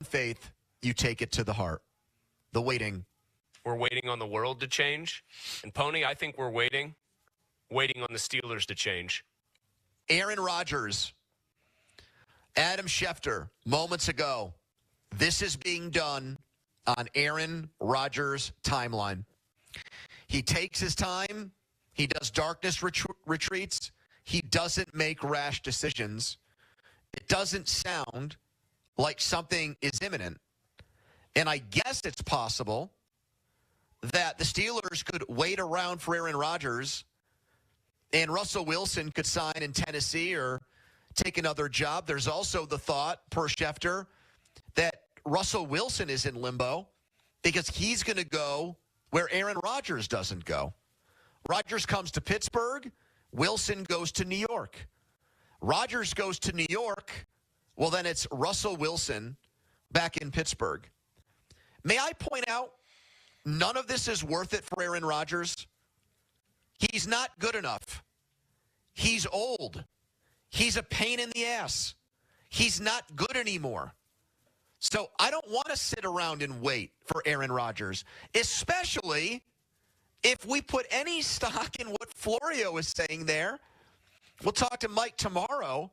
faith, you take it to the heart. The waiting. We're waiting on the world to change. And, Pony, I think we're waiting on the Steelers to change. Aaron Rodgers, Adam Schefter, moments ago. This is being done on Aaron Rodgers' timeline. He takes his time. He does darkness retreats. He doesn't make rash decisions. It doesn't sound like something is imminent. And I guess it's possible that the Steelers could wait around for Aaron Rodgers and Russell Wilson could sign in Tennessee or take another job. There's also the thought, per Schefter, that Russell Wilson is in limbo because he's going to go where Aaron Rodgers doesn't go. Rodgers comes to Pittsburgh. Wilson goes to New York. Rodgers goes to New York. Well, then it's Russell Wilson back in Pittsburgh. May I point out, none of this is worth it for Aaron Rodgers. He's not good enough. He's old. He's a pain in the ass. He's not good anymore. So I don't want to sit around and wait for Aaron Rodgers, especially if we put any stock in what Florio is saying there. We'll talk to Mike tomorrow.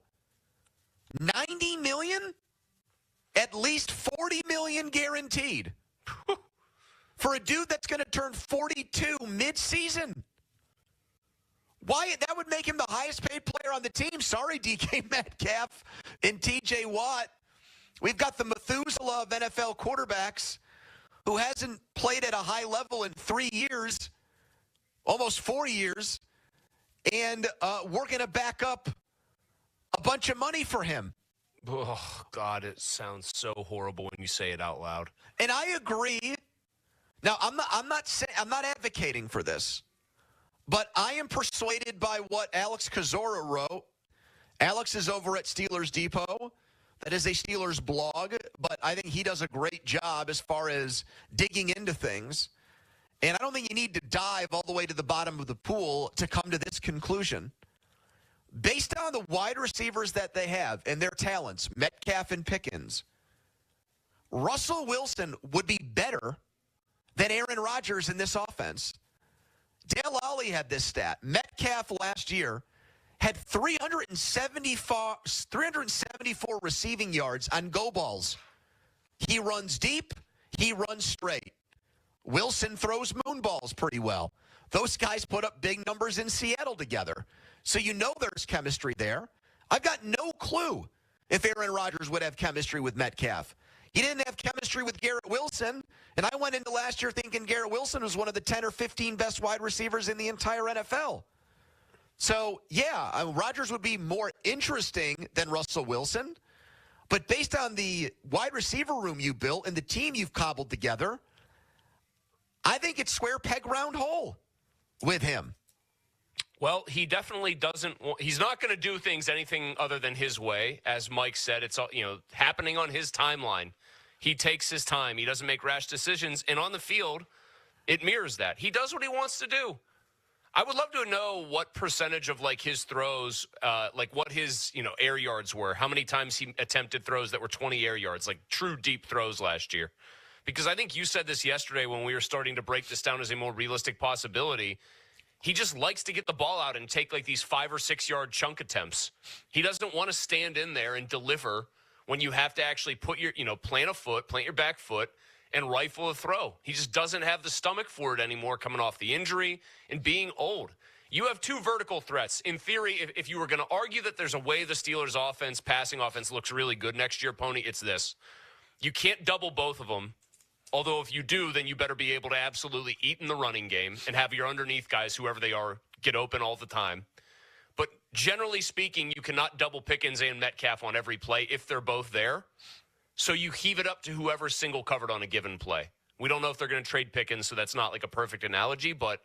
$90 million? At least $40 million guaranteed for a dude that's going to turn 42 mid-season. Why? That would make him the highest paid player on the team. Sorry, DK Metcalf and TJ Watt. We've got the Methuselah of NFL quarterbacks who hasn't played at a high level in 3 years, almost 4 years, and we're going to back up a bunch of money for him. Oh, God, it sounds so horrible when you say it out loud. And I agree. Now, I'm not advocating for this, but I am persuaded by what Alex Kozora wrote. Alex is over at Steelers Depot. That is a Steelers blog, but I think he does a great job as far as digging into things. And I don't think you need to dive all the way to the bottom of the pool to come to this conclusion. Based on the wide receivers that they have and their talents, Metcalf and Pickens, Russell Wilson would be better than Aaron Rodgers in this offense. Dale Ollie had this stat. Metcalf last year had 374 receiving yards on go balls. He runs deep. He runs straight. Wilson throws moon balls pretty well. Those guys put up big numbers in Seattle together. So you know there's chemistry there. I've got no clue if Aaron Rodgers would have chemistry with Metcalf. He didn't have chemistry with Garrett Wilson, and I went into last year thinking Garrett Wilson was one of the 10 or 15 best wide receivers in the entire NFL. So, yeah, Rodgers would be more interesting than Russell Wilson, but based on the wide receiver room you built and the team you've cobbled together, I think it's square peg round hole with him. Well, he definitely doesn't. He's not going to do things anything other than his way. As Mike said, it's all, happening on his timeline. He takes his time. He doesn't make rash decisions. And on the field, it mirrors that. He does what he wants to do. I would love to know what percentage of his throws, what his air yards were. How many times he attempted throws that were 20 air yards, like true deep throws last year. Because I think you said this yesterday when we were starting to break this down as a more realistic possibility. He just likes to get the ball out and take these 5 or 6 yard chunk attempts. He doesn't want to stand in there and deliver when you have to actually put your, plant your back foot and rifle a throw. He just doesn't have the stomach for it anymore coming off the injury and being old. You have two vertical threats. In theory, if you were going to argue that there's a way the Steelers' passing offense looks really good next year, Pony, it's this. You can't double both of them. Although if you do, then you better be able to absolutely eat in the running game and have your underneath guys, whoever they are, get open all the time. But generally speaking, you cannot double Pickens and Metcalf on every play if they're both there. So you heave it up to whoever's single covered on a given play. We don't know if they're going to trade Pickens, so that's not a perfect analogy. But,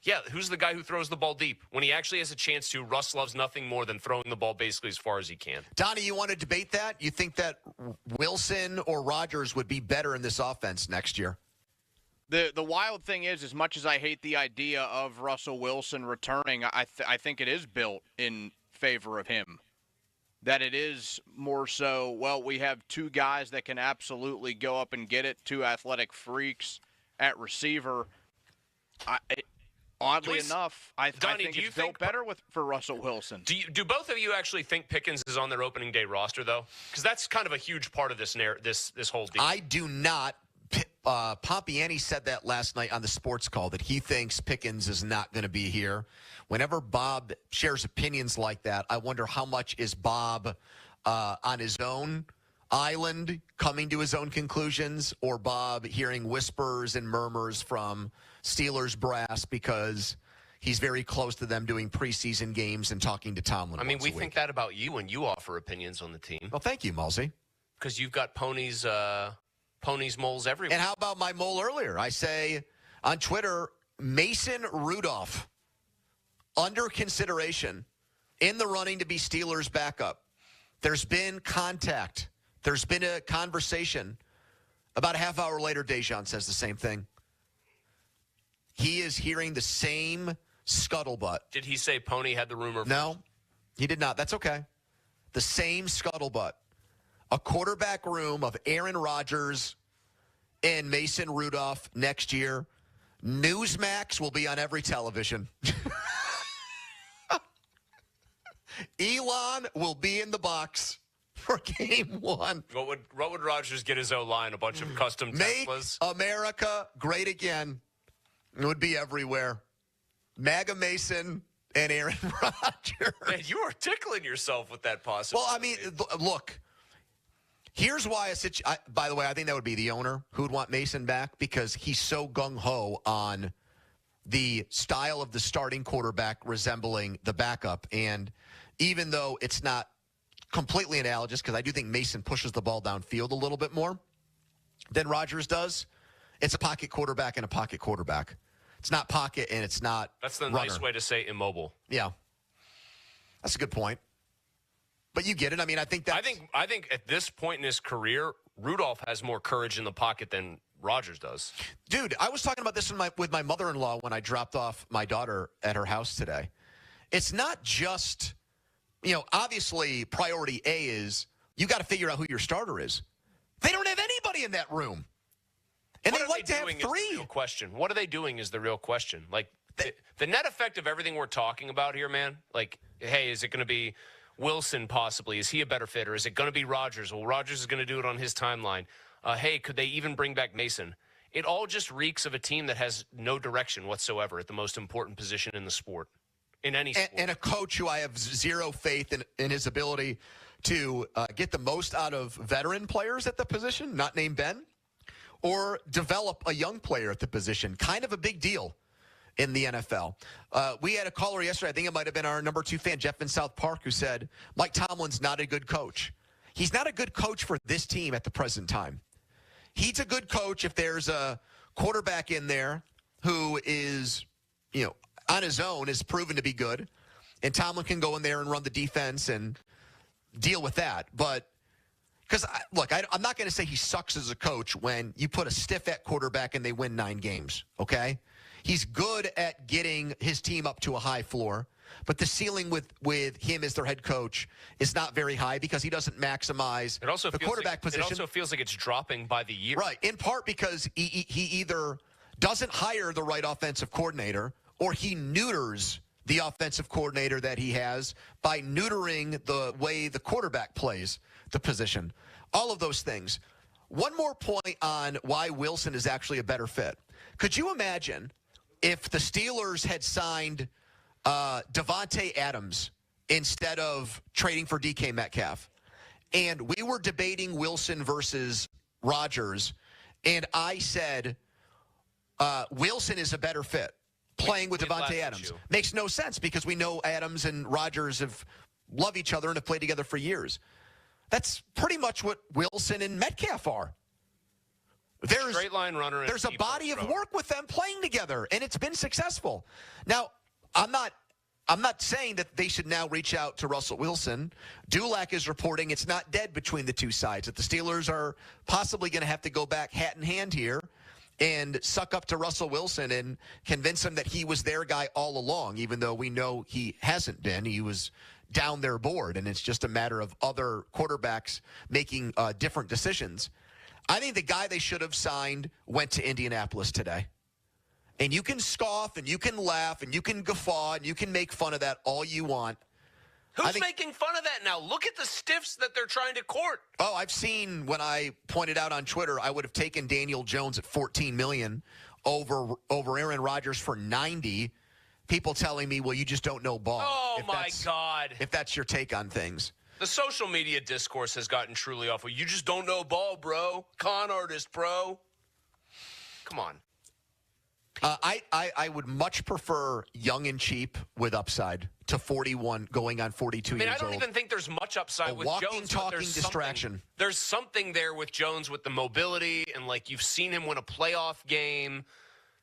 yeah, who's the guy who throws the ball deep? When he actually has a chance to, Russ loves nothing more than throwing the ball basically as far as he can. Donnie, you want to debate that? You think that Wilson or Rodgers would be better in this offense next year? The wild thing is, as much as I hate the idea of Russell Wilson returning, I think it is built in favor of him. that it is more so, well, we have two guys that can absolutely go up and get it, two athletic freaks at receiver. Oddly enough, I think it's built better for Russell Wilson. Do both of you actually think Pickens is on their opening day roster, though? Because that's kind of a huge part of this whole deal. I do not. Pompiani said that last night on the sports call, that he thinks Pickens is not going to be here. Whenever Bob shares opinions like that, I wonder how much is Bob on his own island coming to his own conclusions, or Bob hearing whispers and murmurs from Steelers brass because he's very close to them doing preseason games and talking to Tomlin. I mean, we think that about you when you offer opinions on the team. Well, thank you, Mulsey. Because you've got ponies, moles everywhere. And how about my mole earlier? I say on Twitter, Mason Rudolph, under consideration, in the running to be Steelers backup. There's been contact. There's been a conversation. About a half hour later, Dejan says the same thing. He is hearing the same scuttlebutt. Did he say Pony had the rumor? No, he did not. That's okay. The same scuttlebutt. A quarterback room of Aaron Rodgers and Mason Rudolph next year. Newsmax will be on every television. Elon will be in the box for game one. What would Rodgers get his O-line? A bunch of custom Teslas? Make America great again. It would be everywhere. MAGA Mason and Aaron Rodgers. Man, you are tickling yourself with that possibility. Well, I mean, look. Here's why by the way, I think that would be the owner who would want Mason back, because he's so gung-ho on the style of the starting quarterback resembling the backup. And even though it's not completely analogous, because I do think Mason pushes the ball downfield a little bit more than Rodgers does, it's a pocket quarterback and a pocket quarterback. It's not pocket and it's not That's the runner. nice way to say immobile. Yeah. That's a good point. But you get it. I mean, I think at this point in his career, Rudolph has more courage in the pocket than Rodgers does. Dude, I was talking about this with my mother-in-law when I dropped off my daughter at her house today. It's not just, obviously priority A is you got to figure out who your starter is. They don't have anybody in that room. And they like to have three. Real question. What are they doing is the real question. Like, the net effect of everything we're talking about here, man, like, hey, is it going to be Wilson possibly? Is he a better fit? Or is it going to be Rodgers? Well, Rodgers is going to do it on his timeline. Hey, could they even bring back Mason? It all just reeks of a team that has no direction whatsoever at the most important position in the sport, in any sport. And a coach who I have zero faith in his ability to get the most out of veteran players at the position, not named Ben, or develop a young player at the position. Kind of a big deal in the NFL. We had a caller yesterday, I think it might have been our number 2 fan, Jeff in South Park, who said, Mike Tomlin's not a good coach. He's not a good coach for this team at the present time. He's a good coach if there's a quarterback in there who is, on his own is proven to be good, and Tomlin can go in there and run the defense and deal with that. But because, I'm not going to say he sucks as a coach when you put a stiff at quarterback and they win 9 games, okay? He's good at getting his team up to a high floor, but the ceiling with him as their head coach is not very high because he doesn't maximize the quarterback position. It also feels like it's dropping by the year. Right, in part because he either doesn't hire the right offensive coordinator or he neuters the offensive coordinator that he has by neutering the way the quarterback plays the position. All of those things. One more point on why Wilson is actually a better fit. Could you imagine if the Steelers had signed Devontae Adams instead of trading for DK Metcalf, and we were debating Wilson versus Rodgers, and I said Wilson is a better fit playing with Devontae Adams? Makes no sense because we know Adams and Rodgers love each other and have played together for years. That's pretty much what Wilson and Metcalf are. There's straight line runner. There's a body of work with them playing together, and it's been successful. Now, I'm not saying that they should now reach out to Russell Wilson. Dulac is reporting it's not dead between the two sides, that the Steelers are possibly going to have to go back hat in hand here and suck up to Russell Wilson and convince him that he was their guy all along, even though we know he hasn't been. He was down their board, and it's just a matter of other quarterbacks making different decisions. I think the guy they should have signed went to Indianapolis today. And you can scoff and you can laugh and you can guffaw and you can make fun of that all you want. Who's making fun of that now? Look at the stiffs that they're trying to court. Oh, I've seen when I pointed out on Twitter, I would have taken Daniel Jones at $14 million over Aaron Rodgers for $90. People telling me, well, you just don't know ball. Oh, my God. If that's your take on things. The social media discourse has gotten truly awful. You just don't know ball, bro. Con artist, bro. Come on. I would much prefer young and cheap with upside to 41 going on 42 years old. I don't even think there's much upside with Jones. Walking, talking distraction. There's something there with Jones with the mobility, and like you've seen him win a playoff game.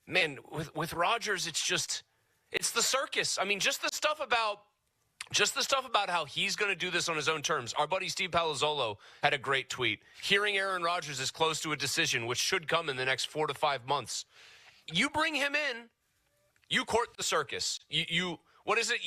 Man, with Rodgers, it's the circus. I mean, just the stuff about how he's going to do this on his own terms. Our buddy Steve Palazzolo had a great tweet. Hearing Aaron Rodgers is close to a decision, which should come in the next 4 to 5 months. You bring him in, you court the circus. You what is it?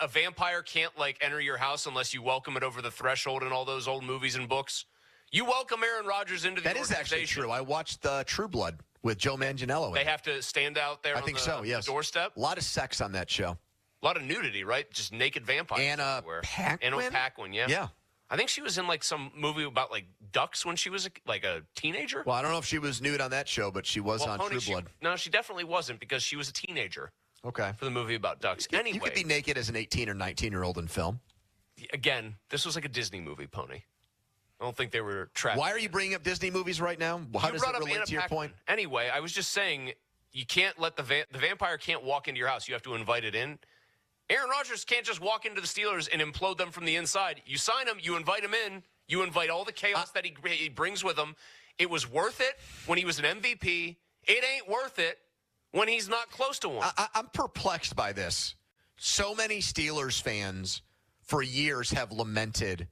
A vampire can't like enter your house unless you welcome it over the threshold in all those old movies and books. You welcome Aaron Rodgers into the organization. That is actually true. I watched True Blood with Joe Manganiello. They have to stand out there on the doorstep. A lot of sex on that show. A lot of nudity, right? Just naked vampires. Anna Paquin, yeah. Yeah. I think she was in like some movie about like ducks when she was a teenager. Well, I don't know if she was nude on that show, but she was on True Blood. No, she definitely wasn't because she was a teenager. Okay. For the movie about ducks. Anyway. You could be naked as an 18 or 19-year-old in film. Again, this was like a Disney movie, Pony. I don't think they were trapped. Why are you bringing up Disney movies right now? How does it relate to your point? Anyway, I was just saying you can't let the vampire can't walk into your house. You have to invite it in. Aaron Rodgers can't just walk into the Steelers and implode them from the inside. You sign him, you invite him in, you invite all the chaos that he brings with him. It was worth it when he was an MVP. It ain't worth it when he's not close to one. I'm perplexed by this. So many Steelers fans for years have lamented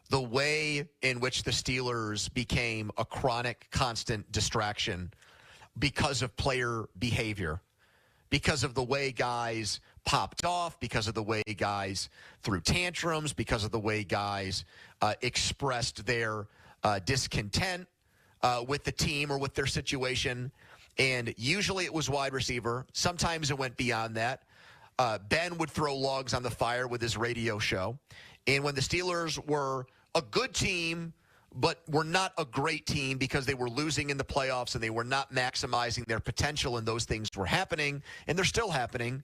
the way in which the Steelers became a chronic, constant distraction because of player behavior, because of the way guys popped off, because of the way guys threw tantrums, because of the way guys expressed their discontent with the team or with their situation. And usually it was wide receiver. Sometimes it went beyond that. Ben would throw logs on the fire with his radio show. And when the Steelers were a good team, but were not a great team because they were losing in the playoffs and they were not maximizing their potential, and those things were happening, and they're still happening,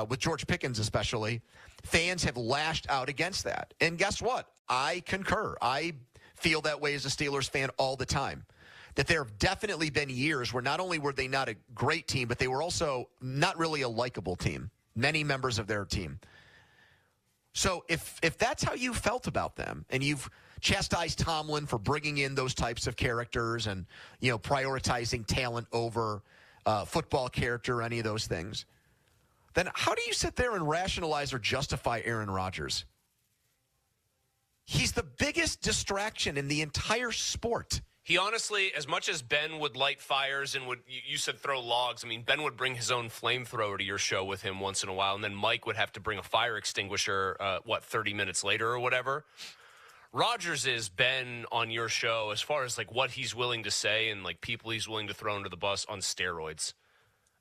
with George Pickens especially, fans have lashed out against that. And guess what? I concur. I feel that way as a Steelers fan all the time, that there have definitely been years where not only were they not a great team, but they were also not really a likable team, many members of their team. So if that's how you felt about them, and you've chastised Tomlin for bringing in those types of characters and, prioritizing talent over football character, any of those things, then how do you sit there and rationalize or justify Aaron Rodgers? He's the biggest distraction in the entire sport. He honestly, as much as Ben would light fires and you said throw logs, I mean, Ben would bring his own flamethrower to your show with him once in a while, and then Mike would have to bring a fire extinguisher, 30 minutes later or whatever. Rodgers is Ben on your show as far as, like, what he's willing to say and, like, people he's willing to throw under the bus on steroids.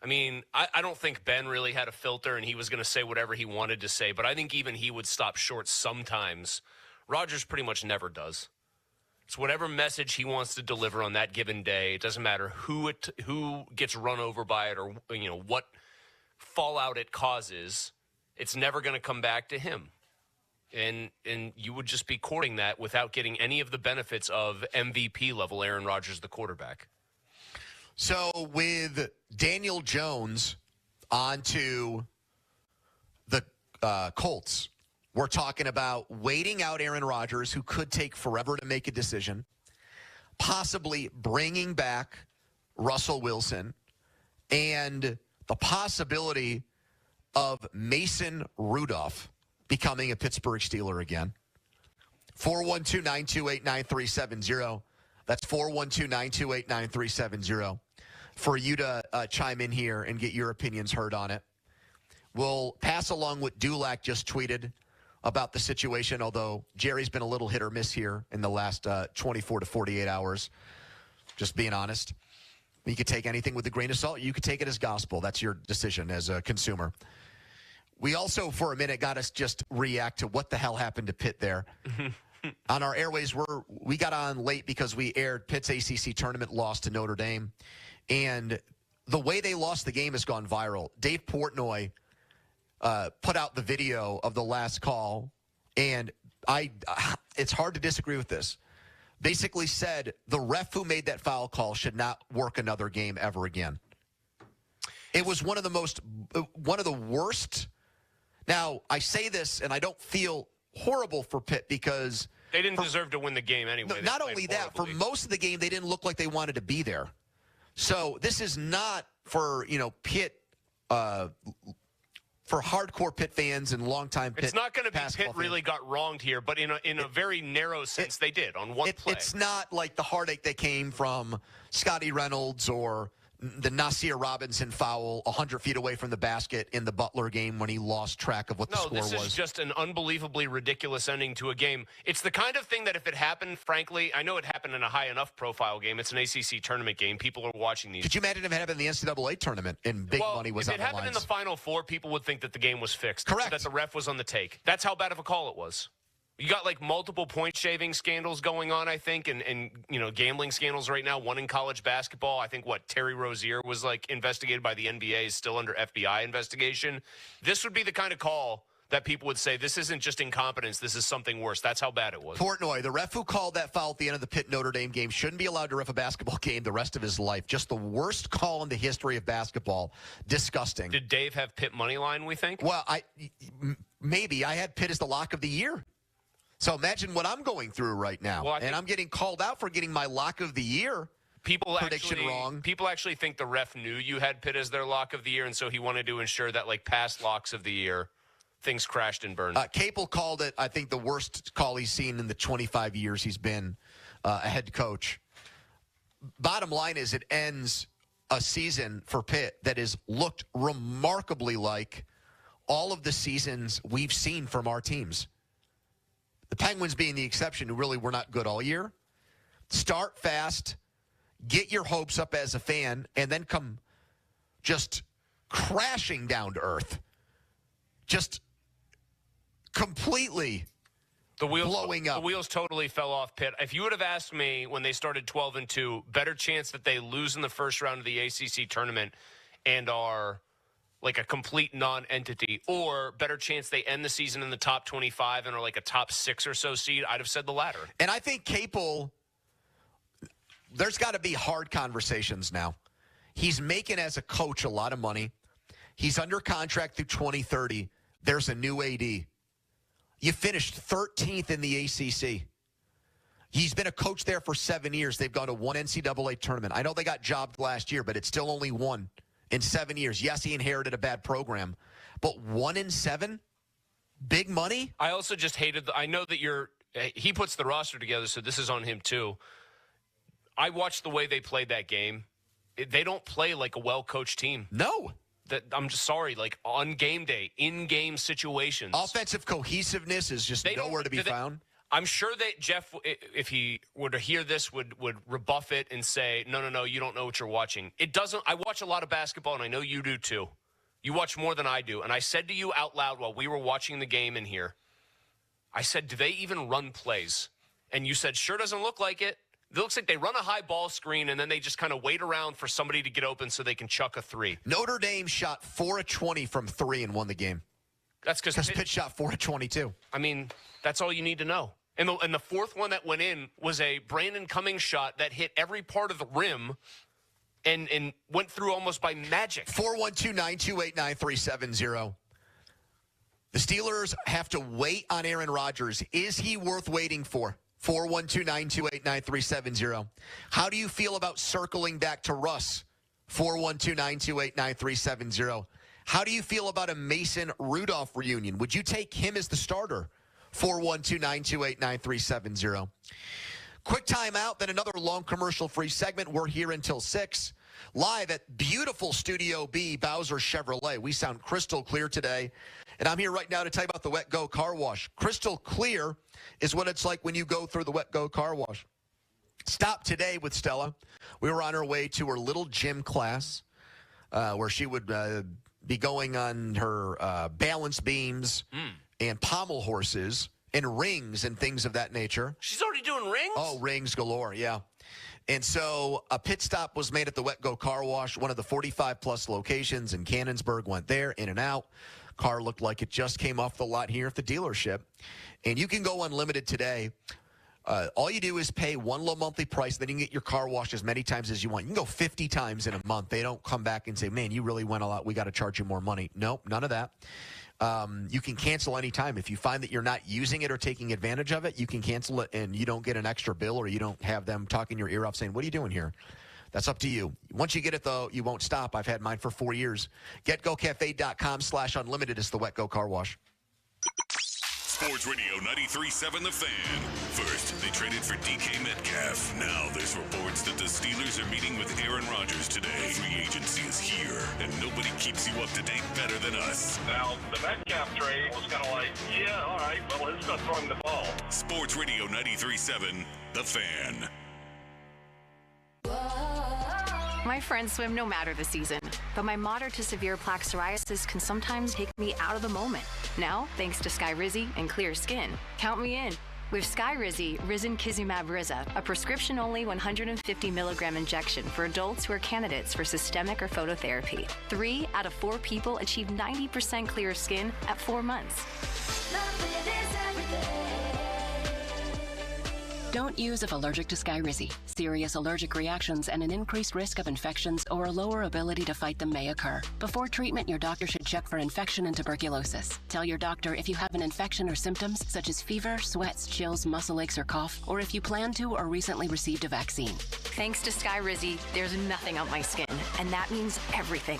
I mean, I don't think Ben really had a filter and he was going to say whatever he wanted to say, but I think even he would stop short sometimes. Rodgers pretty much never does. It's whatever message he wants to deliver on that given day. It doesn't matter who gets run over by it or what fallout it causes. It's never going to come back to him. And you would just be courting that without getting any of the benefits of MVP level Aaron Rodgers, the quarterback. So with Daniel Jones onto the Colts, we're talking about waiting out Aaron Rodgers, who could take forever to make a decision, possibly bringing back Russell Wilson, and the possibility of Mason Rudolph becoming a Pittsburgh Steeler again. 412-928-9370. That's 412-928-9370 for you to chime in here and get your opinions heard on it. We'll pass along what Dulac just tweeted about the situation, although Jerry's been a little hit or miss here in the last 24 to 48 hours. Just being honest. You could take anything with a grain of salt. You could take it as gospel. That's your decision as a consumer. We also, for a minute, got to just react to what the hell happened to Pitt there. On our airways, we got on late because we aired Pitt's ACC tournament loss to Notre Dame. And the way they lost the game has gone viral. Dave Portnoy put out the video of the last call, and it's hard to disagree with this. Basically said the ref who made that foul call should not work another game ever again. It was one of the worst. Now, I say this, and I don't feel horrible for Pitt because they didn't deserve to win the game anyway. No, not only that, for most of the game, they didn't look like they wanted to be there. So this is not for Pitt. For hardcore Pitt fans and longtime Pitt. It's not going to be Pitt fans. Really got wronged here, but in a very narrow sense, they did on one play. It's not like the heartache that came from Scotty Reynolds or the Nasir Robinson foul 100 feet away from the basket in the Butler game when he lost track of what the score was. No, this is just an unbelievably ridiculous ending to a game. It's the kind of thing that if it happened, frankly, I know it happened in a high enough profile game. It's an ACC tournament game. People are watching these. Could you imagine if it happened in the NCAA tournament and big money was on the lines? If it happened in the Final Four, people would think that the game was fixed. Correct. That the ref was on the take. That's how bad of a call it was. You got like multiple point shaving scandals going on, I think, and gambling scandals right now. One in college basketball. I think Terry Rozier was investigated by the NBA, is still under FBI investigation. This would be the kind of call that people would say, this isn't just incompetence, this is something worse. That's how bad it was. Portnoy, the ref who called that foul at the end of the Pitt Notre Dame game, shouldn't be allowed to ref a basketball game the rest of his life. Just the worst call in the history of basketball. Disgusting. Did Dave have Pitt money line, we think? Well, maybe. I had Pitt as the lock of the year. So imagine what I'm going through right now. Well, and I'm getting called out for getting my lock of the year prediction wrong. People actually think the ref knew you had Pitt as their lock of the year, and so he wanted to ensure that, past locks of the year, things crashed and burned. Capel called it, I think, the worst call he's seen in the 25 years he's been a head coach. Bottom line is it ends a season for Pitt that has looked remarkably like all of the seasons we've seen from our teams. The Penguins being the exception, who really were not good all year. Start fast, get your hopes up as a fan, and then come just crashing down to earth. Just completely blowing up. The wheels totally fell off Pitt. If you would have asked me when they started 12-2, better chance that they lose in the first round of the ACC tournament and are a complete non-entity, or better chance they end the season in the top 25 and are a top 6 or so seed, I'd have said the latter. And I think Capel, there's got to be hard conversations now. He's making, as a coach, a lot of money. He's under contract through 2030. There's a new AD. You finished 13th in the ACC. He's been a coach there for 7 years. They've gone to one NCAA tournament. I know they got jobbed last year, but it's still only one in 7 years. Yes, he inherited a bad program, but 1 in 7? Big money? I also just hated I know that he puts the roster together, so this is on him too. I watched the way they played that game. They don't play like a well-coached team. No. I'm just sorry, on game day, in-game situations. Offensive cohesiveness is just nowhere to be found. I'm sure that Jeff, if he were to hear this, would rebuff it and say, no, you don't know what you're watching. It doesn't. I watch a lot of basketball, and I know you do too. You watch more than I do. And I said to you out loud while we were watching the game in here, I said, do they even run plays? And you said, sure doesn't look like it. It looks like they run a high ball screen, and then they just kind of wait around for somebody to get open so they can chuck a three. Notre Dame shot 4 of 20 from 3 and won the game. That's because Pitt shot 4 of 22. I mean, that's all you need to know. And the fourth one that went in was a Brandon Cummings shot that hit every part of the rim and went through almost by magic. 412-928-9370. The Steelers have to wait on Aaron Rodgers. Is he worth waiting for? 412-928-9370. How do you feel about circling back to Russ? 412-928-9370. How do you feel about a Mason Rudolph reunion? Would you take him as the starter? 412-928-9370. Quick timeout, then another long commercial-free segment. We're here until 6. Live at beautiful Studio B, Bowser Chevrolet. We sound crystal clear today. And I'm here right now to tell you about the Wet Go Car Wash. Crystal clear is what it's like when you go through the Wet Go Car Wash. Stop today with Stella. We were on our way to her little gym class where she would be going on her balance beams and pommel horses and rings and things of that nature. She's already doing rings? Oh, rings galore, yeah. And so a pit stop was made at the Wet Go Car Wash, one of the 45-plus locations in Cannonsburg. Went there, in and out. Car looked like it just came off the lot here at the dealership. And you can go unlimited today. All you do is pay one low monthly price, then you can get your car washed as many times as you want. You can go 50 times in a month. They don't come back and say, man, you really went a lot. We got to charge you more money. Nope, none of that. You can cancel anytime. If you find that you're not using it or taking advantage of it, you can cancel it and you don't get an extra bill, or you don't have them talking your ear off saying, what are you doing here? That's up to you. Once you get it, though, you won't stop. I've had mine for 4 years. GetGoCafe.com/unlimited is the Wet Go Car Wash. Sports Radio 93.7 The Fan. First, they traded for DK Metcalf. Now there's reports that the Steelers are meeting with Aaron Rodgers today. Free agency is here, and nobody keeps you up to date better than us. Now, the Metcalf trade was kind of like, yeah, all right, well, who's going to throw him the ball? Sports Radio 93.7 The Fan. My friends swim no matter the season, but my moderate to severe plaque psoriasis can sometimes take me out of the moment. Now, thanks to Skyrizi and clear skin, count me in. With Skyrizi, Risankizumab Riza, a prescription-only 150 milligram injection for adults who are candidates for systemic or phototherapy. 3 out of 4 people achieve 90% clear skin at 4 months. Don't use if allergic to Skyrizi. Serious allergic reactions and an increased risk of infections or a lower ability to fight them may occur. Before treatment, your doctor should check for infection and tuberculosis. Tell your doctor if you have an infection or symptoms such as fever, sweats, chills, muscle aches, or cough, or if you plan to or recently received a vaccine. Thanks to Skyrizi, there's nothing on my skin, and that means everything.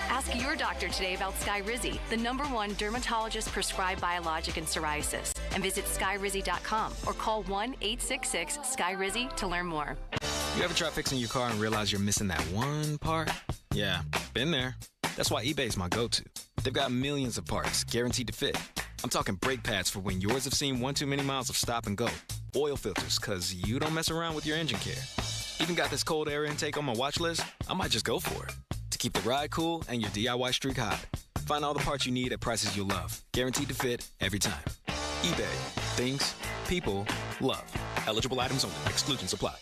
Ask your doctor today about Skyrizi, the #1 dermatologist-prescribed biologic in psoriasis, and visit skyrizi.com or call 1-866-SKYRIZI to learn more. You ever try fixing your car and realize you're missing that one part? Yeah, been there. That's why eBay's my go-to. They've got millions of parts, guaranteed to fit. I'm talking brake pads for when yours have seen one too many miles of stop and go. Oil filters, because you don't mess around with your engine care. Even got this cold air intake on my watch list. I might just go for it. To keep the ride cool and your DIY streak hot. Find all the parts you need at prices you'll love. Guaranteed to fit every time. eBay. Things people love. Eligible items only. Exclusions apply.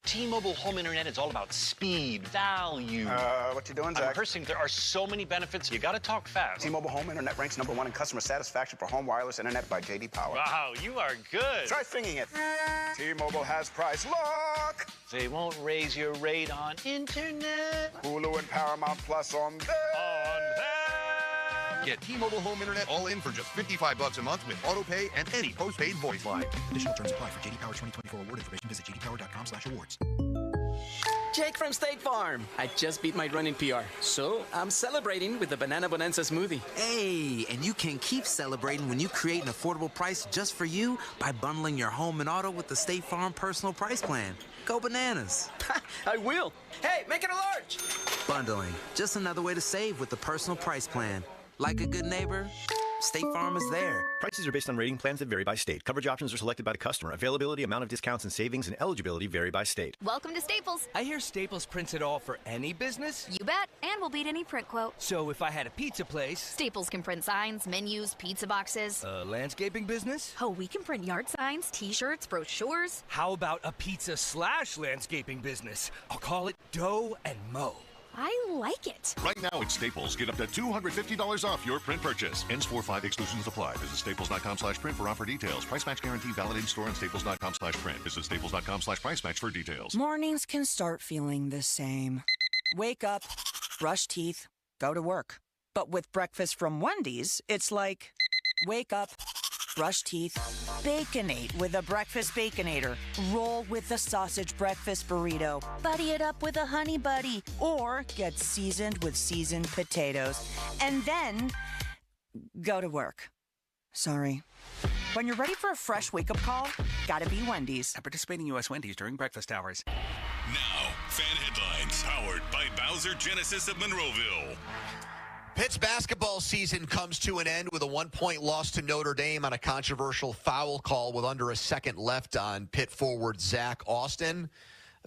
T-Mobile home internet is all about speed, value. What you doing, Zach? I'm rehearsing. There are so many benefits. You got to talk fast. T-Mobile home internet ranks #1 in customer satisfaction for home wireless internet by J.D. Power. Wow, you are good. Try singing it. T-Mobile has price lock. They won't raise your rate on internet. Hulu and Paramount Plus on there. Get T-Mobile home internet all in for just $55 a month with autopay and any postpaid voice line. Additional terms apply. For J.D. Power 2024 award information, visit jdpower.com/awards. Jake from State Farm. I just beat my run in PR, so I'm celebrating with the Banana Bonanza smoothie. Hey, and you can keep celebrating when you create an affordable price just for you by bundling your home and auto with the State Farm Personal Price Plan. Go bananas. I will. Hey, make it a large. Bundling. Just another way to save with the Personal Price Plan. Like a good neighbor, State Farm is there. Prices are based on rating plans that vary by state. Coverage options are selected by the customer. Availability, amount of discounts and savings, and eligibility vary by state. Welcome to Staples. I hear Staples prints it all for any business? You bet, and we'll beat any print quote. So if I had a pizza place... Staples can print signs, menus, pizza boxes. A landscaping business? Oh, we can print yard signs, t-shirts, brochures. How about a pizza/landscaping business? I'll call it Dough and Mo. I like it. Right now at Staples, get up to $250 off your print purchase. Ends 4/5, exclusions apply. Visit staples.com/print for offer details. Price match guarantee valid in store and staples.com/print. Visit staples.com/price match for details. Mornings can start feeling the same. Wake up, brush teeth, go to work. But with breakfast from Wendy's, it's like, wake up, brush teeth, Baconate with a breakfast Baconator. Roll with the sausage breakfast burrito. Buddy it up with a honey buddy. Or get seasoned with seasoned potatoes. And then go to work. Sorry. When you're ready for a fresh wake-up call, gotta be Wendy's. At participating U.S. Wendy's during breakfast hours. Now, fan headlines powered by Bowser Genesis of Monroeville. Pitt's basketball season comes to an end with a 1-point loss to Notre Dame on a controversial foul call with under a second left on Pitt forward Zach Austin.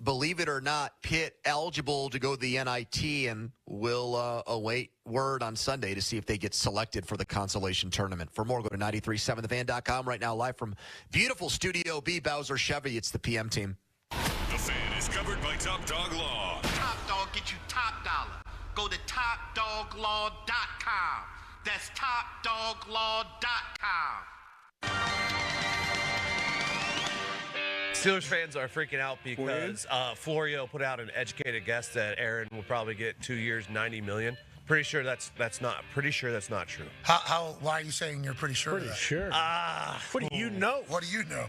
Believe it or not, Pitt eligible to go to the NIT and will await word on Sunday to see if they get selected for the consolation tournament. For more, go to 937thefan.com. Right now, live from beautiful Studio B, Bowser Chevy. It's the PM team. The Fan is covered by Top Dog Law. Top Dog get you top dollar. Go to TopDogLaw.com. That's TopDogLaw.com. Steelers fans are freaking out because Florio put out an educated guess that Aaron will probably get 2 years, $90 million. Pretty sure that's not true. Why are you saying you're pretty sure? Pretty sure. What do you know? What do you know?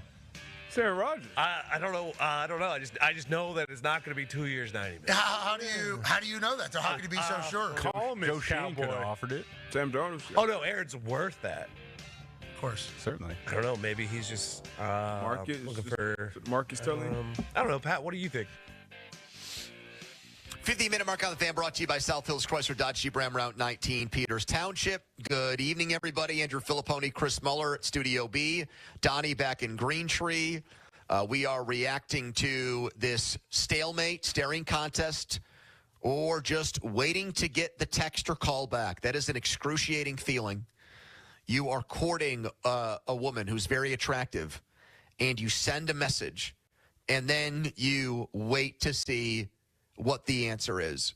It's Aaron Rodgers. I don't know. I just know that it's not going to be 2 years, $90 million. How do you know that? So how can you be so sure? Call him Joe Sheen could have offered it. Sam Darnold. Oh no, Aaron's worth that. Of course, certainly. I don't know. Maybe he's just looking for Marcus Tully. I don't know, Pat. What do you think? 15-minute mark on the Fan brought to you by South Hills Chrysler Dodge Jeep Ram Route 19, Peters Township. Good evening, everybody. Andrew Filipponi, Chris Muller at Studio B. Donnie back in Green Tree. We are reacting to this stalemate, staring contest, or just waiting to get the text or call back. That is an excruciating feeling. You are courting a woman who's very attractive, and you send a message, and then you wait to see what the answer is.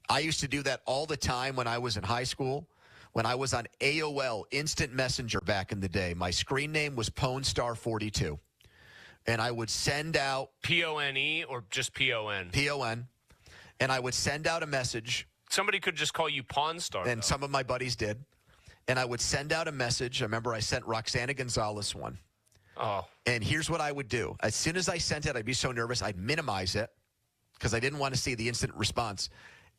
I used to do that all the time when I was in high school, when I was on AOL Instant Messenger back in the day. My screen name was PoneStar42, and I would send out PONE or just PON? PON, and I would send out a message. Somebody could just call you Pawn Star. And some of my buddies did. And I would send out a message. I remember I sent Roxana Gonzalez one. Oh. And here's what I would do. As soon as I sent it, I'd be so nervous, I'd minimize it because I didn't want to see the instant response.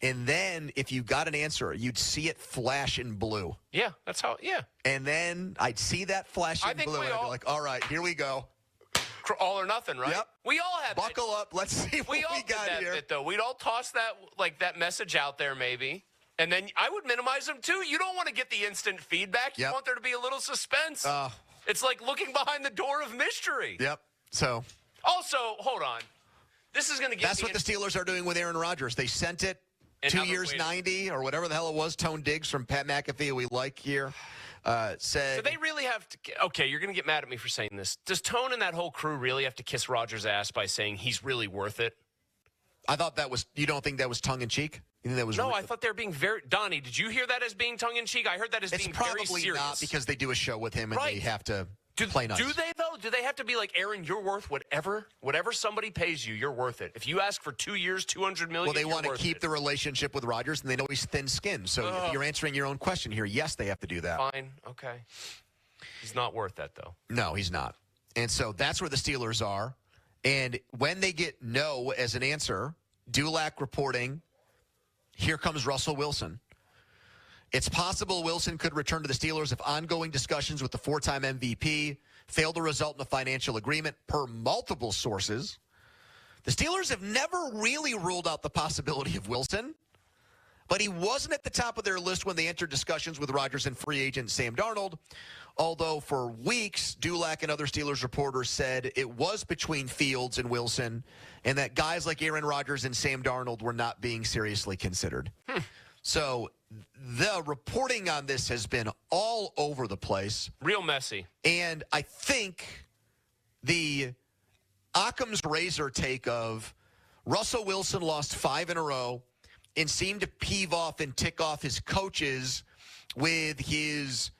And then if you got an answer, you'd see it flash in blue. Yeah, that's how, yeah. And then I'd see that flash in blue, and I'd be like, all right, here we go. All or nothing, right? Yep. We all have Buckle up. Let's see what we got here. Though. We'd all toss that message out there maybe. And then I would minimize them, too. You don't want to get the instant feedback. You want there to be a little suspense. It's like looking behind the door of mystery. Yep. So. Also, hold on. This is going to get That's what the Steelers are doing with Aaron Rodgers. They sent it 2 years, 90, or whatever the hell it was. Tone Diggs from Pat McAfee, who we like here, said. So they really have to. Okay, you're going to get mad at me for saying this. Does Tone and that whole crew really have to kiss Rodgers' ass by saying he's really worth it? I thought that was. You don't think that was tongue in cheek? You think that was? No, I thought they were being very. Donnie, did you hear that as being tongue in cheek? I heard that as being very serious. It's probably not because they do a show with him and they have to play nice. Do they though? Do they have to be like, Aaron? You're worth whatever somebody pays you. You're worth it. If you ask for 2 years, $200 million. Well, they want to keep the relationship with Rodgers, and they know he's thin-skinned. So if you're answering your own question here, yes, they have to do that. Fine, okay. He's not worth that though. No, he's not. And so that's where the Steelers are. And when they get no as an answer, Dulac reporting, here comes Russell Wilson. It's possible Wilson could return to the Steelers if ongoing discussions with the four-time MVP fail to result in a financial agreement, per multiple sources. The Steelers have never really ruled out the possibility of Wilson, but he wasn't at the top of their list when they entered discussions with Rodgers and free agent Sam Darnold, although for weeks, Dulac and other Steelers reporters said it was between Fields and Wilson, and that guys like Aaron Rodgers and Sam Darnold were not being seriously considered. So the reporting on this has been all over the place. Real messy. And I think the Occam's razor take of Russell Wilson lost 5 in a row and seemed to peeve off and tick off his coaches with his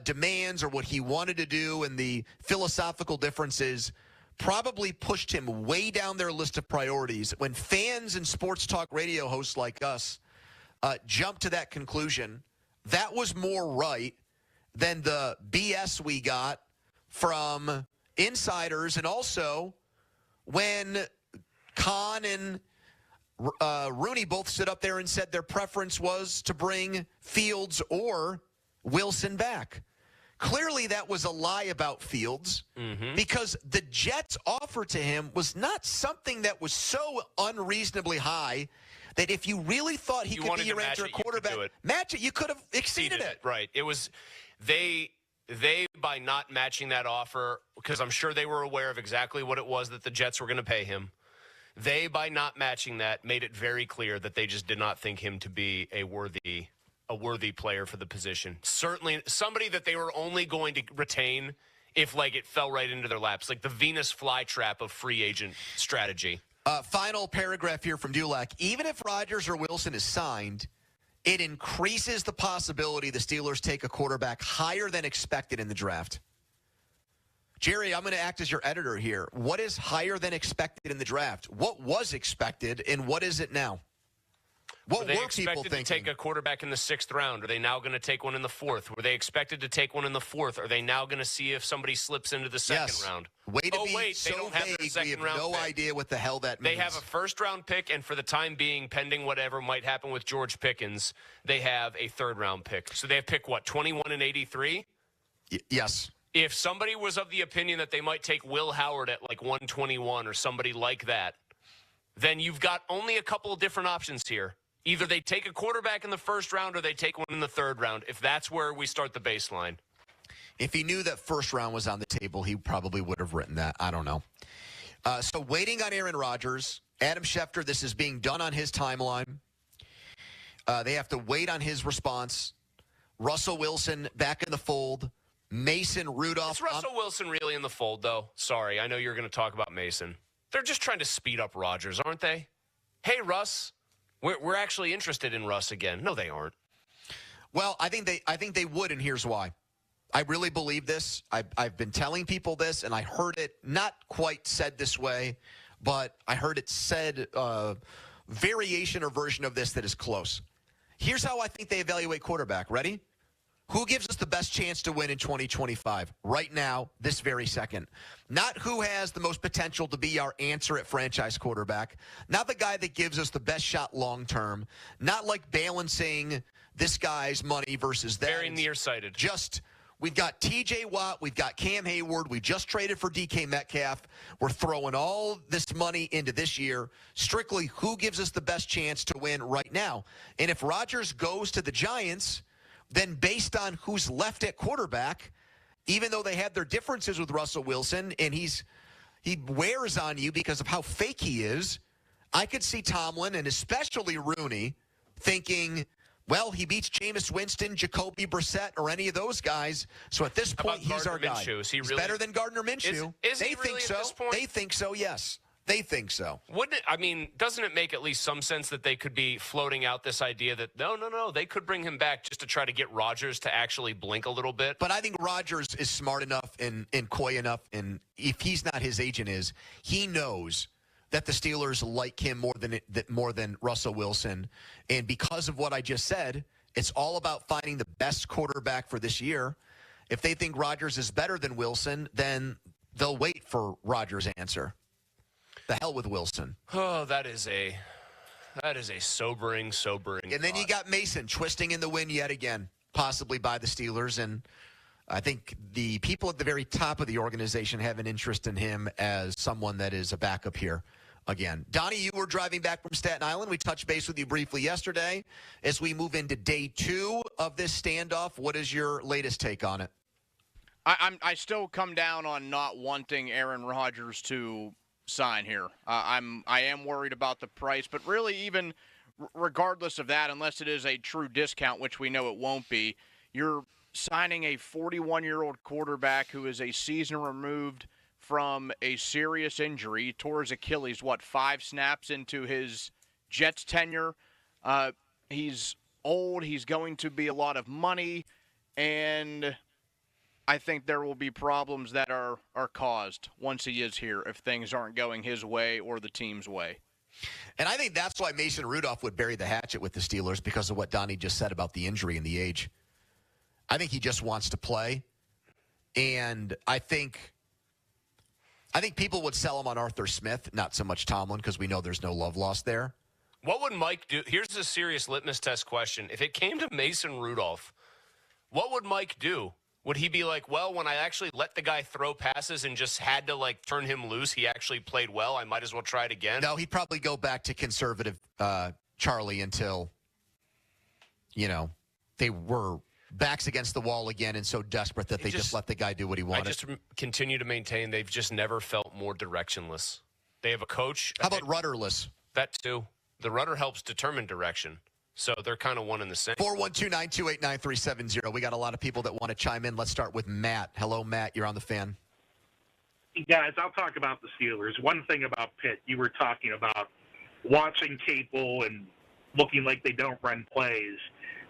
demands or what he wanted to do and the philosophical differences probably pushed him way down their list of priorities. When fans and sports talk radio hosts like us jump to that conclusion, that was more right than the BS we got from insiders. And also when Khan and Rooney both stood up there and said their preference was to bring Fields or Wilson back. Clearly, that was a lie about Fields because the Jets' offer to him was not something that was so unreasonably high that if you really thought he could be your answer quarterback, match it, you could have exceeded it. Right. It was they by not matching that offer, because I'm sure they were aware of exactly what it was that the Jets were going to pay him. They, by not matching that, made it very clear that they just did not think him to be a worthy player for the position. Certainly somebody that they were only going to retain if, like, it fell right into their laps, like the Venus flytrap of free agent strategy. Final paragraph here from Dulac. Even if Rodgers or Wilson is signed, it increases the possibility the Steelers take a quarterback higher than expected in the draft. Jerry, I'm going to act as your editor here. What is higher than expected in the draft? What was expected, and what is it now? What were people expected thinking? to take a quarterback in the 6th round? Are they now going to take one in the 4th? Were they expected to take one in the 4th? Are they now going to see if somebody slips into the 2nd round? Way to be wait, so they don't have their vague. 2nd We have round no pick. idea what the hell that means. They have a 1st-round pick, and for the time being, pending whatever might happen with George Pickens, they have a 3rd-round pick. So they have pick, 21 and 83? Yes. If somebody was of the opinion that they might take Will Howard at like 121 or somebody like that, then you've got only a couple of different options here. Either they take a quarterback in the 1st round or they take one in the 3rd round, if that's where we start the baseline. If he knew that 1st round was on the table, he probably would have written that. I don't know. So waiting on Aaron Rodgers. Adam Schefter, this is being done on his timeline. They have to wait on his response. Russell Wilson back in the fold. Mason Rudolph. Is Russell Wilson really in the fold, though? Sorry, I know you're going to talk about Mason. They're just trying to speed up Rodgers, aren't they? Hey, Russ, we're actually interested in Russ again. No, they aren't. Well, I think they would, and here's why. I really believe this. I've been telling people this, and I heard it not quite said this way, but I heard it said variation or version of this that is close. Here's how I think they evaluate quarterback. Ready? Who gives us the best chance to win in 2025? Right now, this very second. Not who has the most potential to be our answer at franchise quarterback. Not the guy that gives us the best shot long term. Not like balancing this guy's money versus theirs. Very nearsighted. Just, we've got T.J. Watt. We've got Cam Hayward. We just traded for DK Metcalf. We're throwing all this money into this year. Strictly, who gives us the best chance to win right now? And if Rodgers goes to the Giants, then based on who's left at quarterback, even though they had their differences with Russell Wilson and he wears on you because of how fake he is, I could see Tomlin and especially Rooney thinking, well, he beats Jameis Winston, Jacoby Brissett, or any of those guys. So at this point, he's our guy. He's better than Gardner Minshew. Is they he really think so. at this point? They think so, yes. They think so. Wouldn't it? I mean, doesn't it make at least some sense that they could be floating out this idea that, no, they could bring him back just to try to get Rodgers to actually blink a little bit? But I think Rodgers is smart enough and coy enough, and if he's not, his agent is, he knows that the Steelers like him more than Russell Wilson. And because of what I just said, it's all about finding the best quarterback for this year. If they think Rodgers is better than Wilson, then they'll wait for Rodgers' answer. The hell with Wilson. Oh, that is a sobering And then you got Mason twisting in the wind yet again, possibly by the Steelers. And I think the people at the very top of the organization have an interest in him as someone that is a backup here again. Donnie, you were driving back from Staten Island. We touched base with you briefly yesterday. As we move into day 2 of this standoff, what is your latest take on it? I still come down on not wanting Aaron Rodgers to sign here. I am worried about the price, but really even regardless of that, unless it is a true discount, which we know it won't be, you're signing a 41-year-old quarterback who is a season removed from a serious injury, tore his Achilles, 5 snaps into his Jets tenure. He's old. He's going to be a lot of money, and I think there will be problems that are caused once he is here if things aren't going his way or the team's way. And I think that's why Mason Rudolph would bury the hatchet with the Steelers, because of what Donnie just said about the injury and the age. I think he just wants to play. And I think people would sell him on Arthur Smith, not so much Tomlin, because we know there's no love lost there. What would Mike do? Here's a serious litmus test question. If it came to Mason Rudolph, what would Mike do? Would he be like, well, when I actually let the guy throw passes and just had to, like, turn him loose, he actually played well. I might as well try it again? No, he'd probably go back to conservative Charlie until, they were backs against the wall again and so desperate that they just let the guy do what he wanted. I just continue to maintain they've just never felt more directionless. They have a coach. How about rudderless? That, too. The rudder helps determine direction. So they're kind of one and the same. 412-928-9370. We got a lot of people that want to chime in. Let's start with Matt. Hello, Matt. You're on the fan. Guys, I'll talk about the Steelers. One thing about Pitt, you were talking about watching Capel and looking like they don't run plays.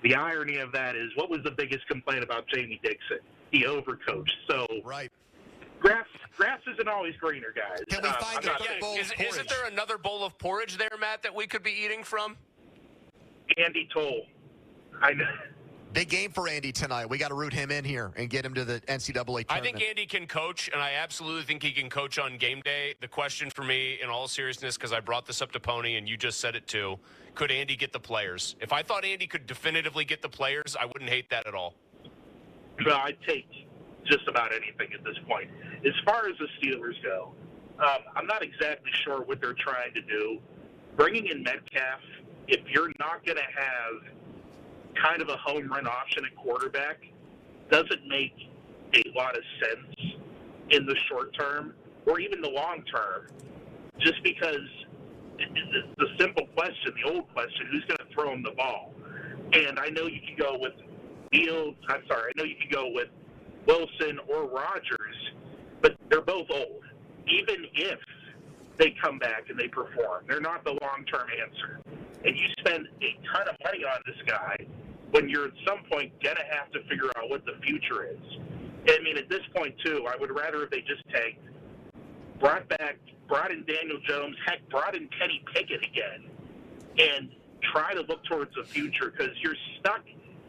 The irony of that is, what was the biggest complaint about Jamie Dixon? He overcoached. So right. Grass isn't always greener, guys. Can we find another bowl of porridge? Isn't there another bowl of porridge there, Matt, that we could be eating from? Andy Toll. I know. Big game for Andy tonight. We got to root him in here and get him to the NCAA tournament. I think Andy can coach, and I absolutely think he can coach on game day. The question for me, in all seriousness, because I brought this up to Pony, and you just said it too, could Andy get the players? If I thought Andy could definitively get the players, I wouldn't hate that at all. Well, I'd take just about anything at this point. As far as the Steelers go, I'm not exactly sure what they're trying to do. Bringing in Metcalf, if you're not going to have kind of a home run option at quarterback, doesn't make a lot of sense in the short term or even the long term, just because the simple question, the old question, who's going to throw him the ball? And I know you can go with I know you can go with Wilson or Rodgers, but they're both old. Even if they come back and they perform, they're not the long-term answer. And you spend a ton of money on this guy when you're at some point going to have to figure out what the future is. I mean, at this point, too, I would rather if they just tanked, brought in Daniel Jones, heck, brought in Kenny Pickett again, and try to look towards the future, because you're stuck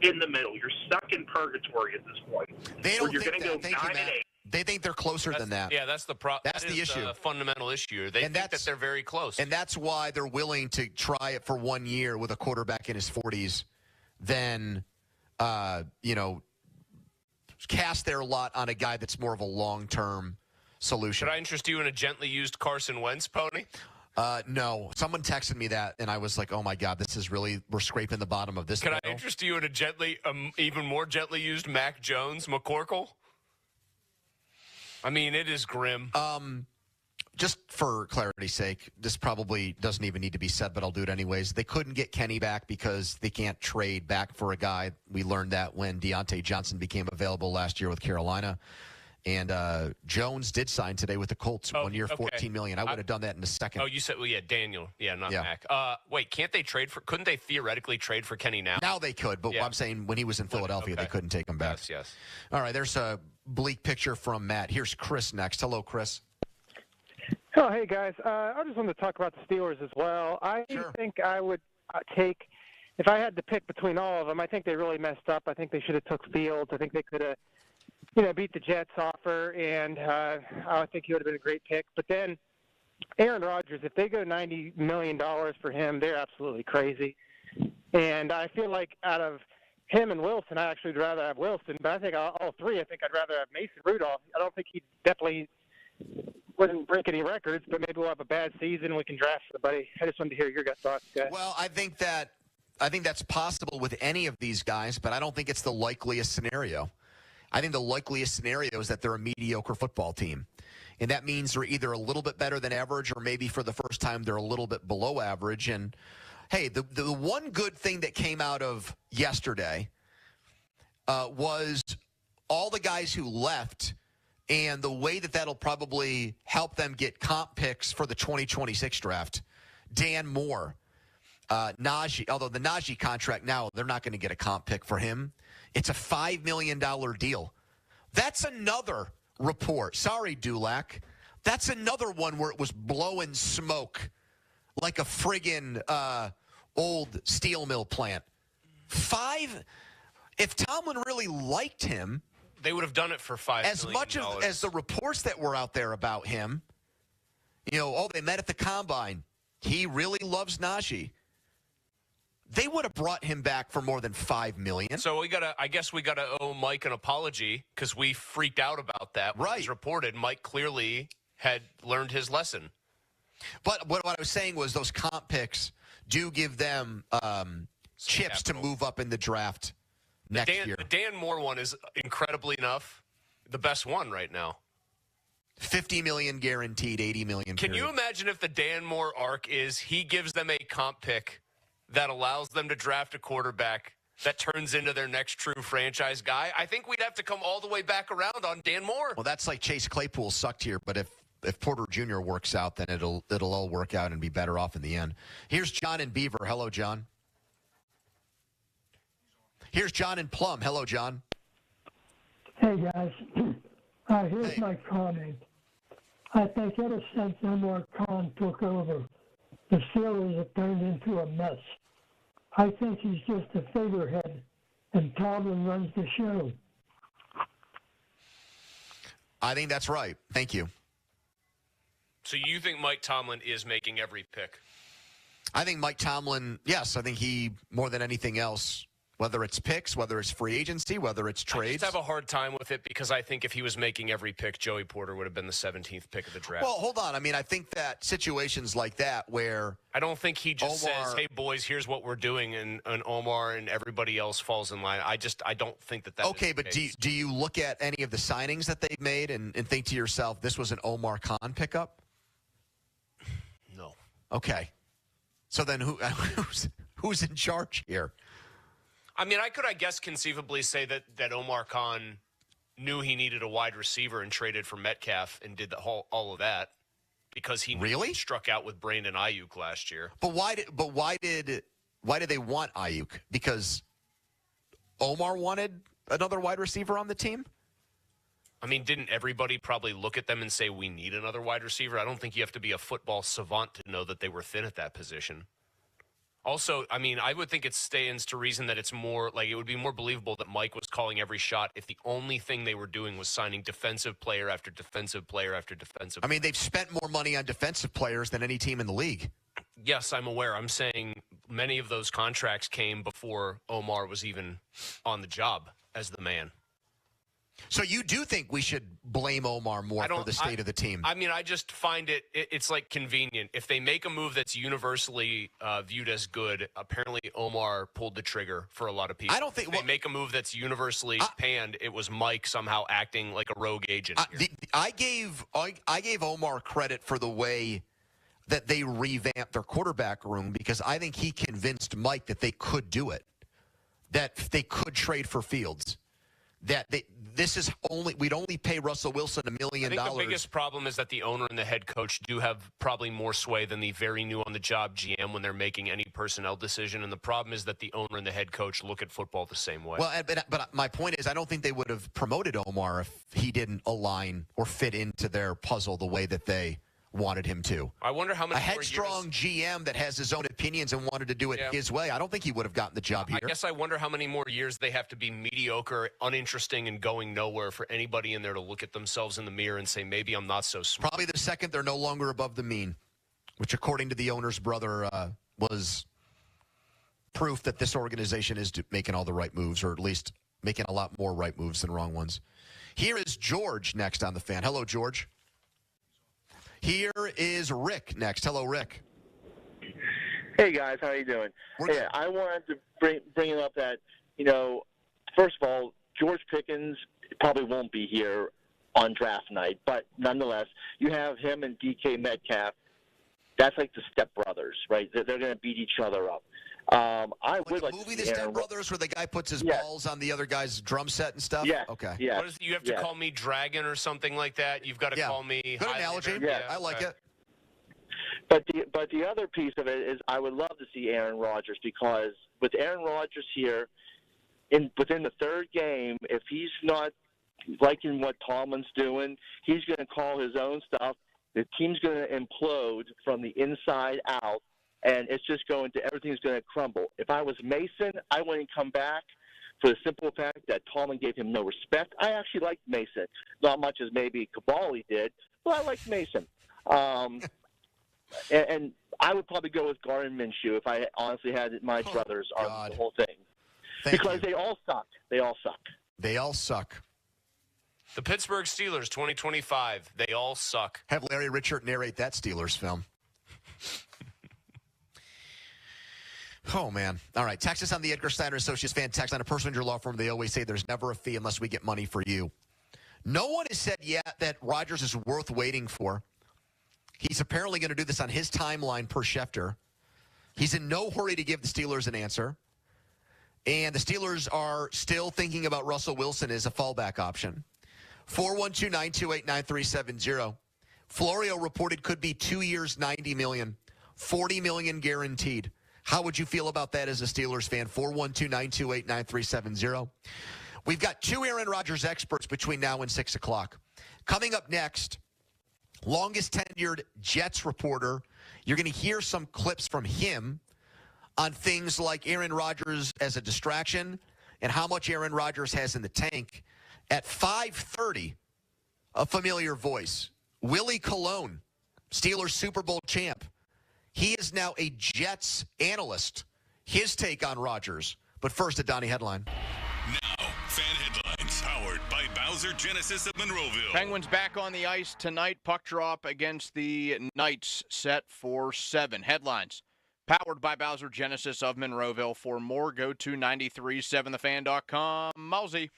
in the middle. You're stuck in purgatory at this point. They don't you're think going that. to go 9-8. They think they're closer than that. Yeah, that's the That's the issue. The fundamental issue. They think that they're very close. And that's why they're willing to try it for 1 year with a quarterback in his 40s than, cast their lot on a guy that's more of a long-term solution. Should I interest you in a gently used Carson Wentz, Pony? No. Someone texted me that, and I was like, oh, my God, we're scraping the bottom of this. Can I interest you in a even more gently used Mac Jones, McCorkle? I mean, it is grim. Just for clarity's sake, this probably doesn't even need to be said, but I'll do it anyways. They couldn't get Kenny back because they can't trade back for a guy. We learned that when Deontay Johnson became available last year with Carolina. And Jones did sign today with the Colts, 1 year, $14 million. I would have done that in a second. Oh, you said, Daniel. Yeah, not Mac. Wait, couldn't they theoretically trade for Kenny now? Now they could, but I'm saying when he was in Philadelphia, they couldn't take him back. Yes. All right, there's a bleak picture from Matt. Here's Chris next. Hello, Chris. Oh, hey, guys. I just wanted to talk about the Steelers as well. I think I would take, if I had to pick between all of them, I think they really messed up. I think they should have took Fields. I think they could have, beat the Jets offer, and I think he would have been a great pick. But then Aaron Rodgers, if they go $90 million for him, they're absolutely crazy. And I feel like out of him and Wilson, I actually would rather have Wilson. But I think all three, I'd rather have Mason Rudolph. I don't think he definitely wouldn't break any records, but maybe we'll have a bad season and we can draft somebody. I just wanted to hear your thoughts, guys. Well, I think that's possible with any of these guys, but I don't think it's the likeliest scenario. I think the likeliest scenario is that they're a mediocre football team. And that means they're either a little bit better than average or maybe for the first time they're a little bit below average. And, hey, the one good thing that came out of yesterday was all the guys who left and the way that'll probably help them get comp picks for the 2026 draft. Dan Moore, Najee, although the Najee contract now, they're not going to get a comp pick for him. It's a $5 million deal. That's another report. Sorry, Dulac. That's another one where it was blowing smoke like a friggin' old steel mill plant. If Tomlin really liked him, they would have done it for $5 million. As much as the reports that were out there about him, they met at the combine. He really loves Najee. They would have brought him back for more than $5 million. So I guess we gotta owe Mike an apology because we freaked out about that. When it was reported, Mike clearly had learned his lesson. But what I was saying was those comp picks do give them chips to move up in the draft next year. The Dan Moore one is incredibly enough the best one right now. $50 million guaranteed, $80 million. Can you imagine if the Dan Moore arc is he gives them a comp pick that allows them to draft a quarterback that turns into their next true franchise guy? I think we'd have to come all the way back around on Dan Moore. Well, that's like Chase Claypool sucked here, but if Porter Jr. works out, then it'll all work out and be better off in the end. Here's John in Beaver. Hello, John. Here's John in Plum. Hello, John. Hey, guys. Here's my comment. I think ever since Omar Khan took over, the Steelers have turned into a mess. I think he's just a figurehead, and Tomlin runs the show. I think that's right. Thank you. So you think Mike Tomlin is making every pick? I think Mike Tomlin, yes, I think he, more than anything else, whether it's picks, whether it's free agency, whether it's trades. I just have a hard time with it because I think if he was making every pick, Joey Porter would have been the 17th pick of the draft. Well, hold on. I mean, I think that situations like that where I don't think he just says, hey, boys, here's what we're doing, and Omar and everybody else falls in line. I don't think that okay, is the but case. Do you look at any of the signings that they've made and think to yourself, this was an Omar Khan pickup? No. Okay. So then who's in charge here? I mean, I could, I guess, conceivably say that Omar Khan knew he needed a wide receiver and traded for Metcalf and did all of that because he really struck out with Brandon Ayuk last year. But why did they want Ayuk? Because Omar wanted another wide receiver on the team? I mean, didn't everybody probably look at them and say, we need another wide receiver? I don't think you have to be a football savant to know that they were thin at that position. Also, I mean, I would think it stands to reason that it's more like it would be more believable that Mike was calling every shot if the only thing they were doing was signing defensive player after defensive player after defensive player. I mean, they've spent more money on defensive players than any team in the league. Yes, I'm aware. I'm saying many of those contracts came before Omar was even on the job as the man. So you do think we should blame Omar more for the state of the team? I mean, I just find it's like convenient. If they make a move that's universally viewed as good, apparently Omar pulled the trigger for a lot of people. I don't think if they make a move that's universally panned, it was Mike somehow acting like a rogue agent. I gave Omar credit for the way that they revamped their quarterback room because I think he convinced Mike that they could do it, that they could trade for Fields. That we'd only pay Russell Wilson $1 million. I think the biggest problem is that the owner and the head coach do have probably more sway than the very new on the job GM when they're making any personnel decision. And the problem is that the owner and the head coach look at football the same way. Well, but my point is, I don't think they would have promoted Omar if he didn't align or fit into their puzzle the way that they wanted him to. I wonder how many a headstrong GM that has his own opinions and wanted to do it his way. I don't think he would have gotten the job here. I guess I wonder how many more years they have to be mediocre, uninteresting, and going nowhere for anybody in there to look at themselves in the mirror and say, maybe I'm not so smart. Probably the second they're no longer above the mean, which according to the owner's brother was proof that this organization is making all the right moves, or at least making a lot more right moves than wrong ones. Here is George next on the Fan. Hello, George. Here is Rick next. Hello, Rick. Hey, guys. How are you doing? Hey, I wanted to bring up that, first of all, George Pickens probably won't be here on draft night, but nonetheless, you have him and DK Metcalf. That's like the stepbrothers, right? They're going to beat each other up. I would like movie, The Step Brothers, where the guy puts his balls on the other guy's drum set and stuff? Yeah. Okay. Yeah. What is it, you have to call me Dragon or something like that? You've got to call me Good analogy. Yeah. I like it. But the other piece of it is I would love to see Aaron Rodgers, because with Aaron Rodgers here, within the third game, if he's not liking what Tomlin's doing, he's going to call his own stuff. The team's going to implode from the inside out. And it's just everything's going to crumble. If I was Mason, I wouldn't come back for the simple fact that Tomlin gave him no respect. I actually liked Mason. Not much as maybe Cavalli did, but I liked Mason. And I would probably go with Gardner Minshew if I honestly had my druthers on the whole thing. Because they all suck. They all suck. They all suck. The Pittsburgh Steelers 2025. They all suck. Have Larry Richert narrate that Steelers film. Oh, man. All right. Text us on the Edgar Steiner Associates fan text line. A personal injury law firm. They always say there's never a fee unless we get money for you. No one has said yet that Rodgers is worth waiting for. He's apparently going to do this on his timeline per Schefter. He's in no hurry to give the Steelers an answer. And the Steelers are still thinking about Russell Wilson as a fallback option. 412-928-9370. Florio reported could be 2 years, $90 million. $40 million guaranteed. How would you feel about that as a Steelers fan? 412-928-9370. We've got two Aaron Rodgers experts between now and 6 o'clock. Coming up next, longest tenured Jets reporter. You're going to hear some clips from him on things like Aaron Rodgers as a distraction and how much Aaron Rodgers has in the tank. At 5:30, a familiar voice, Willie Colon, Steelers Super Bowl champ. He is now a Jets analyst. His take on Rodgers. But first, a Donnie headline. Now, fan headlines powered by Bowser Genesis of Monroeville. Penguins back on the ice tonight. Puck drop against the Knights set for 7. Headlines powered by Bowser Genesis of Monroeville. For more, go to 937thefan.com. Mousy.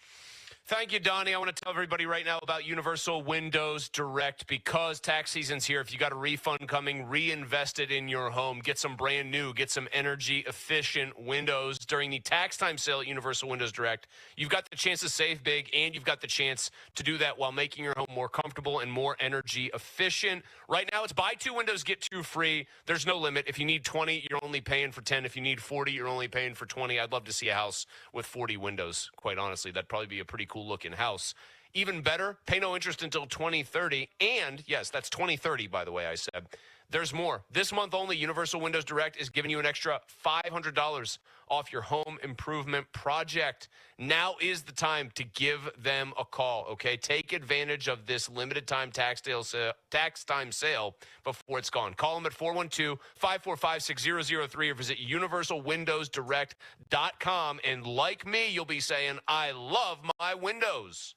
Thank you, Donnie. I want to tell everybody right now about Universal Windows Direct because tax season's here. If you got a refund coming, reinvest it in your home. Get some brand new, get some energy-efficient windows during the tax time sale at Universal Windows Direct. You've got the chance to save big, and you've got the chance to do that while making your home more comfortable and more energy efficient. Right now, it's buy 2 windows, get 2 free. There's no limit. If you need 20, you're only paying for 10. If you need 40, you're only paying for 20. I'd love to see a house with 40 windows, quite honestly. That'd probably be a pretty cool looking house. Even better, pay no interest until 2030. And yes, that's 2030, by the way, I said. There's more. This month only, Universal Windows Direct is giving you an extra $500 off your home improvement project. Now is the time to give them a call, okay? Take advantage of this limited time tax time sale before it's gone. Call them at 412-545-6003 or visit universalwindowsdirect.com. And like me, you'll be saying, I love my windows.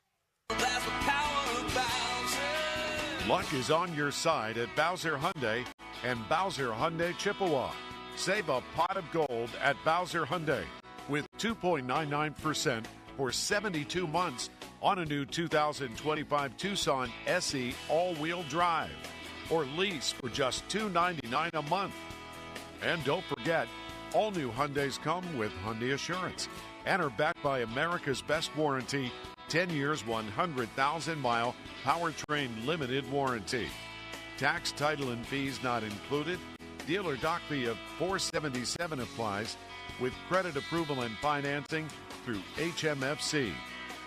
Luck is on your side at Bowser Hyundai and Bowser Hyundai Chippewa. Save a pot of gold at Bowser Hyundai with 2.99% for 72 months on a new 2025 Tucson SE all-wheel drive or lease for just $299 a month. And don't forget, all new Hyundais come with Hyundai Assurance and are backed by America's best warranty, 10 years, 100,000-mile powertrain limited warranty. Tax, title, and fees not included. Dealer doc fee of $477 applies with credit approval and financing through HMFC.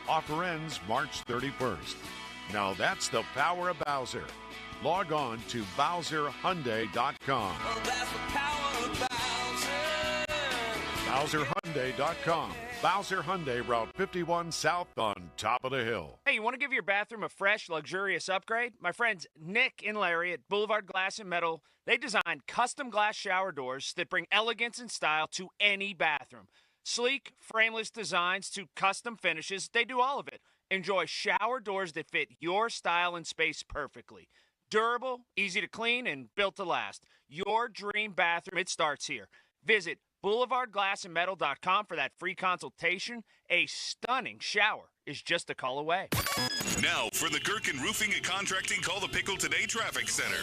Offer ends March 31st. Now that's the power of Bowser. Log on to BowserHyundai.com. BowserHyundai.com. Bowser Hyundai, Route 51 South on top of the hill. Hey, you want to give your bathroom a fresh, luxurious upgrade? My friends Nick and Larry at Boulevard Glass and Metal, they designed custom glass shower doors that bring elegance and style to any bathroom. Sleek, frameless designs to custom finishes, they do all of it. Enjoy shower doors that fit your style and space perfectly. Durable, easy to clean, and built to last. Your dream bathroom, it starts here. Visit BoulevardGlassandMetal.com for that free consultation. A stunning shower is just a call away. Now for the Gherkin Roofing and Contracting Call the Pickle Today Traffic Center.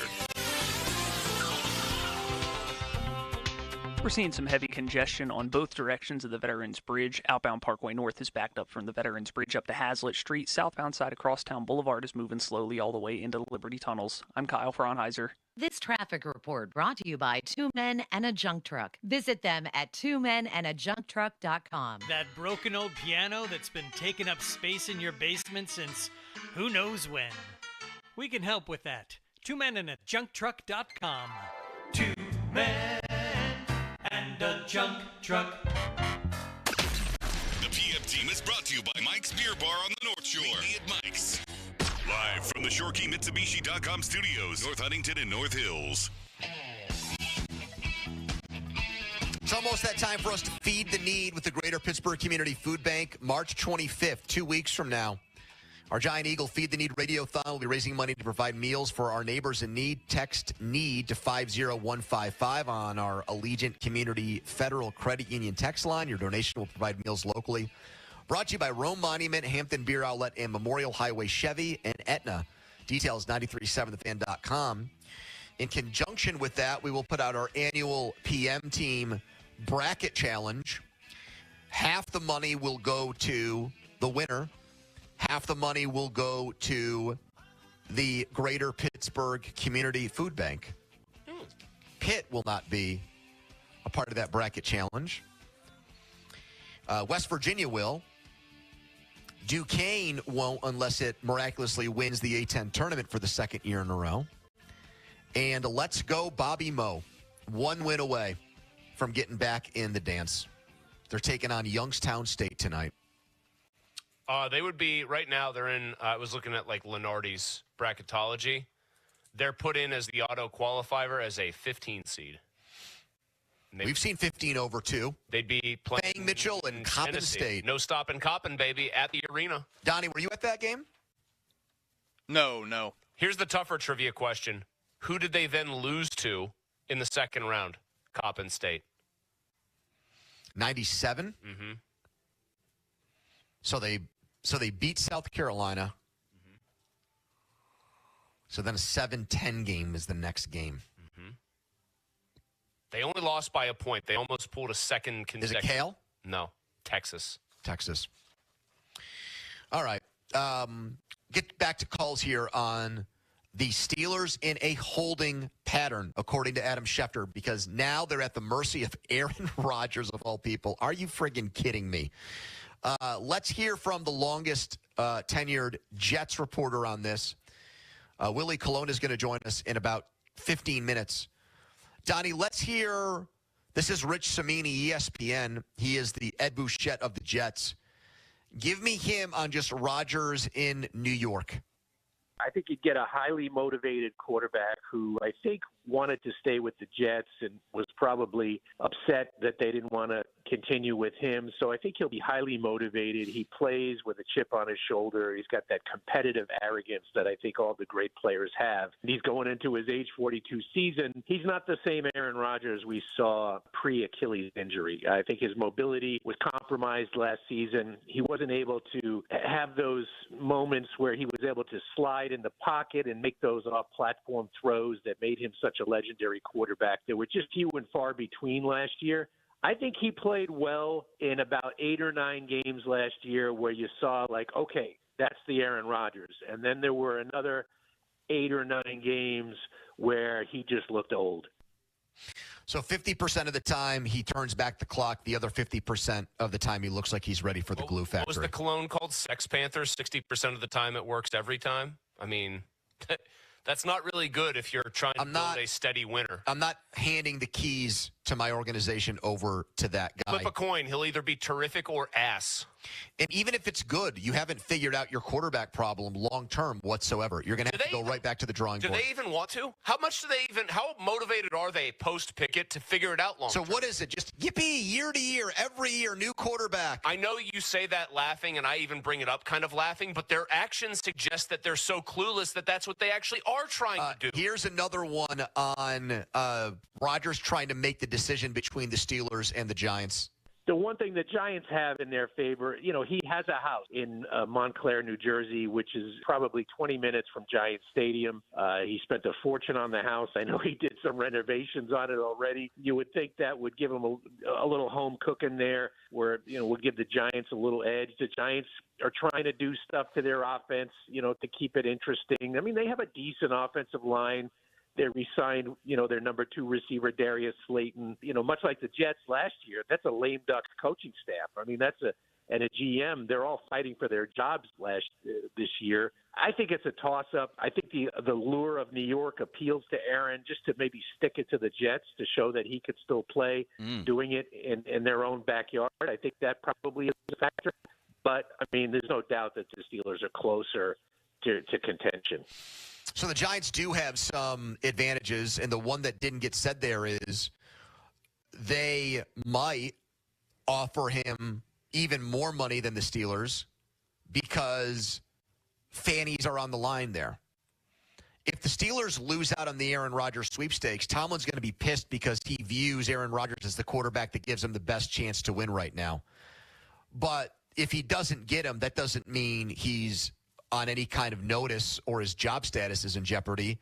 We're seeing some heavy congestion on both directions of the Veterans Bridge. Outbound Parkway North is backed up from the Veterans Bridge up to Hazlitt Street. Southbound side of Crosstown Boulevard is moving slowly all the way into Liberty Tunnels. I'm Kyle Fraunheiser. This traffic report brought to you by Two Men and a Junk Truck. Visit them at twomenandajuncktruck.com. That broken old piano that's been taking up space in your basement since who knows when. We can help with that. twomenandajuncktruck.com. 2 men and a junk truck. The PM team is brought to you by Mike's Beer Bar on the North Shore. Meet me at Mike's. Live from the ShoreKey Mitsubishi.com studios, North Huntington and North Hills. almost that time for us to feed the need with the Greater Pittsburgh Community Food Bank. March 25th, 2 weeks from now. Our Giant Eagle Feed the Need Radiothon will be raising money to provide meals for our neighbors in need. Text NEED to 50155 on our Allegiant Community Federal Credit Union text line. Your donation will provide meals locally. Brought to you by Rome Monument, Hampton Beer Outlet, and Memorial Highway Chevy and Aetna. Details 937thefan.com. In conjunction with that, we will put out our annual PM Team Bracket Challenge. Half the money will go to the winner. Half the money will go to the Greater Pittsburgh Community Food Bank. Pitt will not be a part of that bracket challenge. West Virginia will. Duquesne won't unless it miraculously wins the A-10 tournament for the second year in a row. And let's go Bobby Moe. One win away from getting back in the dance. They're taking on Youngstown State tonight. They would be, right now, they're in, I was looking at like Lenardi's bracketology. They're put in as the auto qualifier as a 15 seed. We've seen 15 over, too. They'd be playing Fang Mitchell and Coppin Tennessee. State. No stopping Coppin, baby, at the arena. Donnie, were you at that game? No. Here's the tougher trivia question. Who did they then lose to in the second round? Coppin State. 97? Mm-hmm. So they beat South Carolina. Mm-hmm. So then a 7-10 game is the next game. Mm-hmm. They only lost by a point. They almost pulled a second consecutive. Is it Cale? No, Texas. All right. Get back to calls here on the Steelers in a holding pattern, according to Adam Schefter, because now they're at the mercy of Aaron Rodgers, of all people. Are you friggin' kidding me? Let's hear from the longest tenured Jets reporter on this. Willie Colon is going to join us in about 15 minutes. Donnie, let's hear. This is Rich Cimini, ESPN. He is the Ed Bouchette of the Jets. Give me him on just Rodgers in New York. I think you'd get a highly motivated quarterback who I think wanted to stay with the Jets and was probably upset that they didn't want to continue with him. So I think he'll be highly motivated. He plays with a chip on his shoulder. He's got that competitive arrogance that I think all the great players have. He's going into his age 42 season. He's not the same Aaron Rodgers we saw pre-Achilles injury. I think his mobility was compromised last season. He wasn't able to have those moments where he was able to slide in the pocket and make those off-platform throws that made him such a legendary quarterback. There were just few and far between last year. I think he played well in about 8 or 9 games last year where you saw like, okay, that's the Aaron Rodgers. And then there were another 8 or 9 games where he just looked old. So 50% of the time he turns back the clock. The other 50% of the time he looks like he's ready for the glue factory. What was the cologne called? Sex Panthers? 60% of the time it works every time? I mean, that's not really good if you're trying to build a steady winner. I'm not handing the keys to my organization over to that guy. Flip a coin. He'll either be terrific or ass. And even if it's good, you haven't figured out your quarterback problem long-term whatsoever. You're going to have to go right back to the drawing board. Do they even want to? How motivated are they post-Pickett to figure it out long-term? So what is it? Just yippee, year to year, every year, new quarterback. I know you say that laughing, and I even bring it up kind of laughing, but their actions suggest that they're so clueless that that's what they actually are trying to do. Here's another one on Rodgers trying to make the decision between the Steelers and the Giants. The one thing the Giants have in their favor, he has a house in Montclair, New Jersey, which is probably 20 minutes from Giant Stadium. He spent a fortune on the house. I know he did some renovations on it already. You would think that would give him a little home cooking there where, would give the Giants a little edge. The Giants are trying to do stuff to their offense, to keep it interesting. I mean, they have a decent offensive line. They re-signed, their number 2 receiver, Darius Slayton. Much like the Jets last year, that's a lame duck coaching staff. I mean, and a GM. They're all fighting for their jobs this year. I think it's a toss-up. I think the lure of New York appeals to Aaron just to maybe stick it to the Jets to show that he could still play doing it in their own backyard. I think that probably is a factor. But, I mean, there's no doubt that the Steelers are closer to contention. So the Giants do have some advantages, and the one that didn't get said there is they might offer him even more money than the Steelers because fannies are on the line there. If the Steelers lose out on the Aaron Rodgers sweepstakes, Tomlin's going to be pissed because he views Aaron Rodgers as the quarterback that gives him the best chance to win right now. But if he doesn't get him, that doesn't mean he's on any kind of notice or his job status is in jeopardy.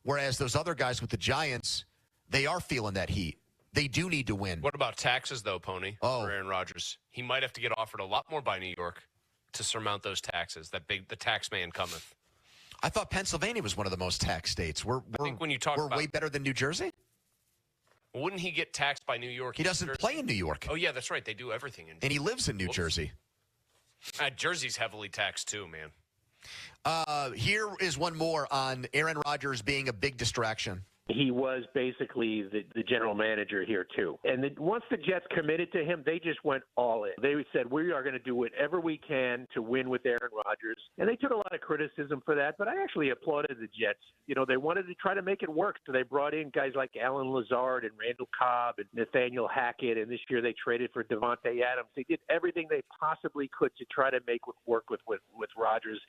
Whereas those other guys with the Giants, they are feeling that heat. They do need to win. What about taxes, though, Pony, for Aaron Rodgers? He might have to get offered a lot more by New York to surmount those taxes. The tax man cometh. I thought Pennsylvania was one of the most taxed states. We're way better than New Jersey. Wouldn't he get taxed by New York? He doesn't play in New York. Oh, yeah, that's right. They do everything in and he lives in New Jersey. Jersey's heavily taxed, too, man. Here is one more on Aaron Rodgers being a big distraction. He was basically the general manager here, too. And once the Jets committed to him, they just went all in. They said, we are going to do whatever we can to win with Aaron Rodgers. And they took a lot of criticism for that, but I actually applauded the Jets. You know, they wanted to try to make it work, so they brought in guys like Alan Lazard and Randall Cobb and Nathaniel Hackett, and this year they traded for Devontae Adams. They did everything they possibly could to try to make it work with Rodgers.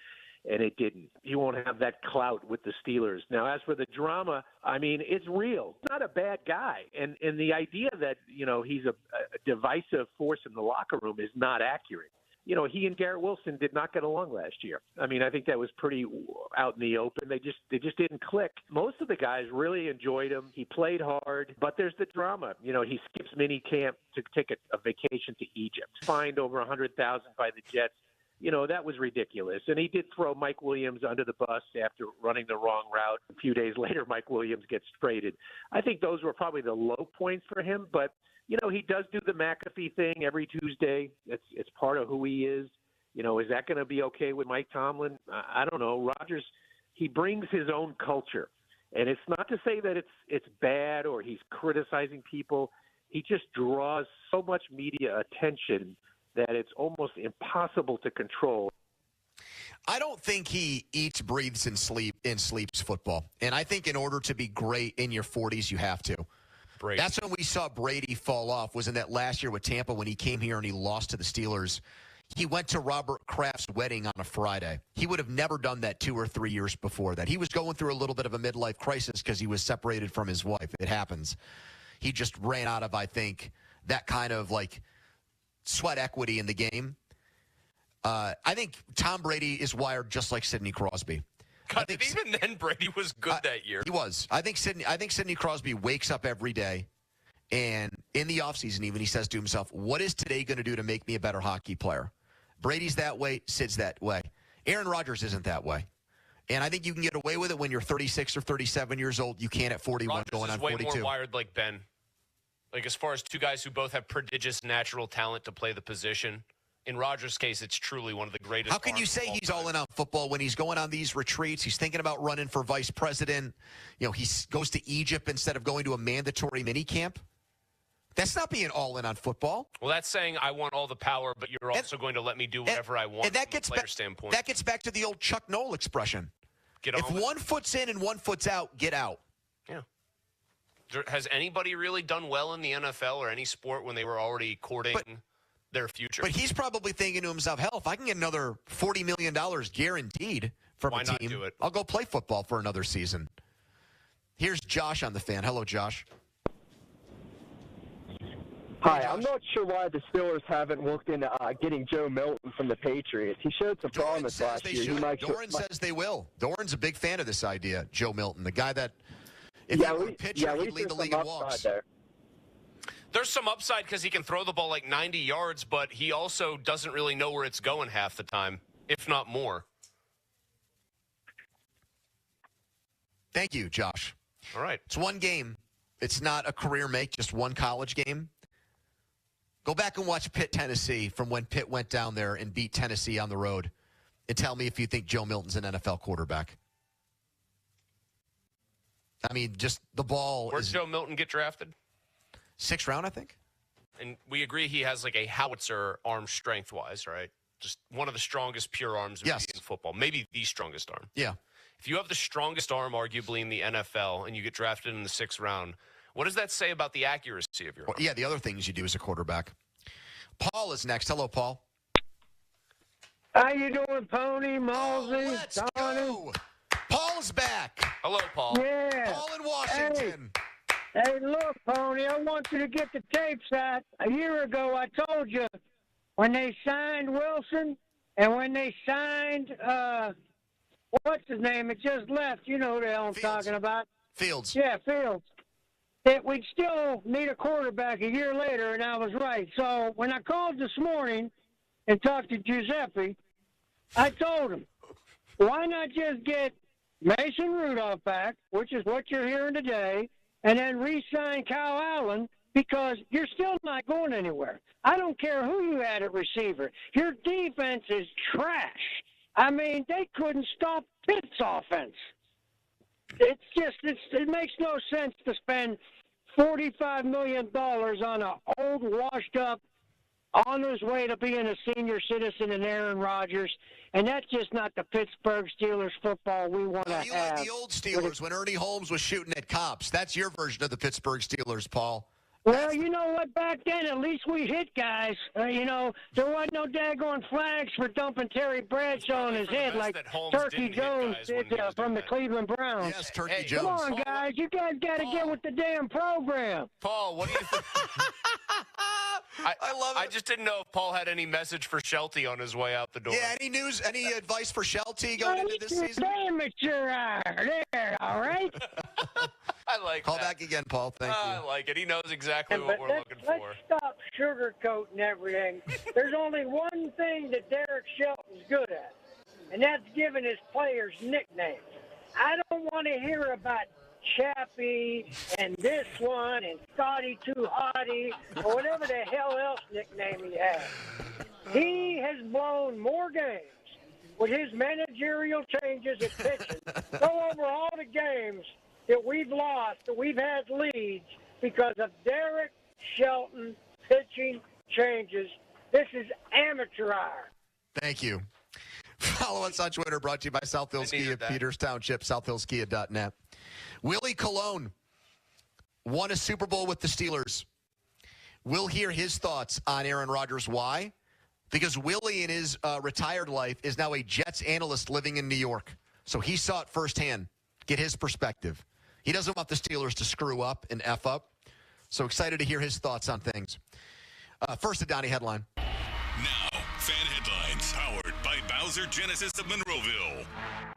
And it didn't. You won't have that clout with the Steelers. Now, as for the drama, I mean, it's real. He's not a bad guy. And the idea that, you know, he's a divisive force in the locker room is not accurate. You know, he and Garrett Wilson did not get along last year. I mean, I think that was pretty out in the open. They just didn't click. Most of the guys really enjoyed him. He played hard, but there's the drama. You know, he skips mini camp to take a vacation to Egypt. Fined over $100,000 by the Jets. You know, that was ridiculous. And he did throw Mike Williams under the bus after running the wrong route. A few days later, Mike Williams gets traded. I think those were probably the low points for him. But, you know, he does do the McAfee thing every Tuesday. It's part of who he is. You know, is that going to be okay with Mike Tomlin? I don't know. Rodgers, he brings his own culture. And it's not to say that it's bad or he's criticizing people. He just draws so much media attention that it's almost impossible to control. I don't think he eats, breathes, and sleeps football. And I think in order to be great in your 40s, you have to. Brady. That's when we saw Brady fall off, was in that last year with Tampa when he came here and he lost to the Steelers. He went to Robert Kraft's wedding on a Friday. He would have never done that 2 or 3 years before that. He was going through a little bit of a midlife crisis because he was separated from his wife. It happens. He just ran out of, I think, that kind of like sweat equity in the game. I think Tom Brady is wired just like Sidney Crosby. God, even then Brady was good that year. He was. I think Sidney Crosby wakes up every day, and in the offseason even, he says to himself, what is today going to do to make me a better hockey player? Brady's that way. Sid's that way. Aaron Rodgers isn't that way. And I think you can get away with it when you're 36 or 37 years old. You can't at 41 Rodgers going on 42. Way more wired like Ben. Like, as far as two guys who both have prodigious natural talent to play the position. In Rodgers' case, it's truly one of the greatest. How can you say he's all in on football when he's going on these retreats? He's thinking about running for vice president. You know, he goes to Egypt instead of going to a mandatory mini camp. That's not being all in on football. Well, that's saying I want all the power, but you're also going to let me do whatever I want and that from a player standpoint. That gets back to the old Chuck Noll expression. If one foot's in and one foot's out, get out. Yeah. Has anybody really done well in the NFL or any sport when they were already courting their future? But he's probably thinking to himself, hell, if I can get another $40 million guaranteed from a team, not do it? I'll go play football for another season. Here's Josh on the fan. Hello, Josh. Hi, I'm not sure why the Steelers haven't looked into getting Joe Milton from the Patriots. He showed some promise last year. Doran says they will. Doran's a big fan of this idea, Joe Milton, the guy that, if he were a pitcher, he'd lead the league in walks. There's some upside because he can throw the ball like 90 yards, but he also doesn't really know where it's going half the time, if not more. Thank you, Josh. All right. It's one game. It's not a career make, just one college game. Go back and watch Pitt, Tennessee from when Pitt went down there and beat Tennessee on the road and tell me if you think Joe Milton's an NFL quarterback. I mean, just the ball. Where'd Joe Milton get drafted? 6th round, I think. And we agree he has like a howitzer arm strength-wise, right? Just one of the strongest pure arms in football. Maybe the strongest arm. Yeah. If you have the strongest arm, arguably, in the NFL, and you get drafted in the 6th round, What does that say about the accuracy of your arm? Well, yeah, the other things you do as a quarterback. Paul is next. Hello, Paul. How you doing, Pony, Malsey, let's Donnie? go. Paul's back. Hello, Paul. Yeah. Paul in Washington. Hey, look, Pony, I want you to get the tapes out. A year ago, I told you when they signed Wilson and when they signed, what's his name? It just left. You know who the hell I'm talking about. Fields. Yeah, Fields. That we'd still need a quarterback a year later, and I was right. So when I called this morning and talked to Giuseppe, I told him, why not just get Mason Rudolph back, which is what you're hearing today, and then re-sign Kyle Allen, because you're still not going anywhere. I don't care who you had at receiver. Your defense is trash. I mean, they couldn't stop Pitt's offense. It's just, it makes no sense to spend $45 million on an old, washed-up, on his way to being a senior citizen in Aaron Rodgers, and that's just not the Pittsburgh Steelers football we want to have. You like the old Steelers when Ernie Holmes was shooting at cops. That's your version of the Pittsburgh Steelers, Paul. Well, you know what? Back then, at least we hit guys. You know, there wasn't no daggone flags for dumping Terry Bradshaw on his head like Turkey Jones did from the Cleveland Browns. Yes, Turkey Jones. Come on, guys. You guys got to get with the damn program. Paul, what do you think? I love it. I just didn't know if Paul had any message for Shelty on his way out the door. Yeah, any news, any advice for Shelty going into this season? Damn it, you're there, all right? I like Call that. back again, Paul. Thank you. I like it. He knows exactly what we're looking Let's for. stop sugarcoating everything. There's only one thing that Derek Shelton's good at, and that's giving his players nicknames. I don't want to hear about Chappie and this one and Scotty Too Hottie or whatever the hell else nickname he has. He has blown more games with his managerial changes at pitching. Go over all the games that we've lost, that we've had leads because of Derek Shelton pitching changes. This is amateur hour. Thank you. Follow us on Twitter, brought to you by Southfield Ski of Peters Township, southfieldski.net. Willie Colon won a Super Bowl with the Steelers. We'll hear his thoughts on Aaron Rodgers. Why? Because Willie in his retired life is now a Jets analyst living in New York. So he saw it firsthand. Get his perspective. He doesn't want the Steelers to screw up and F up. So excited to hear his thoughts on things. First, the Donnie headline. Now, fan headlines powered by Bowser Genesis of Monroeville.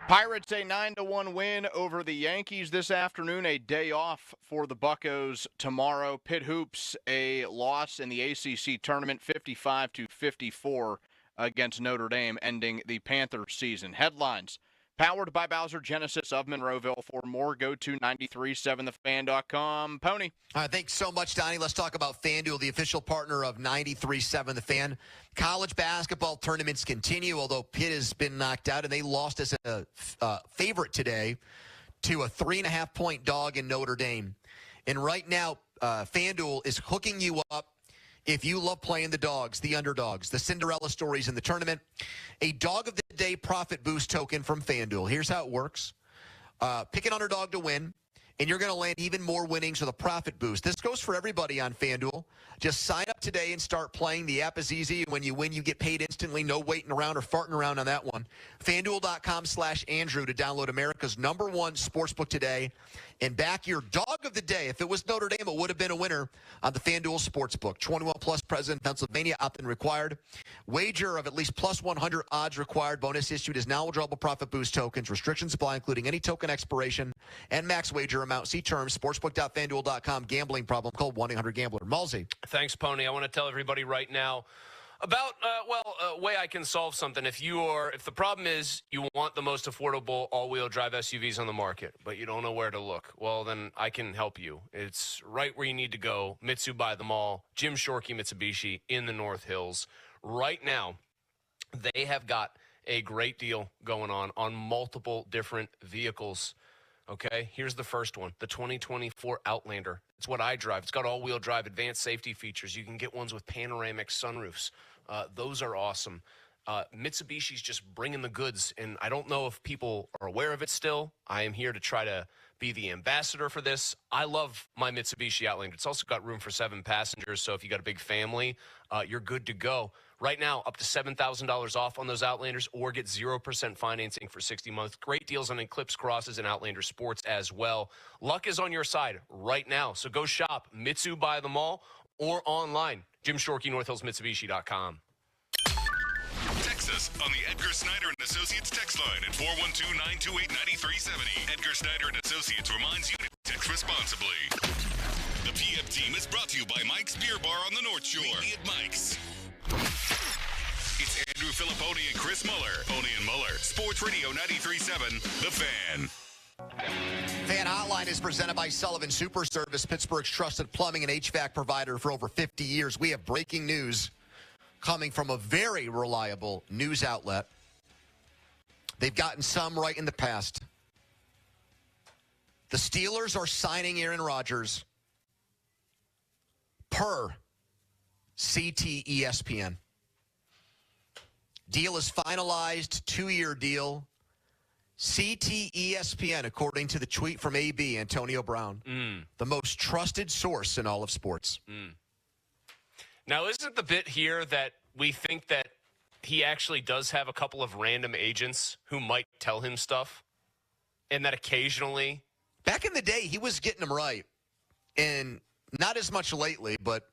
Pirates a 9-1 win over the Yankees this afternoon. A day off for the Buccos tomorrow. Pitt Hoops a loss in the ACC tournament, 55-54 against Notre Dame, ending the Panthers season. Headlines powered by Bowser Genesis of Monroeville. For more, go to 937thefan.com. Pony. All right, thanks so much, Donnie. Let's talk about FanDuel, the official partner of 93.7 The Fan. College basketball tournaments continue, although Pitt has been knocked out, and they lost as a favorite today to a 3.5-point dog in Notre Dame. And right now, FanDuel is hooking you up if you love playing the dogs, the underdogs, the Cinderella stories in the tournament. A Dog of the Day profit boost token from FanDuel. Here's how it works. Pick an underdog to win, and you're going to land even more winnings with a profit boost. This goes for everybody on FanDuel. Just sign up today and start playing. The app is easy. When you win, you get paid instantly. No waiting around or farting around on that one. FanDuel.com/Andrew to download America's #1 sportsbook today and back your Dog of the Day. If it was Notre Dame, it would have been a winner on the FanDuel Sportsbook. 21 plus, present Pennsylvania, opt-in required. Wager of at least plus 100 odds required. Bonus issued as now-withdrawable profit boost tokens. Restrictions apply, including any token expiration and max wager amount. See terms, sportsbook.fanduel.com. Gambling problem, call 1-800-GAMBLER. Malsey. Thanks, Pony. I want to tell everybody right now about, a way I can solve something. If the problem is you want the most affordable all-wheel drive SUVs on the market, but you don't know where to look, well, then I can help you. It's right where you need to go. Mitsu by the Mall, Jim Shorkey Mitsubishi in the North Hills. Right now, they have got a great deal going on multiple different vehicles. Okay, here's the first one, the 2024 Outlander. It's what I drive. It's got all-wheel drive, advanced safety features. You can get ones with panoramic sunroofs. Those are awesome. Mitsubishi's just bringing the goods, and I don't know if people are aware of it still. I am here to try to be the ambassador for this. I love my Mitsubishi Outlander. It's also got room for 7 passengers, so if you got a big family, you're good to go. Right now, up to $7,000 off on those Outlanders, or get 0% financing for 60 months. Great deals on Eclipse Crosses and Outlander Sports as well. Luck is on your side right now, so go shop Mitsu by the mall or online. Jim Shorkey, NorthHillsMitsubishi.com. Text us on the Edgar Snyder and Associates text line at 412-928-9370. Edgar Snyder and Associates reminds you to text responsibly. The PM team is brought to you by Mike's Beer Bar on the North Shore. Meet me at Mike's. It's Andrew Filipponi and Chris Muller. Pony and Muller. Sports Radio 93.7, The Fan. Fan Hotline is presented by Sullivan Super Service, Pittsburgh's trusted plumbing and HVAC provider for over 50 years. We have breaking news coming from a very reliable news outlet. They've gotten some right in the past. The Steelers are signing Aaron Rodgers per CT ESPN. Deal is finalized, 2-year deal. CT ESPN, according to the tweet from AB, Antonio Brown, the most trusted source in all of sports. Now, isn't the bit here that we think that he actually does have a couple of random agents who might tell him stuff? And that occasionally... Back in the day, he was getting them right. And not as much lately, but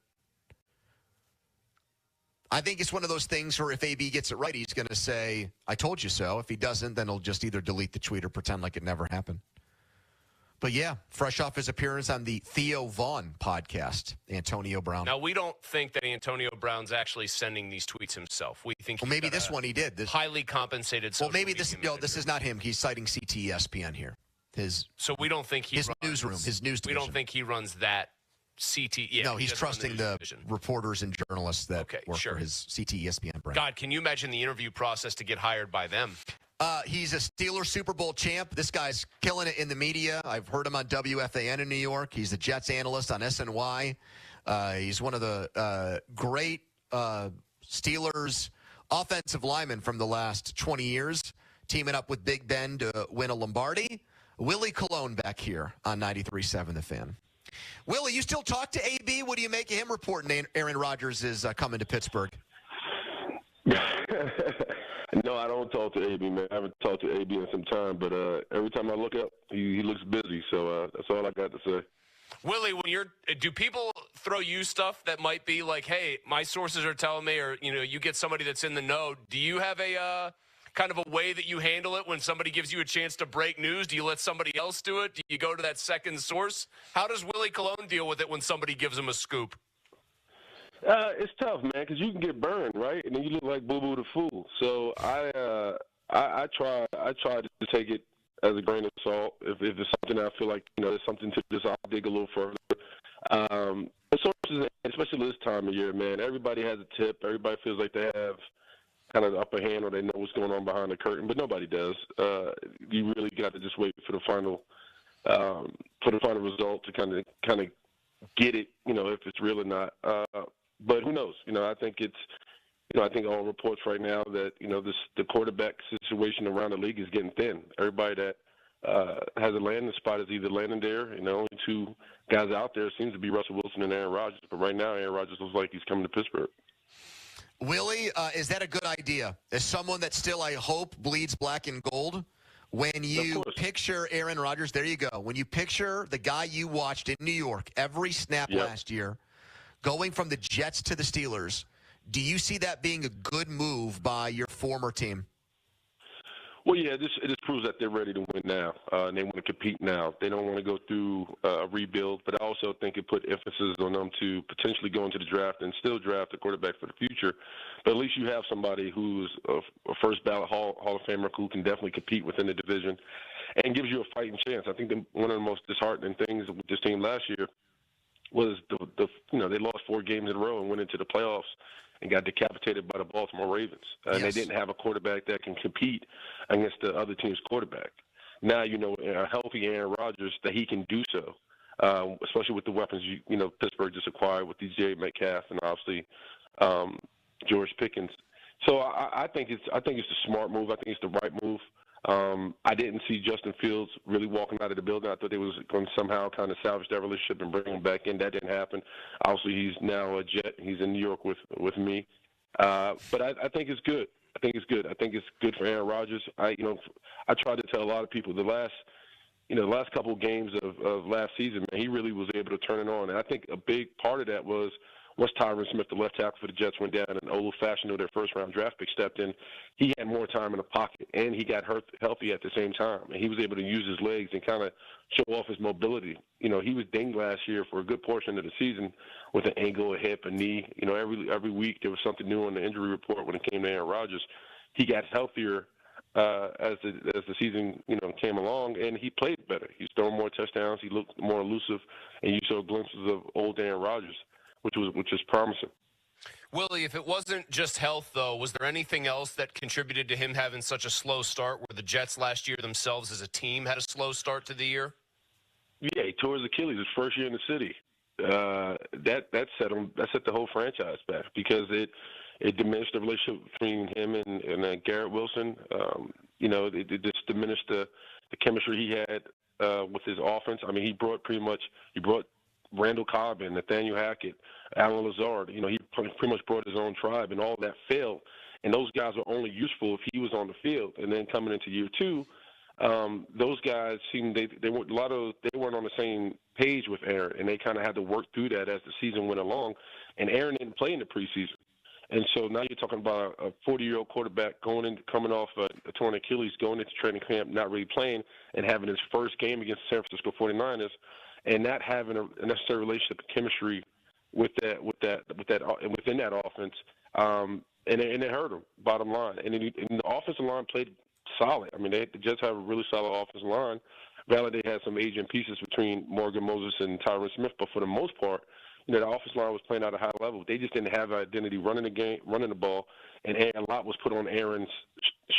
I think it's one of those things where if AB gets it right, he's going to say, I told you so. If he doesn't, then he'll just either delete the tweet or pretend like it never happened. But yeah, fresh off his appearance on the Theo Vaughn podcast, Antonio Brown. Now, we don't think that Antonio Brown's actually sending these tweets himself. We think well, maybe this one he did. This highly compensated. Well, maybe this is not him. He's citing CT ESPN here. So we don't think his newsroom, his news division. We don't think he runs that CT. Yeah, no, he's trusting the reporters and journalists that work for his CT ESPN brand. God, can you imagine the interview process to get hired by them? He's a Steelers Super Bowl champ. This guy's killing it in the media. I've heard him on WFAN in New York. He's the Jets analyst on SNY. He's one of the great Steelers offensive linemen from the last 20 years, teaming up with Big Ben to win a Lombardi. Willie Colon back here on 93.7 The Fan. Willie, you still talk to AB? What do you make of him reporting Aaron Rodgers is coming to Pittsburgh? No, I don't talk to AB, man. I haven't talked to AB in some time, but every time I look up, he looks busy. So that's all I got to say. Willie, do people throw you stuff that might be like, hey, my sources are telling me, or you get somebody that's in the know? Do you have a kind of a way that you handle it when somebody gives you a chance to break news? Do you let somebody else do it? Do you go to that second source? How does Willie Colon deal with it when somebody gives him a scoop? It's tough, man, because you can get burned, right? And then you look like Boo Boo the Fool. So I try to take it as a grain of salt. If it's something I feel like there's something to this, I'll dig a little further. The sources, especially this time of year, man, everybody has a tip. Everybody feels like they have kind of the upper hand, or they know what's going on behind the curtain, but nobody does. You really got to just wait for the final result to kind of get it, if it's real or not. But who knows? I think I think all reports right now that the quarterback situation around the league is getting thin. Everybody that has a landing spot is either landing there. Only 2 guys out there seems to be Russell Wilson and Aaron Rodgers. But right now, Aaron Rodgers looks like he's coming to Pittsburgh. Willie, is that a good idea? As someone that still, I hope, bleeds black and gold, when you picture Aaron Rodgers, there you go. When you picture the guy you watched in New York every snap last year, going from the Jets to the Steelers, do you see that being a good move by your former team? Well, yeah, this proves that they're ready to win now, and they want to compete now. They don't want to go through a rebuild, but I also think it put emphasis on them to potentially go into the draft and still draft a quarterback for the future. But at least you have somebody who's a first ballot Hall of Famer who can definitely compete within the division and gives you a fighting chance. I think one of the most disheartening things with this team last year was they lost 4 games in a row and went into the playoffs and got decapitated by the Baltimore Ravens. And they didn't have a quarterback that can compete against the other team's quarterback. Now, a healthy Aaron Rodgers, that he can do so, especially with the weapons Pittsburgh just acquired with DJ Metcalf and obviously George Pickens. So I think it's a smart move. I think it's the right move. I didn't see Justin Fields really walking out of the building. I thought they was going to somehow kind of salvage that relationship and bring him back in. That didn't happen. Obviously, he's now a Jet. He's in New York with me. But I think it's good. I think it's good. I think it's good for Aaron Rodgers. I tried to tell a lot of people the last couple of games of last season, man, he really was able to turn it on. And I think a big part of that was once Tyron Smith, the left tackle for the Jets, went down and Olu Fashanu, their first-round draft pick, stepped in, he had more time in the pocket, and he got healthy at the same time. And he was able to use his legs and kind of show off his mobility. He was dinged last year for a good portion of the season with an ankle, a hip, a knee. Every week there was something new on the injury report when it came to Aaron Rodgers. He got healthier as the season came along, and he played better. He's throwing more touchdowns. He looked more elusive, and you saw glimpses of old Aaron Rodgers, which is promising. Willie, if it wasn't just health, though, was there anything else that contributed to him having such a slow start, where the Jets last year themselves as a team had a slow start to the year? Yeah, he tore his Achilles his first year in the city. That set the whole franchise back because it diminished the relationship between him and Garrett Wilson. It just diminished the chemistry he had with his offense. I mean, he brought Randall Cobb and Nathaniel Hackett, Alan Lazard. He pretty much brought his own tribe, and all of that failed. And those guys were only useful if he was on the field. And then coming into year two, those guys seemed they weren't on the same page with Aaron, and they kind of had to work through that as the season went along. And Aaron didn't play in the preseason. And so now you're talking about a 40-year-old quarterback coming off a torn Achilles, going into training camp, not really playing, and having his first game against the San Francisco 49ers, and not having a necessary relationship and chemistry within that offense, and it hurt him. Bottom line, and the offensive line played solid. I mean, they just have a really solid offensive line. Validated had some aging pieces between Morgan Moses and Tyron Smith, but for the most part, the offensive line was playing at a high level. They just didn't have an identity running the ball, and a lot was put on Aaron's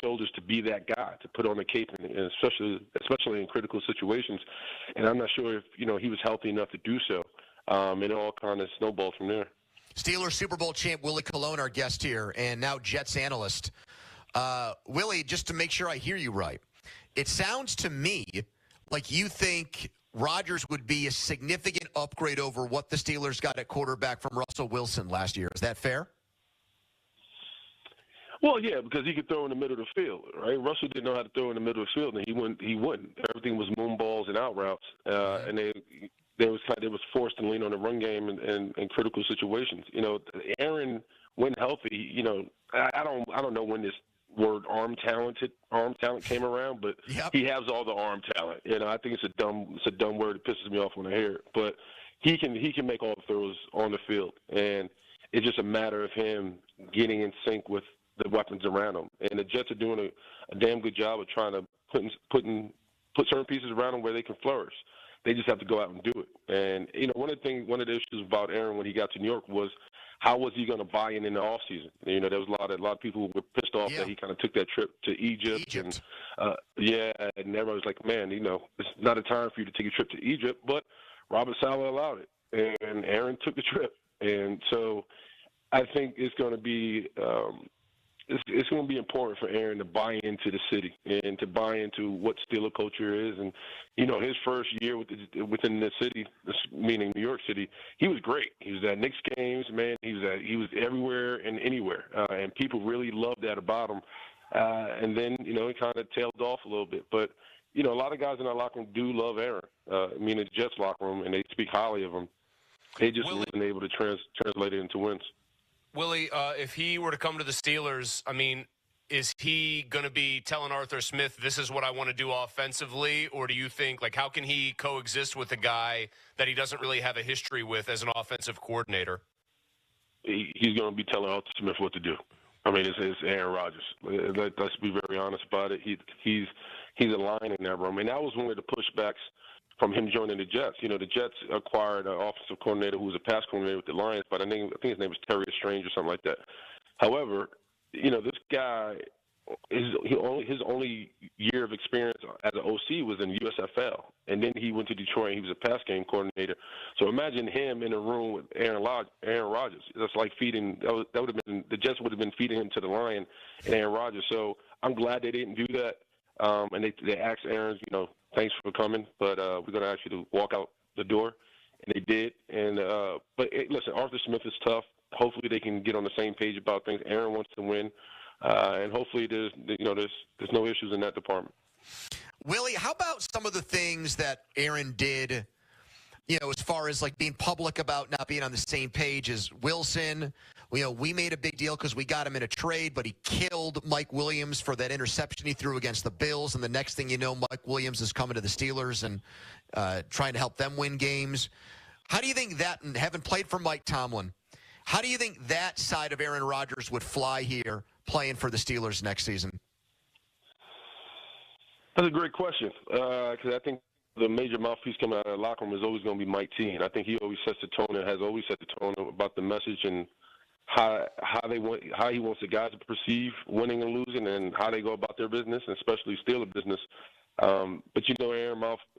shoulders to be that guy, to put on the cape, and especially in critical situations. And I'm not sure if he was healthy enough to do so. It all kind of snowballed from there. Steelers Super Bowl champ Willie Colon, our guest here, and now Jets analyst. Willie, just to make sure I hear you right, it sounds to me like you think Rodgers would be a significant upgrade over what the Steelers got at quarterback from Russell Wilson last year. Is that fair? Well, yeah, because he could throw in the middle of the field, right? Russell didn't know how to throw in the middle of the field, and he wouldn't. Everything was moon balls and out routes, and they was forced to lean on the run game in critical situations. Aaron, when healthy, I don't know when this word arm talent came around, but he has all the arm talent. I think it's a dumb word. It pisses me off when I hear it, but he can make all the throws on the field, and it's just a matter of him getting in sync with the weapons around him. And the Jets are doing a damn good job of trying to put certain pieces around him where they can flourish. They just have to go out and do it. And one of the issues about Aaron when he got to New York was how was he going to buy in the offseason? There was a lot of people who were pissed off that he kind of took that trip to Egypt. And and everyone was like, man, it's not a time for you to take a trip to Egypt. But Robert Saleh allowed it, and Aaron took the trip. And so I think it's going to be it's going to be important for Aaron to buy into the city and to buy into what Steeler culture is. And, his first year within the city, meaning New York City, he was great. He was at Knicks games, man. He was everywhere and anywhere. And people really loved that about him. And then, he kind of tailed off a little bit. But, a lot of guys in that locker room do love Aaron. The Jets locker room, and they speak highly of him. They just wasn't able to translate it into wins. Willie, if he were to come to the Steelers, is he going to be telling Arthur Smith, this is what I want to do offensively? Or do you think, how can he coexist with a guy that he doesn't really have a history with as an offensive coordinator? He's going to be telling Arthur Smith what to do. It's Aaron Rodgers. Let's be very honest about it. He's a lion in that room. And that was one of the pushbacks from him joining the Jets. The Jets acquired an offensive coordinator who was a pass coordinator with the Lions, but I think his name was Terry Strange or something like that. However, this guy his only year of experience as an OC was in USFL, and then he went to Detroit and he was a pass game coordinator. So imagine him in a room with Aaron Rodgers. That's like that would have been, the Jets would have been feeding him to the lion and Aaron Rodgers. So I'm glad they didn't do that. And they asked Aaron, thanks for coming, but we're going to ask you to walk out the door, and they did. And listen, Arthur Smith is tough. Hopefully they can get on the same page about things. Aaron wants to win. And hopefully there's no issues in that department. Willie, how about some of the things that Aaron did, as far as like being public about not being on the same page as Wilson? We made a big deal because we got him in a trade, but he killed Mike Williams for that interception he threw against the Bills. And the next thing you know, Mike Williams is coming to the Steelers and trying to help them win games. How do you think that, and having played for Mike Tomlin, how do you think that side of Aaron Rodgers would fly here playing for the Steelers next season? That's a great question, because I think the major mouthpiece coming out of the locker room is always going to be Mike T. And I think he always sets the tone and has always set the tone about the message and how he wants the guys to perceive winning and losing, and how they go about their business, and especially Steeler business. But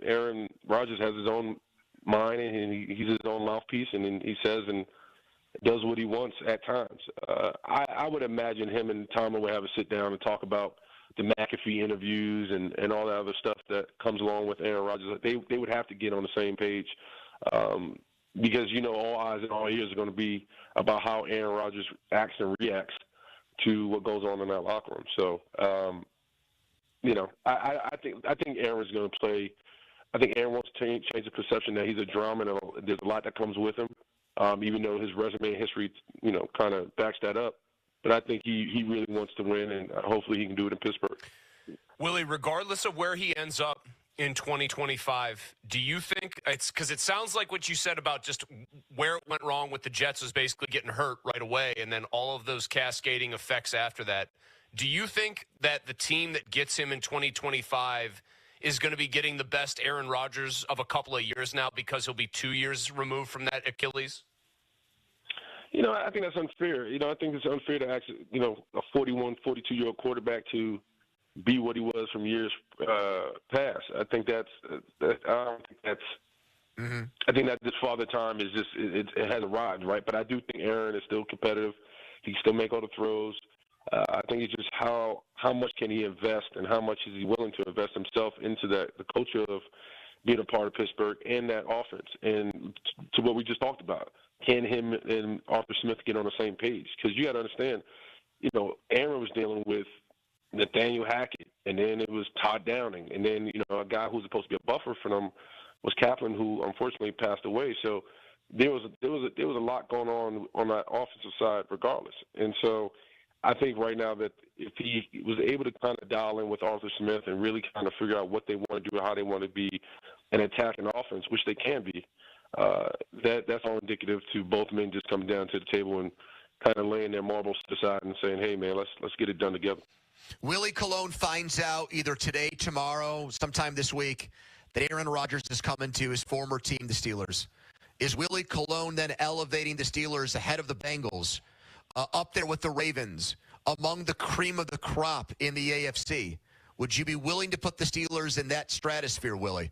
Aaron Rodgers has his own mind, and he's his own mouthpiece, and he says and does what he wants at times. I would imagine him and Tomlin would have a sit down and talk about the McAfee interviews and all that other stuff that comes along with Aaron Rodgers. They would have to get on the same page because, all eyes and all ears are going to be about how Aaron Rodgers acts and reacts to what goes on in that locker room. So, I think Aaron's going to play. I think Aaron wants to change the perception that he's a drama, and there's a lot that comes with him. Even though his resume and history, kind of backs that up. But I think he really wants to win, and hopefully he can do it in Pittsburgh. Willie, regardless of where he ends up in 2025, do you think it's because it sounds like what you said about just where it went wrong with the Jets was basically getting hurt right away, and then all of those cascading effects after that. Do you think that the team that gets him in 2025 is going to be getting the best Aaron Rodgers of a couple of years now because he'll be 2 years removed from that Achilles? I think that's unfair. I think it's unfair to ask, a 41, 42-year-old quarterback to be what he was from years past. I think I think that this father time is just it has arrived, right? But I do think Aaron is still competitive. He can still make all the throws. I think it's just how much can he invest, and how much is he willing to invest himself into the culture of being a part of Pittsburgh and that offense. And to what we just talked about, can him and Arthur Smith get on the same page? Because you got to understand, Aaron was dealing with Nathaniel Hackett, and then it was Todd Downing, and then a guy who was supposed to be a buffer for them was Kaplan, who unfortunately passed away. So there was a lot going on that offensive side, regardless. And so I think right now that if he was able to kind of dial in with Arthur Smith and really kind of figure out what they want to do, how they want to be an attacking offense, which they can be, that's all indicative to both men just coming down to the table and kind of laying their marbles to the side and saying, hey, man, let's get it done together. Willie Colon finds out either today, tomorrow, sometime this week, that Aaron Rodgers is coming to his former team, the Steelers. Is Willie Colon then elevating the Steelers ahead of the Bengals, up there with the Ravens, among the cream of the crop in the AFC? Would you be willing to put the Steelers in that stratosphere, Willie?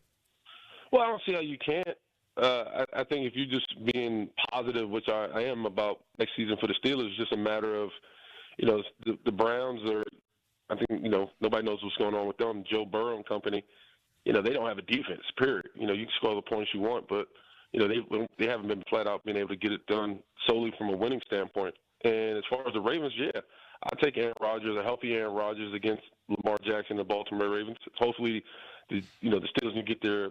Well, I don't see how you can't. I think if you're just being positive, which I am about next season for the Steelers, it's just a matter of, the Browns are, I think, nobody knows what's going on with them. Joe Burrow and company, they don't have a defense, period. You can score the points you want, but, they haven't been flat out being able to get it done solely from a winning standpoint. And as far as the Ravens, yeah, I'll take Aaron Rodgers, a healthy Aaron Rodgers against Lamar Jackson and the Baltimore Ravens. Hopefully, the Steelers can get their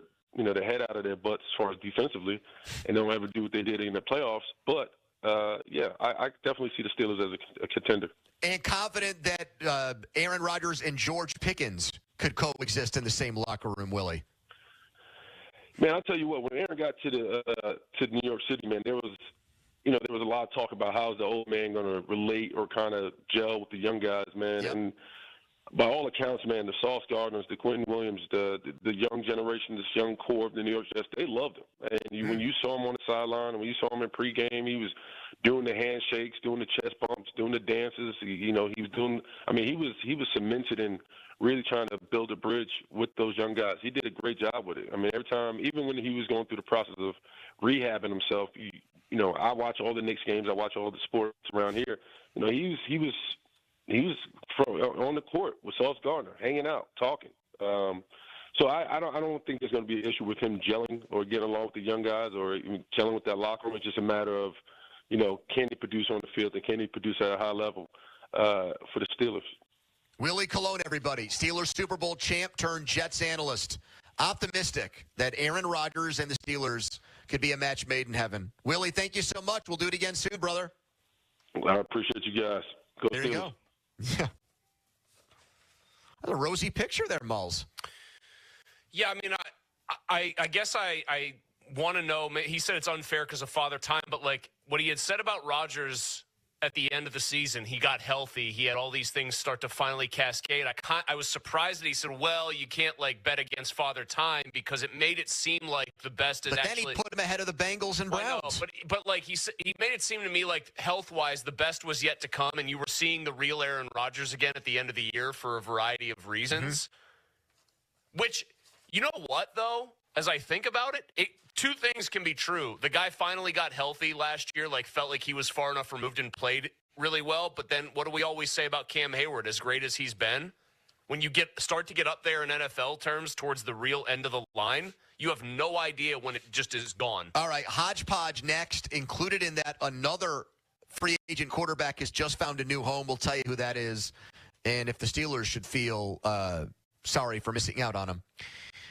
head out of their butts as far as defensively, and they don't ever do what they did in the playoffs. But, I definitely see the Steelers as a contender. And confident that Aaron Rodgers and George Pickens could coexist in the same locker room, Willie? Man, I'll tell you what, when Aaron got to New York City, man, there was a lot of talk about how's the old man going to relate or kind of gel with the young guys, man. Yep. And by all accounts, man, the Sauce Gardners, the Quentin Williams, the young generation, this young core of the New York Jets, they loved him. And when you saw him on the sideline, and when you saw him in pregame, he was doing the handshakes, doing the chest bumps, doing the dances. He was doing. I mean, he was cemented in really trying to build a bridge with those young guys. He did a great job with it. I mean, every time, even when he was going through the process of rehabbing himself, I watch all the Knicks games, I watch all the sports around here. He was on the court with Sauce Gardner, hanging out, talking. So I don't think there's going to be an issue with him gelling or getting along with the young guys or even gelling with that locker room. It's just a matter of, can he produce on the field and can he produce at a high level for the Steelers. Willie Colon, everybody, Steelers Super Bowl champ turned Jets analyst. Optimistic that Aaron Rodgers and the Steelers could be a match made in heaven. Willie, thank you so much. We'll do it again soon, brother. I appreciate you guys. Go there Steelers. You go. Yeah. That's a rosy picture there, Mulls. Yeah, I mean, I guess I want to know. He said it's unfair because of father time, but like what he had said about Rodgers at the end of the season, he got healthy. He had all these things start to finally cascade. I was surprised that he said, well, you can't like bet against father time because it made it seem like the best is but actually. Then he put him ahead of the Bengals and Browns. But like he made it seem to me like health-wise the best was yet to come, and you were seeing the real Aaron Rodgers again at the end of the year for a variety of reasons. Mm-hmm. Which, you know what, though? As I think about it, two things can be true. The guy finally got healthy last year, like felt like he was far enough removed and played really well. But then what do we always say about Cam Hayward? As great as he's been, when you start to get up there in NFL terms towards the real end of the line, you have no idea when it just is gone. All right, hodgepodge next. Included in that, another free agent quarterback has just found a new home. We'll tell you who that is and if the Steelers should feel sorry for missing out on him.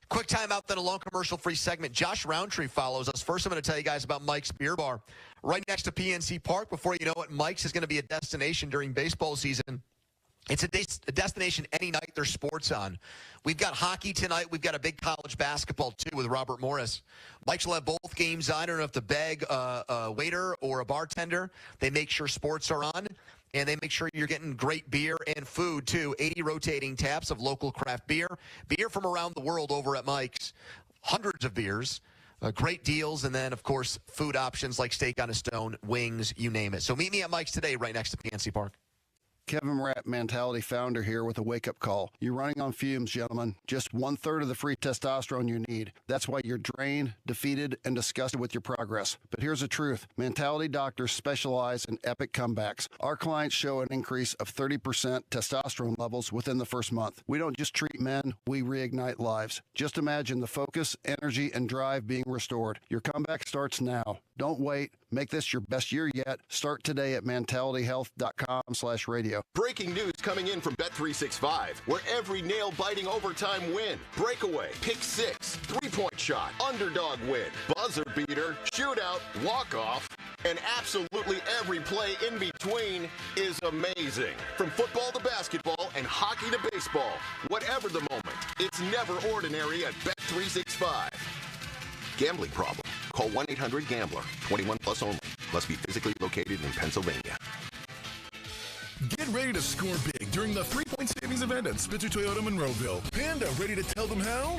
Quick timeout, then a long commercial-free segment. Josh Roundtree follows us. First, I'm going to tell you guys about Mike's Beer Bar. Right next to PNC Park. Before you know it, Mike's is going to be a destination during baseball season. It's a destination any night there's sports on. We've got hockey tonight. We've got a big college basketball, too, with Robert Morris. Mike's will have both games on. I don't know if to beg a waiter or a bartender. They make sure sports are on. And they make sure you're getting great beer and food, too. 80 rotating taps of local craft beer. Beer from around the world over at Mike's. Hundreds of beers. Great deals. And then, of course, food options like steak on a stone, wings, you name it. So meet me at Mike's today right next to PNC Park. Kevin Rapp, Mentality founder here with a wake-up call. You're running on fumes, gentlemen. Just 1/3 of the free testosterone you need. That's why you're drained, defeated, and disgusted with your progress. But here's the truth. Mentality doctors specialize in epic comebacks. Our clients show an increase of 30% testosterone levels within the first month. We don't just treat men, we reignite lives. Just imagine the focus, energy, and drive being restored. Your comeback starts now. Don't wait. Make this your best year yet. Start today at mentalityhealth.com/radio. Breaking news coming in from Bet365, where every nail-biting overtime win, breakaway, pick six, three-point shot, underdog win, buzzer beater, shootout, walk-off, and absolutely every play in between is amazing. From football to basketball and hockey to baseball, whatever the moment, it's never ordinary at Bet365. Gambling problem? Call 1-800-GAMBLER. 21 plus only. Must be physically located in Pennsylvania. Get ready to score big during the 3-point savings event at Spitzer Toyota Monroeville. Panda, ready to tell them how?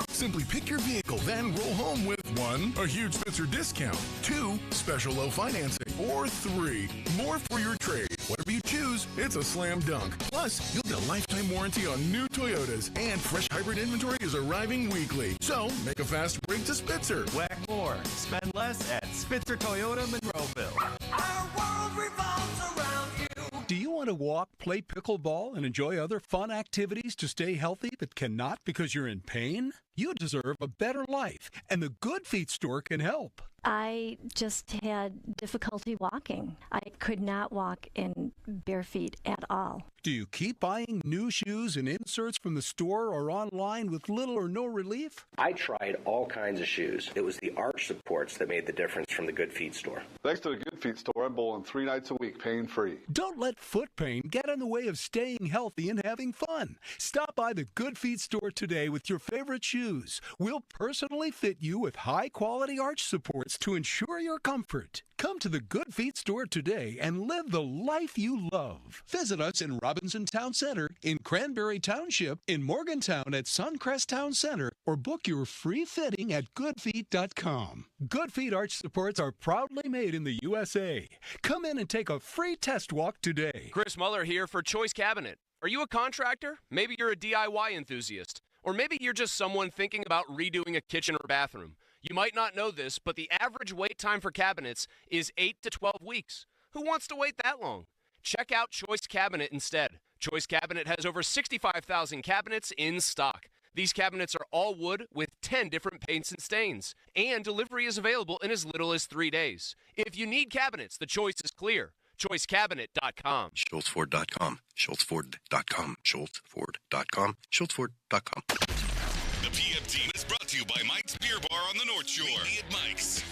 Simply pick your vehicle, then roll home with 1, a huge Spitzer discount, 2, special low financing, or 3, more for your trade. Whatever you choose, it's a slam dunk. Plus, you'll get a lifetime warranty on new Toyotas, and fresh hybrid inventory is arriving weekly. So, make a fast break to Spitzer. Whack more, spend less at Spitzer Toyota Monroeville. Our world revolves around you. Do you want to walk, play pickleball, and enjoy other fun activities to stay healthy but cannot because you're in pain? You deserve a better life, and the Good Feet store can help. I just had difficulty walking. I could not walk in bare feet at all. Do you keep buying new shoes and inserts from the store or online with little or no relief? I tried all kinds of shoes. It was the arch supports that made the difference from the Good Feet store. Thanks to the Good Feet store, I'm bowling 3 nights a week, pain-free. Don't let foot pain get in the way of staying healthy and having fun. Stop by the Good Feet store today with your favorite shoes. We'll personally fit you with high-quality arch supports to ensure your comfort. Come to the Good Feet store today and live the life you love. Visit us in Robinson, Robinson Town Center, in Cranberry Township, in Morgantown at Suncrest Town Center, or book your free fitting at goodfeet.com. Good Feet arch supports are proudly made in the USA. Come in and take a free test walk today. Chris Muller here for Choice Cabinet. Are you a contractor? Maybe you're a DIY enthusiast. Or maybe you're just someone thinking about redoing a kitchen or bathroom. You might not know this, but the average wait time for cabinets is 8 to 12 weeks. Who wants to wait that long? Check out Choice Cabinet instead. Choice Cabinet has over 65,000 cabinets in stock. These cabinets are all wood with 10 different paints and stains, and delivery is available in as little as 3 days. If you need cabinets, the choice is clear. ChoiceCabinet.com. SchultzFord.com. SchultzFord.com. SchultzFord.com. SchultzFord.com. The PM team is brought to you by Mike's Beer Bar on the North Shore. Meet me at Mike's.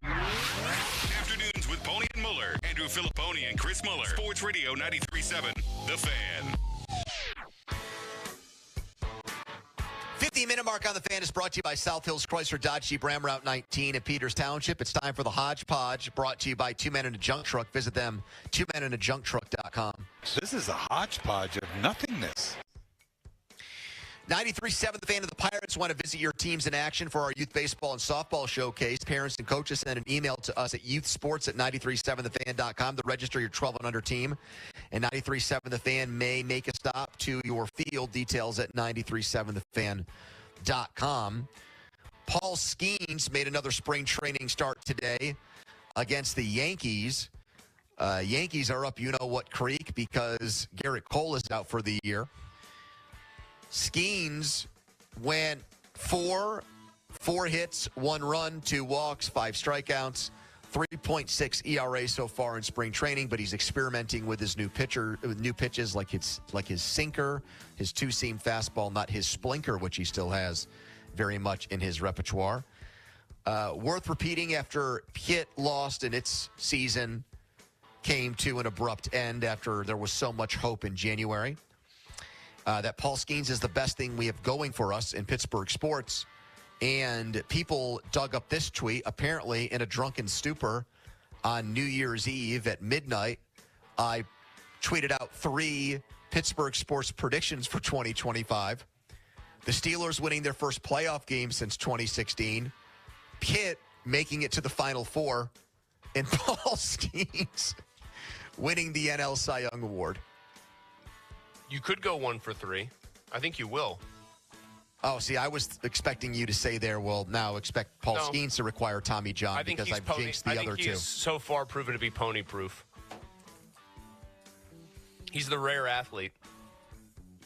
Afternoons with Pony and Muller. Andrew Filipponi and Chris Muller. Sports Radio 93.7. The Fan. 50-minute mark on the Fan is brought to you by South Hills Chrysler Dodge Jeep Ram Route 19 at Peters Township. It's time for the Hodgepodge, brought to you by Two Men in a Junk Truck. Visit them, twomeninajunktruck.com. This is a hodgepodge of nothingness. 93.7 The Fan of the Pirates want to visit your teams in action for our youth baseball and softball showcase. Parents and coaches send an email to us at youthsports@937thefan.com to register your 12 and under team. And 93.7 The Fan may make a stop to your field. Details at 937thefan.com. Paul Skeens made another spring training start today against the Yankees. Yankees are up you-know-what creek because Garrett Cole is out for the year. Skeens went four hits, 1 run, 2 walks, 5 strikeouts, 3.6 ERA so far in spring training, but he's experimenting with his new pitches like his sinker, his two-seam fastball, not his splinker, which he still has very much in his repertoire. Worth repeating, after Pitt lost in its season, came to an abrupt end after there was so much hope in January. That Paul Skeens is the best thing we have going for us in Pittsburgh sports. And people dug up this tweet. Apparently, in a drunken stupor on New Year's Eve at midnight, I tweeted out 3 Pittsburgh sports predictions for 2025. The Steelers winning their first playoff game since 2016. Pitt making it to the Final Four. And Paul Skeens winning the NL Cy Young Award. You could go 1 for 3. I think you will. Oh, see, I was expecting you to say there, well, now expect Paul Skeens to require Tommy John because I've jinxed the other two. He's so far proven to be pony-proof. He's the rare athlete.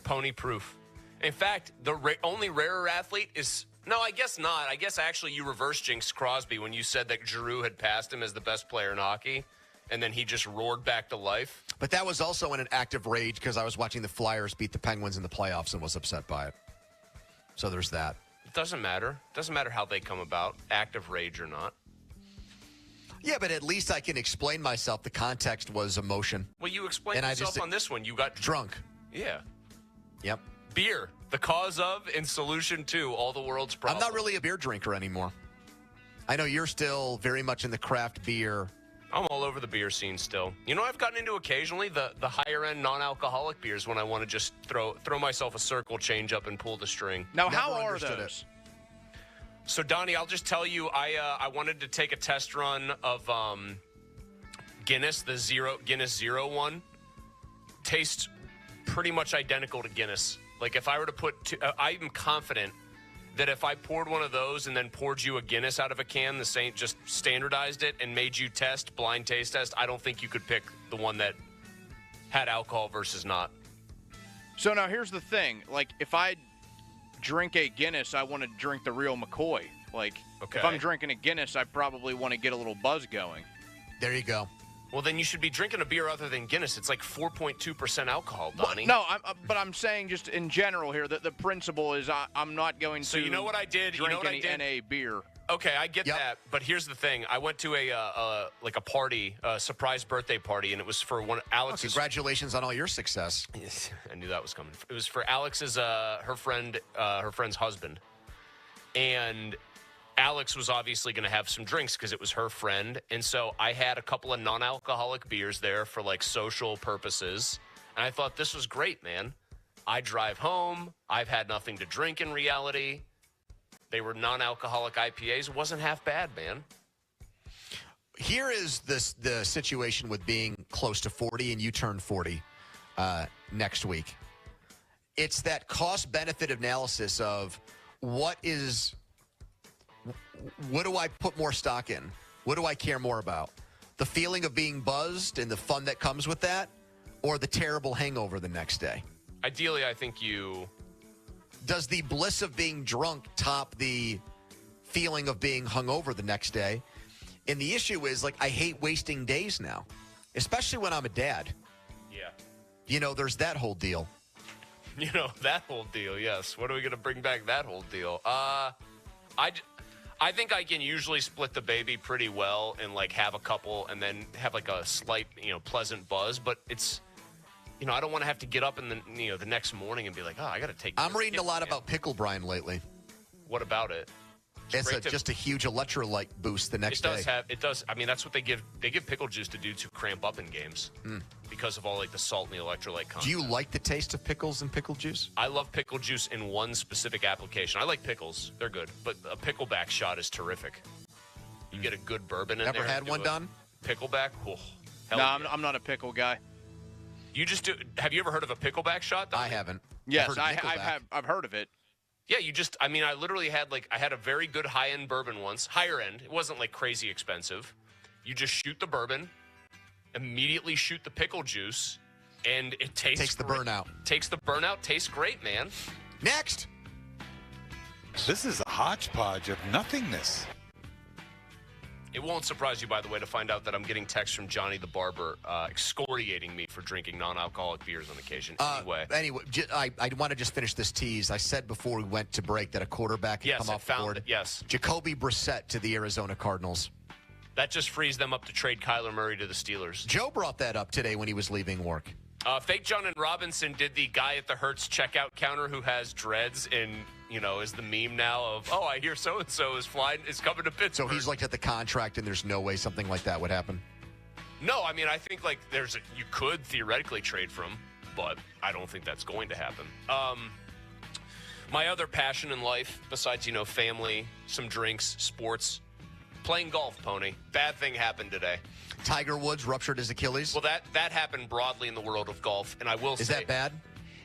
Pony-proof. In fact, the only rarer athlete is... No, I guess not. I guess actually you reverse jinxed Crosby when you said that Giroux had passed him as the best player in hockey. And then he just roared back to life. But that was also in an act of rage because I was watching the Flyers beat the Penguins in the playoffs and was upset by it. So there's that. It doesn't matter. It doesn't matter how they come about, act of rage or not. Yeah, but at least I can explain myself. The context was emotion. Well, you explained yourself on this one. You got drunk. Yeah. Yep. Beer, the cause of and solution to all the world's problems. I'm not really a beer drinker anymore. I know you're still very much in the craft beer. I'm all over the beer scene still. You know, I've gotten into occasionally the higher-end non-alcoholic beers when I want to just throw myself a circle, change up, and pull the string. Now, how are those? So, Donnie, I'll just tell you, I wanted to take a test run of Guinness, the Guinness Zero one. Tastes pretty much identical to Guinness. Like, if I were to I'm confident that if I poured one of those and then poured you a Guinness out of a can, the same, just standardized it and made you blind taste test, I don't think you could pick the one that had alcohol versus not. So now here's the thing. Like, if I drink a Guinness, I want to drink the real McCoy. Like, if I'm drinking a Guinness, I probably want to get a little buzz going. There you go. Well, then you should be drinking a beer other than Guinness. It's like 4.2% alcohol, Donnie. No, but I'm saying just in general here that the principle is I'm not going to. So you know what I did? Drink any NA beer. Okay, I get that, but here's the thing. I went to a party, a surprise birthday party, and it was for one Alex's. Congratulations on all your success. I knew that was coming. It was for Alex's her friend's husband, and Alex was obviously going to have some drinks because it was her friend. And so I had a couple of non-alcoholic beers there for like social purposes. And I thought, this was great, man. I drive home. I've had nothing to drink in reality. They were non-alcoholic IPAs. It wasn't half bad, man. Here is the situation with being close to 40, and you turn 40 next week. It's that cost-benefit analysis of what do I put more stock in? What do I care more about? The feeling of being buzzed and the fun that comes with that, or the terrible hangover the next day? Ideally, I think you... Does the bliss of being drunk top the feeling of being hungover the next day? And the issue is, I hate wasting days now, especially when I'm a dad. Yeah. There's that whole deal. That whole deal, yes. What are we going to bring back that whole deal? I think I can usually split the baby pretty well and, have a couple and then have, a slight, pleasant buzz. But it's... I don't want to have to get up in the the next morning and be like, I got to take. I'm reading a lot about pickle brine lately. What about it? It's just a huge electrolyte boost the next day. It does. I mean, that's what they give. They give pickle juice to dudes who cramp up in games because of all the salt and the electrolyte content. Do you like the taste of pickles and pickle juice? I love pickle juice in one specific application. I like pickles; they're good. But a pickleback shot is terrific. You get a good bourbon in there. Never had one done? Pickleback? Oh, no, I'm not a pickle guy. You just do. Have you ever heard of a pickleback shot? I haven't. Yes, I've heard of it. Yeah, I literally had I had a very good high-end bourbon once. Higher end. It wasn't crazy expensive. You just shoot the bourbon, immediately shoot the pickle juice, and it takes the burnout. Takes the burnout. Tastes great, man. Next. This is a hodgepodge of nothingness. It won't surprise you, by the way, to find out that I'm getting texts from Johnny the Barber excoriating me for drinking non-alcoholic beers on occasion. Anyway, I want to just finish this tease. I said before we went to break that a quarterback had come off the board. Yes. Jacoby Brissett to the Arizona Cardinals. That just frees them up to trade Kyler Murray to the Steelers. Joe brought that up today when he was leaving work. Fake John and Robinson did the guy at the Hertz checkout counter who has dreads and, is the meme now of, I hear so-and-so is coming to Pittsburgh. So he's looked at the contract and there's no way something like that would happen? No, I mean, I think you could theoretically trade for him, but I don't think that's going to happen. My other passion in life, besides, family, some drinks, sports, playing golf, Pony. Bad thing happened today. Tiger Woods ruptured his Achilles? Well, that happened broadly in the world of golf, and I will say... Is that bad?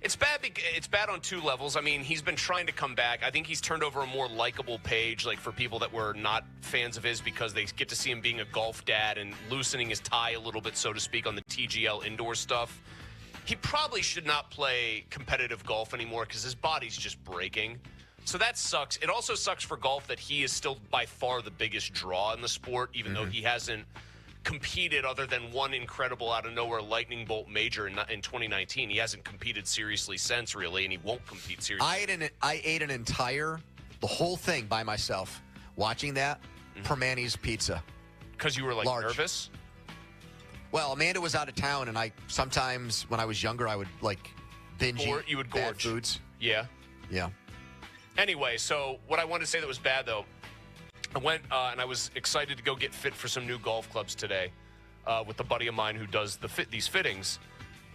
It's bad. It's bad on two levels. I mean, he's been trying to come back. I think he's turned over a more likable page, for people that were not fans of his, because they get to see him being a golf dad and loosening his tie a little bit, so to speak, on the TGL indoor stuff. He probably should not play competitive golf anymore because his body's just breaking. So that sucks. It also sucks for golf that he is still by far the biggest draw in the sport, even though he hasn't competed other than one incredible out-of-nowhere lightning bolt major in 2019. He hasn't competed seriously since, really, and he won't compete seriously. I ate the whole thing by myself, watching that, Permani's pizza. Because you were, nervous? Well, Amanda was out of town, and sometimes, when I was younger, I would, binge eat you would bad gorge. foods. Yeah. Yeah. Anyway, so what I wanted to say that was bad, though, I went and I was excited to go get fit for some new golf clubs today with a buddy of mine who does these fittings.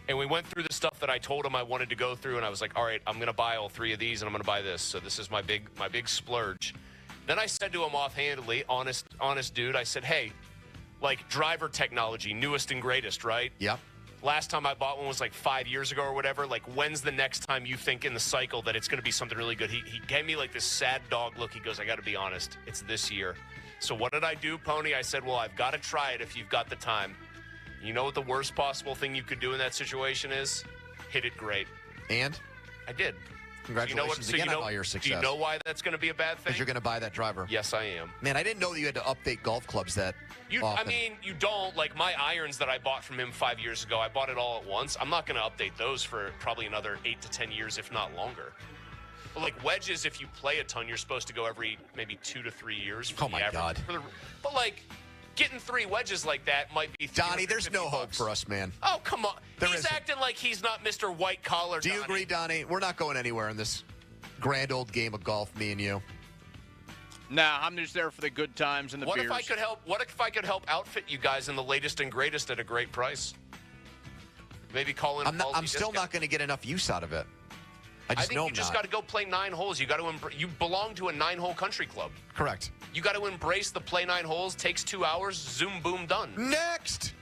And we went through the stuff that I told him I wanted to go through, and I was like, all right, I'm going to buy all three of these, and I'm going to buy this. So this is my big splurge. Then I said to him offhandedly, honest dude, I said, hey, driver technology, newest and greatest, right? Yep. Last time I bought one was 5 years ago or whatever. When's the next time you think in the cycle that it's going to be something really good? He gave me this sad dog look. He goes, I got to be honest. It's this year. So what did I do, Pony? I said, well, I've got to try it if you've got the time. You know what the worst possible thing you could do in that situation is? Hit it great. And? I did. Congratulations again on all your success. Do you know why that's going to be a bad thing? Because you're going to buy that driver. Yes, I am. Man, I didn't know that you had to update golf clubs that often. I mean, you don't. My irons that I bought from him 5 years ago, I bought it all at once. I'm not going to update those for probably another 8 to 10 years, if not longer. But wedges, if you play a ton, you're supposed to go every maybe 2 to 3 years. Oh, my God. But, getting 3 wedges like that might be... Donnie, there's no hope for us, man. Oh, come on. He's acting like he's not Mr. White Collar, Do you agree, Donnie? We're not going anywhere in this grand old game of golf, me and you. Nah, I'm just there for the good times and the beers. What if I could help outfit you guys in the latest and greatest at a great price? Maybe call in. I'm still not going to get enough use out of it. I think you just got to go play 9 holes. You got to you belong to a 9-hole country club. Correct. You got to embrace the play 9 holes. Takes 2 hours. Zoom, boom, done. Next.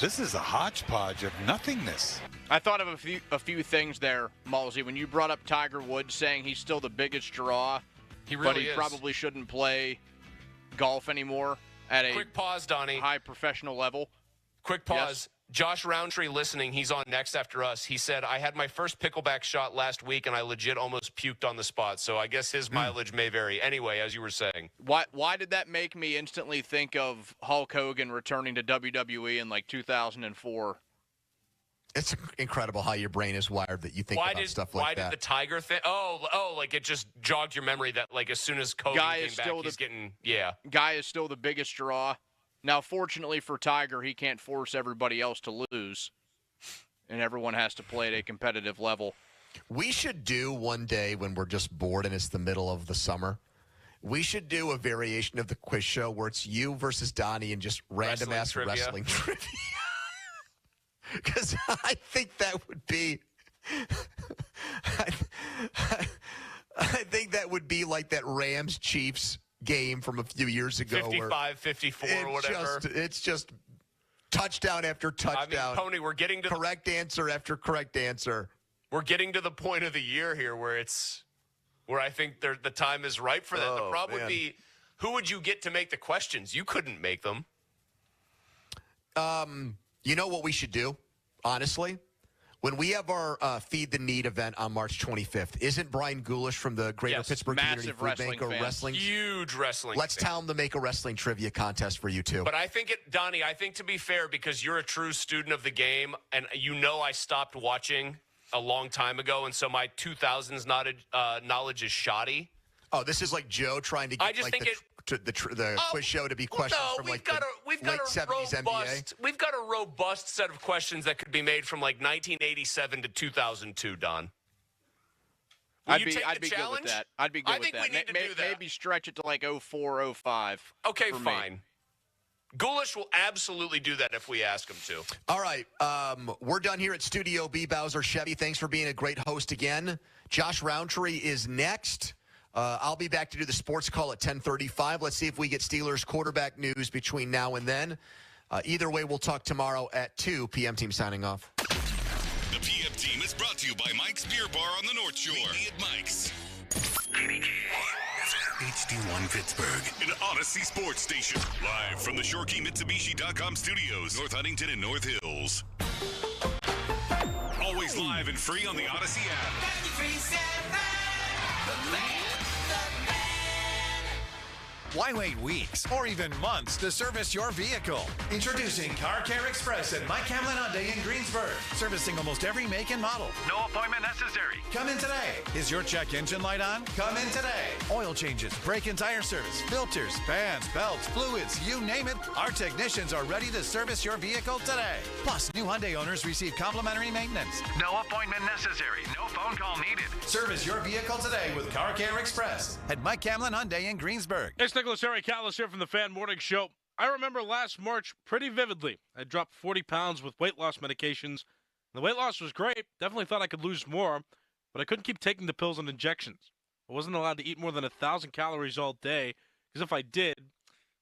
This is a hodgepodge of nothingness. I thought of a few things there, Malsey. When you brought up Tiger Woods saying he's still the biggest draw, but he probably shouldn't play golf anymore at a quick pause, Donnie. High professional level. Quick pause. Yes. Josh Roundtree listening. He's on next after us. He said, I had my first pickleback shot last week, and I legit almost puked on the spot. So I guess his mileage may vary. Anyway, as you were saying. Why did that make me instantly think of Hulk Hogan returning to WWE in like 2004? It's incredible how your brain is wired that you think about stuff like that. Why did the Tiger thing? Oh, like it just jogged your memory that like as soon as Kobe came back, he's getting, Guy is still the biggest draw. Now, fortunately for Tiger, he can't force everybody else to lose, and everyone has to play at a competitive level. We should do one day when we're just bored and it's the middle of the summer. We should do a variation of the quiz show where it's you versus Donnie and just random-ass wrestling trivia. Because I think that would be I think that would be like that Rams-Chiefs game from a few years ago. 55, 54, or whatever. It's just touchdown after touchdown. I mean, Pony, we're getting to correct answer after correct answer. We're getting to the point of the year here where I think the time is ripe for that. The problem would be, who would you get to make the questions? You couldn't make them. You know what we should do, honestly? When we have our Feed the Need event on March 25th, isn't Brian Goulash from the Greater Pittsburgh Community Food Bank a wrestling? Huge wrestling. Let's tell him to make a wrestling trivia contest for you, too. But I think, Donnie, to be fair, because you're a true student of the game, and you know I stopped watching a long time ago, and so my 2000s knowledge is shoddy. Oh, this is like Joe trying to get the quiz show to be questions from late 70s NBA. We've got a robust set of questions that could be made from like 1987 to 2002, Don. I'd be good with that. I'd be good with that. I think we need to do that. Maybe stretch it to like 04, 05. Okay, fine. Goulash will absolutely do that if we ask him to. All right. We're done here at Studio B. Bowser Chevy. Thanks for being a great host again. Josh Roundtree is next. I'll be back to do the sports call at 10:35. Let's see if we get Steelers quarterback news between now and then. Either way, we'll talk tomorrow at 2 p.m. Team signing off. The PM Team is brought to you by Mike's Beer Bar on the North Shore. Meet me at Mike's. HD1 Pittsburgh, an Odyssey sports station. Live from the ShoreKeyMitsubishi.com studios, North Huntington and North Hills. Always live and free on the Odyssey app. Why wait weeks or even months to service your vehicle? Introducing Car Care Express at Mike Hamlin Hyundai in Greensburg. Servicing almost every make and model. No appointment necessary. Come in today. Is your check engine light on? Come in today. Oil changes, brake and tire service, filters, fans, belts, fluids, you name it. Our technicians are ready to service your vehicle today. Plus, new Hyundai owners receive complimentary maintenance. No appointment necessary. No phone call needed. Service your vehicle today with Car Care Express at Mike Hamlin Hyundai in Greensburg. It's Nicholas Harry Callis here from the Fan Morning Show. I remember last March pretty vividly. I dropped 40 pounds with weight loss medications. The weight loss was great. Definitely thought I could lose more, but I couldn't keep taking the pills and injections. I wasn't allowed to eat more than 1,000 calories all day, because if I did,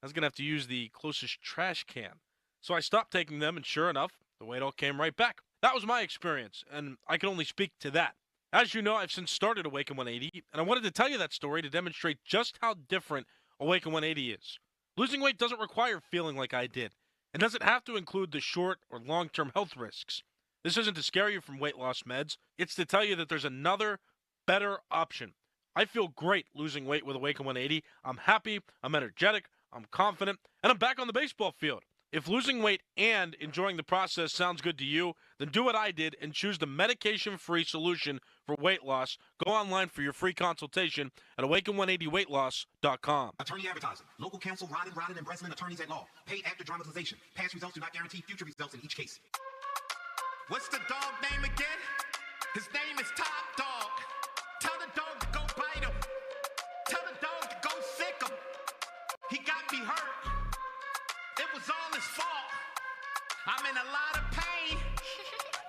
I was going to have to use the closest trash can. So I stopped taking them, and sure enough, the weight all came right back. That was my experience, and I can only speak to that. As you know, I've since started Awaken 180, and I wanted to tell you that story to demonstrate just how different Awaken 180 is. Losing weight doesn't require feeling like I did, and doesn't have to include the short or long-term health risks. This isn't to scare you from weight loss meds. It's to tell you that there's another, better option. I feel great losing weight with Awaken 180. I'm happy, I'm energetic, I'm confident, and I'm back on the baseball field. If losing weight and enjoying the process sounds good to you, then do what I did and choose the medication-free solution for weight loss. Go online for your free consultation at awaken180weightloss.com. Attorney advertising. Local counsel Rodden and Breslin attorneys at law. Paid after dramatization. Past results do not guarantee future results in each case. What's the dog name again? His name is Top Dog. Tell the dog to go bite him. Tell the dog to go sick him. He got me hurt. It was all his fault. I'm in a lot of pain.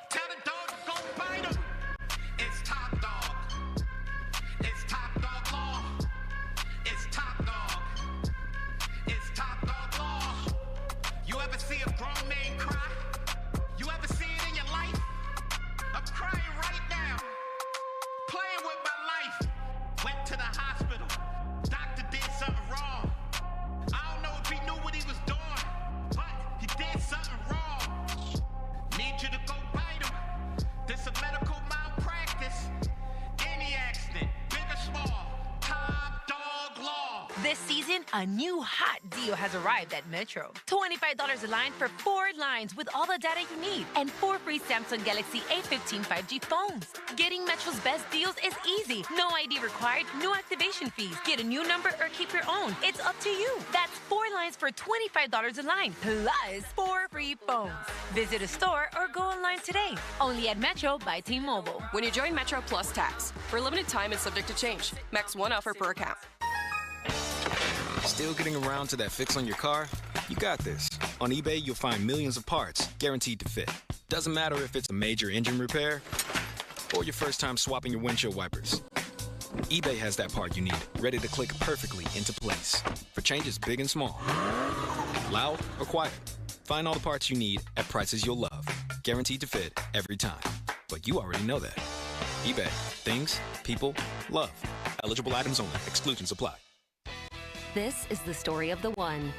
Tell the This season, a new hot deal has arrived at Metro. $25 a line for 4 lines with all the data you need and 4 free Samsung Galaxy A15 5G phones. Getting Metro's best deals is easy. No ID required, no activation fees. Get a new number or keep your own. It's up to you. That's 4 lines for $25 a line, plus 4 free phones. Visit a store or go online today. Only at Metro by T-Mobile. When you join Metro Plus Tax, for a limited time and subject to change. Max 1 offer per account. Still getting around to that fix on your car? You got this. On eBay, you'll find millions of parts guaranteed to fit. Doesn't matter if it's a major engine repair or your first time swapping your windshield wipers. eBay has that part you need, ready to click perfectly into place for changes big and small. Loud or quiet, find all the parts you need at prices you'll love. Guaranteed to fit every time. But you already know that. eBay. Things, people, love. Eligible items only. Exclusions apply. This is the story of the one.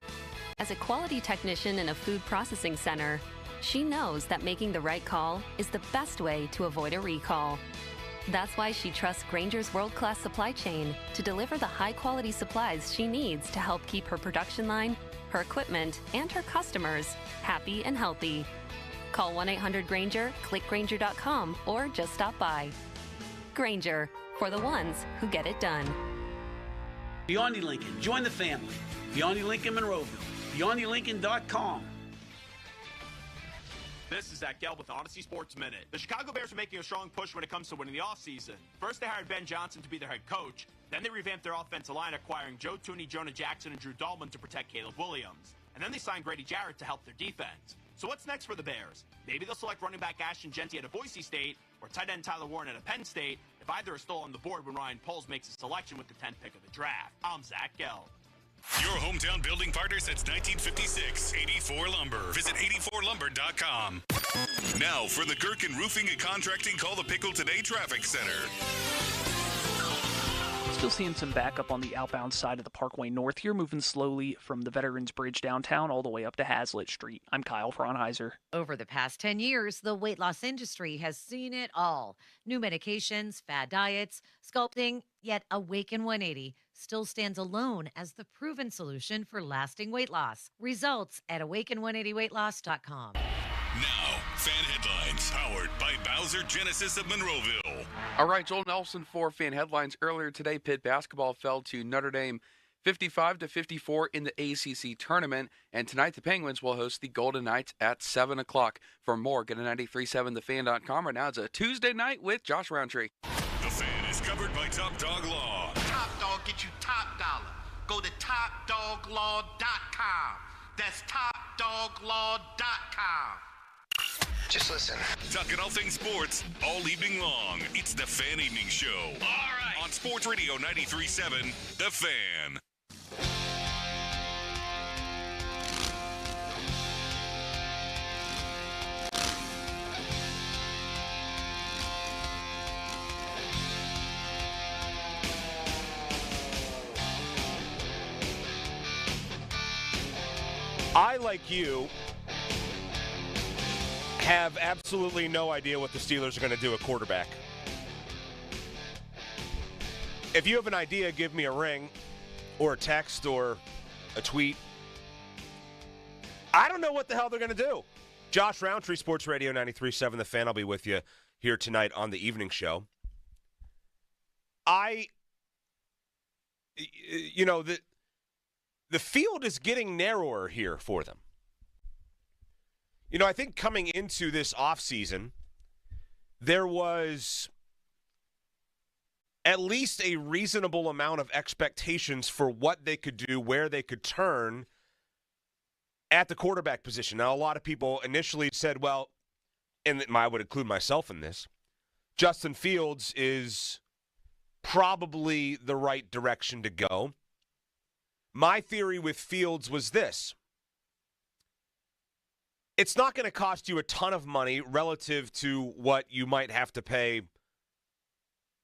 As a quality technician in a food processing center, she knows that making the right call is the best way to avoid a recall. That's why she trusts Grainger's world-class supply chain to deliver the high-quality supplies she needs to help keep her production line, her equipment, and her customers happy and healthy. Call 1-800-GRAINGER, click Grainger.com, or just stop by. Grainger, for the ones who get it done. Beyond Lincoln, join the family. Beyond Lincoln Monroeville. BeyondLincoln.com. This is Zach Gell with the Odyssey Sports Minute. The Chicago Bears are making a strong push when it comes to winning the offseason. First, they hired Ben Johnson to be their head coach. Then they revamped their offensive line, acquiring Joe Thuney, Jonah Jackson, and Drew Dalman to protect Caleb Williams. And then they signed Grady Jarrett to help their defense. So what's next for the Bears? Maybe they'll select running back Ashton Genty at a Boise State or tight end Tyler Warren at a Penn State if either is still on the board when Ryan Poles makes a selection with the 10th pick of the draft. I'm Zach Gell. Your hometown building partner since 1956, 84 Lumber. Visit 84lumber.com. Now for the Gherkin Roofing and Contracting Call the Pickle Today Traffic Center. Still seeing some backup on the outbound side of the Parkway North here, moving slowly from the Veterans Bridge downtown all the way up to Hazlitt Street. I'm Kyle Fraunheiser. Over the past 10 years, the weight loss industry has seen it all. New medications, fad diets, sculpting, yet Awaken 180 still stands alone as the proven solution for lasting weight loss. Results at awaken180weightloss.com. Now, fan headlines powered by Bowser Genesis of Monroeville. All right, Joel Nelson for fan headlines. Earlier today, Pitt basketball fell to Notre Dame 55-54 in the ACC tournament. And tonight, the Penguins will host the Golden Knights at 7 o'clock. For more, get to 937thefan.com. Right now, it's a Tuesday night with Josh Roundtree. The Fan is covered by Top Dog Law. Top Dog get you top dollar. Go to topdoglaw.com. That's topdoglaw.com. Just listen. Talking all things sports all evening long. It's the Fan Evening Show. All right. On Sports Radio 93.7, The Fan. I, like you, have absolutely no idea what the Steelers are going to do at quarterback. If you have an idea, give me a ring or a text or a tweet. I don't know what the hell they're going to do. Josh Roundtree, Sports Radio 93.7 The Fan. I'll be with you here tonight on the evening show. The field is getting narrower here for them. You know, I think coming into this offseason, there was at least a reasonable amount of expectations for what they could do, where they could turn at the quarterback position. Now, a lot of people initially said, well, and I would include myself in this, Justin Fields is probably the right direction to go. My theory with Fields was this. It's not going to cost you a ton of money relative to what you might have to pay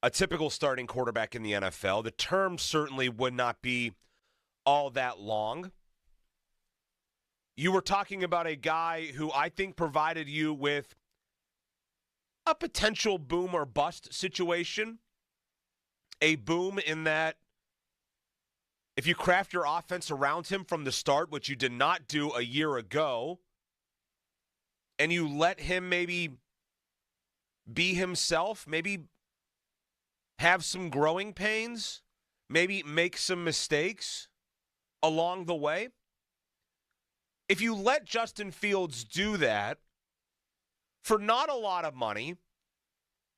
a typical starting quarterback in the NFL. The term certainly would not be all that long. You were talking about a guy who I think provided you with a potential boom or bust situation. A boom in that if you craft your offense around him from the start, which you did not do a year ago, and you let him maybe be himself, maybe have some growing pains, maybe make some mistakes along the way. If you let Justin Fields do that for not a lot of money,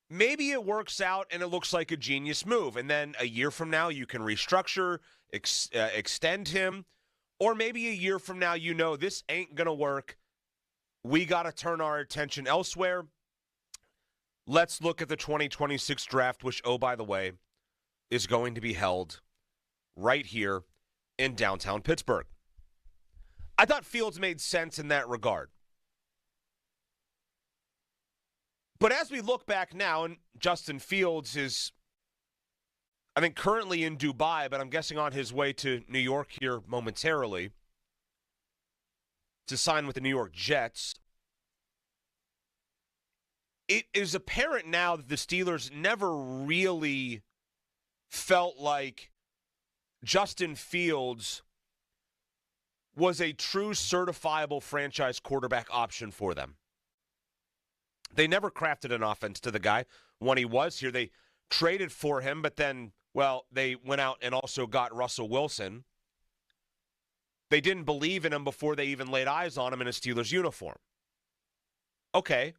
maybe it works out and it looks like a genius move. And then a year from now, you can restructure, extend him. Or maybe a year from now, you know this ain't going to work. We got to turn our attention elsewhere. Let's look at the 2026 draft, which, oh, by the way, is going to be held right here in downtown Pittsburgh. I thought Fields made sense in that regard. But as we look back now, and Justin Fields is, I think, currently in Dubai, but I'm guessing on his way to New York here momentarily to sign with the New York Jets. It is apparent now that the Steelers never really felt like Justin Fields was a true certifiable franchise quarterback option for them. They never crafted an offense to the guy when he was here. They traded for him, but then, well, they went out and also got Russell Wilson. They didn't believe in him before they even laid eyes on him in a Steelers uniform. Okay.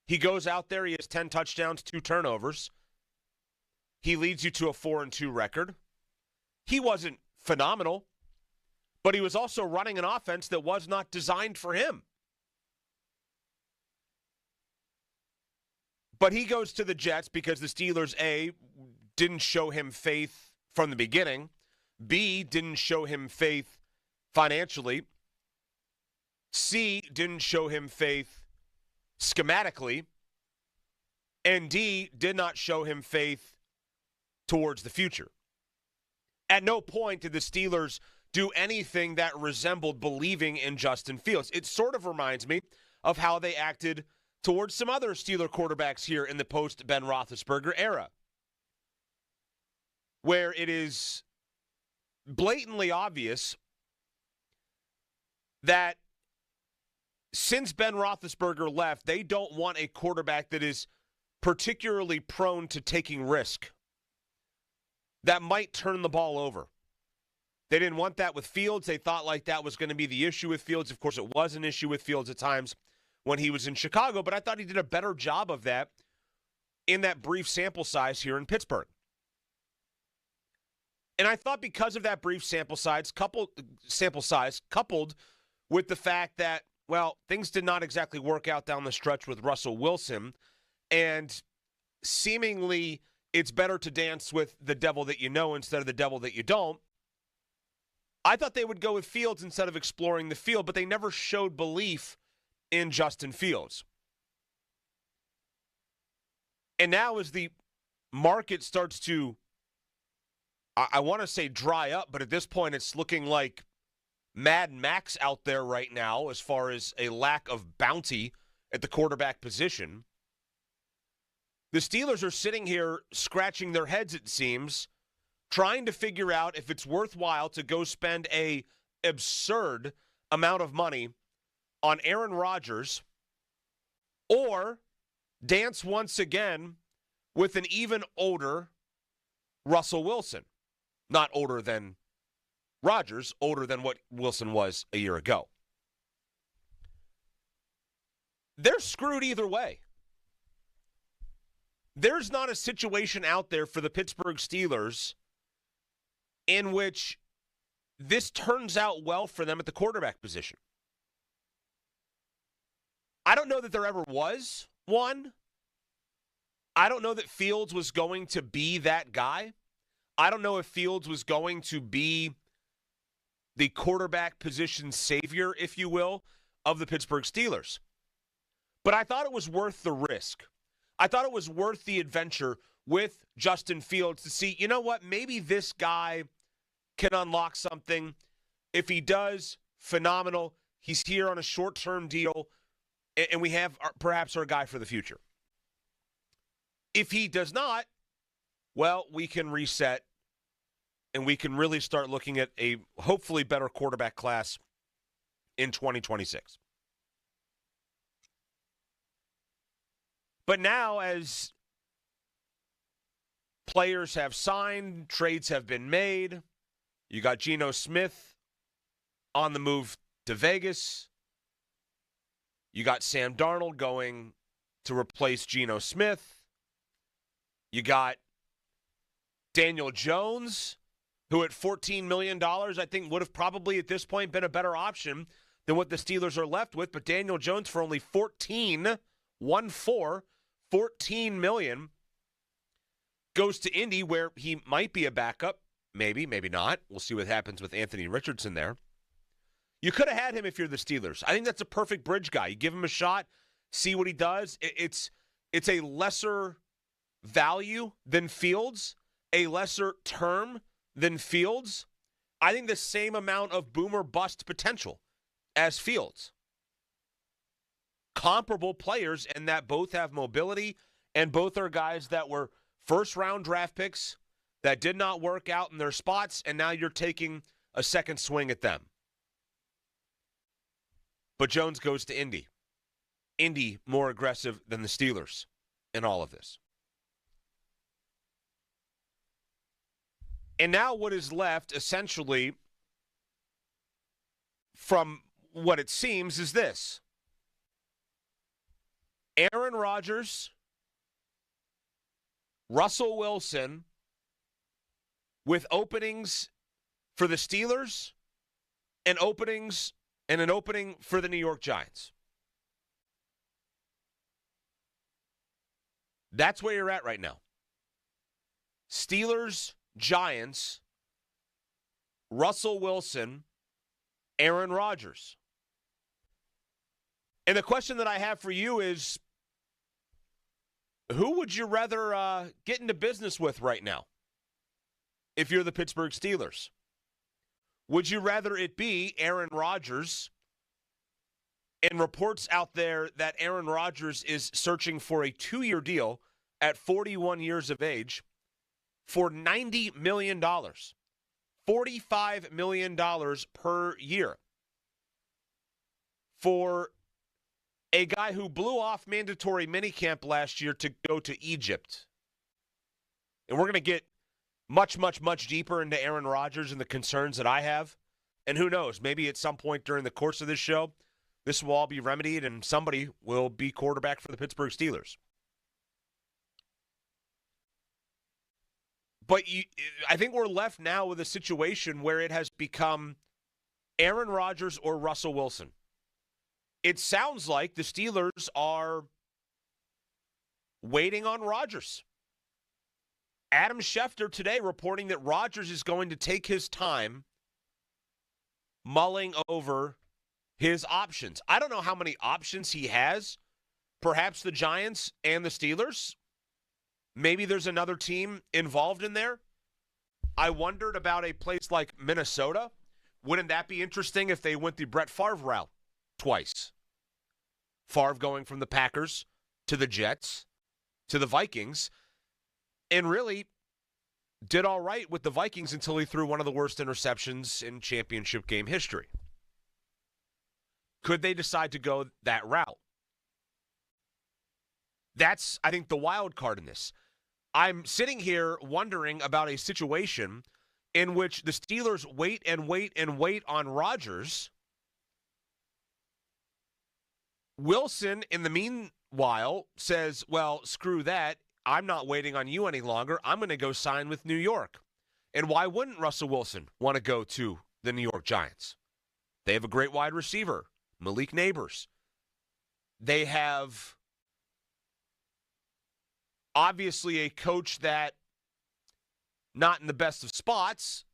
He goes out there, he has 10 touchdowns, 2 turnovers. He leads you to a 4-2 record. He wasn't phenomenal, but he was also running an offense that was not designed for him. But he goes to the Jets because the Steelers, A, didn't show him faith from the beginning, B, didn't show him faith financially, C, didn't show him faith schematically, and D, did not show him faith towards the future. At no point did the Steelers do anything that resembled believing in Justin Fields. It sort of reminds me of how they acted towards some other Steeler quarterbacks here in the post-Ben Roethlisberger era, where it is blatantly obvious that since Ben Roethlisberger left, they don't want a quarterback that is particularly prone to taking risk, that might turn the ball over. They didn't want that with Fields. They thought like that was going to be the issue with Fields. Of course, it was an issue with Fields at times when he was in Chicago, but I thought he did a better job of that in that brief sample size here in Pittsburgh. And I thought because of that brief sample size, coupled with the fact that, well, things did not exactly work out down the stretch with Russell Wilson, and seemingly it's better to dance with the devil that you know instead of the devil that you don't, I thought they would go with Fields instead of exploring the field, but they never showed belief in Justin Fields. And now as the market starts to, I want to say dry up, but at this point it's looking like Mad Max out there right now as far as a lack of bounty at the quarterback position. The Steelers are sitting here scratching their heads, it seems, trying to figure out if it's worthwhile to go spend a absurd amount of money on Aaron Rodgers or dance once again with an even older Russell Wilson. Not older than Rodgers, older than what Wilson was a year ago. They're screwed either way. There's not a situation out there for the Pittsburgh Steelers in which this turns out well for them at the quarterback position. I don't know that there ever was one. I don't know that Fields was going to be that guy. I don't know if Fields was going to be the quarterback position savior, if you will, of the Pittsburgh Steelers. But I thought it was worth the risk. I thought it was worth the adventure with Justin Fields to see, you know what, maybe this guy can unlock something. If he does, phenomenal. He's here on a short-term deal, and we have perhaps our guy for the future. If he does not, well, we can reset and we can really start looking at a hopefully better quarterback class in 2026. But now, as players have signed, trades have been made, you got Geno Smith on the move to Vegas. You got Sam Darnold going to replace Geno Smith. You got Daniel Jones, who at $14 million, I think would have probably at this point been a better option than what the Steelers are left with. But Daniel Jones for only $14 million goes to Indy, where he might be a backup. Maybe, maybe not. We'll see what happens with Anthony Richardson there. You could have had him if you're the Steelers. I think that's a perfect bridge guy. You give him a shot, see what he does. It's a lesser value than Fields, a lesser term than Fields. I think the same amount of boomer bust potential as Fields. Comparable players, and that both have mobility, and both are guys that were first-round draft picks that did not work out in their spots, and now you're taking a second swing at them. But Jones goes to Indy. Indy more aggressive than the Steelers in all of this. And now what is left, essentially, from what it seems, is this. Aaron Rodgers, Russell Wilson, with openings for the Steelers and an opening for the New York Giants. That's where you're at right now. Steelers, Giants, Russell Wilson, Aaron Rodgers. And the question that I have for you is, who would you rather get into business with right now if you're the Pittsburgh Steelers? Would you rather it be Aaron Rodgers, and reports out there that Aaron Rodgers is searching for a 2-year deal at 41 years of age for $90 million, $45 million per year, for a guy who blew off mandatory minicamp last year to go to Egypt? And we're going to get much, much, much deeper into Aaron Rodgers and the concerns that I have. And who knows, maybe at some point during the course of this show, this will all be remedied and somebody will be quarterback for the Pittsburgh Steelers. But I think we're left now with a situation where it has become Aaron Rodgers or Russell Wilson. It sounds like the Steelers are waiting on Rodgers. Adam Schefter today reporting that Rodgers is going to take his time mulling over his options. I don't know how many options he has. Perhaps the Giants and the Steelers. Maybe there's another team involved in there. I wondered about a place like Minnesota. Wouldn't that be interesting if they went the Brett Favre route twice? Favre going from the Packers to the Jets to the Vikings, and really did all right with the Vikings until he threw one of the worst interceptions in championship game history. Could they decide to go that route? That's, I think, the wild card in this. I'm sitting here wondering about a situation in which the Steelers wait and wait and wait on Rodgers. Wilson, in the meanwhile, says, well, screw that. I'm not waiting on you any longer. I'm going to go sign with New York. And why wouldn't Russell Wilson want to go to the New York Giants? They have a great wide receiver, Malik Neighbors. They have obviously a coach that not in the best of spots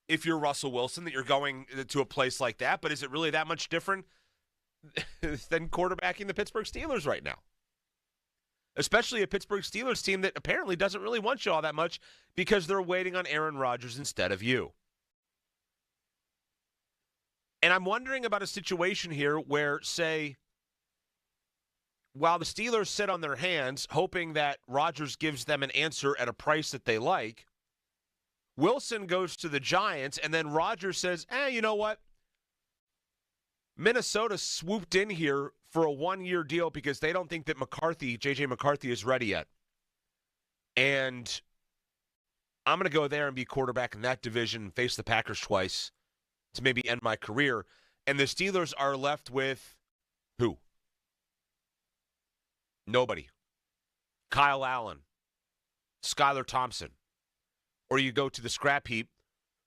if you're Russell Wilson, that you're going to a place like that. But is it really that much different than quarterbacking the Pittsburgh Steelers right now? Especially a Pittsburgh Steelers team that apparently doesn't really want you all that much because they're waiting on Aaron Rodgers instead of you. And I'm wondering about a situation here where, say, while the Steelers sit on their hands, hoping that Rodgers gives them an answer at a price that they like, Wilson goes to the Giants, and then Rodgers says, you know what? Minnesota swooped in here for a one-year deal because they don't think that J.J. McCarthy is ready yet. And I'm going to go there and be quarterback in that division and face the Packers twice to maybe end my career. And the Steelers are left with who? Nobody. Kyle Allen, Skylar Thompson. Or you go to the scrap heap,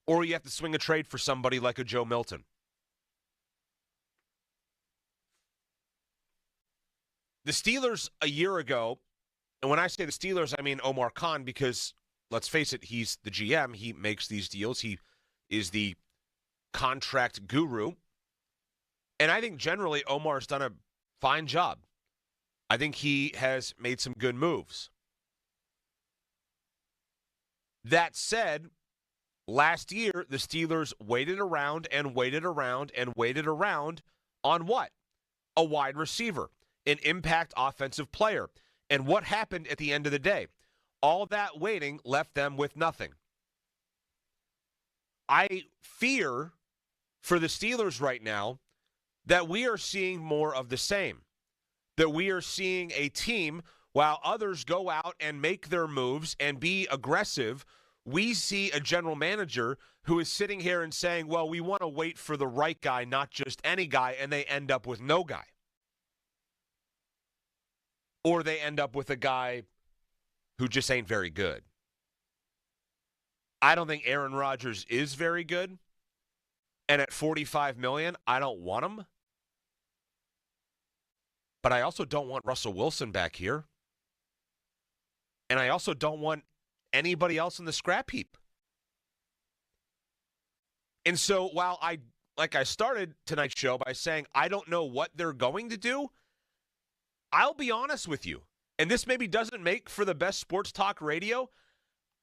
or you have to swing a trade for somebody like a Joe Milton. The Steelers a year ago, and when I say the Steelers, I mean Omar Khan, because let's face it, he's the GM. He makes these deals. He is the contract guru. And I think generally Omar's done a fine job. I think he has made some good moves. That said, last year, the Steelers waited around and waited around and waited around on what? A wide receiver, an impact offensive player. And what happened at the end of the day? All that waiting left them with nothing. I fear for the Steelers right now that we are seeing more of the same. That we are seeing a team, while others go out and make their moves and be aggressive, we see a general manager who is sitting here and saying, well, we want to wait for the right guy, not just any guy, and they end up with no guy. Or they end up with a guy who just ain't very good. I don't think Aaron Rodgers is very good. And at $45 million, I don't want him. But I also don't want Russell Wilson back here. And I also don't want anybody else in the scrap heap. And so while I started tonight's show by saying I don't know what they're going to do, I'll be honest with you. And this maybe doesn't make for the best sports talk radio.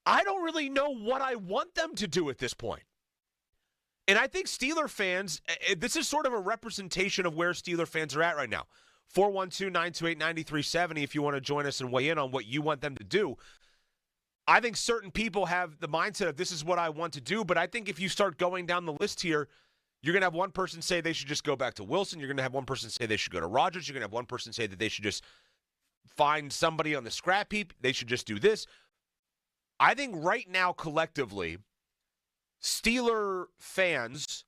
I don't really know what I want them to do at this point. And I think Steeler fans, this is sort of a representation of where Steeler fans are at right now. 412-928-9370 if you want to join us and weigh in on what you want them to do. I think certain people have the mindset of this is what I want to do, but I think if you start going down the list here, you're going to have one person say they should just go back to Wilson. You're going to have one person say they should go to Rodgers. You're going to have one person say that they should just find somebody on the scrap heap. They should just do this. I think right now, collectively, Steeler fans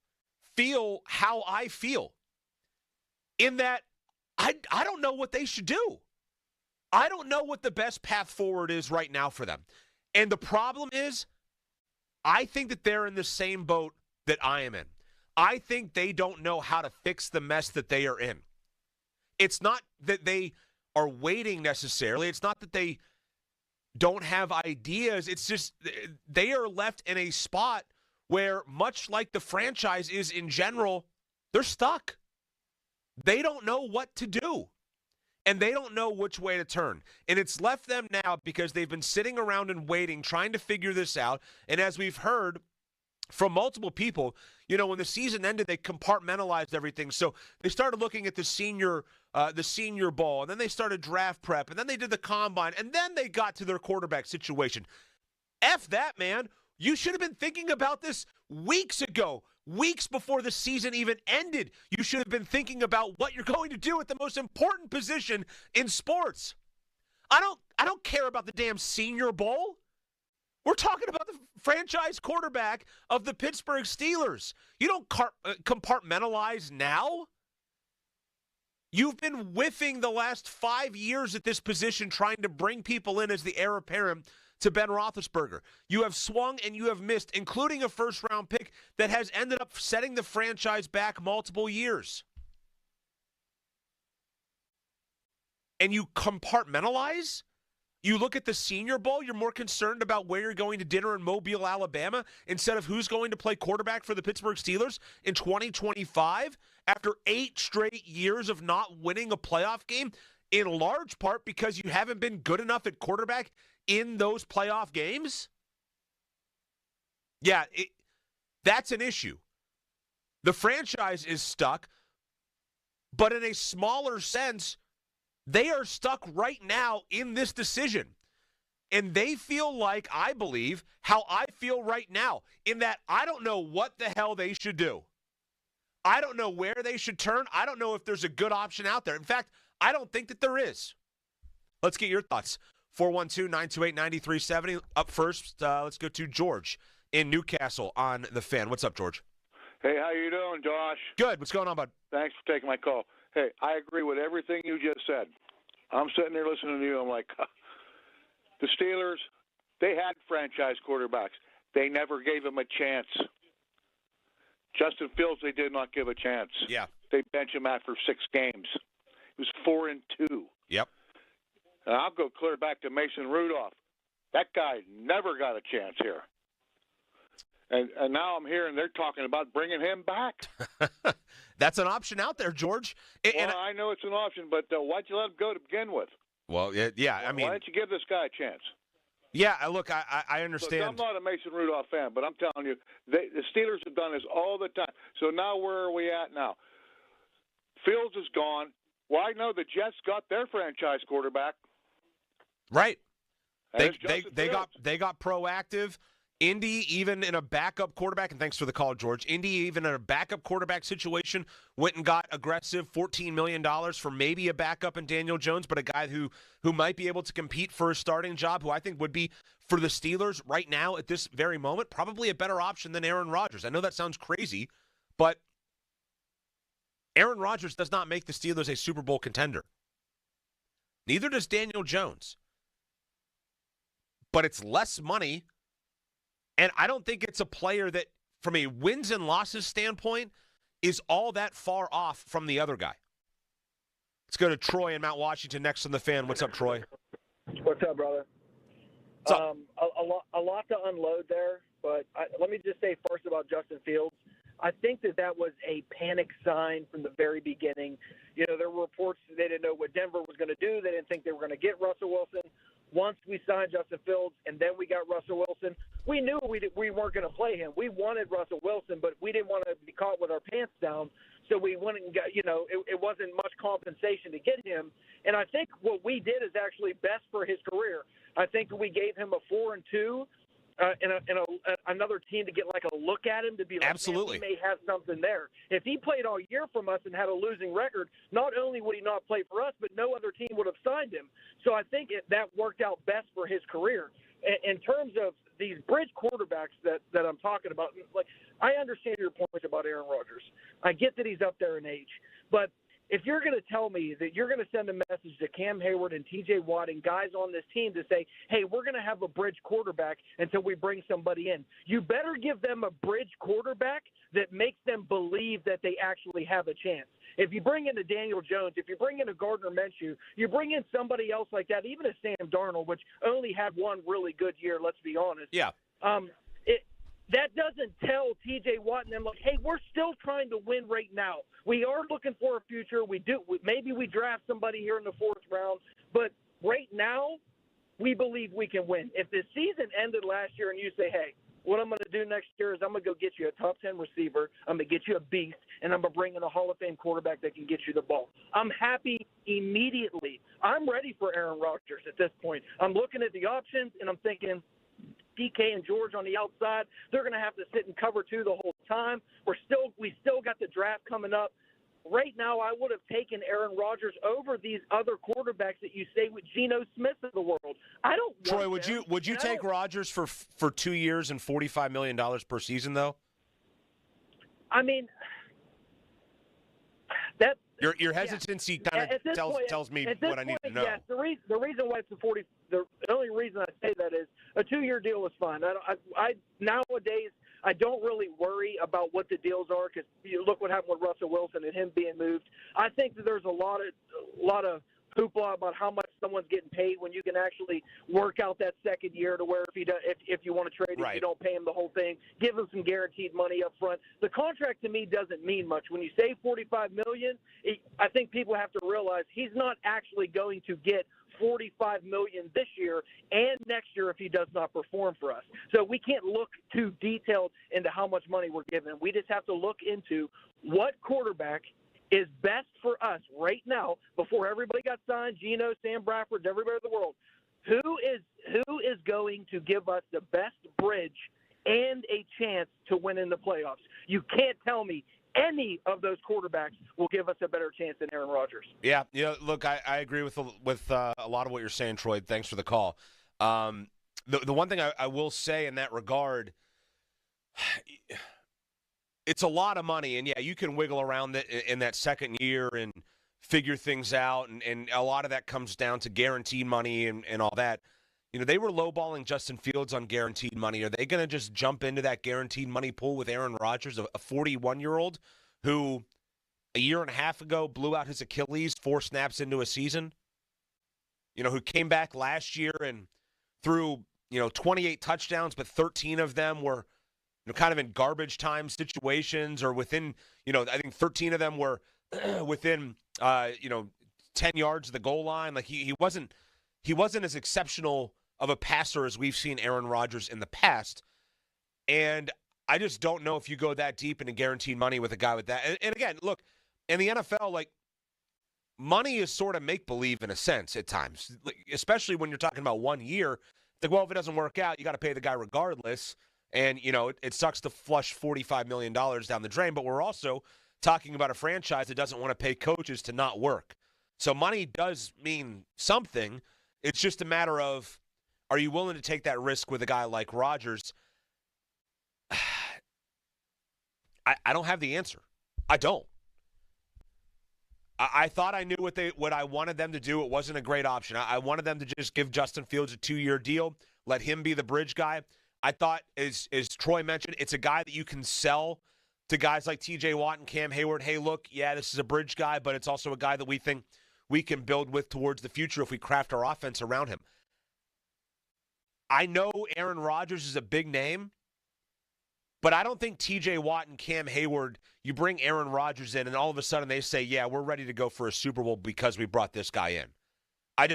feel how I feel in that I don't know what they should do. I don't know what the best path forward is right now for them. And the problem is, I think that they're in the same boat that I am in. I think they don't know how to fix the mess that they are in. It's not that they are waiting necessarily. It's not that they don't have ideas. It's just they are left in a spot where, much like the franchise is in general, they're stuck. They don't know what to do. And they don't know which way to turn. And it's left them now because they've been sitting around and waiting, trying to figure this out. And as we've heard from multiple people, you know, when the season ended, they compartmentalized everything. So they started looking at the senior bowl, and then they started draft prep, and then they did the combine, and then they got to their quarterback situation. F that, man. You should have been thinking about this weeks ago. Weeks before the season even ended, you should have been thinking about what you're going to do at the most important position in sports. I don't care about the damn Senior Bowl. We're talking about the franchise quarterback of the Pittsburgh Steelers. You don't compartmentalize now. You've been whiffing the last 5 years at this position, trying to bring people in as the heir apparent to Ben Roethlisberger. You have swung and you have missed, including a first-round pick that has ended up setting the franchise back multiple years. And you compartmentalize? You look at the Senior Bowl, you're more concerned about where you're going to dinner in Mobile, Alabama, instead of who's going to play quarterback for the Pittsburgh Steelers in 2025 after 8 straight years of not winning a playoff game, in large part because you haven't been good enough at quarterback in those playoff games? Yeah, that's an issue. The franchise is stuck, but in a smaller sense, they are stuck right now in this decision. And they feel like, I believe, how I feel right now in that I don't know what the hell they should do. I don't know where they should turn. I don't know if there's a good option out there. In fact, I don't think that there is. Let's get your thoughts. 412-928-9370. Up first, let's go to George in Newcastle on the Fan. What's up, George? Hey, how you doing, Josh? Good. What's going on, bud? Thanks for taking my call. Hey, I agree with everything you just said. I'm sitting there listening to you. I'm like, the Steelers, they had franchise quarterbacks. They never gave him a chance. Justin Fields, they did not give a chance. Yeah. They benched him after 6 games. He was 4-2. Yep. And I'll go clear back to Mason Rudolph. That guy never got a chance here. And now I'm hearing they're talking about bringing him back. That's an option out there, George. I know it's an option, but why'd you let him go to begin with? Well, yeah, I mean. Why don't you give this guy a chance? Yeah, look, I understand. Look, I'm not a Mason Rudolph fan, but I'm telling you, the Steelers have done this all the time. So now where are we at now? Fields is gone. Well, I know the Jets got their franchise quarterback. Right. And They got proactive. Indy, even in a backup quarterback, and thanks for the call, George. Indy, even in a backup quarterback situation, went and got aggressive $14 million for maybe a backup in Daniel Jones, but a guy who might be able to compete for a starting job, who I think would be, for the Steelers right now at this very moment, probably a better option than Aaron Rodgers. I know that sounds crazy, but Aaron Rodgers does not make the Steelers a Super Bowl contender. Neither does Daniel Jones. But it's less money. And I don't think it's a player that, from a wins and losses standpoint, is all that far off from the other guy. Let's go to Troy in Mount Washington next on the Fan. What's up, Troy? What's up, brother? What's up? A lot to unload there, but let me just say first about Justin Fields. I think that was a panic sign from the very beginning. You know, there were reports that they didn't know what Denver was going to do. They didn't think they were going to get Russell Wilson. Once we signed Justin Fields and then we got Russell Wilson, we knew we weren't going to play him. We wanted Russell Wilson, but we didn't want to be caught with our pants down. So we went and got, it wasn't much compensation to get him. And I think what we did is actually best for his career. I think we gave him a 4-2. Another team to get like a look at him to be like, absolutely, he may have something there. If he played all year from us and had a losing record, not only would he not play for us, but no other team would have signed him. So I think that worked out best for his career. In terms of these bridge quarterbacks that I'm talking about, like, I understand your point about Aaron Rodgers. I get that he's up there in age, but if you're going to tell me that you're going to send a message to Cam Hayward and T.J. Watt and guys on this team to say, hey, we're going to have a bridge quarterback until we bring somebody in, you better give them a bridge quarterback that makes them believe that they actually have a chance. If you bring in a Daniel Jones, if you bring in a Gardner Minshew, you bring in somebody else like that, even a Sam Darnold, which only had one really good year, let's be honest. Yeah. That doesn't tell T.J. Watt and them, like, hey, we're still trying to win right now. We are looking for a future. Maybe we draft somebody here in the 4th round. But right now, we believe we can win. If the season ended last year and you say, hey, what I'm going to do next year is I'm going to go get you a top 10 receiver, I'm going to get you a beast, and I'm going to bring in a Hall of Fame quarterback that can get you the ball. I'm happy immediately. I'm ready for Aaron Rodgers at this point. I'm looking at the options, and I'm thinking – DK and George on the outside, they're going to have to sit and cover 2 the whole time. We still got the draft coming up. Right now, I would have taken Aaron Rodgers over these other quarterbacks that you say with Geno Smith of the world. I don't. Troy, would you take Rodgers for 2 years and $45 million per season though? I mean, that. Your hesitancy kind of tells me what I need to know. Yes, the reason why it's the only reason I say that is a 2-year deal is fine. Nowadays I don't really worry about what the deals are because you look what happened with Russell Wilson and him being moved. I think that there's a lot of hoopla about how much someone's getting paid when you can actually work out that second year to where if you want to trade him, you don't pay him the whole thing, give him some guaranteed money up front. The contract to me doesn't mean much. When you say $45 million, I think people have to realize he's not actually going to get $45 million this year and next year if he does not perform for us. So we can't look too detailed into how much money we're giving. We just have to look into what quarterback is best for us right now before everybody got signed, Geno, Sam Bradford, everybody in the world. Who is going to give us the best bridge and a chance to win in the playoffs. You can't tell me any of those quarterbacks will give us a better chance than Aaron Rodgers. Yeah, look, I agree with a lot of what you're saying, Troy. Thanks for the call. The one thing I will say in that regard, it's a lot of money, and yeah, you can wiggle around in that second year and figure things out, and a lot of that comes down to guaranteed money and all that. You know, they were lowballing Justin Fields on guaranteed money. Are they going to just jump into that guaranteed money pool with Aaron Rodgers, a 41-year-old who a year and a half ago blew out his Achilles 4 snaps into a season? You know, who came back last year and threw, 28 touchdowns, but 13 of them were, kind of in garbage time situations or within, I think 13 of them were within, 10 yards of the goal line. Like he wasn't as exceptional of a passer as we've seen Aaron Rodgers in the past. And I just don't know if you go that deep into guaranteed money with a guy with that. And again, look, in the NFL, like, money is sort of make-believe in a sense at times, especially when you're talking about 1 year. Like, well, if it doesn't work out, you got to pay the guy regardless. And, it sucks to flush $45 million down the drain. But we're also talking about a franchise that doesn't want to pay coaches to not work. So money does mean something. It's just a matter of, are you willing to take that risk with a guy like Rodgers? I don't have the answer. I don't. I thought I knew what I wanted them to do. It wasn't a great option. I wanted them to just give Justin Fields a 2-year deal, let him be the bridge guy. I thought, as Troy mentioned, it's a guy that you can sell to guys like T.J. Watt and Cam Hayward. Hey, look, yeah, this is a bridge guy, but it's also a guy that we think we can build with towards the future if we craft our offense around him. I know Aaron Rodgers is a big name, but I don't think T.J. Watt and Cam Hayward, you bring Aaron Rodgers in and all of a sudden they say, yeah, we're ready to go for a Super Bowl because we brought this guy in. I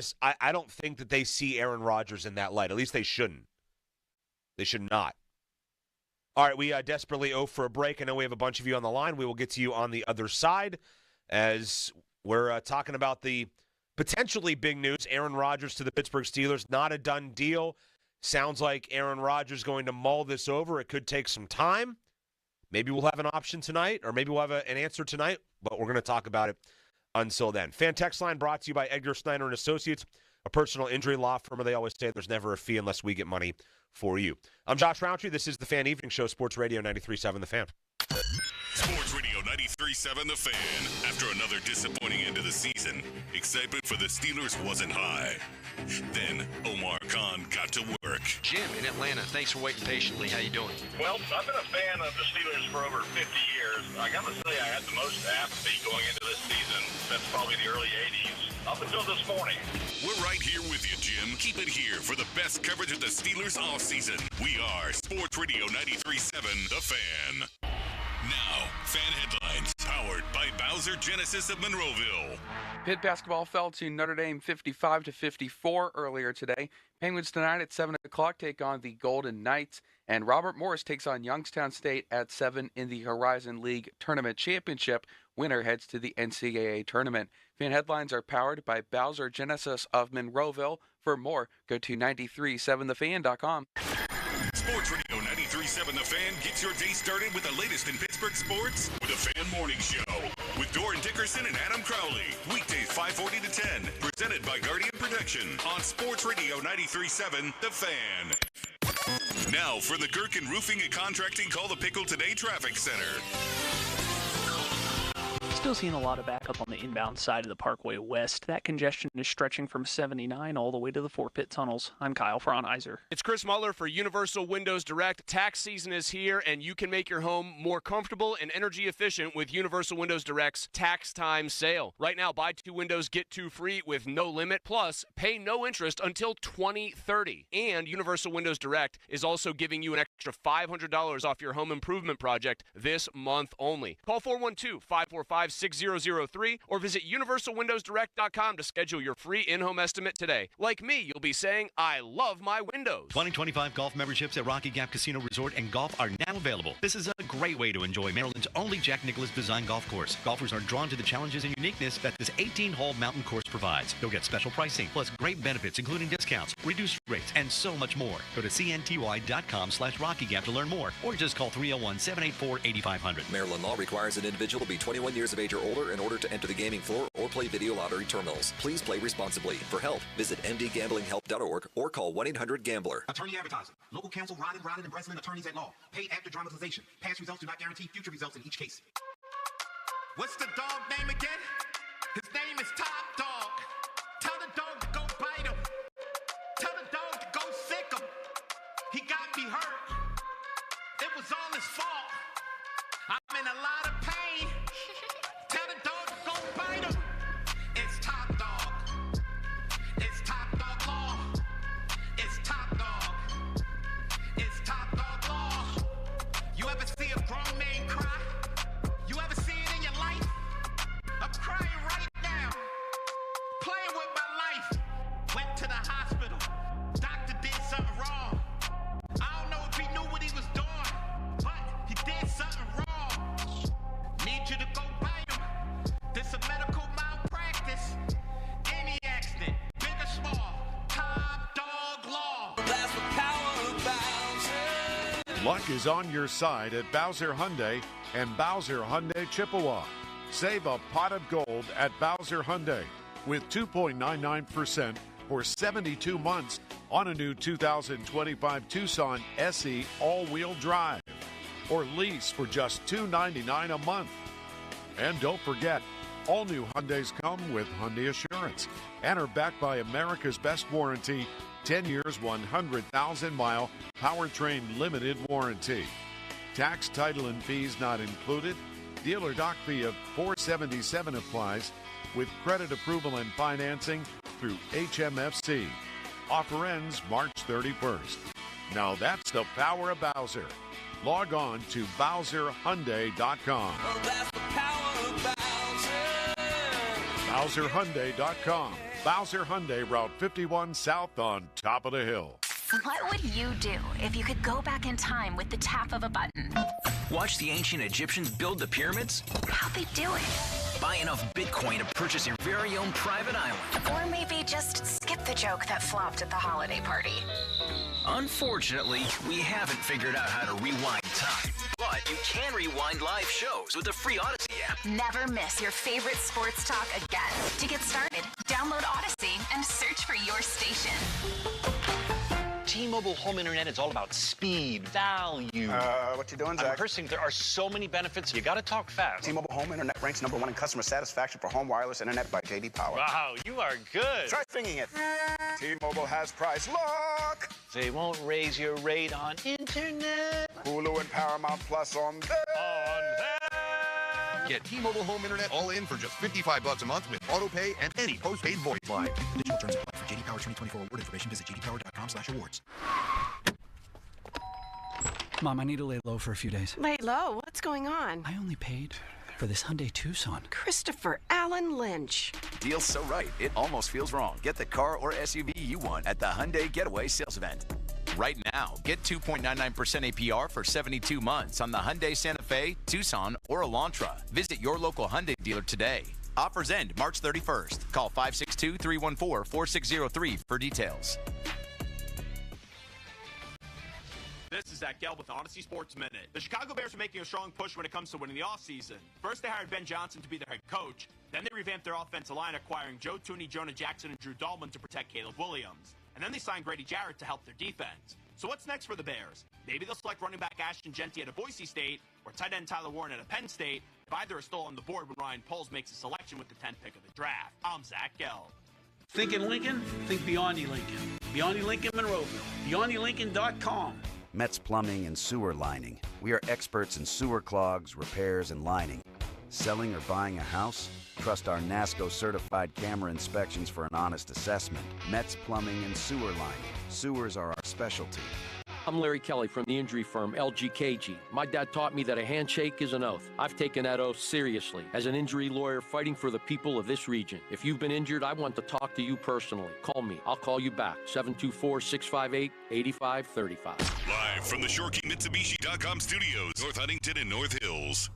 don't think that they see Aaron Rodgers in that light. At least they shouldn't. They should not. All right, we desperately owe for a break. I know we have a bunch of you on the line. We will get to you on the other side as we're talking about the potentially big news. Aaron Rodgers to the Pittsburgh Steelers, not a done deal. Sounds like Aaron Rodgers going to mull this over. It could take some time. Maybe we'll have an option tonight, or maybe we'll have an answer tonight, but we're going to talk about it until then. Fan text line brought to you by Edgar Snyder and Associates, a personal injury law firm. They always say there's never a fee unless we get money for you. I'm Josh Roundtree. This is the Fan Evening Show, Sports Radio 93.7 The Fan. Sports Radio 93.7 The Fan. After another disappointing end of the season, excitement for the Steelers wasn't high. Then Omar Khan got to work. Jim in Atlanta, thanks for waiting patiently. How you doing? Well, I've been a fan of the Steelers for over 50 years. I got to say, I had the most apathy going into this season since probably the early 80s, up until this morning. We're right here with you, Jim. Keep it here for the best coverage of the Steelers offseason. We are Sports Radio 93.7 The Fan. Now, fan headlines powered by Bowser Genesis of Monroeville. Pitt basketball fell to Notre Dame 55-54 earlier today. Penguins tonight at 7 o'clock take on the Golden Knights, and Robert Morris takes on Youngstown State at 7 in the Horizon League Tournament Championship. Winner heads to the NCAA tournament. Fan headlines are powered by Bowser Genesis of Monroeville. For more, go to 937thefan.com. Sports Radio 93.7 The Fan gets your day started with the latest in Pittsburgh sports with a Fan Morning Show with Doran Dickerson and Adam Crowley. Weekdays 5:40 to 10. Presented by Guardian Protection on Sports Radio 93.7 The Fan. Now for the Gherkin Roofing and Contracting Call the Pickle Today Traffic Center. Still seeing a lot of backup on the inbound side of the Parkway West. That congestion is stretching from 79 all the way to the Fort Pitt tunnels. I'm Kyle Fraunheiser. It's Chris Muller for Universal Windows Direct. Tax season is here, and you can make your home more comfortable and energy efficient with Universal Windows Direct's Tax Time Sale. Right now, buy 2 windows, get 2 free with no limit, plus pay no interest until 2030. And Universal Windows Direct is also giving you an extra $500 off your home improvement project this month only. Call 412-545 6003 or visit universalwindowsdirect.com to schedule your free in-home estimate today. Like me, you'll be saying, I love my windows. 2025 golf memberships at Rocky Gap Casino Resort and Golf are now available. This is a great way to enjoy Maryland's only Jack Nicklaus designed golf course. Golfers are drawn to the challenges and uniqueness that this 18-hole mountain course provides. You'll get special pricing, plus great benefits including discounts, reduced rates, and so much more. Go to cnty.com/RockyGap to learn more, or just call 301-784-8500. Maryland law requires an individual to be 21 years of age or older in order to enter the gaming floor or play video lottery terminals. Please play responsibly. For help, visit mdgamblinghelp.org or call 1-800-GAMBLER. Attorney advertising. Local counsel Rodden and Breslin, attorneys at law. Paid after dramatization. Past results do not guarantee future results in each case. What's the dog name again? His name is Top Dog. Tell the dog to go bite him. Tell the dog to go sick him. He got me hurt. It was all his fault. I'm in a lot of pain. Tell the dog to go bite him. It's Top Dog. It's Top Dog Law. It's Top Dog. It's Top Dog Law. You ever see a grown man cry? You ever see it in your life? I'm crying right now. Playing with my life. Went to the hospital. Doctor did something wrong. I don't know if he knew what he was doing, but he did something wrong. Need you to go bite him. This a medical malpractice. Any accident, big or small. Top Dog Law. That's the power of Bowser. Luck is on your side at Bowser Hyundai and Bowser Hyundai Chippewa. Save a pot of gold at Bowser Hyundai with 2.99% for 72 months on a new 2025 Tucson SE all-wheel drive, or lease for just $299 a month. And don't forget, all new Hyundais come with Hyundai Assurance and are backed by America's best warranty, 10 years, 100,000-mile powertrain limited warranty. Tax, title, and fees not included. Dealer doc fee of $477 applies with credit approval and financing through HMFC. Offer ends March 31st. Now that's the power of Bowser. Log on to BowserHyundai.com. Oh, that's the power of Bowser. BowserHyundai.com. Bowser Hyundai, Route 51 South on top of the hill. What would you do if you could go back in time with the tap of a button? Watch the ancient Egyptians build the pyramids? How'd they do it? Buy enough Bitcoin to purchase your very own private island. Or maybe just skip the joke that flopped at the holiday party. Unfortunately, we haven't figured out how to rewind time. But you can rewind live shows with the free Odyssey app. Never miss your favorite sports talk again. To get started, download Odyssey and search for your station. T-Mobile home internet is all about speed, value. What you doing, Zach? I'm rehearsing. There are so many benefits. You got to talk fast. T-Mobile home internet ranks #1 in customer satisfaction for home wireless internet by J.D. Power. Wow, you are good. Try singing it. T-Mobile has price lock. They won't raise your rate on internet. Hulu and Paramount Plus on them. Get T-Mobile home internet all in for just $55 a month with auto pay and any postpaid voice line. Additional terms apply. For J.D. Power 2024 award information, visit jdpower.com/awards. Mom, I need to lay low for a few days. Lay low? What's going on? I only paid for this Hyundai Tucson. Christopher Allen Lynch. Deal's so right, it almost feels wrong. Get the car or SUV you want at the Hyundai Getaway Sales Event. Right now, get 2.99% APR for 72 months on the Hyundai Santa Fe, Tucson, or Elantra. Visit your local Hyundai dealer today. Offers end March 31st. Call 562-314-4603 for details. This is Zach Gell with the Odyssey Sports Minute. The Chicago Bears are making a strong push when it comes to winning the offseason. First, they hired Ben Johnson to be their head coach. Then they revamped their offensive line, acquiring Joe Thuney, Jonah Jackson, and Drew Dalman to protect Caleb Williams. And then they signed Grady Jarrett to help their defense. So what's next for the Bears? Maybe they'll select running back Ashton Genty at a Boise State or tight end Tyler Warren at a Penn State. If either is still on the board when Ryan Poles makes a selection with the 10th pick of the draft. I'm Zach Gell. Thinking Lincoln? Think Beyond Lincoln. Beyond Lincoln Monroeville. BeyondLincoln.com. Metz Plumbing and Sewer Lining. We are experts in sewer clogs, repairs, and lining. Selling or buying a house? Trust our NASCO certified camera inspections for an honest assessment. Metz Plumbing and Sewer Lining. Sewers are our specialty. I'm Larry Kelly from the injury firm LGKG. My dad taught me that a handshake is an oath. I've taken that oath seriously as an injury lawyer fighting for the people of this region. If you've been injured, I want to talk to you personally. Call me. I'll call you back. 724-658-8535. Live from the ShoreKeyMitsubishi.com studios, North Huntington and North Hills.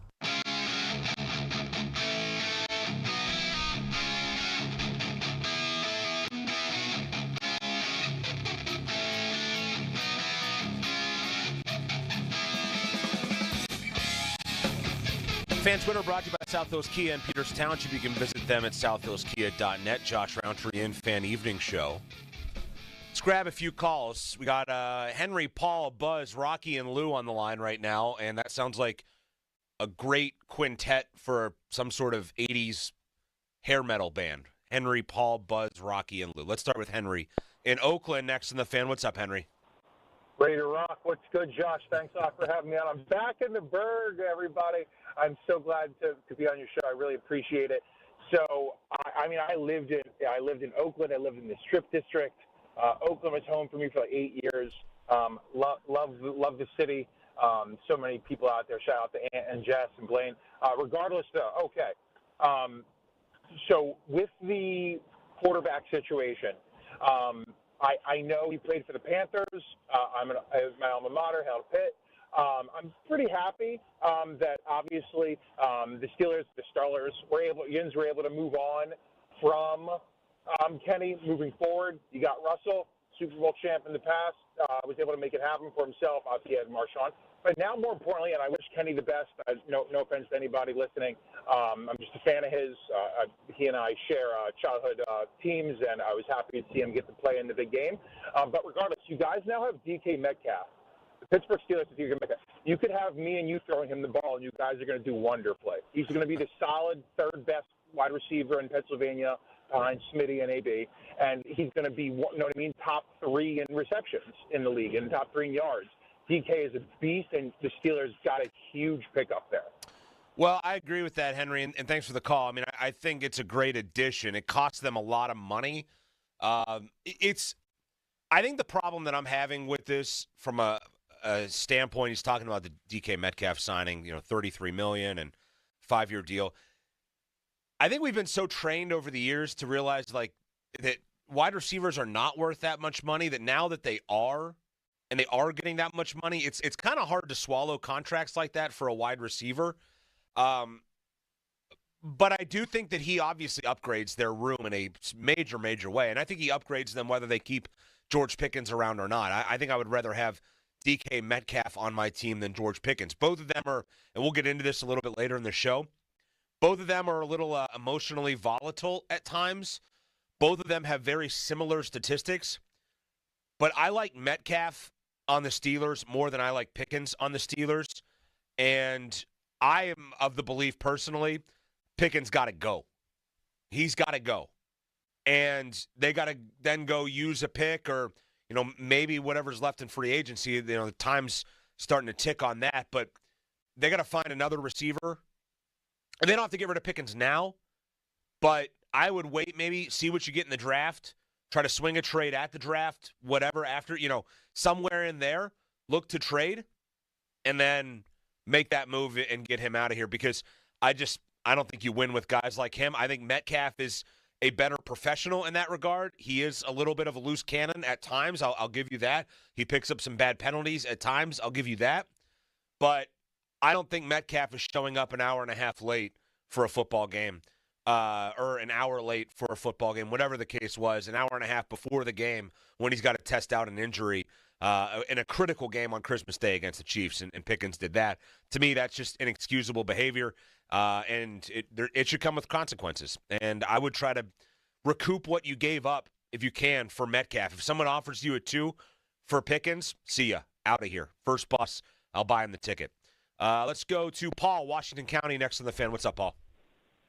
Fan Twitter brought to you by South Hills Kia in Peters Township. You can visit them at southhillskia.net. Josh Roundtree in Fan Evening Show. Let's grab a few calls. We got Henry, Paul, Buzz, Rocky, and Lou on the line right now, and that sounds like a great quintet for some sort of 80s hair metal band. Henry, Paul, Buzz, Rocky, and Lou. Let's start with Henry in Oakland next in the Fan. What's up, Henry? Ready to rock. What's good, Josh? Thanks a lot for having me on. I'm back in the Berg, everybody. I'm so glad to be on your show. I really appreciate it. So, I lived in Oakland. I lived in the Strip District. Oakland was home for me for like 8 years. Love the city. So many people out there. Shout out to Ant and Jess and Blaine. Regardless, though, okay. So with the quarterback situation, I know he played for the Panthers. My alma mater, held Pitt. I'm pretty happy that obviously the Steelers, the Starlers, were able to move on from Kenny moving forward. You got Russell, Super Bowl champ in the past, was able to make it happen for himself. Obviously, he had Marshawn. But now, more importantly, and I wish Kenny the best. No offense to anybody listening. I'm just a fan of his. He and I share childhood teams, and I was happy to see him get to play in the big game. But regardless, you guys now have DK Metcalf. The Pittsburgh Steelers with DK Metcalf. You could have me and you throwing him the ball, and you guys are going to do wonder play. He's going to be the solid third best wide receiver in Pennsylvania behind Smitty and AB, and he's going to be, top 3 in receptions in the league and top 3 in yards. DK is a beast, and the Steelers got a huge pickup there. Well, I agree with that, Henry, and thanks for the call. I mean, I think it's a great addition. It costs them a lot of money. I think the problem that I'm having with this from a standpoint, he's talking about the DK Metcalf signing, $33 million and 5-year deal. I think we've been so trained over the years to realize that wide receivers are not worth that much money, that now that they are, and they are getting that much money, it's kind of hard to swallow contracts like that for a wide receiver. But I do think that he obviously upgrades their room in a major, major way. And I think he upgrades them whether they keep George Pickens around or not. I think I would rather have DK Metcalf on my team than George Pickens. Both of them are, and we'll get into this a little bit later in the show, both of them are a little emotionally volatile at times. Both of them have very similar statistics. But I like Metcalf on the Steelers more than I like Pickens on the Steelers. And I am of the belief personally, Pickens got to go. He's got to go. And they got to then go use a pick or, maybe whatever's left in free agency. The time's starting to tick on that. But they got to find another receiver. And they don't have to get rid of Pickens now. But I would wait, maybe see what you get in the draft. Try to swing a trade at the draft, whatever, after, somewhere in there, look to trade, and then make that move and get him out of here because I don't think you win with guys like him. I think Metcalf is a better professional in that regard. He is a little bit of a loose cannon at times. I'll give you that. He picks up some bad penalties at times. I'll give you that. But I don't think Metcalf is showing up an hour and a half late for a football game. Or an hour late for a football game, whatever the case was, an hour and a half before the game when he's got to test out an injury in a critical game on Christmas Day against the Chiefs, and Pickens did that. To me, that's just inexcusable behavior, and it should come with consequences. And I would try to recoup what you gave up, if you can, for Metcalf. If someone offers you a 2 for Pickens, see ya, out of here. First bus, I'll buy him the ticket. Let's go to Paul, Washington County, next on the Fan. What's up, Paul?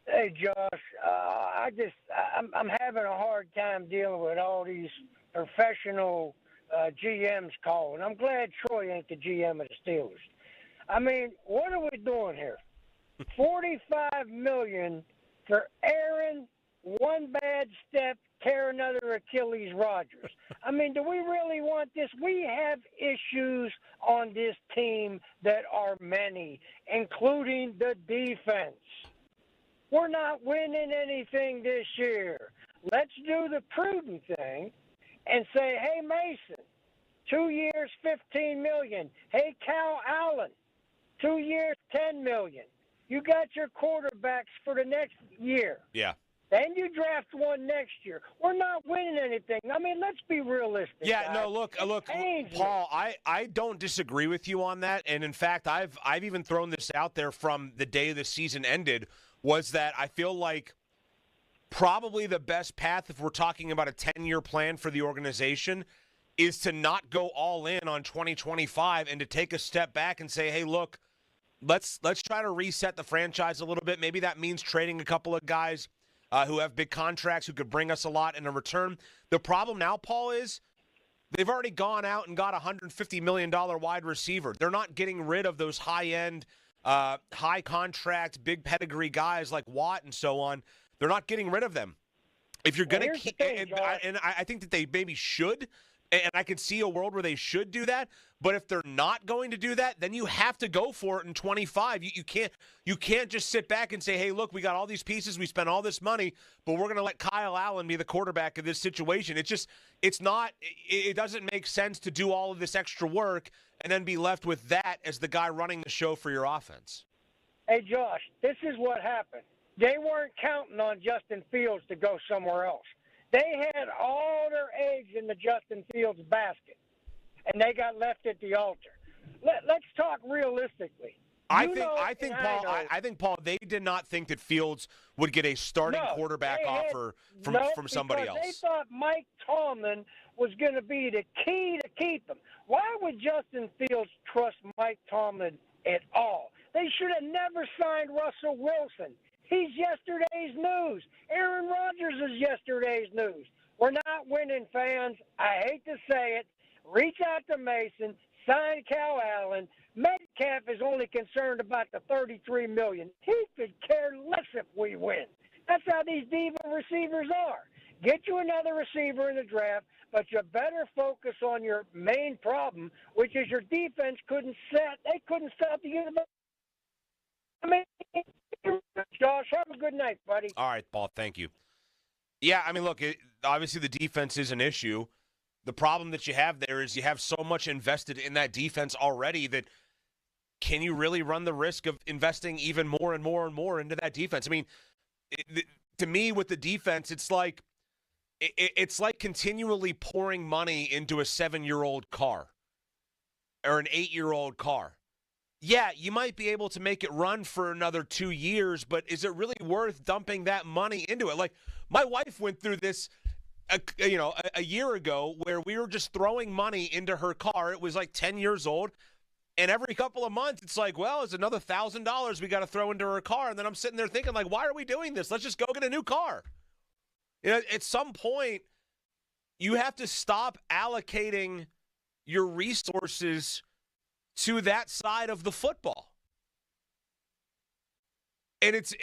Hey, Josh, I'm having a hard time dealing with all these professional GMs calling. I'm glad Troy ain't the GM of the Steelers. I mean, what are we doing here? $45 million for Aaron one bad step, tear another Achilles Rodgers. I mean, do we really want this? We have issues on this team that are many, including the defense. We're not winning anything this year. Let's do the prudent thing and say, hey, Mason, 2 years, $15 million. Hey, Cal Allen, 2 years, $10 million. You got your quarterbacks for the next year. Yeah. Then you draft one next year. We're not winning anything. I mean, let's be realistic. Yeah, guys. no, look, Paul, I don't disagree with you on that. And, in fact, I've even thrown this out there from the day the season ended, was that I feel like probably the best path, if we're talking about a 10-year plan for the organization, is to not go all in on 2025 and to take a step back and say, hey, look, let's try to reset the franchise a little bit. Maybe that means trading a couple of guys who have big contracts who could bring us a lot in a return. The problem now, Paul, is they've already gone out and got a $150 million wide receiver. They're not getting rid of those high-end, high-contract, big pedigree guys like Watt and so on. They're not getting rid of them. If you're going to keep – and I think that they maybe should, and I can see a world where they should do that. But if they're not going to do that, then you have to go for it in 25. You can't just sit back and say, hey, look, we got all these pieces, we spent all this money, but we're going to let Kyle Allen be the quarterback of this situation. It doesn't make sense to do all of this extra work and then be left with that as the guy running the show for your offense. Hey, Josh, this is what happened. They weren't counting on Justin Fields to go somewhere else. They had all their eggs in the Justin Fields basket, and they got left at the altar. Let's talk realistically. I think, Paul, they did not think that Fields would get a starting quarterback offer from somebody else. They thought Mike Tomlin was going to be the key to keep him. Why would Justin Fields trust Mike Tomlin at all? They should have never signed Russell Wilson. He's yesterday's news. Aaron Rodgers is yesterday's news. We're not winning, fans. I hate to say it. Reach out to Mason, sign Cal Allen. Metcalf is only concerned about the $33 million. He could care less if we win. That's how these diva receivers are. Get you another receiver in the draft, but you better focus on your main problem, which is your defense couldn't stop the university. I mean, Josh, have a good night, buddy. All right, Paul, thank you. Yeah, I mean, look, obviously the defense is an issue. The problem that you have there is you have so much invested in that defense already that can you really run the risk of investing even more and more and more into that defense? I mean, to me, with the defense, it's like continually pouring money into a 7-year-old car or an 8-year-old car. Yeah, you might be able to make it run for another 2 years, but is it really worth dumping that money into it? Like, my wife went through this, a year ago where we were just throwing money into her car. It was like 10 years old, and every couple of months, it's like, well, it's another $1,000 we got to throw into her car. And then I'm sitting there thinking, like, why are we doing this? Let's just go get a new car. At some point, you have to stop allocating your resources to that side of the football. And it's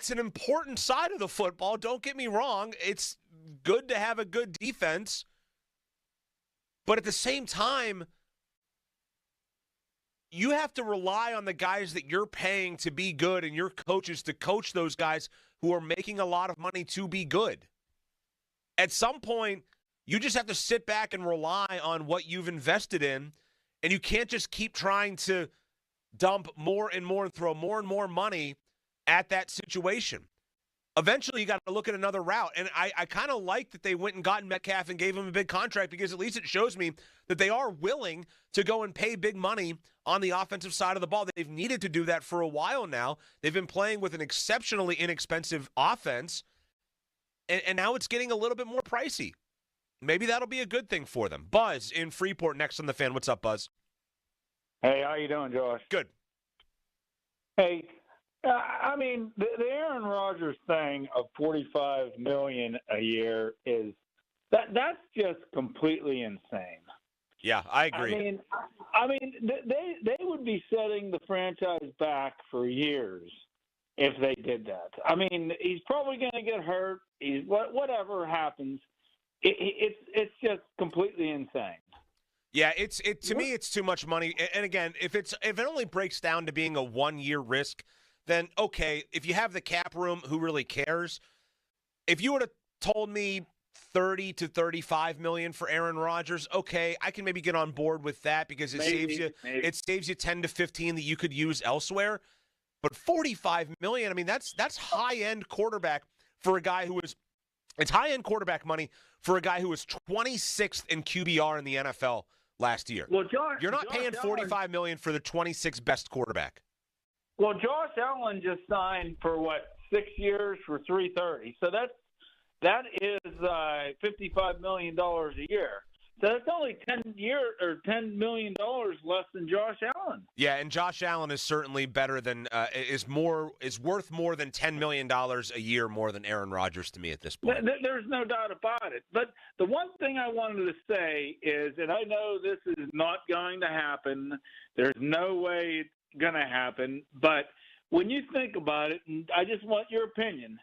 an important side of the football. Don't get me wrong. It's good to have a good defense. But at the same time, you have to rely on the guys that you're paying to be good and your coaches to coach those guys who are making a lot of money to be good. At some point, you just have to sit back and rely on what you've invested in. And you can't just keep trying to dump more and more and throw more and more money at that situation. Eventually, you got to look at another route. And I kind of like that they went and got Metcalf and gave him a big contract because at least it shows me that they are willing to go and pay big money on the offensive side of the ball. They've needed to do that for a while now. They've been playing with an exceptionally inexpensive offense. And now it's getting a little bit more pricey. Maybe that'll be a good thing for them. Buzz in Freeport next on the Fan. What's up, Buzz? Hey, how you doing, Josh? Good. Hey, I mean, the Aaron Rodgers thing of $45 million a year that's just completely insane. Yeah, I agree. I mean, they would be setting the franchise back for years if they did that. I mean, he's probably going to get hurt. Whatever happens, it's just completely insane. Yeah, to me it's too much money. And again, if it only breaks down to being a 1-year risk, then okay. If you have the cap room, who really cares? If you would have told me 30 to 35 million for Aaron Rodgers, okay, I can maybe get on board with that because it saves you 10 to 15 that you could use elsewhere. But 45 million, I mean that's high end quarterback for a guy who is it's high end quarterback money for a guy who was 26th in QBR in the NFL last year. Well, Josh, you're not paying $45 million for the 26th best quarterback. Well, Josh Allen just signed for 6 years for $330. So that is $55 million a year. So that's only $10 million less than Josh Allen. Yeah, and Josh Allen is certainly better than is worth more than $10 million a year more than Aaron Rodgers to me at this point. There's no doubt about it. But the one thing I wanted to say is, and I know this is not going to happen. There's no way it's going to happen. But when you think about it, and I just want your opinion,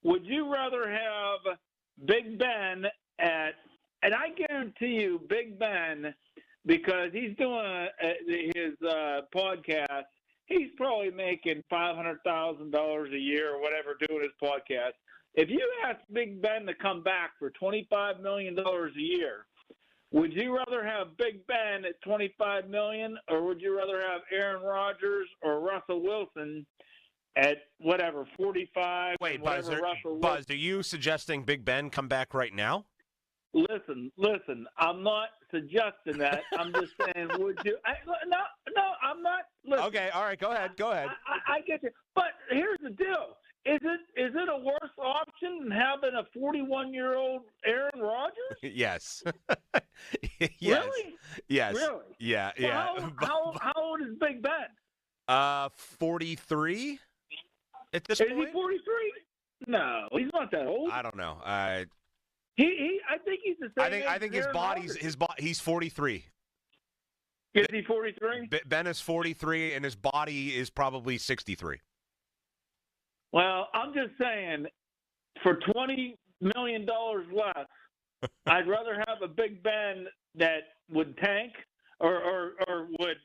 would you rather have Big Ben and I guarantee you, Big Ben, because he's doing his podcast, he's probably making $500,000 a year or whatever doing his podcast. If you ask Big Ben to come back for $25 million a year, would you rather have Big Ben at $25 million, or would you rather have Aaron Rodgers or Russell Wilson at whatever, 45? Wait, Buzz, are you suggesting Big Ben come back right now? Listen. I'm not suggesting that. I'm just saying, would you? No, I'm not. Listen, okay, all right, go ahead. I get you. But here's the deal: is it a worse option than having a 41-year-old Aaron Rodgers? Yes. Yes. Really? Yes. Really? Yeah. So yeah. How old is Big Ben? 43. At this point? Is he 43? No, he's not that old. I don't know. I think he's the same. I think his body's he's 43. Is he 43? Ben is 43, and his body is probably 63. Well, I'm just saying, for $20 million less, I'd rather have a Big Ben that would tank or would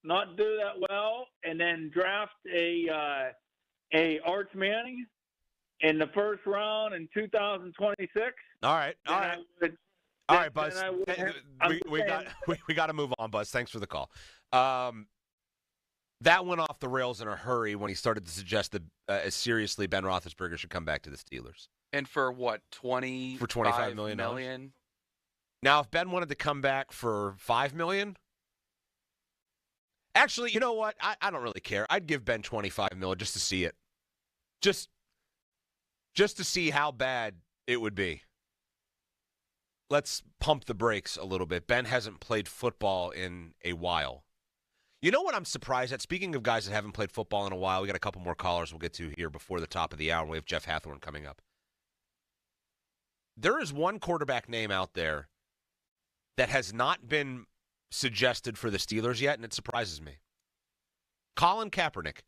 not do that well, and then draft a Arch Manning in the first round in 2026. All right. Buzz. We got to move on, Buzz. Thanks for the call. That went off the rails in a hurry when he started to suggest that seriously Ben Roethlisberger should come back to the Steelers. And for what, $25 million? Now, if Ben wanted to come back for $5 million, actually, you know what? I don't really care. I'd give Ben $25 million just to see it. Just to see how bad it would be. Let's pump the brakes a little bit. Ben hasn't played football in a while. You know what I'm surprised at? Speaking of guys that haven't played football in a while, we got a couple more callers we'll get to here before the top of the hour. We have Jeff Hathorn coming up. There is one quarterback name out there that has not been suggested for the Steelers yet, and it surprises me. Colin Kaepernick.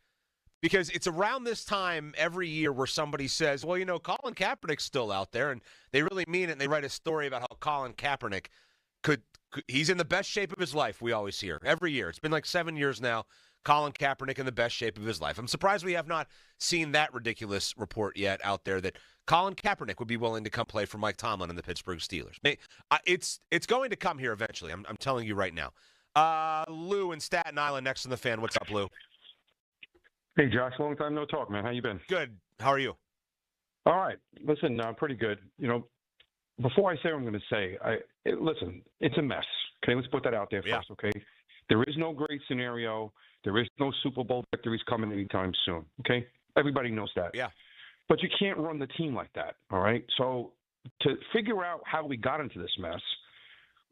Because it's around this time every year where somebody says, well, you know, Colin Kaepernick's still out there, and they really mean it, and they write a story about how Colin Kaepernick he's in the best shape of his life, we always hear. Every year. It's been like 7 years now, Colin Kaepernick in the best shape of his life. I'm surprised we have not seen that ridiculous report yet out there that Colin Kaepernick would be willing to come play for Mike Tomlin and the Pittsburgh Steelers. It's going to come here eventually. I'm telling you right now. Lou in Staten Island next to the fan. What's up, Lou? Hey, Josh, long time no talk, man. How you been? Good. How are you? All right. Listen, pretty good. You know, before I say what I'm going to say, listen, it's a mess. Okay, let's put that out there first, okay? There is no great scenario. There is no Super Bowl victories coming anytime soon, okay? Everybody knows that. Yeah. But you can't run the team like that, all right? So to figure out how we got into this mess,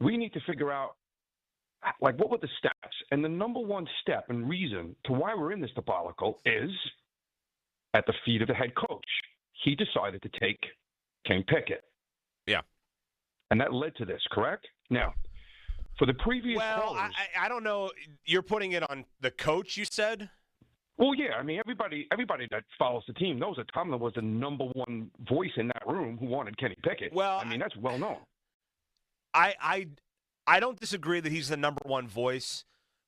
we need to figure out, like, what were the steps? And the number one step and reason to why we're in this debacle is at the feet of the head coach. He decided to take Kenny Pickett. Yeah. And that led to this, correct? Now, for the previous callers, I don't know. You're putting it on the coach, you said? Well, yeah. I mean, everybody that follows the team knows that Tomlin was the number one voice in that room who wanted Kenny Pickett. Well, I mean, that's well known. I don't disagree that he's the number one voice,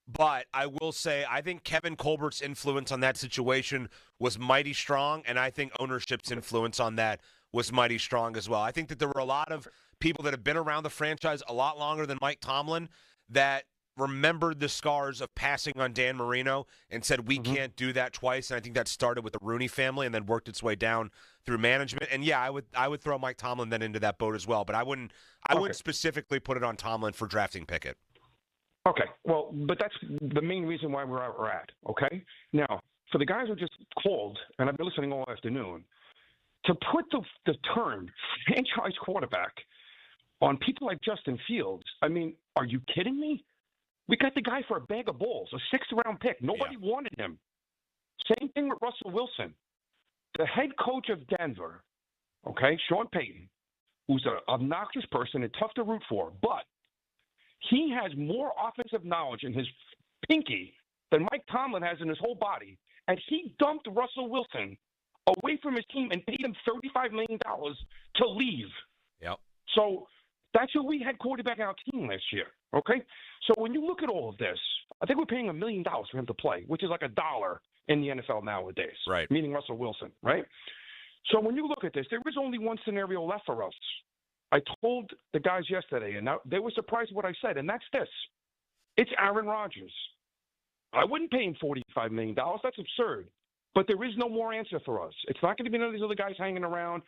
but I will say I think Kevin Colbert's influence on that situation was mighty strong, and I think ownership's influence on that was mighty strong as well. I think that there were a lot of people that have been around the franchise a lot longer than Mike Tomlin that remembered the scars of passing on Dan Marino and said we can't do that twice. And I think that started with the Rooney family and then worked its way down through management. And yeah, I would throw Mike Tomlin then into that boat as well, but I wouldn't specifically put it on Tomlin for drafting Pickett. Okay, well, but that's the main reason why we're at where we're at. Okay, now for the guys who just called, and I've been listening all afternoon, to put the term franchise quarterback on people like Justin Fields, I mean, are you kidding me? We got the guy for a bag of balls, a sixth-round pick. Nobody wanted him. Same thing with Russell Wilson. The head coach of Denver, okay, Sean Payton, who's an obnoxious person and tough to root for, but he has more offensive knowledge in his pinky than Mike Tomlin has in his whole body, and he dumped Russell Wilson away from his team and paid him $35 million to leave. Yep. So that's who we had quarterback on our team last year, okay? So when you look at all of this, I think we're paying $1 million for him to play, which is like $1 in the NFL nowadays, right? Meaning Russell Wilson, right? So when you look at this, there is only one scenario left for us. I told the guys yesterday, and they were surprised what I said, and that's this. It's Aaron Rodgers. I wouldn't pay him $45 million. That's absurd. But there is no more answer for us. It's not going to be none of these other guys hanging around.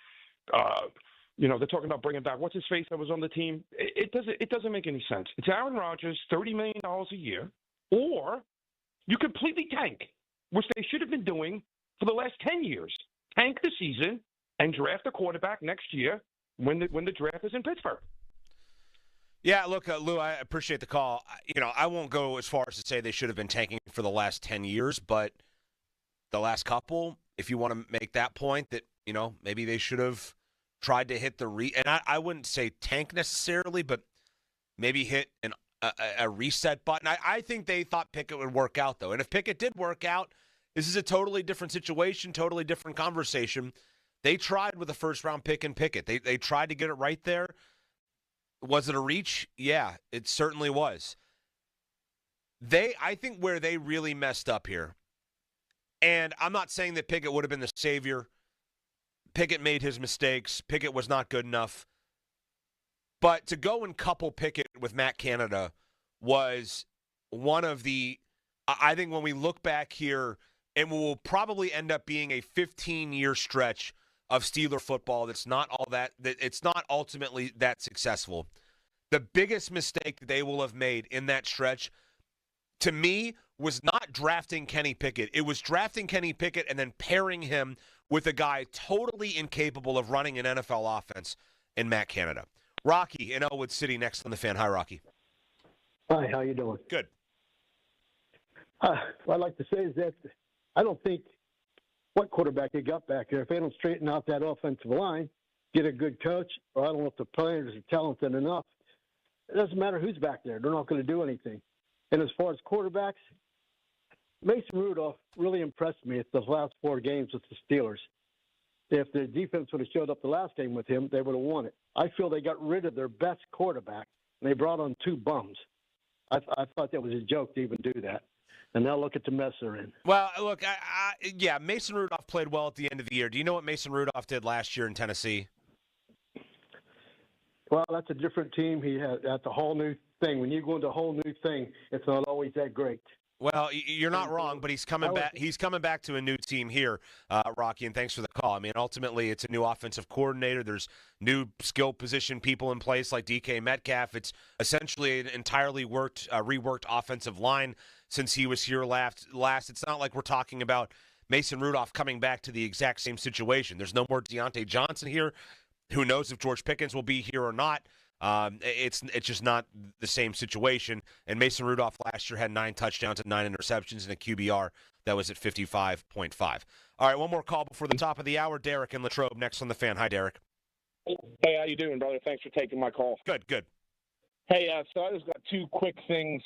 They're talking about bringing back what's his face that was on the team. It doesn't make any sense. It's Aaron Rodgers, $30 million a year, or you completely tank, which they should have been doing for the last 10 years. Tank the season and draft a quarterback next year when the draft is in Pittsburgh. Yeah, look, Lou, I appreciate the call. I won't go as far as to say they should have been tanking for the last 10 years, but the last couple, if you want to make that point that, maybe they should have tried to hit and I wouldn't say tank necessarily, but maybe hit a reset button. I think they thought Pickett would work out, though. And if Pickett did work out, this is a totally different situation, totally different conversation. They tried with a first-round pick and Pickett. They tried to get it right there. Was it a reach? Yeah, it certainly was. I think where they really messed up here, and I'm not saying that Pickett would have been the savior. Pickett made his mistakes. Pickett was not good enough. But to go and couple Pickett with Matt Canada was one of the, I think when we look back here, it will probably end up being a 15-year stretch of Steeler football that's not it's not ultimately that successful. The biggest mistake that they will have made in that stretch, to me, was not drafting Kenny Pickett. It was drafting Kenny Pickett and then pairing him with a guy totally incapable of running an NFL offense in Matt Canada. Rocky in Elwood City next on the Fan. Hi, Rocky. Hi, how you doing? Good. What I'd like to say is that I don't think what quarterback they got back there, if they don't straighten out that offensive line, get a good coach, or I don't know if the players are talented enough, it doesn't matter who's back there. They're not going to do anything. And as far as quarterbacks, Mason Rudolph really impressed me at the last 4 games with the Steelers. If the defense would have showed up the last game with him, they would have won it. I feel they got rid of their best quarterback, and they brought on 2 bums. I thought that was a joke to even do that. And now look at the mess they're in. Well, look, yeah, Mason Rudolph played well at the end of the year. Do you know what Mason Rudolph did last year in Tennessee? Well, that's a different team. That's a whole new thing. When you go into a whole new thing, it's not always that great. Well, you're not wrong, but he's coming back. He's coming back to a new team here, Rocky. And thanks for the call. I mean, ultimately, it's a new offensive coordinator. There's new skill position people in place like DK Metcalf. It's essentially an entirely reworked offensive line since he was here last. It's not like we're talking about Mason Rudolph coming back to the exact same situation. There's no more Deontay Johnson here. Who knows if George Pickens will be here or not? It's just not the same situation. And Mason Rudolph last year had 9 touchdowns and 9 interceptions and a QBR that was at 55.5. All right, one more call before the top of the hour. Derek and Latrobe next on the Fan. Hi, Derek. Hey, how you doing, brother? Thanks for taking my call. Good. Hey, so I just got two quick things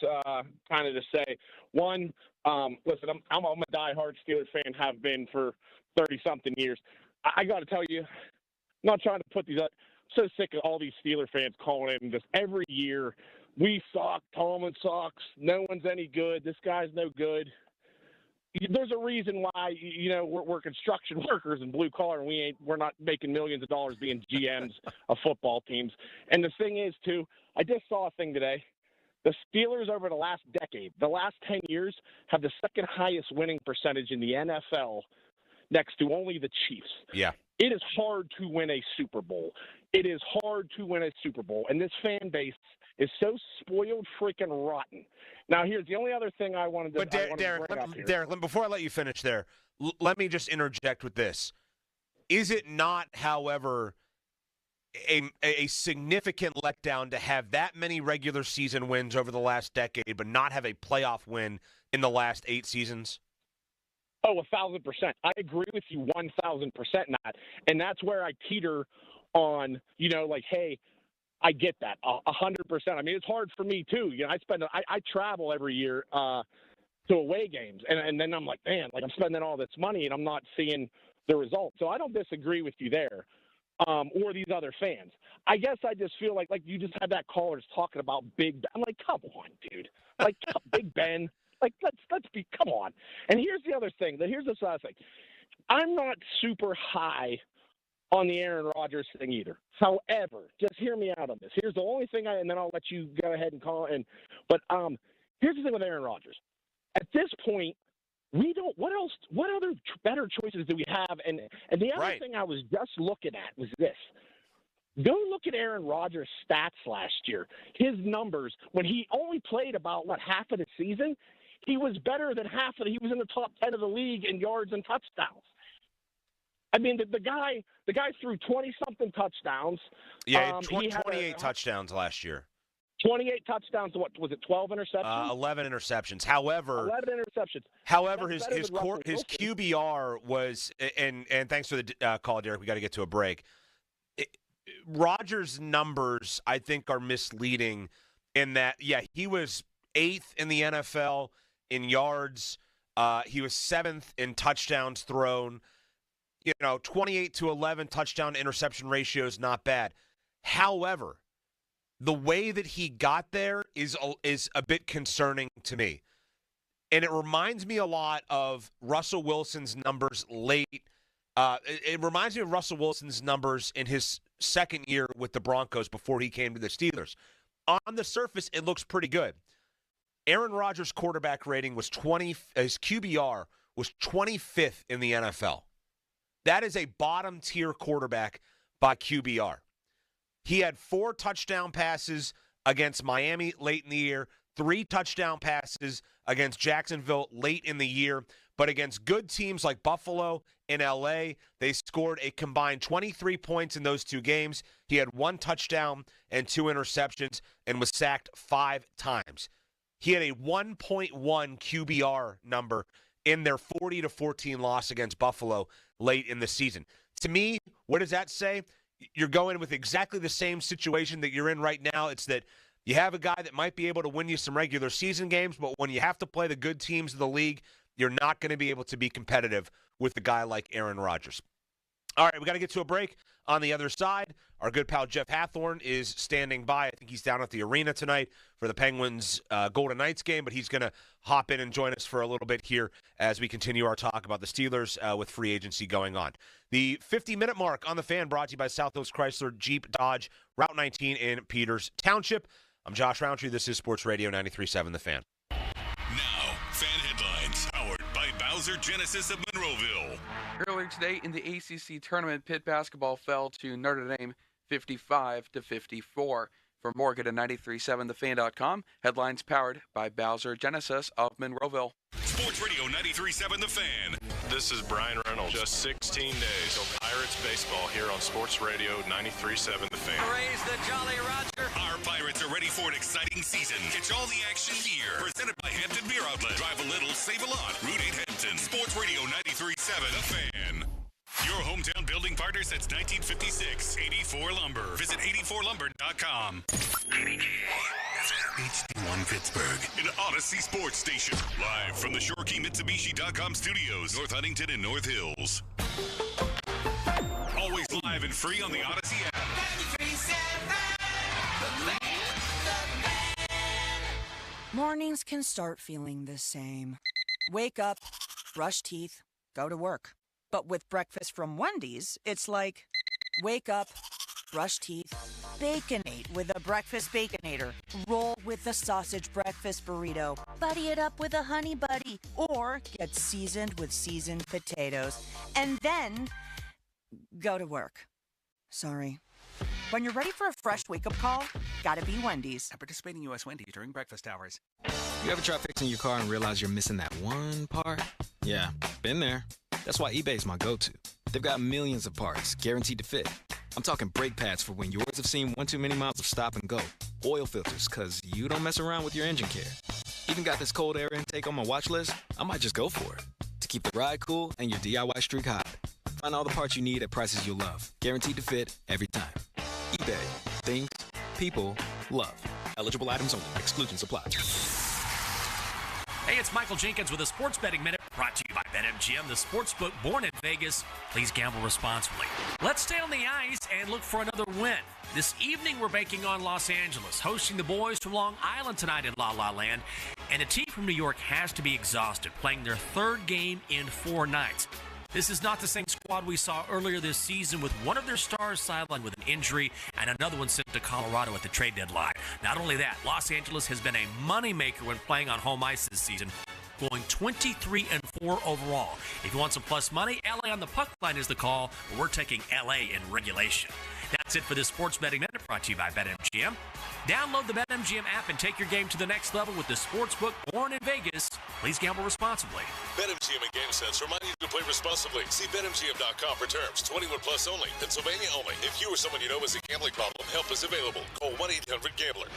kind of to say. One, listen, I'm a diehard Steelers fan, have been for 30-something years. I got to tell you, I'm not trying to put these up. I'm so sick of all these Steeler fans calling in just every year. We suck. Tomlin sucks. No one's any good. This guy's no good. There's a reason why, we're construction workers and blue collar, and we're not making millions of dollars being GMs of football teams. And the thing is, too, I just saw a thing today. The Steelers over the last decade, the last 10 years, have the second highest winning percentage in the NFL next to only the Chiefs. Yeah. It is hard to win a Super Bowl. It is hard to win a Super Bowl. And this fan base is so spoiled freaking rotten. Now, here's the only other thing I wanted to bring up here. Derek, before I let you finish there, let me just interject with this. Is it not, however, a significant letdown to have that many regular season wins over the last decade but not have a playoff win in the last 8 seasons? Oh, 1,000%. I agree with you 1,000% in that. And that's where I teeter on, hey, I get that 100%. I mean, it's hard for me too. I travel every year to away games, and then I'm like, man, I'm spending all this money and I'm not seeing the results. So I don't disagree with you there, or these other fans. I guess I just feel like you just had that caller just talking about Big Ben. I'm like, come on, dude. Big Ben. Let's be. Come on. And here's the other thing. Here's this other thing. I'm not super high on the Aaron Rodgers thing either. However, just hear me out on this. Here's the only thing, and then I'll let you go ahead and call in. But here's the thing with Aaron Rodgers. At this point, we don't. What else? What other better choices do we have? And the other thing I was just looking at was this. Go look at Aaron Rodgers' stats last year. His numbers, when he only played about half of the season, he was better than he was in the top 10 of the league in yards and touchdowns. I mean, the guy threw 20-something touchdowns. Yeah, 28 touchdowns last year. 28 touchdowns. What was it? 12 interceptions. 11 interceptions. However, 11 interceptions. However, his QBR was, and thanks for the call, Derek. We got to get to a break. Rodgers' numbers, I think, are misleading in that, he was 8th in the NFL in yards. He was 7th in touchdowns thrown. 28 to 11 touchdown interception ratio is not bad. However, the way that he got there is a bit concerning to me. And it reminds me a lot of Russell Wilson's numbers late. It reminds me of Russell Wilson's numbers in his second year with the Broncos before he came to the Steelers. On the surface, it looks pretty good. Aaron Rodgers' quarterback rating was 20. His QBR was 25th in the NFL. That is a bottom-tier quarterback by QBR. He had 4 touchdown passes against Miami late in the year, 3 touchdown passes against Jacksonville late in the year, but against good teams like Buffalo and L.A., they scored a combined 23 points in those 2 games. He had 1 touchdown and 2 interceptions and was sacked 5 times. He had a 1.1 QBR number in their 40-14 loss against Buffalo late in the season. To me, what does that say? You're going with exactly the same situation that you're in right now. It's that you have a guy that might be able to win you some regular season games, but when you have to play the good teams of the league, you're not going to be able to be competitive with a guy like Aaron Rodgers. All right, we got to get to a break. On the other side, our good pal Jeff Hathorn is standing by. I think he's down at the arena tonight for the Penguins Golden Knights game, but he's going to hop in and join us for a little bit here as we continue our talk about the Steelers with free agency going on. The 50-minute mark on the Fan brought to you by Southwest Chrysler Jeep Dodge, Route 19 in Peters Township. I'm Josh Roundtree. This is Sports Radio 93.7 The Fan. Now, Fan Headlines, powered by Bowser Genesis of Monroeville. Earlier today in the ACC tournament, Pitt basketball fell to Notre Dame 55-54. For more, go to 937thefan.com. Headlines powered by Bowser Genesis of Monroeville. Sports Radio 93.7 The Fan. This is Brian Reynolds. Just 16 days of Pirates baseball here on Sports Radio 93.7 The Fan. Raise the Jolly Roger. Our Pirates are ready for an exciting season. Catch all the action here. Presented by Hampton Beer Outlet. Drive a little, save a lot. Route 8 Hampton. Sports Radio 93.7 The Fan. Your hometown building partner since 1956. 84 Lumber. Visit 84lumber.com. HD1 Pittsburgh, an Odyssey Sports Station. Live from the ShoreKeyMitsubishi.com studios, North Huntington and North Hills. Always live and free on the Odyssey app. Mornings can start feeling the same. Wake up, brush teeth, go to work. But with breakfast from Wendy's, it's like, wake up, brush teeth, Baconate with a breakfast Baconator. Roll with the sausage breakfast burrito. Buddy it up with a honey buddy. Or get seasoned with seasoned potatoes. And then go to work. Sorry. When you're ready for a fresh wake-up call, gotta be Wendy's. At participating U.S. Wendy's during breakfast hours. You ever try fixing your car and realize you're missing that one part? Yeah, been there. That's why eBay's my go-to. They've got millions of parts, guaranteed to fit. I'm talking brake pads for when yours have seen one too many miles of stop and go. Oil filters, because you don't mess around with your engine care. Even got this cold air intake on my watch list. I might just go for it. To keep the ride cool and your DIY streak hot. Find all the parts you need at prices you'll love. Guaranteed to fit every time. eBay. Things. People. Love. Eligible items only. Exclusions apply. Hey, it's Michael Jenkins with a Sports Betting Minute, brought to you by BetMGM, the sportsbook born in Vegas. Please gamble responsibly. Let's stay on the ice and look for another win. This evening, we're banking on Los Angeles, hosting the boys from Long Island tonight in La La Land. And a team from New York has to be exhausted, playing their third game in 4 nights. This is not the same squad we saw earlier this season, with one of their stars sidelined with an injury and another one sent to Colorado at the trade deadline. Not only that, Los Angeles has been a moneymaker when playing on home ice this season, going 23-4 overall. If you want some plus money, LA on the puck line is the call, but we're taking LA in regulation. That's it for this Sports Betting Minute, brought to you by BetMGM. Download the BetMGM app and take your game to the next level with the sportsbook born in Vegas. Please gamble responsibly. BetMGM and GameSense remind you to play responsibly. See BetMGM.com for terms. 21 plus only. Pennsylvania only. If you or someone you know has a gambling problem, help is available. Call 1-800-GAMBLER.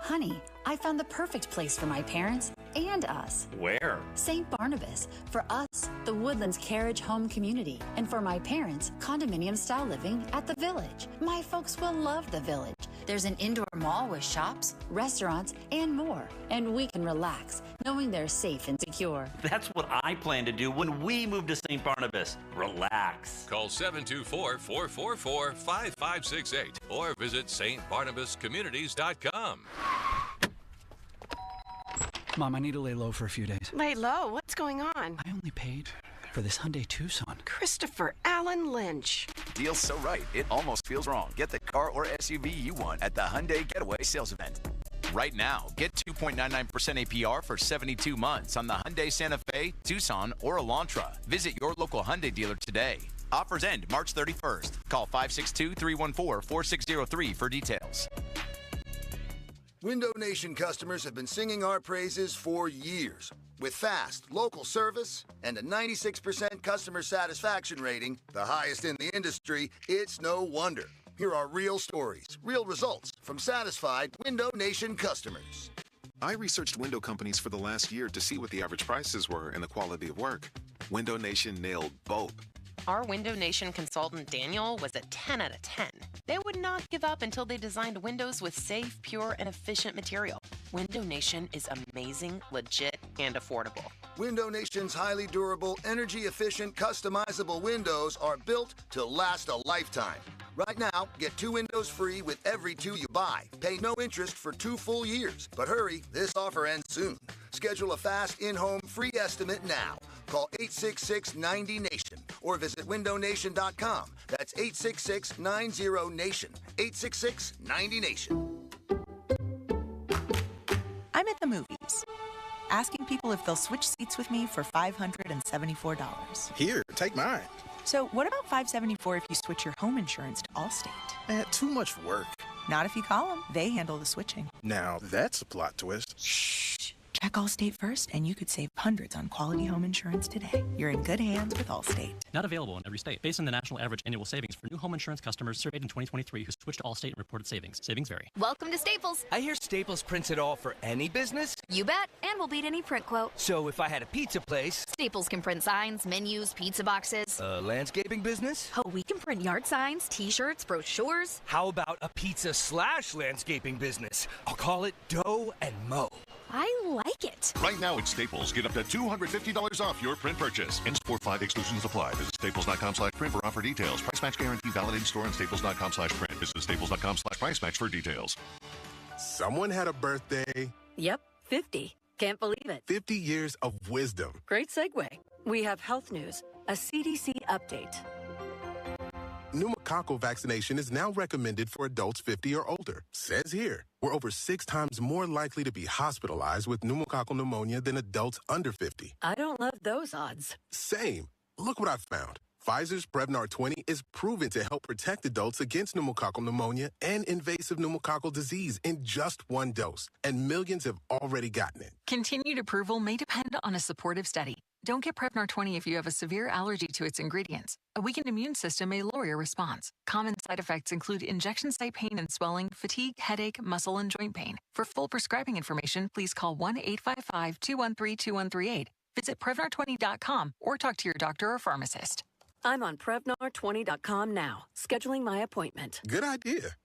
Honey, I found the perfect place for my parents and us. Where? St. Barnabas. For us, the Woodlands Carriage Home Community. And for my parents, condominium-style living at the Village. My folks will love the Village. There's an indoor mall with shops, restaurants, and more. And we can relax, knowing they're safe and secure. That's what I plan to do when we move to St. Barnabas. Relax. Call 724-444-5568 or visit stbarnabascommunities.com. Mom, I need to lay low for a few days. Lay low? What's going on? I only paid for this Hyundai Tucson. Christopher Allen Lynch. Deal's so right, it almost feels wrong. Get the car or SUV you want at the Hyundai Getaway Sales Event. Right now, get 2.99% APR for 72 months on the Hyundai Santa Fe, Tucson, or Elantra. Visit your local Hyundai dealer today. Offers end March 31st. Call 562-314-4603 for details. Window Nation customers have been singing our praises for years. With fast, local service and a 96% customer satisfaction rating, the highest in the industry, it's no wonder. Here are real stories, real results from satisfied Window Nation customers. I researched window companies for the last year to see what the average prices were and the quality of work. Window Nation nailed both. Our Window Nation consultant, Daniel, was a 10 out of 10. They would not give up until they designed windows with safe, pure, and efficient material. Window Nation is amazing, legit, and affordable. Window Nation's highly durable, energy-efficient, customizable windows are built to last a lifetime. Right now, get 2 windows free with every 2 you buy. Pay no interest for 2 full years. But hurry, this offer ends soon. Schedule a fast in-home free estimate now. Call 866-90-NATION or visit windownation.com. That's 866-90-NATION. 866-90-NATION. I'm at the movies, asking people if they'll switch seats with me for $574. Here, take mine. So what about $574 if you switch your home insurance to Allstate? Too much work. Not if you call them. They handle the switching. Now, that's a plot twist. Shh. Check Allstate first, and you could save hundreds on quality home insurance today. You're in good hands with Allstate. Not available in every state. Based on the national average annual savings for new home insurance customers surveyed in 2023 who switched to Allstate and reported savings. Savings vary. Welcome to Staples. I hear Staples prints it all for any business? You bet, and we'll beat any print quote. So if I had a pizza place... Staples can print signs, menus, pizza boxes. A landscaping business? Oh, we can print yard signs, t-shirts, brochures. How about a pizza/landscaping business? I'll call it Dough and Mo. I like it. Right now at Staples, get up to $250 off your print purchase. N-Sport 5 exclusions apply. Visit staples.com/print for offer details. Price match guarantee valid in store and staples.com/print. Visit staples.com/price match for details. Someone had a birthday. Yep, 50. Can't believe it. 50 years of wisdom. Great segue. We have health news, a CDC update. Pneumococcal vaccination is now recommended for adults 50 or older. Says here, we're over 6 times more likely to be hospitalized with pneumococcal pneumonia than adults under 50. I don't love those odds. Same. Look what I found. Pfizer's Prevnar 20 is proven to help protect adults against pneumococcal pneumonia and invasive pneumococcal disease in just 1 dose, and millions have already gotten it. Continued approval may depend on a supportive study. Don't get Prevnar 20 if you have a severe allergy to its ingredients. A weakened immune system may lower your response. Common side effects include injection site pain and swelling, fatigue, headache, muscle, and joint pain. For full prescribing information, please call 1-855-213-2138. Visit Prevnar20.com or talk to your doctor or pharmacist. I'm on Prevnar20.com now, scheduling my appointment. Good idea.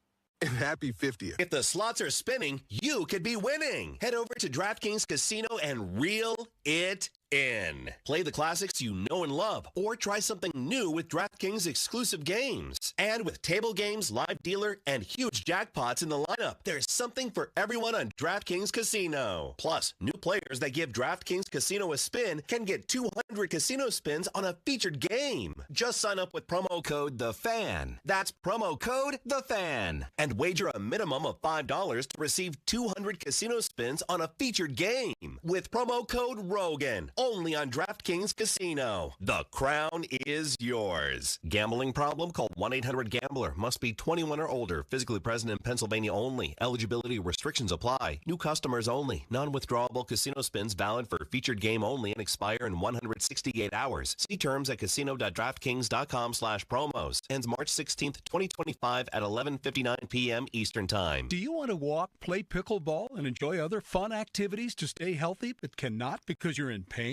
And happy 50th. If the slots are spinning, you could be winning. Head over to DraftKings Casino and reel it in. Play the classics you know and love, or try something new with DraftKings exclusive games. And with table games, live dealer, and huge jackpots in the lineup, there's something for everyone on DraftKings Casino. Plus, new players that give DraftKings Casino a spin can get 200 casino spins on a featured game. Just sign up with promo code THEFAN. That's promo code THEFAN. And wager a minimum of $5 to receive 200 casino spins on a featured game with promo code ROGAN. Only on DraftKings Casino. The crown is yours. Gambling problem? Call 1-800-GAMBLER. Must be 21 or older. Physically present in Pennsylvania only. Eligibility restrictions apply. New customers only. Non-withdrawable casino spins valid for featured game only and expire in 168 hours. See terms at casino.draftkings.com/promos. Ends March 16th, 2025 at 11:59 p.m. Eastern Time. Do you want to walk, play pickleball, and enjoy other fun activities to stay healthy but cannot because you're in pain?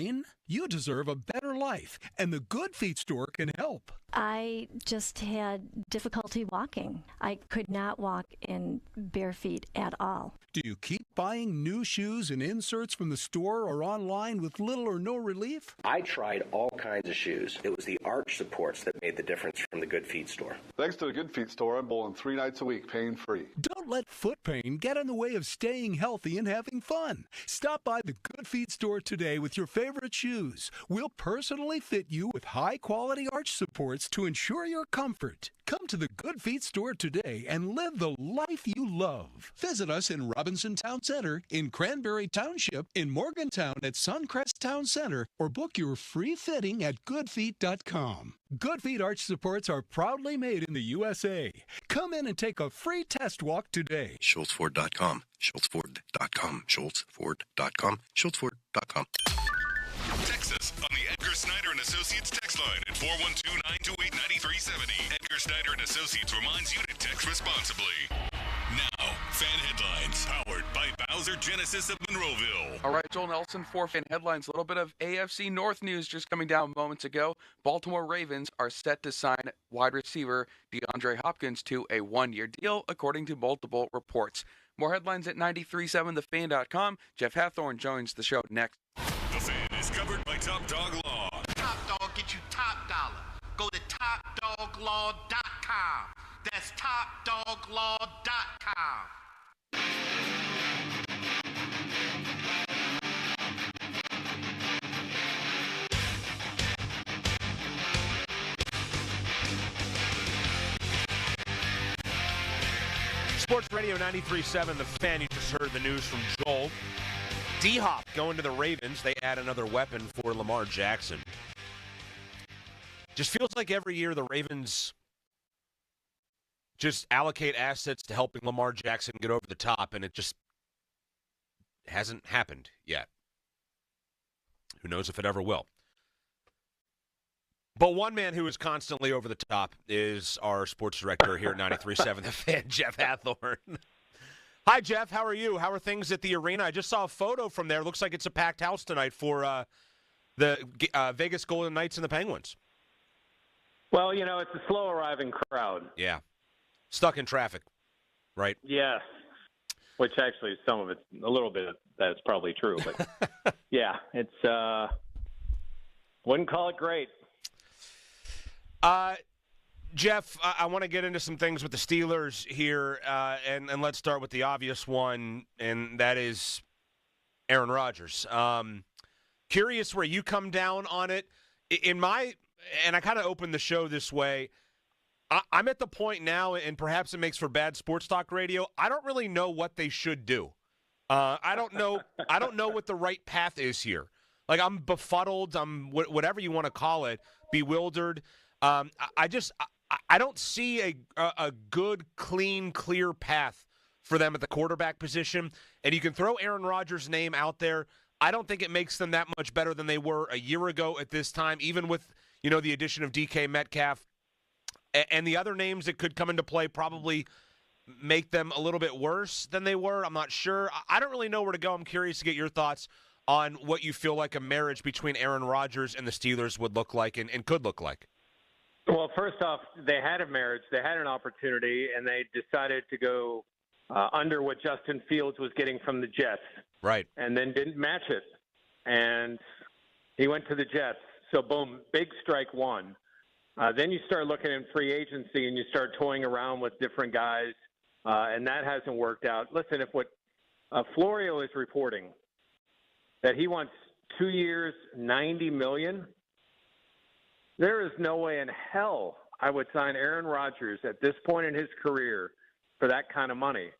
You deserve a better life, and the Good Feet store can help. I just had difficulty walking. I could not walk in bare feet at all. Do you keep buying new shoes and inserts from the store or online with little or no relief? I tried all kinds of shoes. It was the arch supports that made the difference from the Good Feet store. Thanks to the Good Feet store, I'm bowling 3 nights a week, pain-free. Don't let foot pain get in the way of staying healthy and having fun. Stop by the Good Feet store today with your favorite shoes. We'll personally fit you with high-quality arch supports to ensure your comfort. Come to the Good Feet store today and live the life you love. Visit us in Robinson Town Center, in Cranberry Township, in Morgantown at Suncrest Town Center, or book your free fitting at goodfeet.com. Good Feet arch supports are proudly made in the USA. Come in and take a free test walk today. SchultzFord.com, SchultzFord.com, SchultzFord.com, SchultzFord.com. Text us on the Edgar Snyder and Associates text line at 412-928-9370. Edgar Snyder and Associates reminds you to text responsibly. Now, fan headlines powered by Bowser Genesis of Monroeville. All right, Joel Nelson for fan headlines. A little bit of AFC North news just coming down moments ago. Baltimore Ravens are set to sign wide receiver DeAndre Hopkins to a 1-year deal, according to multiple reports. More headlines at 937thefan.com. Jeff Hathorn joins the show next. The Fan is covered by Top Dog Law. Top Dog get you top dollar. Go to topdoglaw.com. That's topdoglaw.com. Sports Radio 93.7, The Fan. You just heard the news from Joel. D-Hop going to the Ravens. They add another weapon for Lamar Jackson. Just feels like every year the Ravens just allocate assets to helping Lamar Jackson get over the top, and it just hasn't happened yet. Who knows if it ever will? But one man who is constantly over the top is our sports director here at 93.7 The Fan, Jeff Hathorn. Hi, Jeff. How are you? How are things at the arena? I just saw a photo from there. Looks like it's a packed house tonight for the Vegas Golden Knights and the Penguins. Well, it's a slow-arriving crowd. Yeah. Stuck in traffic, right? Yes. Which actually, some of it's a little bit that's probably true. But, yeah, it's wouldn't call it great. Jeff, I want to get into some things with the Steelers here, and let's start with the obvious one, and that is Aaron Rodgers. Curious where you come down on it. And I kind of opened the show this way. I'm at the point now, and perhaps it makes for bad sports talk radio, I don't really know what they should do. I don't know what the right path is here. Like, I'm befuddled, I'm whatever you want to call it, bewildered. I don't see a good, clean, clear path for them at the quarterback position. And you can throw Aaron Rodgers' name out there. I don't think it makes them that much better than they were a year ago at this time, even with, the addition of DK Metcalf. And the other names that could come into play probably make them a little bit worse than they were. I'm not sure. I don't really know where to go. I'm curious to get your thoughts on what you feel like a marriage between Aaron Rodgers and the Steelers would look like and could look like. Well, first off, they had a marriage. They had an opportunity, and they decided to go under what Justin Fields was getting from the Jets. Right. And then didn't match it. And he went to the Jets. So, boom, big strike one. Then you start looking in free agency, and you start toying around with different guys, and that hasn't worked out. Listen, if what Florio is reporting, that he wants 2 years, $90 million, there is no way in hell I would sign Aaron Rodgers at this point in his career for that kind of money.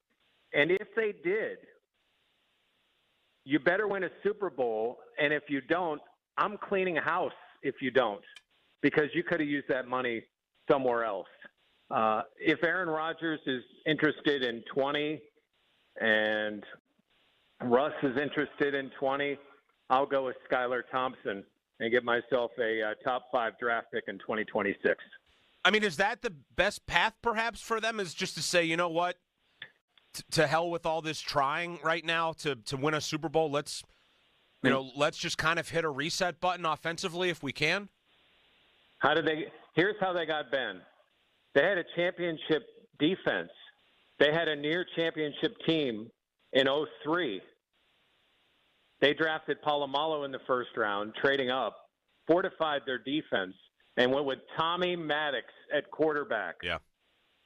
And if they did, you better win a Super Bowl. And if you don't, I'm cleaning house if you don't, because you could have used that money somewhere else. If Aaron Rodgers is interested in 20 and Russ is interested in 20, I'll go with Skylar Thompson and get myself a top 5 draft pick in 2026. I mean, is that the best path perhaps for them, is just to say, you know what, to hell with all this trying right now to win a Super Bowl? Let's just kind of hit a reset button offensively if we can. Here's how they got Ben. They had a championship defense. They had a near championship team in 2003. They drafted Polamalu in the first round, trading up, fortified their defense, and went with Tommy Maddox at quarterback. Yeah.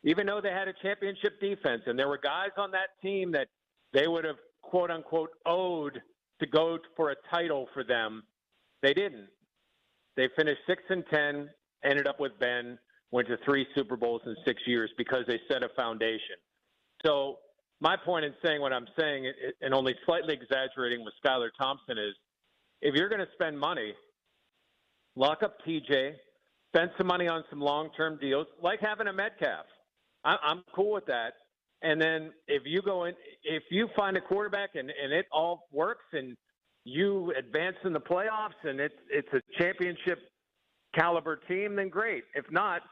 Even though they had a championship defense, and there were guys on that team that they would have, quote unquote, owed to go for a title for them, they didn't. They finished 6-10, ended up with Ben, went to 3 Super Bowls in 6 years because they set a foundation. So my point in saying what I'm saying, and only slightly exaggerating with Skylar Thompson, is if you're going to spend money, lock up TJ, spend some money on some long-term deals, like having a Metcalf. I'm cool with that. And then if you find a quarterback and it all works and you advance in the playoffs and it's a championship caliber team, then great. If not,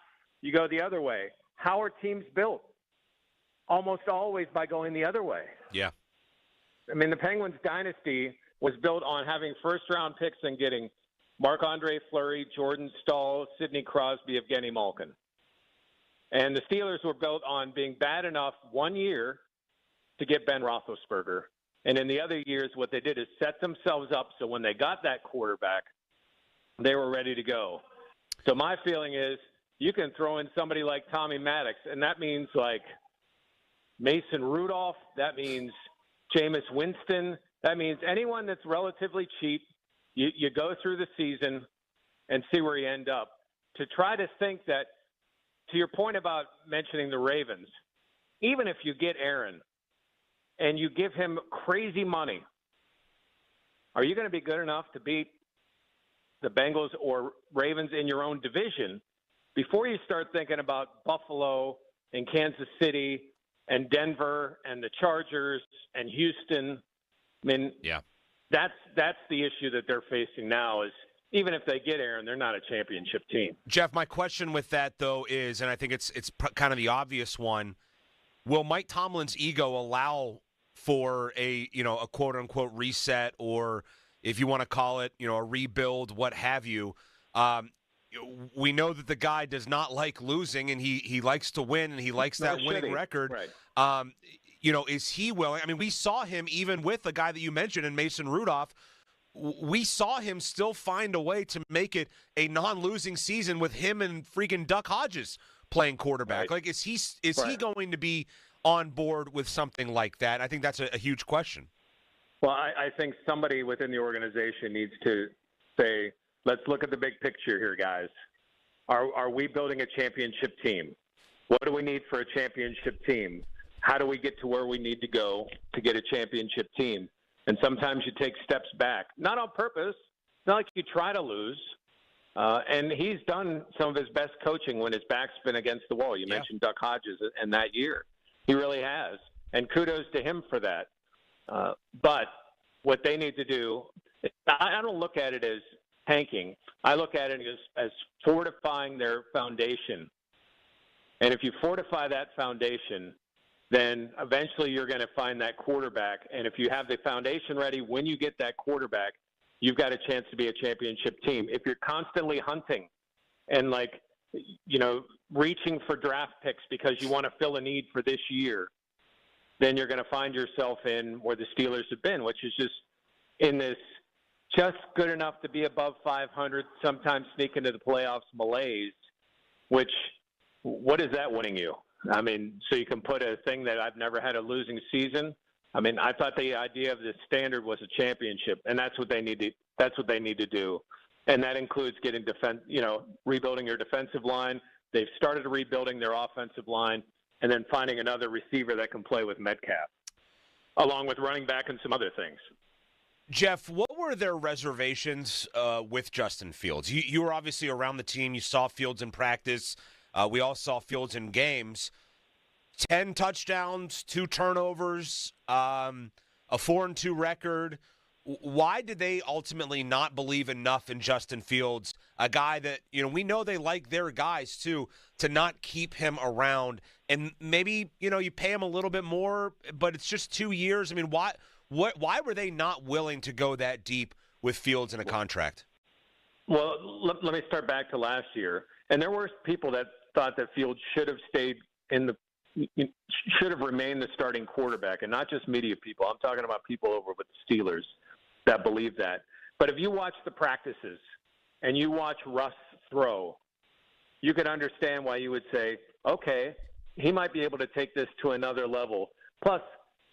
you go the other way. How are teams built? Almost always by going the other way. Yeah. I mean, the Penguins dynasty was built on having first-round picks and getting Marc-Andre Fleury, Jordan Staal, Sidney Crosby, Evgeny Malkin. And the Steelers were built on being bad enough one year to get Ben Roethlisberger. And in the other years, what they did is set themselves up so when they got that quarterback, they were ready to go. So my feeling is you can throw in somebody like Tommy Maddox, and that means like Mason Rudolph, that means Jameis Winston, that means anyone that's relatively cheap. You go through the season and see where you end up. To try to think that, to your point about mentioning the Ravens, even if you get Aaron and you give him crazy money, are you going to be good enough to beat the Bengals or Ravens in your own division before you start thinking about Buffalo and Kansas City and Denver and the Chargers and Houston? I mean, yeah. That's the issue that they're facing now is even if they get Aaron, they're not a championship team. Jeff, my question with that, though, is, and I think it's kind of the obvious one, will Mike Tomlin's ego allow for a quote-unquote reset, or if you want to call it, a rebuild, what have you? We know that the guy does not like losing, and he likes to win, and he likes that winning record. Right. Is he willing? I mean, we saw him even with the guy that you mentioned in Mason Rudolph. We saw him still find a way to make it a non-losing season with him and freaking Duck Hodges playing quarterback. Right. Like, is he going to be on board with something like that? I think that's a huge question. Well, I think somebody within the organization needs to say, let's look at the big picture here, guys. Are we building a championship team? What do we need for a championship team? How do we get to where we need to go to get a championship team? And sometimes you take steps back, not on purpose. It's not like you try to lose. And he's done some of his best coaching when his back's been against the wall. You mentioned Duck Hodges in that year. He really has. And kudos to him for that. But what they need to do, I don't look at it as tanking. I look at it as fortifying their foundation. And if you fortify that foundation, then eventually you're going to find that quarterback. And if you have the foundation ready, when you get that quarterback, you've got a chance to be a championship team. If you're constantly hunting and reaching for draft picks because you want to fill a need for this year, then you're going to find yourself in where the Steelers have been, which is just in this just good enough to be above 500, sometimes sneak into the playoffs malaise, which what is that winning you? I mean, so you can put a thing that I've never had a losing season. I mean, I thought the idea of the standard was a championship, and that's what they need to. That's what they need to do, and that includes getting rebuilding your defensive line. They've started rebuilding their offensive line, and then finding another receiver that can play with Metcalf, along with running back and some other things. Jeff, what were their reservations with Justin Fields? You were obviously around the team. You saw Fields in practice. We all saw Fields in games. 10 touchdowns, 2 turnovers, a 4-2 record. Why did they ultimately not believe enough in Justin Fields, a guy that, we know they like their guys too, to not keep him around? And maybe, you pay him a little bit more, but it's just 2 years. I mean, why were they not willing to go that deep with Fields in a contract? Well, let me start back to last year. And there were people that thought that Fields should have should have remained the starting quarterback, and not just media people. I'm talking about people over with the Steelers that believe that. But if you watch the practices and you watch Russ throw, you can understand why you would say, okay, he might be able to take this to another level. Plus,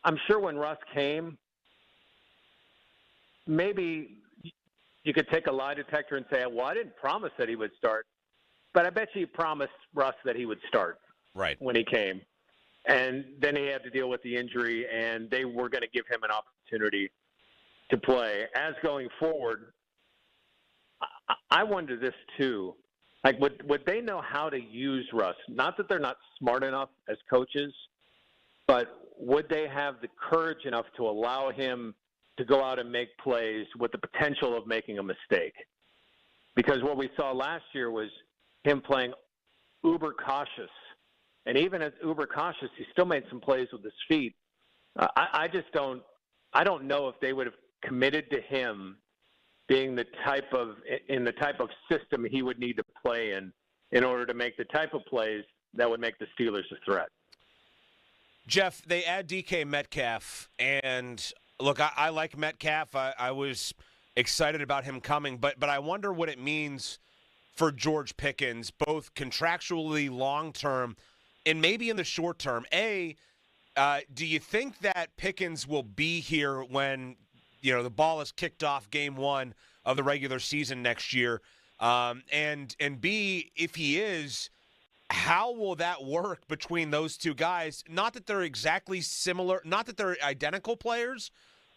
I'm sure when Russ came, maybe you could take a lie detector and say, well, I didn't promise that he would start. But I bet you promised Russ that he would start when he came. And then he had to deal with the injury, and they were going to give him an opportunity to play. As going forward, I wonder this too. Like, would they know how to use Russ? Not that they're not smart enough as coaches, but would they have the courage enough to allow him to go out and make plays with the potential of making a mistake? Because what we saw last year was him playing uber cautious. And even as uber cautious, he still made some plays with his feet. I don't know if they would have committed to him being in the type of system he would need to play in order to make the type of plays that would make the Steelers a threat. Jeff, they add DK Metcalf, and look, I like Metcalf. I was excited about him coming, but I wonder what it means for George Pickens, both contractually long-term and maybe in the short term. Do you think that Pickens will be here when the ball is kicked off game 1 of the regular season next year? And B, if he is, how will that work between those two guys? Not that they're exactly similar, not that they're identical players,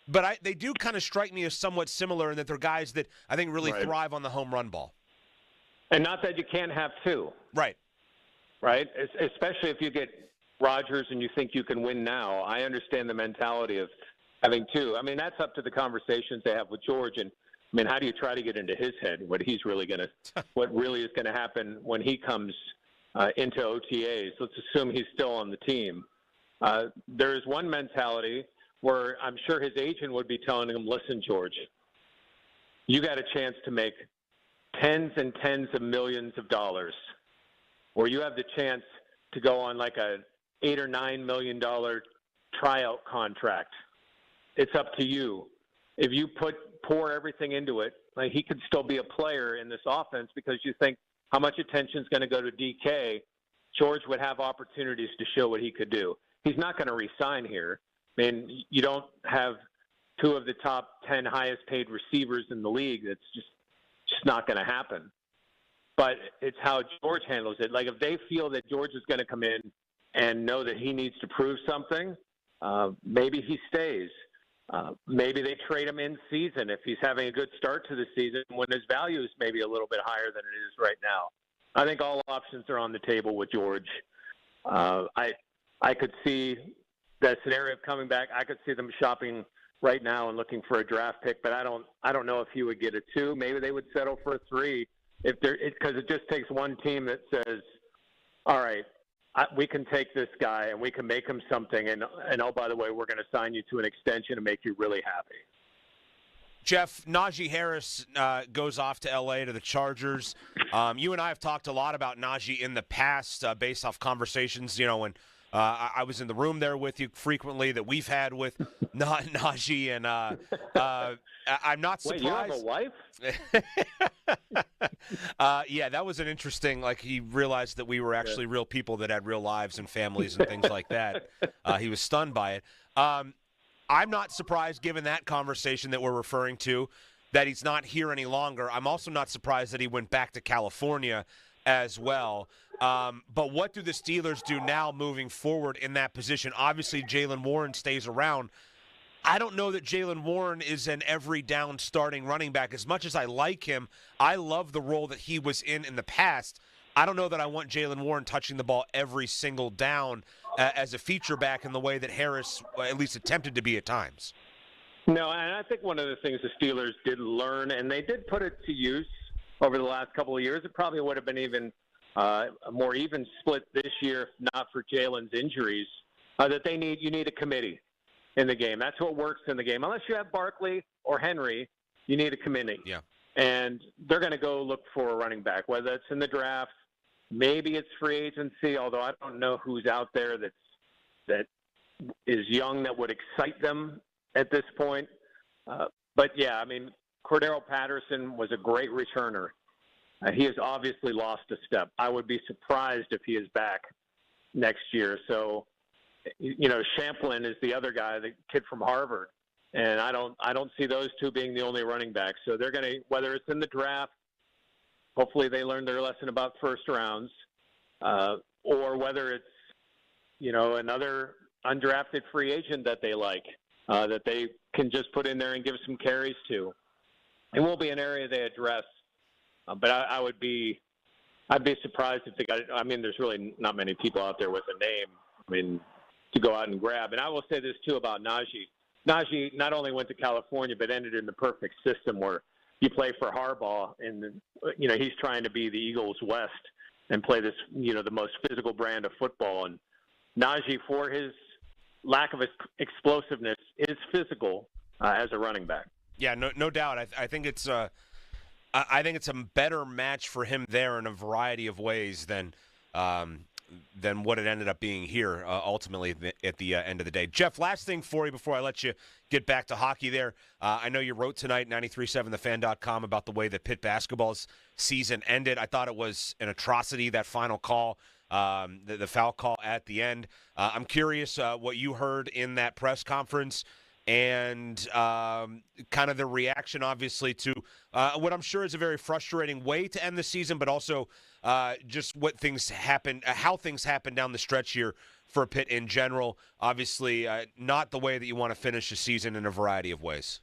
but they do kind of strike me as somewhat similar in that they're guys that I think really thrive on the home run ball. And not that you can't have two. Right. Right? Especially if you get Rodgers and you think you can win now. I understand the mentality of having two. I mean, that's up to the conversations they have with George. And I mean, how do you try to get into his head what really is going to happen when he comes into OTAs? Let's assume he's still on the team. There is one mentality where I'm sure his agent would be telling him, listen, George, you got a chance to make tens and tens of millions of dollars, or you have the chance to go on like a $8 or $9 million tryout contract. It's up to you. If you pour everything into it, like he could still be a player in this offense because you think how much attention is going to go to DK. George would have opportunities to show what he could do. He's not going to re-sign here. I mean, you don't have two of the top 10 highest paid receivers in the league. That's just not going to happen. But it's how George handles it. Like if they feel that George is going to come in and know that he needs to prove something, maybe he stays. Maybe they trade him in season if he's having a good start to the season when his value is maybe a little bit higher than it is right now. I think all options are on the table with George. I could see that scenario of coming back. I could see them shopping right now and looking for a draft pick, but I don't know if he would get a 2. Maybe they would settle for a 3 because it just takes one team that says, all right, we can take this guy and we can make him something, and oh, by the way, we're going to sign you to an extension and make you really happy. Jeff, Najee Harris goes off to L.A. to the Chargers. You and I have talked a lot about Najee in the past based off conversations, when I was in the room there with you frequently that we've had with Najee, and I'm not surprised. Wait, you have a wife? Yeah, that was an interesting, he realized that we were actually real people that had real lives and families and things like that. He was stunned by it. I'm not surprised, given that conversation that we're referring to, that he's not here any longer. I'm also not surprised that he went back to California as well. But what do the Steelers do now moving forward in that position? Obviously, Jaylen Warren stays around. I don't know that Jaylen Warren is an every down starting running back. As much as I like him, I love the role that he was in the past. I don't know that I want Jaylen Warren touching the ball every single down as a feature back in the way that Harris at least attempted to be at times. No, and I think one of the things the Steelers did learn, and they did put it to use over the last couple of years, it probably would have been even a more even split this year if not for Jalen's injuries, that you need a committee in the game. That's what works in the game. Unless you have Barkley or Henry, you need a committee. Yeah. And they're going to go look for a running back, whether it's in the draft, maybe it's free agency, although I don't know who's out there that is young that would excite them at this point. But, yeah, I mean, Cordero Patterson was a great returner. He has obviously lost a step. I would be surprised if he is back next year. So, Champlin is the other guy, the kid from Harvard. And I don't see those two being the only running backs. So they're going to, whether it's in the draft, hopefully they learned their lesson about first rounds, or whether it's, another undrafted free agent that they like, that they can just put in there and give some carries to. It won't be an area they address, but I'd be surprised if they got it. I mean, there's really not many people out there with a name, to go out and grab. And I will say this, too, about Najee. Najee not only went to California, but ended in the perfect system where you play for Harbaugh, and, he's trying to be the Eagles West and play this, the most physical brand of football. And Najee, for his lack of explosiveness, is physical as a running back. Yeah, no doubt. I think it's a better match for him there in a variety of ways than what it ended up being here ultimately at the end of the day. Jeff, last thing for you before I let you get back to hockey there. I know you wrote tonight, 93.7thefan.com, about the way that Pitt basketball's season ended. I thought it was an atrocity, that final call, the foul call at the end. I'm curious what you heard in that press conference and kind of the reaction, obviously, to what I'm sure is a very frustrating way to end the season, but also just what things happened, how things happened down the stretch here for Pitt in general. Obviously, not the way that you want to finish the season in a variety of ways.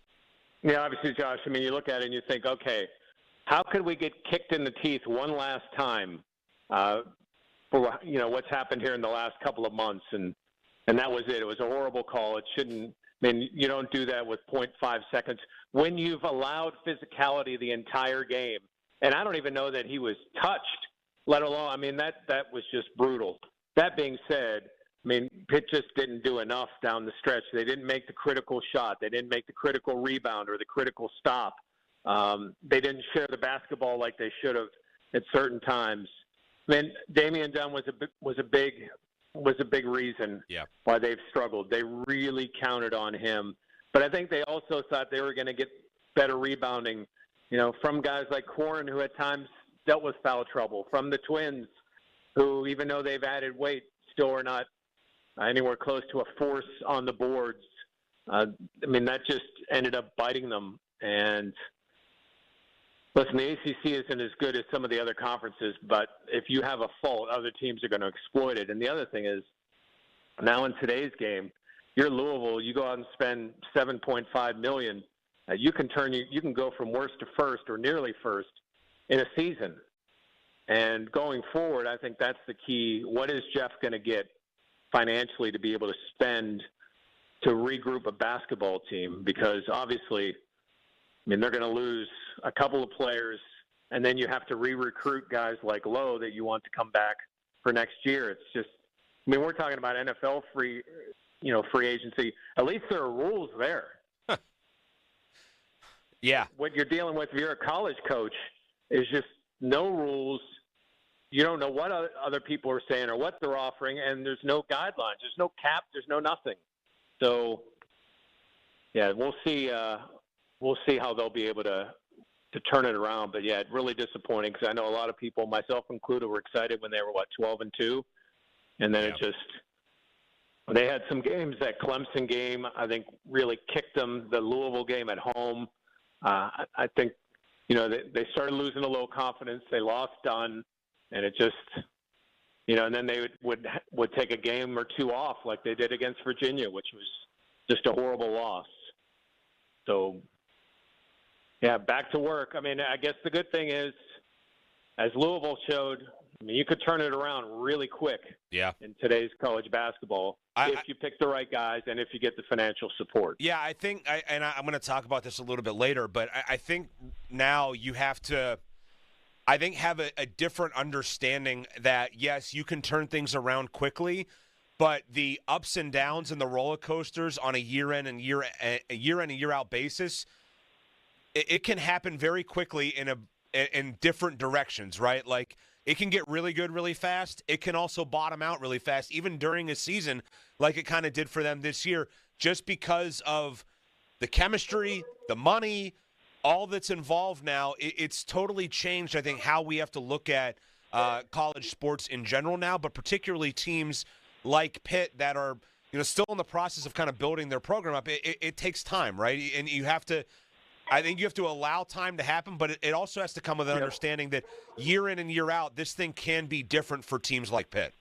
Yeah, obviously, Josh. I mean, you look at it and you think, okay, how could we get kicked in the teeth one last time for what's happened here in the last couple of months? And that was it. It was a horrible call. It shouldn't. I mean, you don't do that with 0.5 seconds. When you've allowed physicality the entire game, and I don't even know that he was touched, let alone, I mean, that was just brutal. That being said, I mean, Pitt just didn't do enough down the stretch. They didn't make the critical shot. They didn't make the critical rebound or the critical stop. They didn't share the basketball like they should have at certain times. I mean, Damian Dunn was a big reason why they've struggled. They really counted on him. But I think they also thought they were going to get better rebounding, from guys like Corn, who at times dealt with foul trouble, from the Twins, who, even though they've added weight, still are not anywhere close to a force on the boards. I mean, that just ended up biting them. And listen, the ACC isn't as good as some of the other conferences, but if you have a fault, other teams are going to exploit it. And the other thing is, now in today's game, you're Louisville, you go out and spend $7.5 million. You can go from worst to first or nearly first in a season. And going forward, I think that's the key. What is Jeff going to get financially to be able to spend to regroup a basketball team? Because obviously, I mean, they're going to lose a couple of players, and then you have to re-recruit guys like Lowe that you want to come back for next year. It's just, I mean, we're talking about NFL free agency. At least there are rules there. Yeah. What you're dealing with if you're a college coach is just no rules. You don't know what other people are saying or what they're offering, and there's no guidelines. There's no cap. There's no nothing. So, yeah, we'll see. We'll see how they'll be able to turn it around. But yeah, really disappointing because I know a lot of people, myself included, were excited when they were 12-2, and then they had some games. That Clemson game, I think, really kicked them. The Louisville game at home, I think, they started losing a little confidence. They lost Dunn. And it just, and then they would take a game or two off like they did against Virginia, which was just a horrible loss. So, yeah, back to work. I mean, I guess the good thing is, as Louisville showed, I mean, you could turn it around really quick in today's college basketball if you pick the right guys and if you get the financial support. Yeah, I think, and I'm going to talk about this a little bit later, but I think now you have to – have a different understanding that, yes, you can turn things around quickly, but the ups and downs and the roller coasters on a year-in and year-out basis, it can happen very quickly in different directions, right? Like, it can get really good really fast. It can also bottom out really fast, even during a season like it kind of did for them this year, just because of the chemistry, the money, all that's involved now. It's totally changed, I think, how we have to look at college sports in general now, but particularly teams like Pitt that are, still in the process of kind of building their program up. It takes time, right? And I think you have to allow time to happen, but it also has to come with an understanding that year in and year out, this thing can be different for teams like Pitt.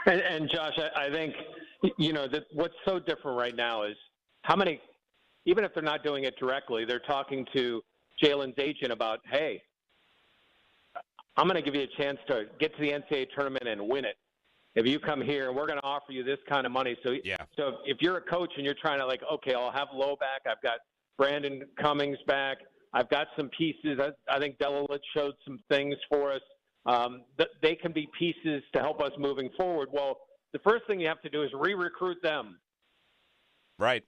And Josh, I think, that what's so different right now is how many – even if they're not doing it directly, they're talking to Jalen's agent about, hey, I'm going to give you a chance to get to the NCAA tournament and win it. If you come here, we're going to offer you this kind of money. So if you're a coach and you're trying to okay, I'll have Lowe back. I've got Brandon Cummings back. I've got some pieces. I think Delalit showed some things for us. They can be pieces to help us moving forward. Well, the first thing you have to do is re-recruit them. Right.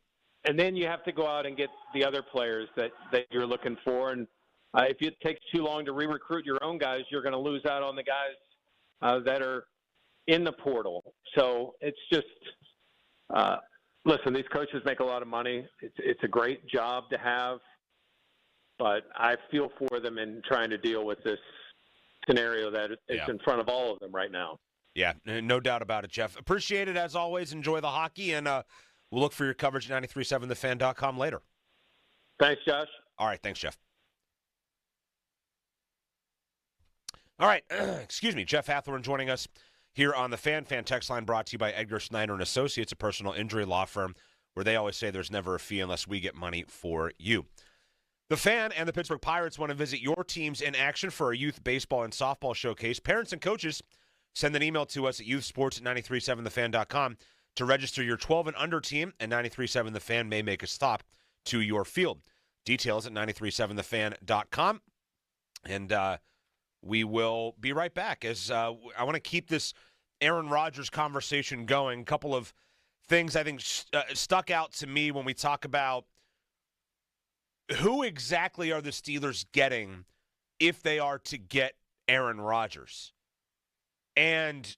And then you have to go out and get the other players that you're looking for. And if it takes too long to re-recruit your own guys, you're going to lose out on the guys that are in the portal. So it's just, listen, these coaches make a lot of money. It's a great job to have. But I feel for them in trying to deal with this scenario that is in front of all of them right now. Yeah, no doubt about it, Jeff. Appreciate it as always. Enjoy the hockey, and we'll look for your coverage at 937thefan.com later. Thanks, Josh. All right, thanks, Jeff. All right, excuse me, Jeff Hathorn joining us here on the Fan text line, brought to you by Edgar Snyder and Associates, a personal injury law firm where they always say there's never a fee unless we get money for you. The Fan and the Pittsburgh Pirates want to visit your teams in action for a youth baseball and softball showcase. Parents and coaches, send an email to us at youthsports@937thefan.com To register your 12 and under team, and 93.7 The Fan may make a stop to your field. Details at 93.7thefan.com. And we will be right back as I want to keep this Aaron Rodgers conversation going. A couple of things I think stuck out to me when we talk about who exactly are the Steelers getting if they are to get Aaron Rodgers. And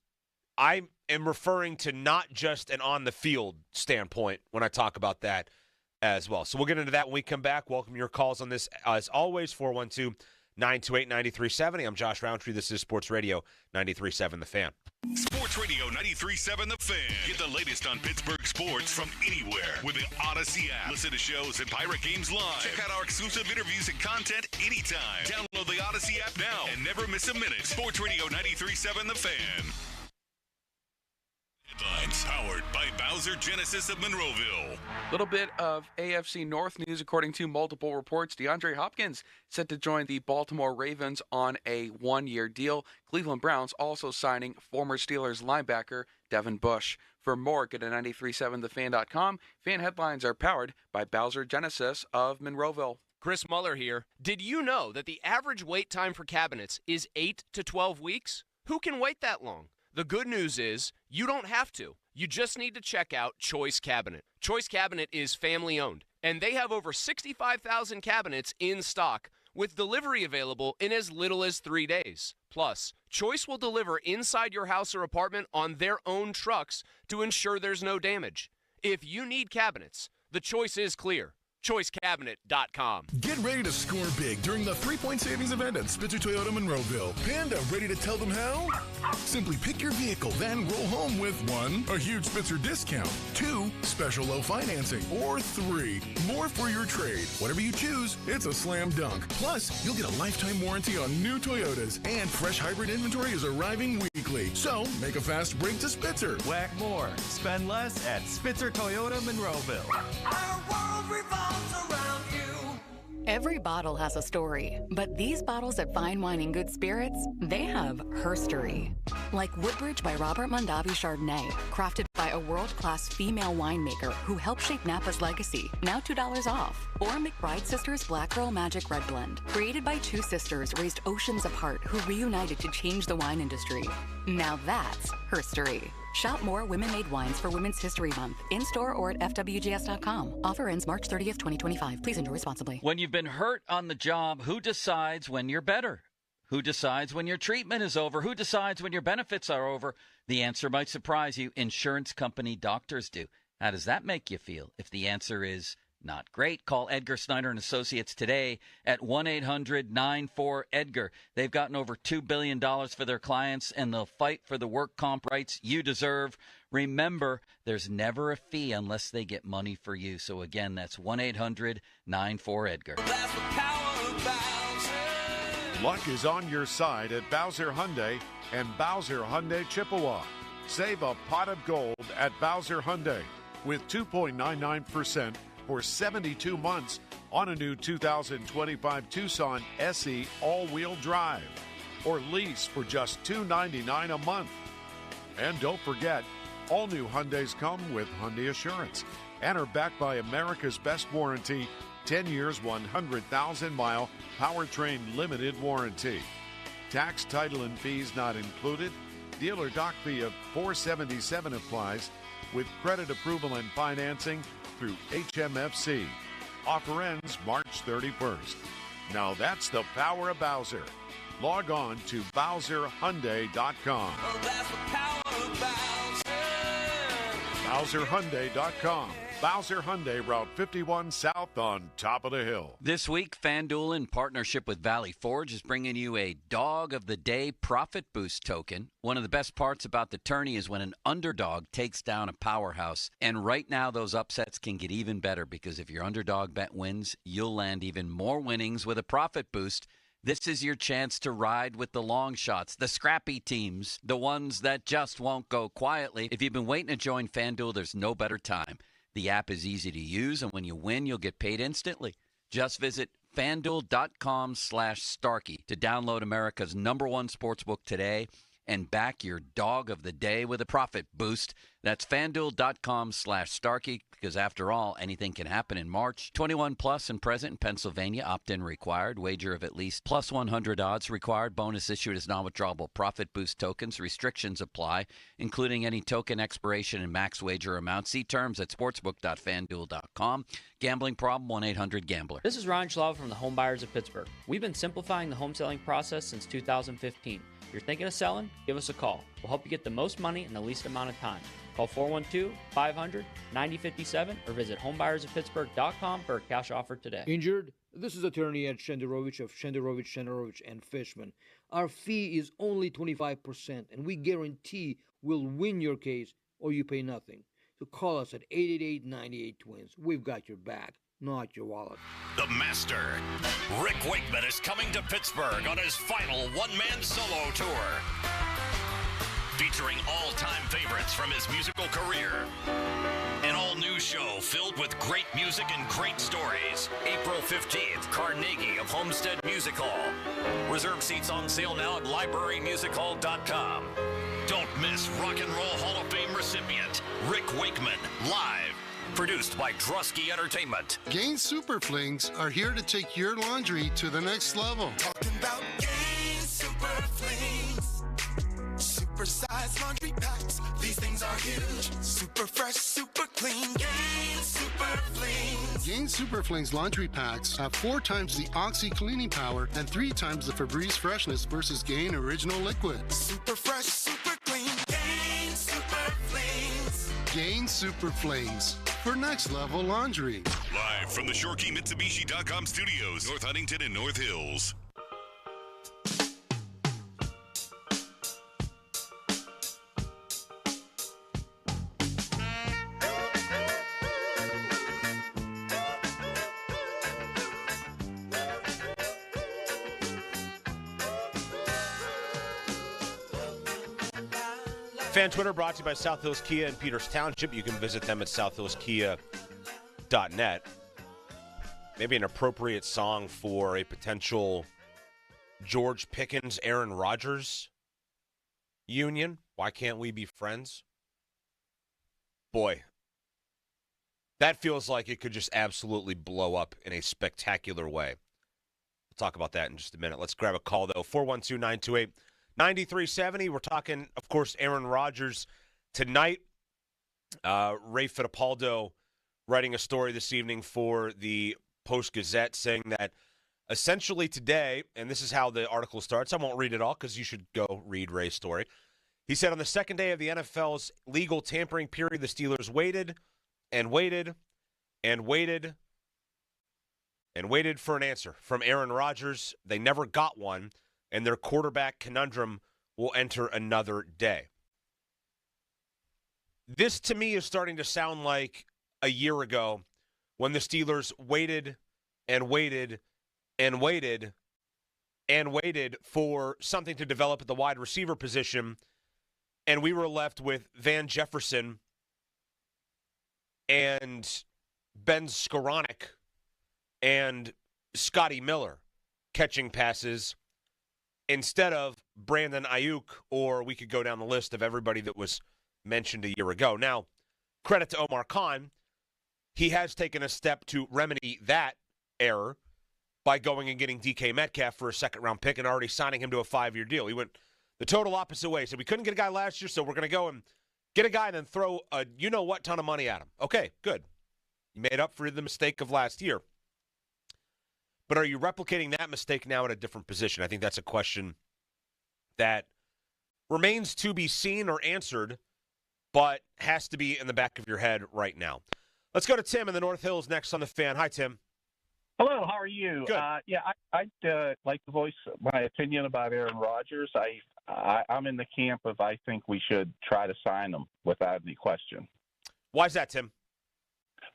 I am referring to not just an on-the-field standpoint when I talk about that as well. So we'll get into that when we come back. Welcome your calls on this, as always, 412-928-9370. I'm Josh Roundtree. This is Sports Radio 93.7 The Fan. Sports Radio 93.7 The Fan. Get the latest on Pittsburgh sports from anywhere with the Odyssey app. Listen to shows and Pirate Games live. Check out our exclusive interviews and content anytime. Download the Odyssey app now and never miss a minute. Sports Radio 93.7 The Fan. Headlines powered by Bowser Genesis of Monroeville. Little bit of AFC North news according to multiple reports. DeAndre Hopkins set to join the Baltimore Ravens on a one-year deal. Cleveland Browns also signing former Steelers linebacker Devin Bush. For more, go to 937thefan.com. Fan headlines are powered by Bowser Genesis of Monroeville. Chris Muller here. Did you know that the average wait time for cabinets is 8 to 12 weeks? Who can wait that long? The good news is you don't have to. You just need to check out Choice Cabinet. Choice Cabinet is family owned, and they have over 65,000 cabinets in stock with delivery available in as little as 3 days. Plus, Choice will deliver inside your house or apartment on their own trucks to ensure there's no damage. If you need cabinets, the choice is clear. ChoiceCabinet.com. Get ready to score big during the 3-point savings event at Spitzer Toyota Monroeville. Panda, ready to tell them how? Simply pick your vehicle, then roll home with 1, a huge Spitzer discount, 2, special low financing, or 3, more for your trade. Whatever you choose, it's a slam dunk. Plus, you'll get a lifetime warranty on new Toyotas, and fresh hybrid inventory is arriving weekly. So, make a fast break to Spitzer. Whack more, spend less at Spitzer Toyota Monroeville. Our world revolves around you. Every bottle has a story, but these bottles at Fine Wine and Good Spirits, they have herstory. Like Woodbridge by Robert Mondavi Chardonnay, crafted by a world-class female winemaker who helped shape Napa's legacy, now $2 off. Or McBride Sisters Black Girl Magic Red Blend, created by two sisters raised oceans apart who reunited to change the wine industry. Now that's herstory. Shop more women-made wines for Women's History Month, in-store or at fwgs.com. Offer ends March 30th, 2025. Please enjoy responsibly. When you've been hurt on the job, who decides when you're better? Who decides when your treatment is over? Who decides when your benefits are over? The answer might surprise you. Insurance company doctors do. How does that make you feel? If the answer is not great, call Edgar Snyder and Associates today at 1-800-94-EDGAR. They've gotten over $2 billion for their clients, and they'll fight for the work comp rights you deserve. Remember, there's never a fee unless they get money for you. So again, that's 1-800-94-EDGAR. Luck is on your side at Bowser Hyundai and Bowser Hyundai Chippewa. Save a pot of gold at Bowser Hyundai with 2.99% for 72 months on a new 2025 Tucson SE all-wheel drive, or lease for just $299 a month. And don't forget, all new Hyundais come with Hyundai Assurance and are backed by America's best warranty, 10 years, 100,000-mile powertrain limited warranty. Tax, title, and fees not included. Dealer doc fee of $477 applies with credit approval and financing through HMFC. Offer ends March 31st. Now that's the power of Bowser. Log on to BowserHyundai.com. Oh, that's the power of Bowser. BowserHyundai.com. Bowser Hyundai, Route 51 South on top of the hill. This week, FanDuel, in partnership with Valley Forge, is bringing you a Dog of the Day Profit Boost token. One of the best parts about the tourney is when an underdog takes down a powerhouse. And right now, those upsets can get even better because if your underdog bet wins, you'll land even more winnings with a profit boost. This is your chance to ride with the long shots, the scrappy teams, the ones that just won't go quietly. If you've been waiting to join FanDuel, there's no better time. The app is easy to use, and when you win, you'll get paid instantly. Just visit FanDuel.com/Starkey to download America's #1 sportsbook today and back your dog of the day with a profit boost. That's FanDuel.com/Starkey, because after all, anything can happen in March. 21 plus and present in Pennsylvania. Opt-in required. Wager of at least plus 100 odds required. Bonus issued as non-withdrawable profit boost tokens. Restrictions apply, including any token expiration and max wager amount. See terms at sportsbook.fanduel.com. Gambling problem? 1-800-GAMBLER. This is Ryan Schlava from the Home Buyers of Pittsburgh. We've been simplifying the home selling process since 2015. If you're thinking of selling, give us a call. We'll help you get the most money in the least amount of time. Call 412-500-9057 or visit homebuyersoftpittsburgh.com for a cash offer today. Injured? This is attorney Ed Shenderovich of Shenderovich and Fishman. Our fee is only 25%, and we guarantee we'll win your case or you pay nothing. So call us at 888-98-TWINS. We've got your back, not your wallet. The Master, Rick Wakeman, is coming to Pittsburgh on his final one-man solo tour, featuring all-time favorites from his musical career. An all-new show filled with great music and great stories. April 15th, Carnegie of Homestead Music Hall. Reserve seats on sale now at librarymusichall.com. Don't miss Rock and Roll Hall of Fame recipient Rick Wakeman, live. Produced by Drusky Entertainment. Gain Super Flings are here to take your laundry to the next level. Talking about Gain Super Flings. Super size laundry packs. These things are huge. Super fresh, super clean. Gain Super Flings. Gain Super Flings laundry packs have 4 times the Oxy cleaning power and 3 times the Febreze freshness versus Gain Original Liquid. Super fresh, super clean. Gain Super Flings. Gain Super Flings for next level laundry. Live from the ShoreKeyMitsubishi.com studios, North Huntington and North Hills. Fan Twitter brought to you by South Hills Kia in Peters Township. You can visit them at southhillskia.net. Maybe an appropriate song for a potential George Pickens, Aaron Rodgers union. Why can't we be friends? Boy, that feels like it could just absolutely blow up in a spectacular way. We'll talk about that in just a minute. Let's grab a call, though. 412-928-9370. We're talking, of course, Aaron Rodgers tonight. Ray Fittipaldo writing a story this evening for the Post-Gazette saying that essentially today, and this is how the article starts. I won't read it all because you should go read Ray's story. He said on the second day of the NFL's legal tampering period, the Steelers waited and waited and waited and waited for an answer from Aaron Rodgers. They never got one. And their quarterback conundrum will enter another day. This, to me, is starting to sound like a year ago when the Steelers waited and waited and waited and waited for something to develop at the wide receiver position, and we were left with Van Jefferson and Ben Skoranek and Scotty Miller catching passes instead of Brandon Ayuk, or we could go down the list of everybody that was mentioned a year ago. Now, credit to Omar Khan. He has taken a step to remedy that error by going and getting DK Metcalf for a second-round pick and already signing him to a 5-year deal. He went the total opposite way. So we couldn't get a guy last year, so we're going to go and get a guy and then throw a you-know-what ton of money at him. Okay, good. You made up for the mistake of last year. But are you replicating that mistake now at a different position? I think that's a question that remains to be seen or answered, but has to be in the back of your head right now. Let's go to Tim in the North Hills next on The Fan. Hi, Tim. Hello, how are you? Good. I'd like to voice my opinion about Aaron Rodgers. I'm in the camp of I think we should try to sign him without any question. Why is that, Tim?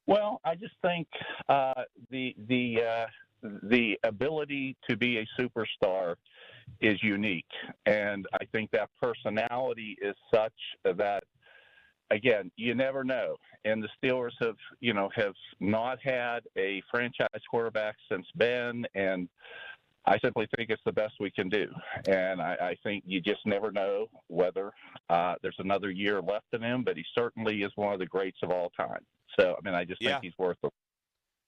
Well, I just think the ability to be a superstar is unique, and I think that personality is such that, again, you never know. And the Steelers have not had a franchise quarterback since Ben, and I simply think it's the best we can do. And I think you just never know whether there's another year left in him, but he certainly is one of the greats of all time. So, I mean, I just think he's worth it.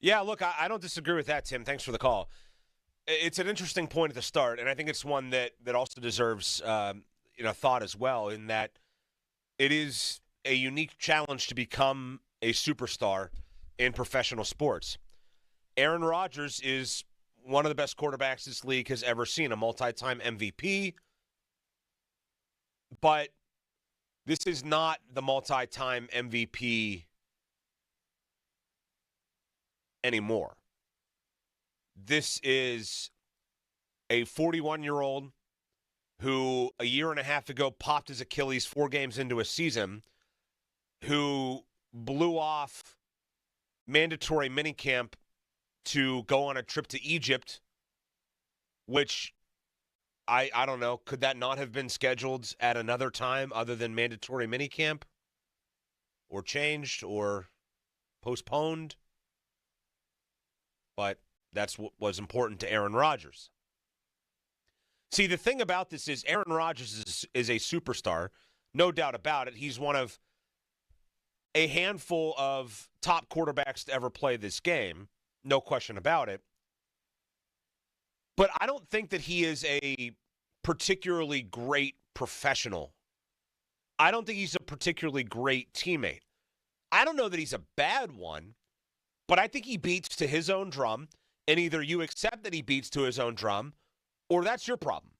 Yeah, look, I don't disagree with that, Tim. Thanks for the call. It's an interesting point at the start, and I think it's one that also deserves thought as well, in that it is a unique challenge to become a superstar in professional sports. Aaron Rodgers is one of the best quarterbacks this league has ever seen, a multi-time MVP. But this is not the multi-time MVP anymore. This is a 41-year-old who a year and a half ago popped his Achilles 4 games into a season, who blew off mandatory minicamp to go on a trip to Egypt, which I don't know, could that not have been scheduled at another time other than mandatory minicamp, or changed or postponed? But that's what was important to Aaron Rodgers. See, the thing about this is Aaron Rodgers is a superstar, no doubt about it. He's one of a handful of top quarterbacks to ever play this game, no question about it. But I don't think that he is a particularly great professional. I don't think he's a particularly great teammate. I don't know that he's a bad one, but I think he beats to his own drum, and either you accept that he beats to his own drum, or that's your problem.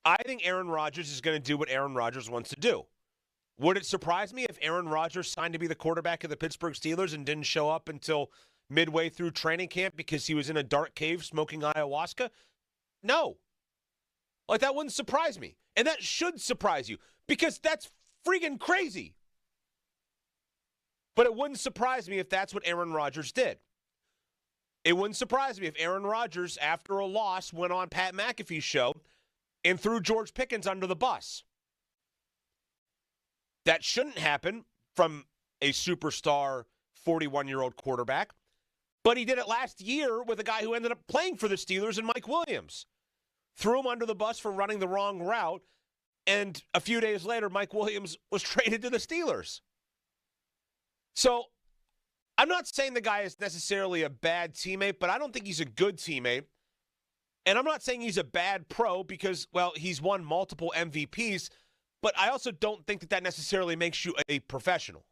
I think Aaron Rodgers is going to do what Aaron Rodgers wants to do. Would it surprise me if Aaron Rodgers signed to be the quarterback of the Pittsburgh Steelers and didn't show up until midway through training camp because he was in a dark cave smoking ayahuasca? No. Like, that wouldn't surprise me. And that should surprise you, because that's freaking crazy. But it wouldn't surprise me if that's what Aaron Rodgers did. It wouldn't surprise me if Aaron Rodgers, after a loss, went on Pat McAfee's show and threw George Pickens under the bus. That shouldn't happen from a superstar 41-year-old quarterback. But he did it last year with a guy who ended up playing for the Steelers and Mike Williams. Threw him under the bus for running the wrong route, and a few days later, Mike Williams was traded to the Steelers. So I'm not saying the guy is necessarily a bad teammate, but I don't think he's a good teammate. And I'm not saying he's a bad pro because, well, he's won multiple MVPs, but I also don't think that necessarily makes you a professional.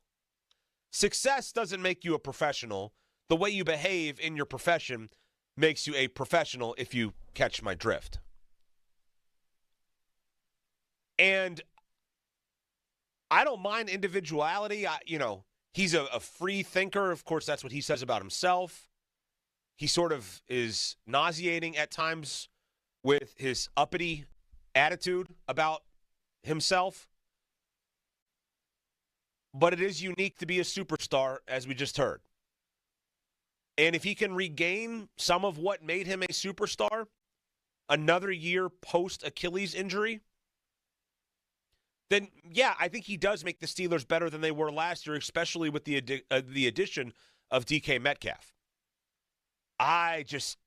Success doesn't make you a professional. The way you behave in your profession makes you a professional, if you catch my drift. And I don't mind individuality. He's a free thinker. Of course, that's what he says about himself. He sort of is nauseating at times with his uppity attitude about himself. But it is unique to be a superstar, as we just heard. And if he can regain some of what made him a superstar, another year post-Achilles injury, then, yeah, I think he does make the Steelers better than they were last year, especially with the addition of DK Metcalf. I just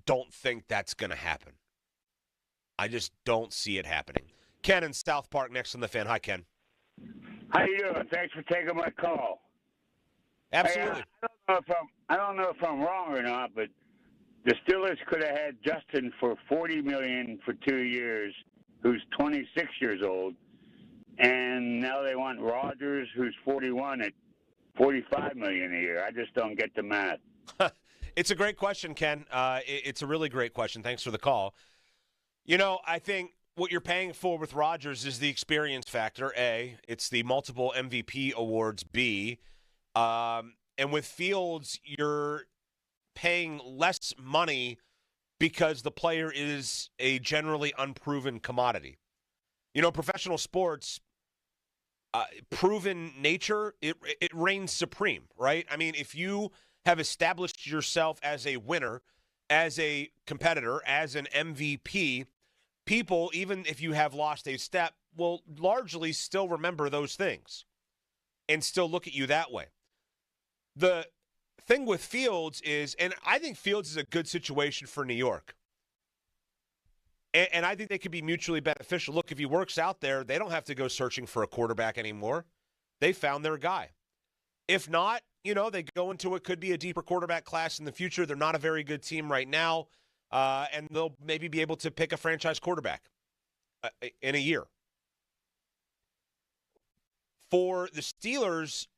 don't think that's going to happen. I just don't see it happening. Ken in South Park, next on the Fan. Hi, Ken. How you doing? Thanks for taking my call. Absolutely. Hey, I don't know if I'm wrong or not, but the Steelers could have had Justin for $40 million for 2 years, who's 26 years old, and now they want Rodgers, who's 41, at $45 million a year. I just don't get the math. It's a great question, Ken. It's a really great question. Thanks for the call. I think what you're paying for with Rodgers is the experience factor, A. It's the multiple MVP awards, B. And with Fields, you're paying less money because the player is a generally unproven commodity. Professional sports, proven nature, it reigns supreme, right? I mean, if you have established yourself as a winner, as a competitor, as an MVP, people, even if you have lost a step, will largely still remember those things and still look at you that way. The thing with Fields is, and I think Fields is a good situation for New York. And I think they could be mutually beneficial. Look, if he works out there, they don't have to go searching for a quarterback anymore. They found their guy. If not, they go into what could be a deeper quarterback class in the future. They're not a very good team right now, and they'll maybe be able to pick a franchise quarterback in a year. For the Steelers,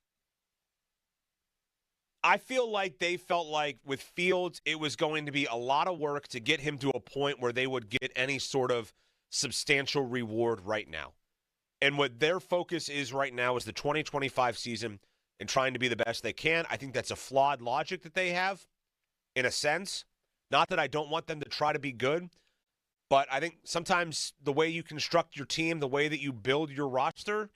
I feel like they felt like with Fields, it was going to be a lot of work to get him to a point where they would get any sort of substantial reward right now. And what their focus is right now is the 2025 season and trying to be the best they can. I think that's a flawed logic that they have, in a sense. Not that I don't want them to try to be good, but I think sometimes the way you construct your team, the way that you build your roster,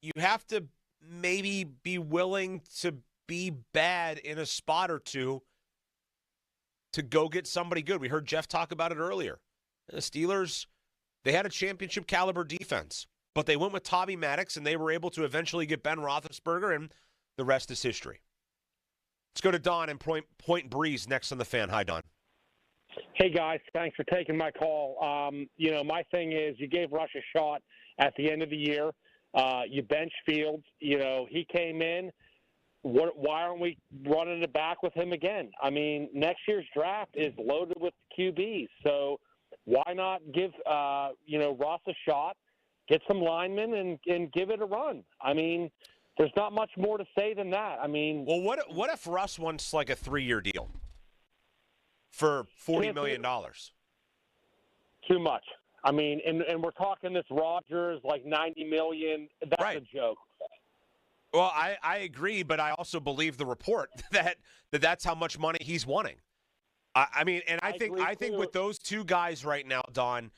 you have to maybe be willing to be bad in a spot or two to go get somebody good. We heard Jeff talk about it earlier. The Steelers, they had a championship caliber defense, but they went with Tommy Maddox, and they were able to eventually get Ben Roethlisberger, and the rest is history. Let's go to Don in Point Breeze next on the Fan. Hi, Don. Hey, guys. Thanks for taking my call. My thing is you gave Rush a shot at the end of the year. You bench Fields. He came in. Why aren't we running it back with him again? I mean, next year's draft is loaded with QBs. So why not give, Ross a shot, get some linemen, and give it a run? I mean, there's not much more to say than that. I mean, well, what if Russ wants like a 3-year deal for $40 million? Too much. I mean, and we're talking this Rodgers, like $90 million. That's right. A joke. Well, I agree, but I also believe the report that's how much money he's wanting. I mean, and I think with those two guys right now, Don,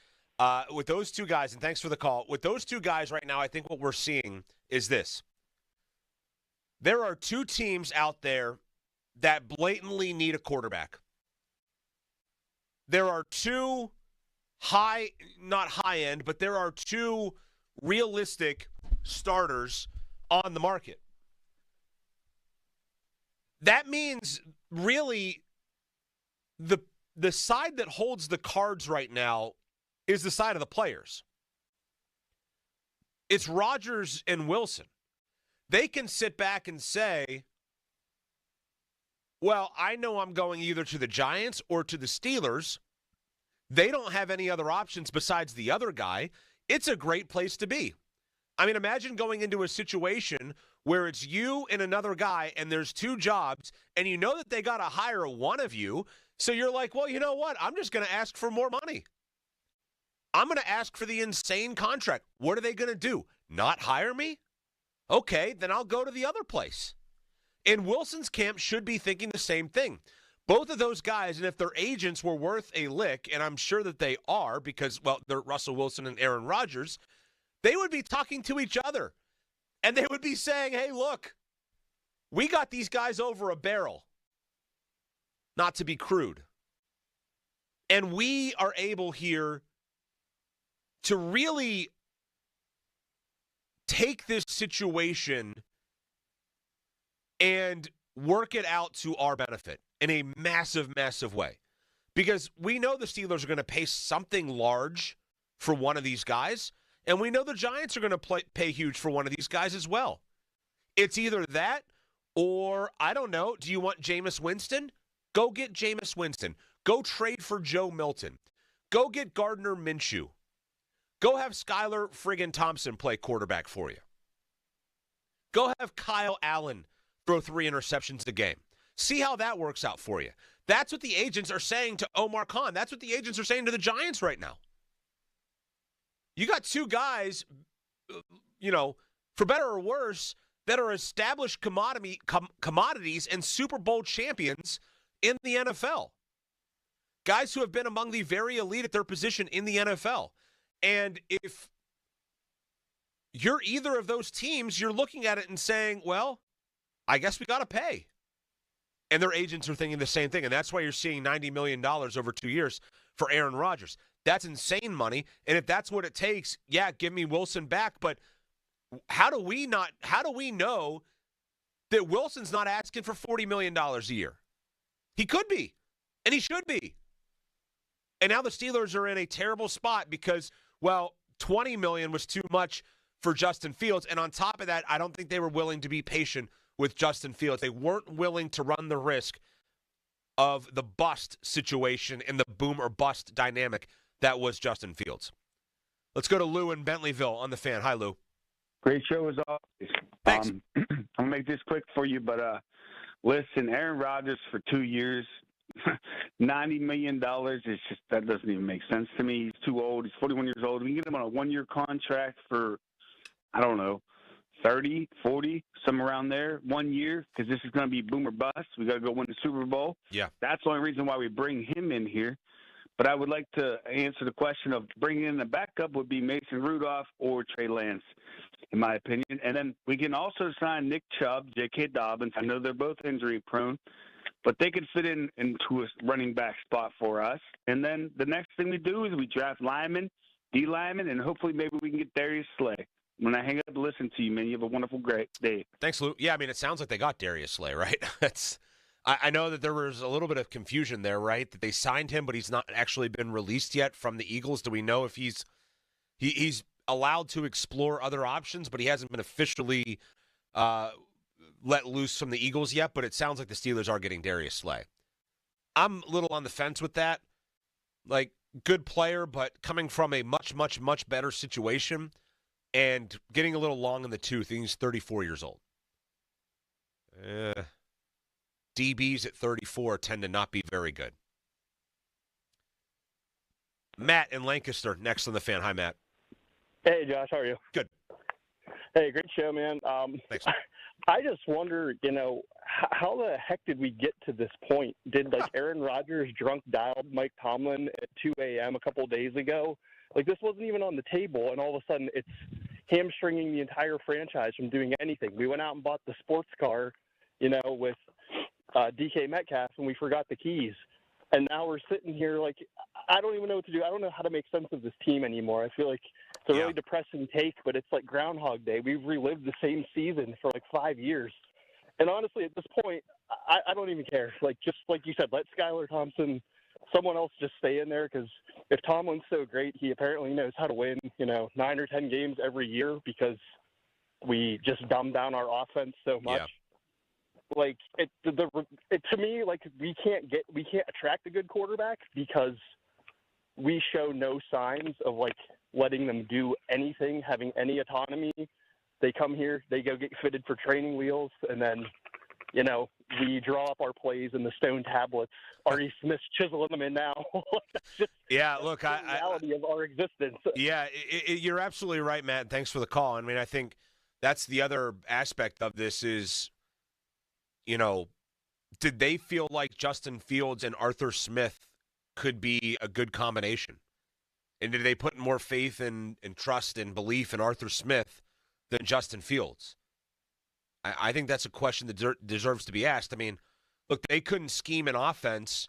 with those two guys, and thanks for the call, with those two guys right now, I think what we're seeing is this. There are two teams out there that blatantly need a quarterback. There are two not high end, but there are two realistic starters on the market. That means really the side that holds the cards right now is the side of the players. It's Rodgers and Wilson. They can sit back and say, well, I know I'm going either to the Giants or to the Steelers. They don't have any other options besides the other guy. It's a great place to be. I mean, imagine going into a situation where it's you and another guy, and there's two jobs, and you know that they got to hire one of you. So you're like, well, you know what? I'm just going to ask for more money. I'm going to ask for the insane contract. What are they going to do? Not hire me? Okay, then I'll go to the other place. And Wilson's camp should be thinking the same thing. Both of those guys, and if their agents were worth a lick, and I'm sure that they are because, well, they're Russell Wilson and Aaron Rodgers, they would be talking to each other. And they would be saying, hey, look, we got these guys over a barrel. Not to be crude. And we are able here to really take this situation and work it out to our benefit in a massive, massive way. Because we know the Steelers are going to pay something large for one of these guys, and we know the Giants are going to pay huge for one of these guys as well. It's either that or, I don't know, do you want Jameis Winston? Go get Jameis Winston. Go trade for Joe Milton. Go get Gardner Minshew. Go have Skylar friggin' Thompson play quarterback for you. Go have Kyle Allen throw 3 interceptions a game. See how that works out for you. That's what the agents are saying to Omar Khan. That's what the agents are saying to the Giants right now. You got two guys, for better or worse, that are established commodities and Super Bowl champions in the NFL. Guys who have been among the very elite at their position in the NFL. And if you're either of those teams, you're looking at it and saying, well, I guess we got to pay. And their agents are thinking the same thing. And that's why you're seeing $90 million over 2 years for Aaron Rodgers. That's insane money. And if that's what it takes, yeah, give me Wilson back. But how do we know that Wilson's not asking for $40 million a year. He could be, and he should be. And now the Steelers are in a terrible spot because, well, $20 million was too much for Justin Fields. And on top of that, I don't think they were willing to be patient with Justin Fields. They weren't willing to run the risk of the bust situation and the boom or bust dynamic that was Justin Fields. Let's go to Lou in Bentleyville on the Fan. Hi, Lou. Great show as always. Thanks. I'm going to make this quick for you, but listen, Aaron Rodgers for 2 years, $90 million, is just, that doesn't even make sense to me. He's too old. He's 41 years old. We can get him on a one-year contract for, I don't know, 30, 40, somewhere around there, 1 year, because this is going to be boom or bust. We got to go win the Super Bowl. Yeah. That's the only reason why we bring him in here. But I would like to answer the question of bringing in the backup would be Mason Rudolph or Trey Lance, in my opinion. And then we can also sign Nick Chubb, J.K. Dobbins. I know they're both injury prone, but they could fit into a running back spot for us. And then the next thing we do is we draft linemen, D-linemen, and hopefully maybe we can get Darius Slay. When I hang up to listen to you, man, you have a wonderful, great day. Thanks, Lou. Yeah, I mean, it sounds like they got Darius Slay, right? I know that there was a little bit of confusion there, right? That they signed him, but he's not actually been released yet from the Eagles. Do we know if he's allowed to explore other options, but he hasn't been officially let loose from the Eagles yet? But it sounds like the Steelers are getting Darius Slay. I'm a little on the fence with that. Like, good player, but coming from a much, much, much better situation and getting a little long in the tooth. He's 34 years old. DBs at 34 tend to not be very good. Matt in Lancaster, next on the Fan. Hi, Matt. Hey, Josh. How are you? Good. Hey, great show, man. Thanks. I just wonder, how the heck did we get to this point? Did, Aaron Rodgers drunk dialed Mike Tomlin at 2 a.m. a couple days ago? This wasn't even on the table, and all of a sudden it's hamstringing the entire franchise from doing anything. We went out and bought the sports car, with DK Metcalf, and we forgot the keys. And now we're sitting here I don't even know what to do. I don't know how to make sense of this team anymore. I feel like it's a really depressing take, but it's like Groundhog Day. We've relived the same season for 5 years. And honestly, at this point, I don't even care. Just like you said, let Skylar Thompson, someone else just stay in there, because if Tomlin's so great, he apparently knows how to win, 9 or 10 games every year because we just dumb down our offense so much. Yeah. To me, we can't attract a good quarterback because we show no signs of letting them do anything, having any autonomy. They come here, they go get fitted for training wheels, and then, we draw up our plays in the stone tablets. Artie Smith's chiseling them in now. That's just the reality of our existence. Yeah, you're absolutely right, Matt. Thanks for the call. I mean, I think that's the other aspect of this is, did they feel like Justin Fields and Arthur Smith could be a good combination? And did they put more faith and trust and belief in Arthur Smith than Justin Fields? I think that's a question that deserves to be asked. I mean, look, they couldn't scheme an offense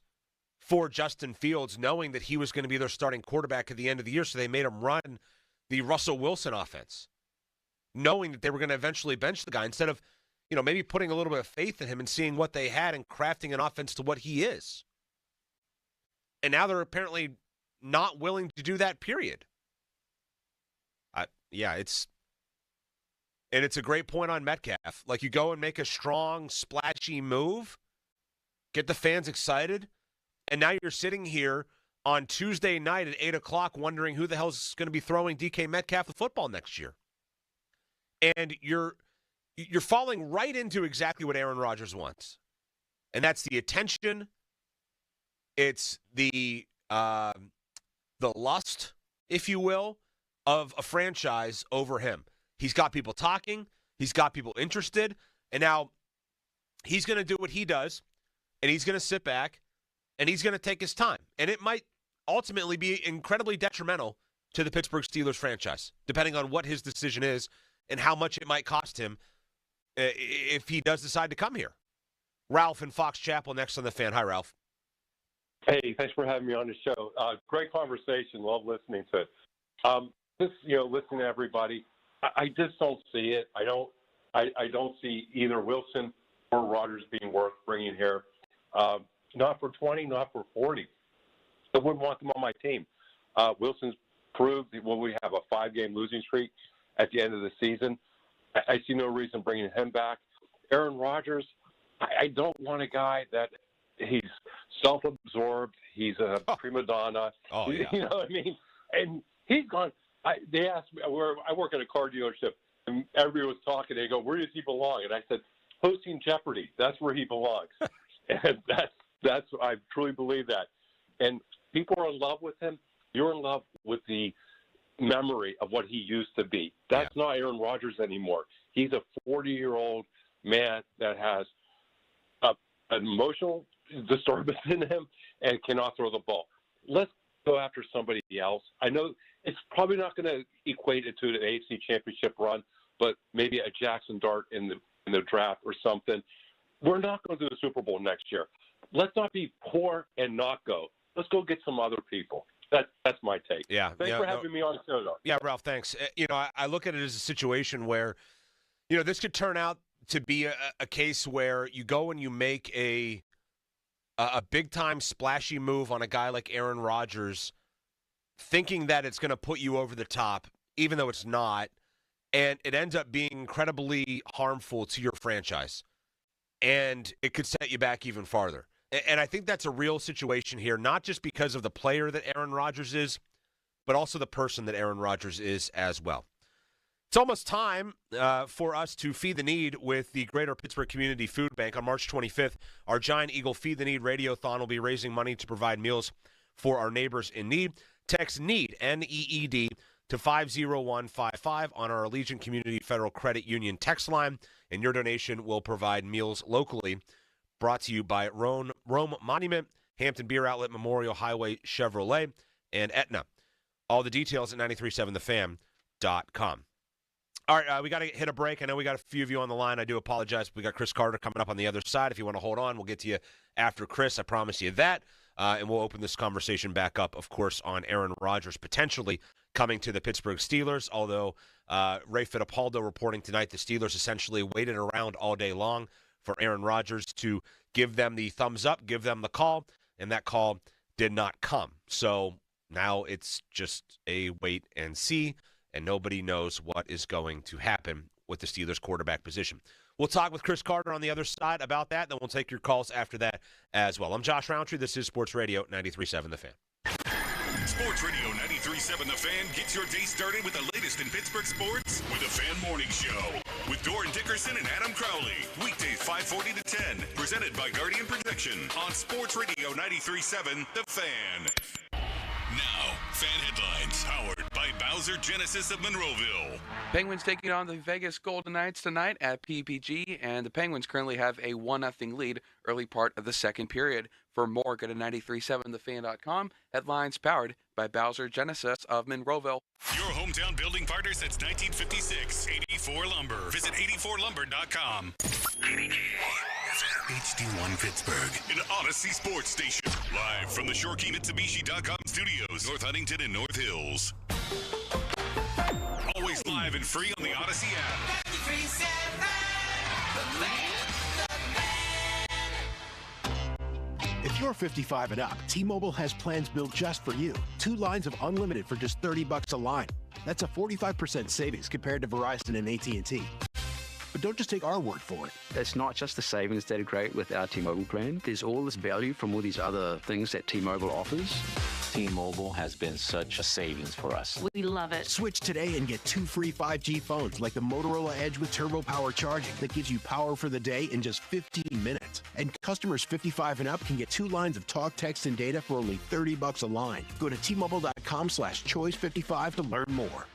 for Justin Fields knowing that he was going to be their starting quarterback at the end of the year, so they made him run the Russell Wilson offense, knowing that they were going to eventually bench the guy instead of maybe putting a little bit of faith in him and seeing what they had and crafting an offense to what he is. And now they're apparently not willing to do that, period. It's a great point on Metcalf. You go and make a strong, splashy move, get the fans excited, and now you're sitting here on Tuesday night at 8 o'clock wondering who the hell's going to be throwing DK Metcalf the football next year. And you're falling right into exactly what Aaron Rodgers wants. And that's the attention. It's the lust, if you will, of a franchise over him. He's got people talking. He's got people interested. And now he's going to do what he does, and he's going to sit back, and he's going to take his time. And it might ultimately be incredibly detrimental to the Pittsburgh Steelers franchise, depending on what his decision is and how much it might cost him if he does decide to come here. Ralph in Fox Chapel next on the Fan. Hi, Ralph. Hey, thanks for having me on the show. Great conversation. Love listening to it. Listening to everybody, I just don't see it. I don't I don't see either Wilson or Rodgers being worth bringing here. Not for 20, not for 40. I wouldn't want them on my team. Wilson's proved that we have a 5-game losing streak at the end of the season. I see no reason bringing him back. Aaron Rodgers, I don't want a guy that he's self-absorbed. He's a prima donna. Oh, yeah. You know what I mean? And he's gone. They asked me, I work at a car dealership, and everybody was talking. They go, where does he belong? And I said, hosting Jeopardy. That's where he belongs. And that's I truly believe that. And people are in love with him. You're in love with the memory of what he used to be. That's not Aaron Rodgers anymore. He's a 40-year-old man that has an emotional disturbance in him and cannot throw the ball. Let's go after somebody else. I know it's probably not going to equate it to an AFC Championship run, but maybe a Jackson Dart in the draft or something. We're not going to do the Super Bowl next year. Let's not be poor and not go. Let's go get some other people. That's my take. Yeah. Thanks for having me on the show, though. Yeah, Ralph, thanks. I look at it as a situation where, this could turn out to be a case where you go and you make a big-time splashy move on a guy like Aaron Rodgers, thinking that it's going to put you over the top, even though it's not, and it ends up being incredibly harmful to your franchise. And it could set you back even farther. And I think that's a real situation here, not just because of the player that Aaron Rodgers is, but also the person that Aaron Rodgers is as well. It's almost time for us to feed the need with the Greater Pittsburgh Community Food Bank. On March 25th, our Giant Eagle Feed the Need Radiothon will be raising money to provide meals for our neighbors in need. Text NEED, N-E-E-D, to 50155 on our Allegiant Community Federal Credit Union text line, and your donation will provide meals locally. Brought to you by Rome Monument, Hampton Beer Outlet, Memorial Highway Chevrolet, and Aetna. All the details at 937thefan.com. All right, we got to hit a break. I know we got a few of you on the line. I do apologize. We got Chris Carter coming up on the other side. If you want to hold on, we'll get to you after Chris. I promise you that. And we'll open this conversation back up, of course, on Aaron Rodgers potentially coming to the Pittsburgh Steelers, although Ray Fittipaldo reporting tonight the Steelers essentially waited around all day long for Aaron Rodgers to give them the thumbs up, give them the call, and that call did not come. So now it's just a wait and see, and nobody knows what is going to happen with the Steelers quarterback position. We'll talk with Chris Carter on the other side about that, then we'll take your calls after that as well. I'm Josh Roundtree. This is Sports Radio 93.7 The Fan. Sports Radio 93.7 The Fan gets your day started with the latest in Pittsburgh sports with the Fan Morning Show with Doran Dickerson and Adam Crowley. Weekdays 5:40 to 10. Presented by Guardian Protection on Sports Radio 93.7 The Fan. Now, fan headlines powered by Bowser Genesis of Monroeville. Penguins taking on the Vegas Golden Knights tonight at PPG, and the Penguins currently have a 1-0 lead early part of the second period. For more, go to 937thefan.com. Headlines powered by Bowser Genesis of Monroeville. Your hometown building partner since 1956. 84 Lumber. Visit 84lumber.com. HD1 Pittsburgh, an Odyssey sports station. Live from the ShoreKeyMitsubishi.com studios, North Huntington and North Hills. Always live and free on the Odyssey app. If you're 55 and up, T-Mobile has plans built just for you. 2 lines of unlimited for just $30 a line. That's a 45% savings compared to Verizon and AT&T. But don't just take our word for it. It's not just the savings that are great with our T-Mobile plan. There's all this value from all these other things that T-Mobile offers. T-Mobile has been such a savings for us. We love it. Switch today and get 2 free 5G phones like the Motorola Edge with Turbo Power charging that gives you power for the day in just 15 minutes. And customers 55 and up can get 2 lines of talk, text, and data for only $30 a line. Go to T-Mobile.com/choice55 to learn more.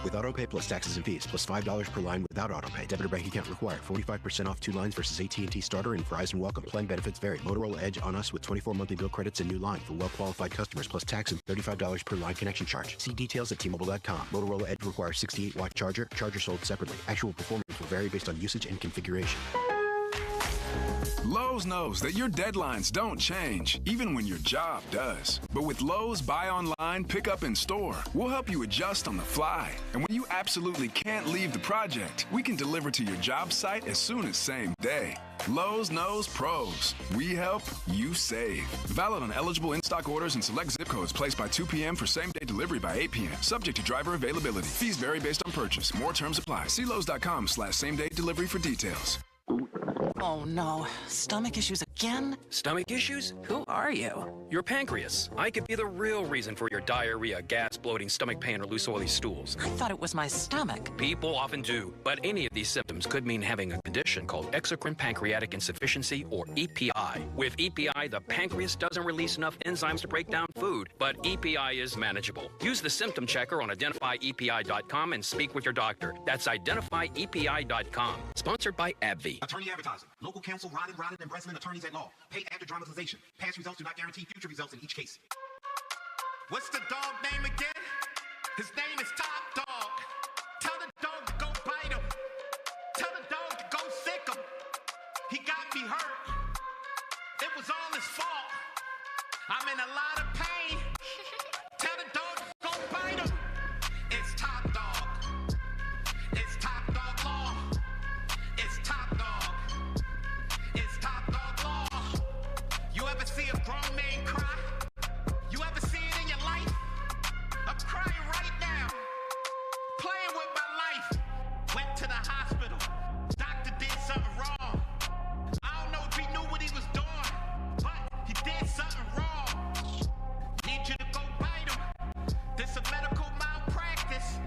With AutoPay plus taxes and fees, plus $5 per line without AutoPay. Debit or bank account required. 45% off 2 lines versus AT&T Starter and Verizon Welcome. Plan benefits vary. Motorola Edge on us with 24 monthly bill credits and new line for well-qualified customers, plus tax and $35 per line connection charge. See details at T-Mobile.com. Motorola Edge requires 68-watt charger. Charger sold separately. Actual performance will vary based on usage and configuration. Lowe's knows that your deadlines don't change, even when your job does. But with Lowe's Buy Online, Pick Up in Store, we'll help you adjust on the fly. And when you absolutely can't leave the project, we can deliver to your job site as soon as same day. Lowe's knows pros. We help, you save. Valid on eligible in-stock orders and select zip codes placed by 2 p.m. for same-day delivery by 8 p.m. Subject to driver availability. Fees vary based on purchase. More terms apply. See Lowe's.com/same-day delivery for details. Oh no, stomach issues again? Stomach issues? Who are you? Your pancreas. I could be the real reason for your diarrhea, gas, bloating, stomach pain, or loose oily stools. I thought it was my stomach. People often do, but any of these symptoms could mean having a condition called exocrine pancreatic insufficiency, or EPI. With EPI, the pancreas doesn't release enough enzymes to break down food, but EPI is manageable. Use the symptom checker on identifyepi.com and speak with your doctor. That's identifyepi.com. Sponsored by AbbVie. Attorney advertising. Local counsel, Rodden, and Breslin attorneys at law. Paid after dramatization. Past results do not guarantee future results in each case. What's the dog name again? His name is Top Dog. Tell the dog to go bite him. Tell the dog to go sick him. He got me hurt. It was all his fault. I'm in a lot of pain. Tell the dog to go bite him. It's Top Dog. It's Top Dog Law. It's Top Dog. It's Top Dog Law. You ever see a grown man cry? You ever see it in your life? I'm crying right now. Playing with my life. Went to the hospital. Doctor did something wrong. I don't know if he knew what he was doing, but he did something wrong. Need you to go bite him. This a medical malpractice.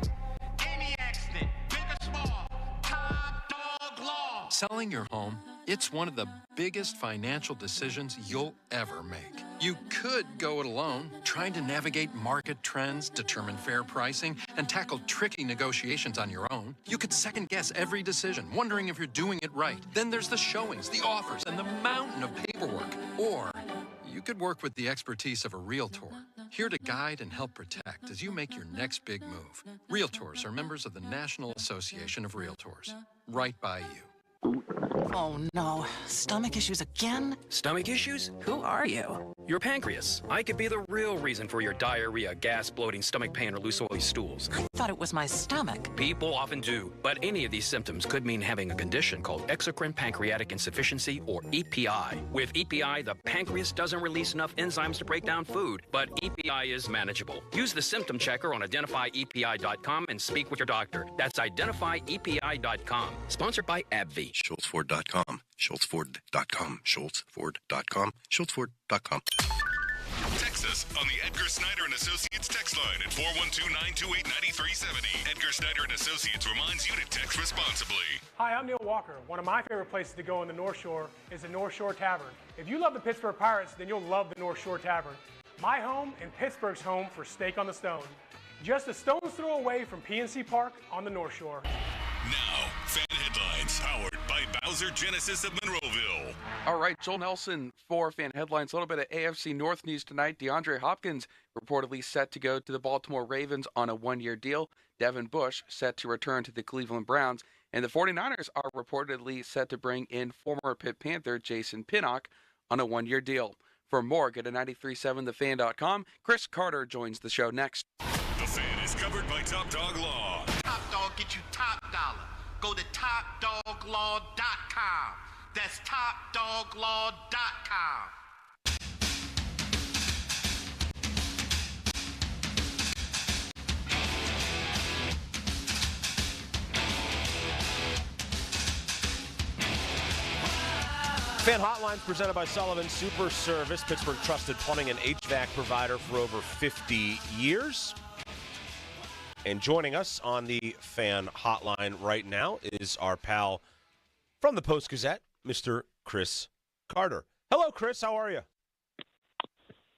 Any accident, big or small. Top Dog Law. Selling your home, it's one of the biggest financial decisions you'll ever make. You could go it alone, trying to navigate market trends, determine fair pricing, and tackle tricky negotiations on your own. You could second-guess every decision, wondering if you're doing it right. Then there's the showings, the offers, and the mountain of paperwork. Or you could work with the expertise of a realtor, here to guide and help protect as you make your next big move. Realtors are members of the National Association of Realtors. Right by you. Oh no, stomach issues again? Stomach issues? Who are you? Your pancreas. I could be the real reason for your diarrhea, gas, bloating, stomach pain, or loose oily stools. I thought it was my stomach. People often do, but any of these symptoms could mean having a condition called exocrine pancreatic insufficiency, or EPI. With EPI, the pancreas doesn't release enough enzymes to break down food, but EPI is manageable. Use the symptom checker on identifyepi.com and speak with your doctor. That's identifyepi.com. Sponsored by AbbVie. SchultzFord.com, SchultzFord.com, SchultzFord.com, SchultzFord.com. Text us on the Edgar Snyder and Associates text line at 412-928-9370. Edgar Snyder and Associates reminds you to text responsibly. Hi, I'm Neil Walker. One of my favorite places to go in the North Shore is the North Shore Tavern. If you love the Pittsburgh Pirates, then you'll love the North Shore Tavern. My home and Pittsburgh's home for Steak on the Stone. Just a stone's throw away from PNC Park on the North Shore. Now, fan headlines powered by Bowser Genesis of Monroeville. All right, Joel Nelson for Fan Headlines. A little bit of AFC North news tonight. DeAndre Hopkins reportedly set to go to the Baltimore Ravens on a one-year deal. Devin Bush set to return to the Cleveland Browns. And the 49ers are reportedly set to bring in former Pitt Panther Jason Pinnock on a one-year deal. For more, go to 937thefan.com. Chris Carter joins the show next. The Fan is covered by Top Dog Law. Top Dog get you top dollar. Go to TopDogLaw.com. That's TopDogLaw.com. Fan Hotlines presented by Sullivan Super Service, Pittsburgh trusted plumbing and HVAC provider for over 50 years. And joining us on the Fan Hotline right now is our pal from the Post-Gazette, Mr. Chris Carter. Hello, Chris. How are you?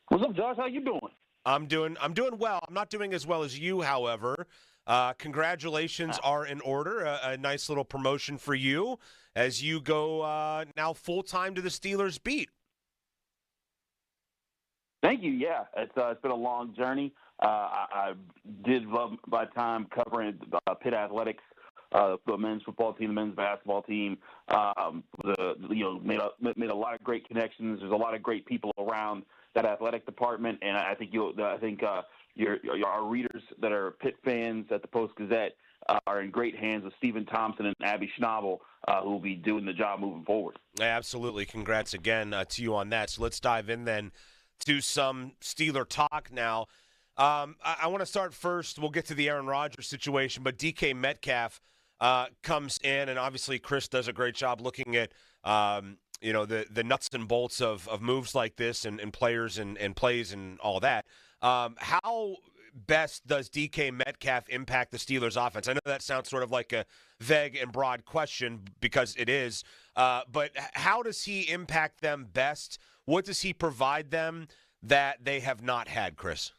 What's up, Josh? How you doing? I'm doing well. I'm not doing as well as you, however. Congratulations are in order. A nice little promotion for you as you go now full-time to the Steelers beat. Thank you. Yeah, it's been a long journey. I did love my time covering Pitt athletics the men's football team, the men's basketball team. Made a lot of great connections. There's a lot of great people around that athletic department, and I think our readers that are Pitt fans at the Post-Gazette are in great hands with Stephen Thompson and Abby Schnabel, who will be doing the job moving forward. Absolutely. Congrats again to you on that. So let's dive in then to some Steeler talk now. I want to start first. We'll get to the Aaron Rodgers situation, but DK Metcalf comes in, and obviously Chris does a great job looking at the nuts and bolts of moves like this and players and plays and all that. How best does DK Metcalf impact the Steelers' offense? I know that sounds sort of like a vague and broad question because it is, but how does he impact them best? What does he provide them that they have not had, Chris?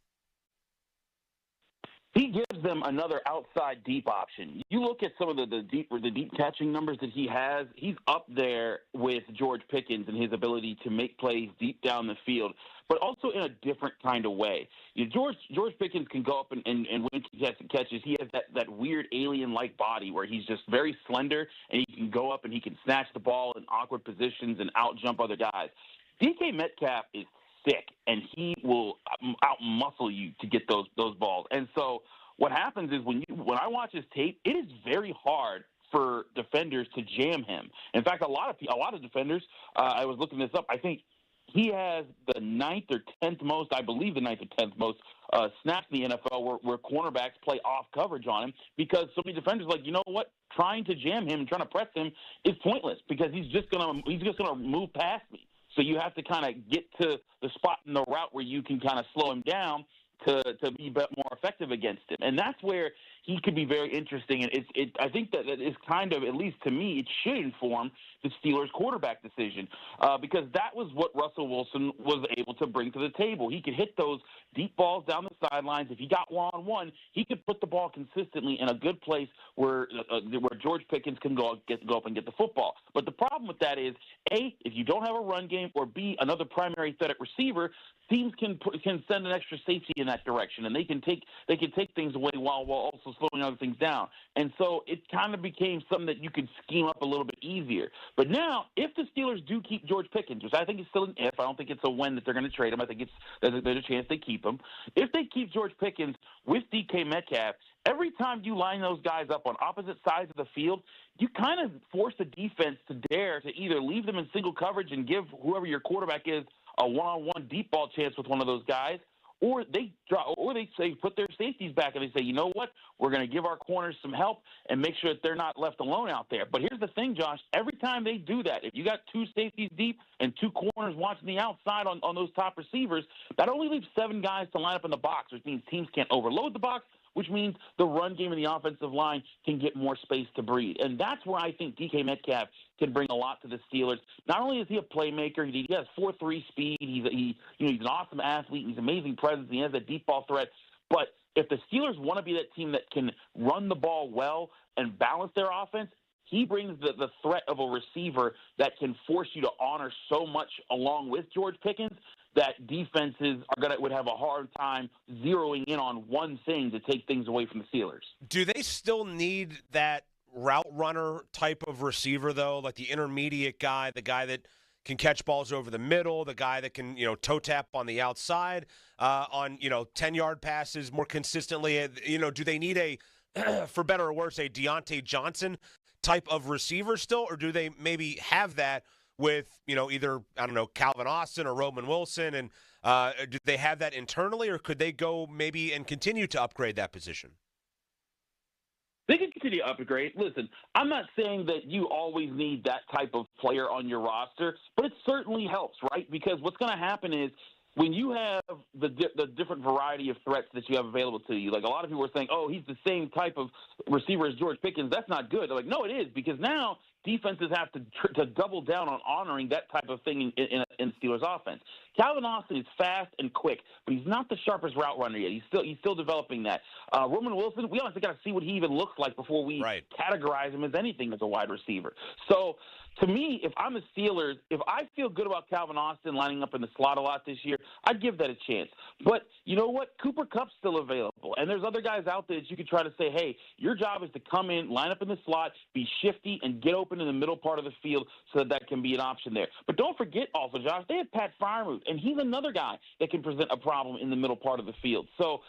He gives them another outside deep option. You look at some of the deep catching numbers that he has, he's up there with George Pickens in his ability to make plays deep down the field, but also in a different kind of way. George Pickens can go up and when he catches, he has that weird alien-like body where he's just very slender, and he can go up and he can snatch the ball in awkward positions and out-jump other guys. DK Metcalf is thick, and he will out-muscle you to get those balls. And so what happens is when I watch his tape, it is very hard for defenders to jam him. In fact, a lot of defenders, I was looking this up, I think he has the 9th or 10th most, I believe the 9th or 10th most snaps in the NFL where cornerbacks play off coverage on him because so many defenders are like, you know what, trying to jam him, trying to press him is pointless because he's just gonna move past me. So you have to kind of get to the spot in the route where you can kind of slow him down to be a bit more effective against him. And that's where he could be very interesting. And I think that is kind of, at least to me, it should inform the Steelers' quarterback decision because that was what Russell Wilson was able to bring to the table. He could hit those deep balls down the sidelines. If he got one-on-one, he could put the ball consistently in a good place where George Pickens can go up and get the football. But the problem with that is, A, if you don't have a run game, or B, another primary threat at receiver, teams can send an extra safety in that direction, and they can take things away while also slowing other things down. And so it kind of became something that you could scheme up a little bit easier. But now, if the Steelers do keep George Pickens, which I think is still an if, I don't think it's a when that they're going to trade him. I think there's a chance they keep him. If they keep George Pickens with DK Metcalf, every time you line those guys up on opposite sides of the field, you kind of force the defense to dare to either leave them in single coverage and give whoever your quarterback is a one-on-one deep ball chance with one of those guys, or they say put their safeties back and they say, you know what, we're going to give our corners some help and make sure that they're not left alone out there. But here's the thing, Josh, every time they do that, if you got two safeties deep and two corners watching the outside on those top receivers, that only leaves 7 guys to line up in the box, which means teams can't overload the box, which means the run game and the offensive line can get more space to breathe. And that's where I think DK Metcalf can bring a lot to the Steelers. Not only is he a playmaker, he has 4.3 speed, he's an awesome athlete, he's an amazing presence, he has a deep ball threat. But if the Steelers want to be that team that can run the ball well and balance their offense, he brings the threat of a receiver that can force you to honor so much along with George Pickens that defenses would have a hard time zeroing in on one thing to take things away from the Steelers. Do they still need that route runner type of receiver, though, like the intermediate guy, the guy that can catch balls over the middle, the guy that can, toe tap on the outside on, 10-yard passes more consistently? Do they need a, for better or worse, a Deontay Johnson type of receiver still, or do they maybe have that with, either, Calvin Austin or Roman Wilson? And do they have that internally, or could they go maybe and continue to upgrade that position? They can continue to upgrade. Listen, I'm not saying that you always need that type of player on your roster, but it certainly helps, right? Because what's going to happen is when you have the different variety of threats that you have available to you, like a lot of people are saying, oh, he's the same type of receiver as George Pickens. That's not good. They're like, no, it is, because now defenses have to double down on honoring that type of thing in Steelers offense. Calvin Austin is fast and quick, but he's not the sharpest route runner yet. He's still developing that. Roman Wilson, we honestly got to see what he even looks like before we categorize him as anything as a wide receiver. So, to me, if I'm the Steelers, if I feel good about Calvin Austin lining up in the slot a lot this year, I'd give that a chance. But you know what? Cooper Kupp's still available, and there's other guys out there that you could try to say, hey, your job is to come in, line up in the slot, be shifty, and get open in the middle part of the field so that can be an option there. But don't forget also, Josh, they have Pat Freiermuth, and he's another guy that can present a problem in the middle part of the field. So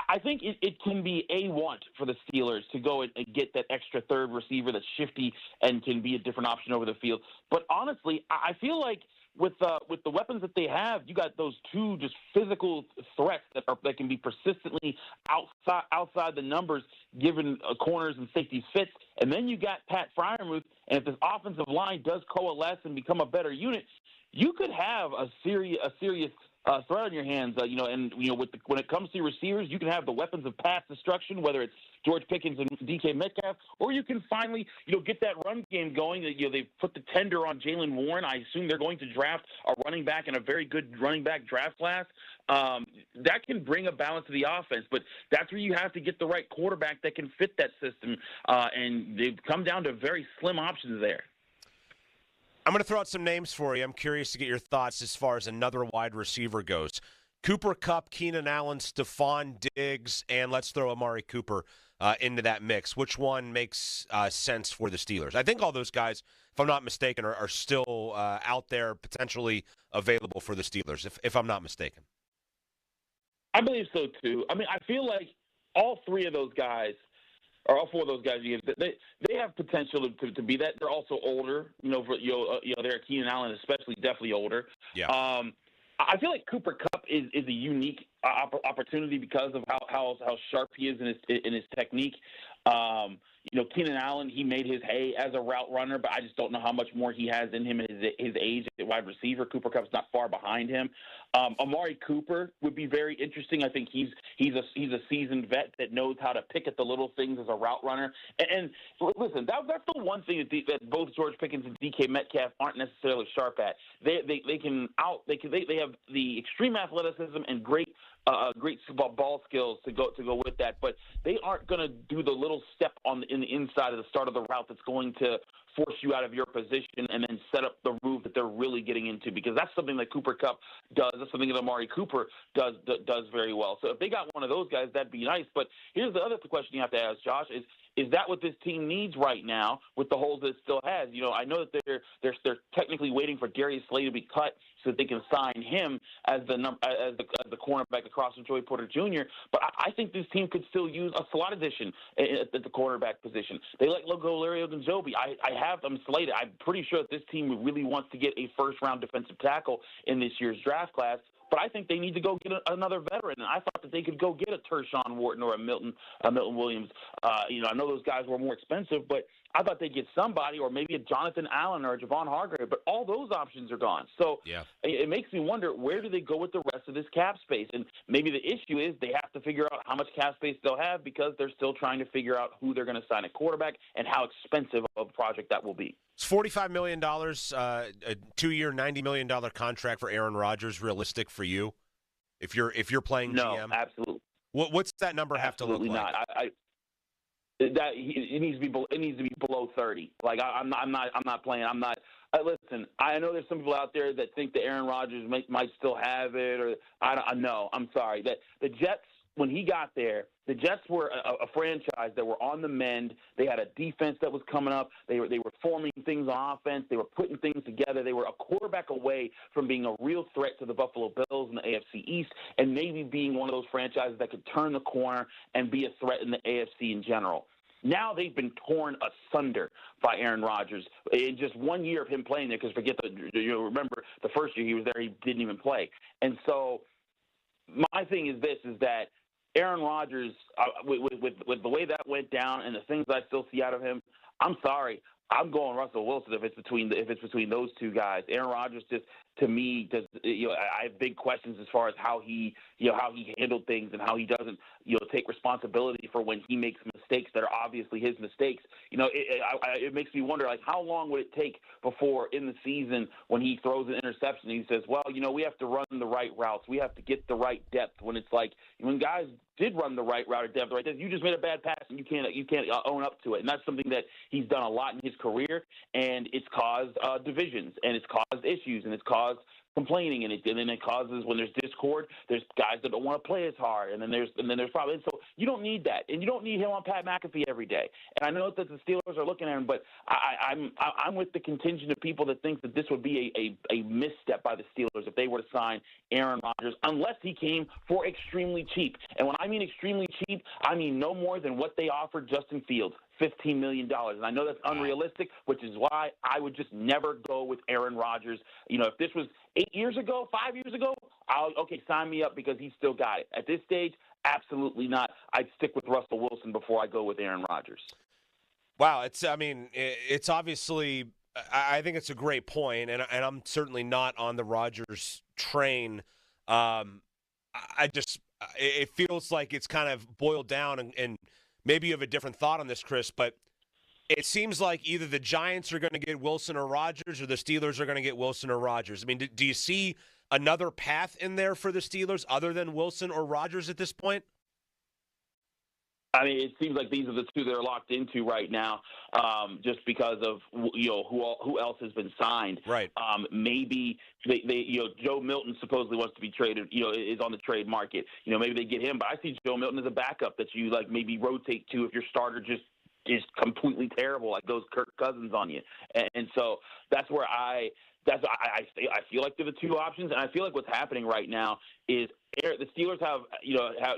I think it can be a want for the Steelers to go and get that extra third receiver that's shifty and can be a different option over the field. But honestly, I feel like with the weapons that they have, you got those two just physical threats that can be persistently outside the numbers, given corners and safeties fits. And then you got Pat Freiermuth, and if this offensive line does coalesce and become a better unit, you could have a serious threat on your hands, when it comes to your receivers, you can have the weapons of pass destruction, whether it's George Pickens and DK Metcalf, or you can finally, get that run game going. They've put the tender on Jaylen Warren. I assume they're going to draft a running back in a very good running back draft class. That can bring a balance to the offense, but that's where you have to get the right quarterback that can fit that system, and they've come down to very slim options there. I'm going to throw out some names for you. I'm curious to get your thoughts as far as another wide receiver goes. Cooper Kupp, Keenan Allen, Stephon Diggs, and let's throw Amari Cooper into that mix. Which one makes sense for the Steelers? I think all those guys, if I'm not mistaken, are still out there potentially available for the Steelers, if I'm not mistaken. I believe so, too. I mean, I feel like all three of those guys, or all four of those guys, they have potential to be that. They're also older. They're Keenan Allen, especially, definitely older. Yeah. I feel like Cooper Kupp is a unique opportunity because of how sharp he is in his technique. Keenan Allen, he made his hay as a route runner, but I just don't know how much more he has in him at his age at wide receiver. Cooper Kupp's not far behind him. Amari Cooper would be very interesting. I think he's a seasoned vet that knows how to pick at the little things as a route runner. And listen, that's the one thing that both George Pickens and DK Metcalf aren't necessarily sharp at. They have the extreme athleticism and great ball skills to go with that, but they aren't going to do the little step in the inside of the start of the route that's going to force you out of your position and then set up the move that they're really getting into, because that's something that Cooper Kupp does. That's something that Amari Cooper does very well. So if they got one of those guys, that'd be nice. But here's the other question you have to ask, Josh, is that what this team needs right now with the holes that it still has? I know that they're technically waiting for Darius Slay to be cut so that they can sign him as the cornerback across from Joey Porter Jr. But I think this team could still use a slot addition at the cornerback position. They let go Larry Ogunjobi. I have them slated. I'm pretty sure that this team really wants to get a first-round defensive tackle in this year's draft class. But I think they need to go get another veteran, and I thought that they could go get a Tershawn Wharton or a Milton Williams. I know those guys were more expensive, but I thought they'd get somebody, or maybe a Jonathan Allen or a Javon Hargrave. But all those options are gone. So it makes me wonder, where do they go with the rest of this cap space? And maybe the issue is they have to figure out how much cap space they'll have, because they're still trying to figure out who they're going to sign at quarterback and how expensive of a project that will be. Is $45 million, a 2-year, $90 million contract for Aaron Rodgers realistic for you? If you're playing GM? No, absolutely. What's that number have to look like? Not. It needs to be below 30. Like I'm not playing. I'm not. Listen, I know there's some people out there that think that Aaron Rodgers might still have it, or I don't know. I'm sorry. That the Jets, when he got there, the Jets were a franchise that were on the mend. They had a defense that was coming up. They were forming things on offense. They were putting things together. They were a quarterback away from being a real threat to the Buffalo Bills in the AFC East, and maybe being one of those franchises that could turn the corner and be a threat in the AFC in general. Now they've been torn asunder by Aaron Rodgers in just 1 year of him playing there, because remember the first year he was there, he didn't even play. And so my thing is that Aaron Rodgers, with the way that went down and the things I still see out of him, I'm sorry. I'm going Russell Wilson if it's between those two guys. Aaron Rodgers just, to me, I have big questions as far as how he handled things and how he doesn't take responsibility for when he makes mistakes that are obviously his mistakes. It makes me wonder, like, how long would it take before in the season when he throws an interception and he says, well, we have to run the right routes. We have to get the right depth. When it's like, when guys did run the right route or depth, the right depth, you just made a bad pass and you can't own up to it. And that's something that he's done a lot in his career, and it's caused divisions, and it's caused issues, and it's caused complaining, and then it causes, when there's discord, there's guys that don't want to play as hard, and then there's problems. So you don't need that, and you don't need him on Pat McAfee every day. And I know that the Steelers are looking at him, but I'm with the contingent of people that think that this would be a misstep by the Steelers if they were to sign Aaron Rodgers, unless he came for extremely cheap. And when I mean extremely cheap, I mean no more than what they offered Justin Fields. $15 million. And I know that's unrealistic, which is why I would just never go with Aaron Rodgers. If this was 8 years ago, 5 years ago, sign me up because he's still got it. At this stage, absolutely not. I'd stick with Russell Wilson before I go with Aaron Rodgers. Wow, it's obviously, I think it's a great point, and I'm certainly not on the Rodgers train. It feels like it's kind of boiled down, and maybe you have a different thought on this, Chris, but it seems like either the Giants are going to get Wilson or Rodgers, or the Steelers are going to get Wilson or Rodgers. I mean, do you see another path in there for the Steelers other than Wilson or Rodgers at this point? I mean, it seems like these are the two they're locked into right now, just because of who else has been signed. Right. Maybe Joe Milton supposedly wants to be traded. Is on the trade market. Maybe they get him, but I see Joe Milton as a backup that you maybe rotate to if your starter just is completely terrible, like goes Kirk Cousins on you. And so that's where I feel like they're the two options, and I feel like what's happening right now is the Steelers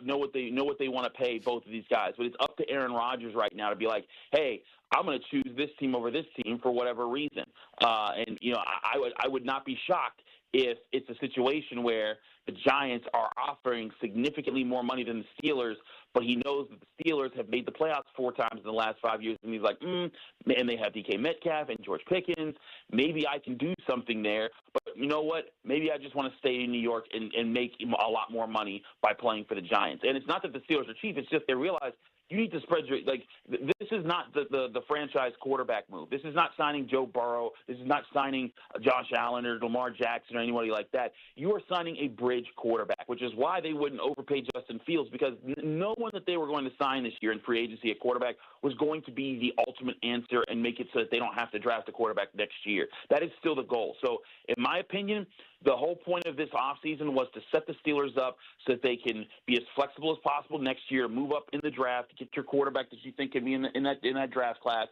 know what they want to pay both of these guys, but it's up to Aaron Rodgers right now to be like, hey, I'm going to choose this team over this team for whatever reason. I would not be shocked if it's a situation where the Giants are offering significantly more money than the Steelers, but he knows that the Steelers have made the playoffs 4 times in the last 5 years, and he's like, and they have DK Metcalf and George Pickens. Maybe I can do something there, but you know what? Maybe I just want to stay in New York and make a lot more money by playing for the Giants. And it's not that the Steelers are cheap. It's just they realize you need to spread your this is not the franchise quarterback move. This is not signing Joe Burrow. This is not signing Josh Allen or Lamar Jackson or anybody like that. You are signing a bridge quarterback, which is why they wouldn't overpay Justin Fields, because no one that they were going to sign this year in free agency at quarterback was going to be the ultimate answer and make it so that they don't have to draft a quarterback next year. That is still the goal. So in my opinion, the whole point of this offseason was to set the Steelers up so that they can be as flexible as possible next year, move up in the draft, get your quarterback that you think can be in that draft class,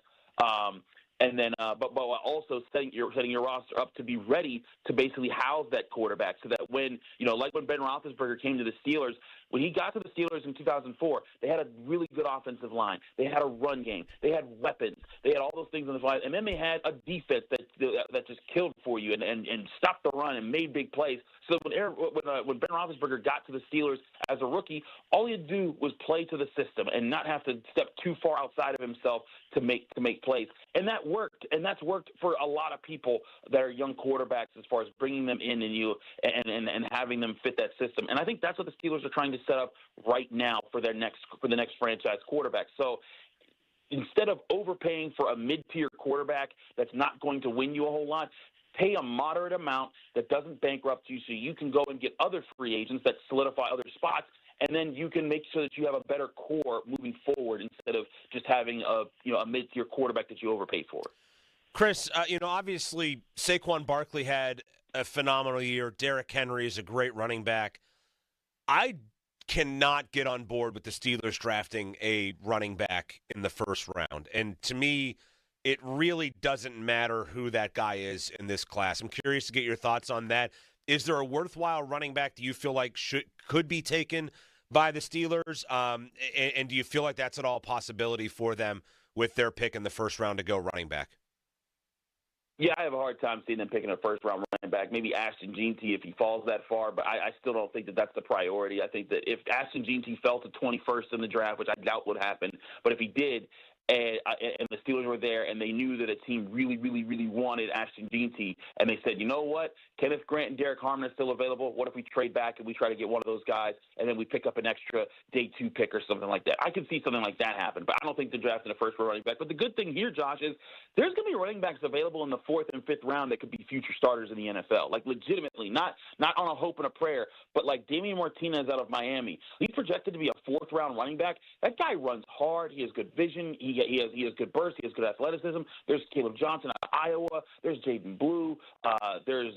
and then but also setting your roster up to be ready to basically house that quarterback, so that when like when Ben Roethlisberger came to the Steelers, when he got to the Steelers in 2004, they had a really good offensive line. They had a run game. They had weapons. They had all those things on the line, and then they had a defense that just killed for you and stopped the run and made big plays. So when Ben Roethlisberger got to the Steelers as a rookie, all he had to do was play to the system and not have to step too far outside of himself to make plays. And that worked, and that's worked for a lot of people that are young quarterbacks as far as bringing them in and having them fit that system. And I think that's what the Steelers are trying to set up right now for the next franchise quarterback. So instead of overpaying for a mid-tier quarterback that's not going to win you a whole lot, pay a moderate amount that doesn't bankrupt you, so you can go and get other free agents that solidify other spots, and then you can make sure that you have a better core moving forward instead of just having a mid-tier quarterback that you overpay for. Chris, obviously Saquon Barkley had a phenomenal year. Derrick Henry is a great running back. I cannot get on board with the Steelers drafting a running back in the first round. And to me, it really doesn't matter who that guy is in this class. I'm curious to get your thoughts on that. Is there a worthwhile running back do you feel like could be taken by the Steelers? And do you feel like that's at all a possibility for them with their pick in the first round to go running back? Yeah, I have a hard time seeing them picking a first-round running back. Maybe Ashton Jeanty if he falls that far, but I still don't think that that's the priority. I think that if Ashton Jeanty fell to 21st in the draft, which I doubt would happen, but if he did, and the Steelers were there, and they knew that a team really, really, really wanted Ashton Jeanty, and they said, you know what, Kenneth Grant and Derek Harmon are still available. What if we trade back and we try to get one of those guys, and then we pick up an extra day 2 pick or something like that? I could see something like that happen, but I don't think they're drafting a first-round running back. But the good thing here, Josh, is there's going to be running backs available in the 4th and 5th round that could be future starters in the NFL, like legitimately, not on a hope and a prayer, but like Damian Martinez out of Miami. He's projected to be a 4th-round running back. That guy runs hard. He has good vision. He has good burst. He has good athleticism. There's Caleb Johnson out of Iowa. There's Jaden Blue. There's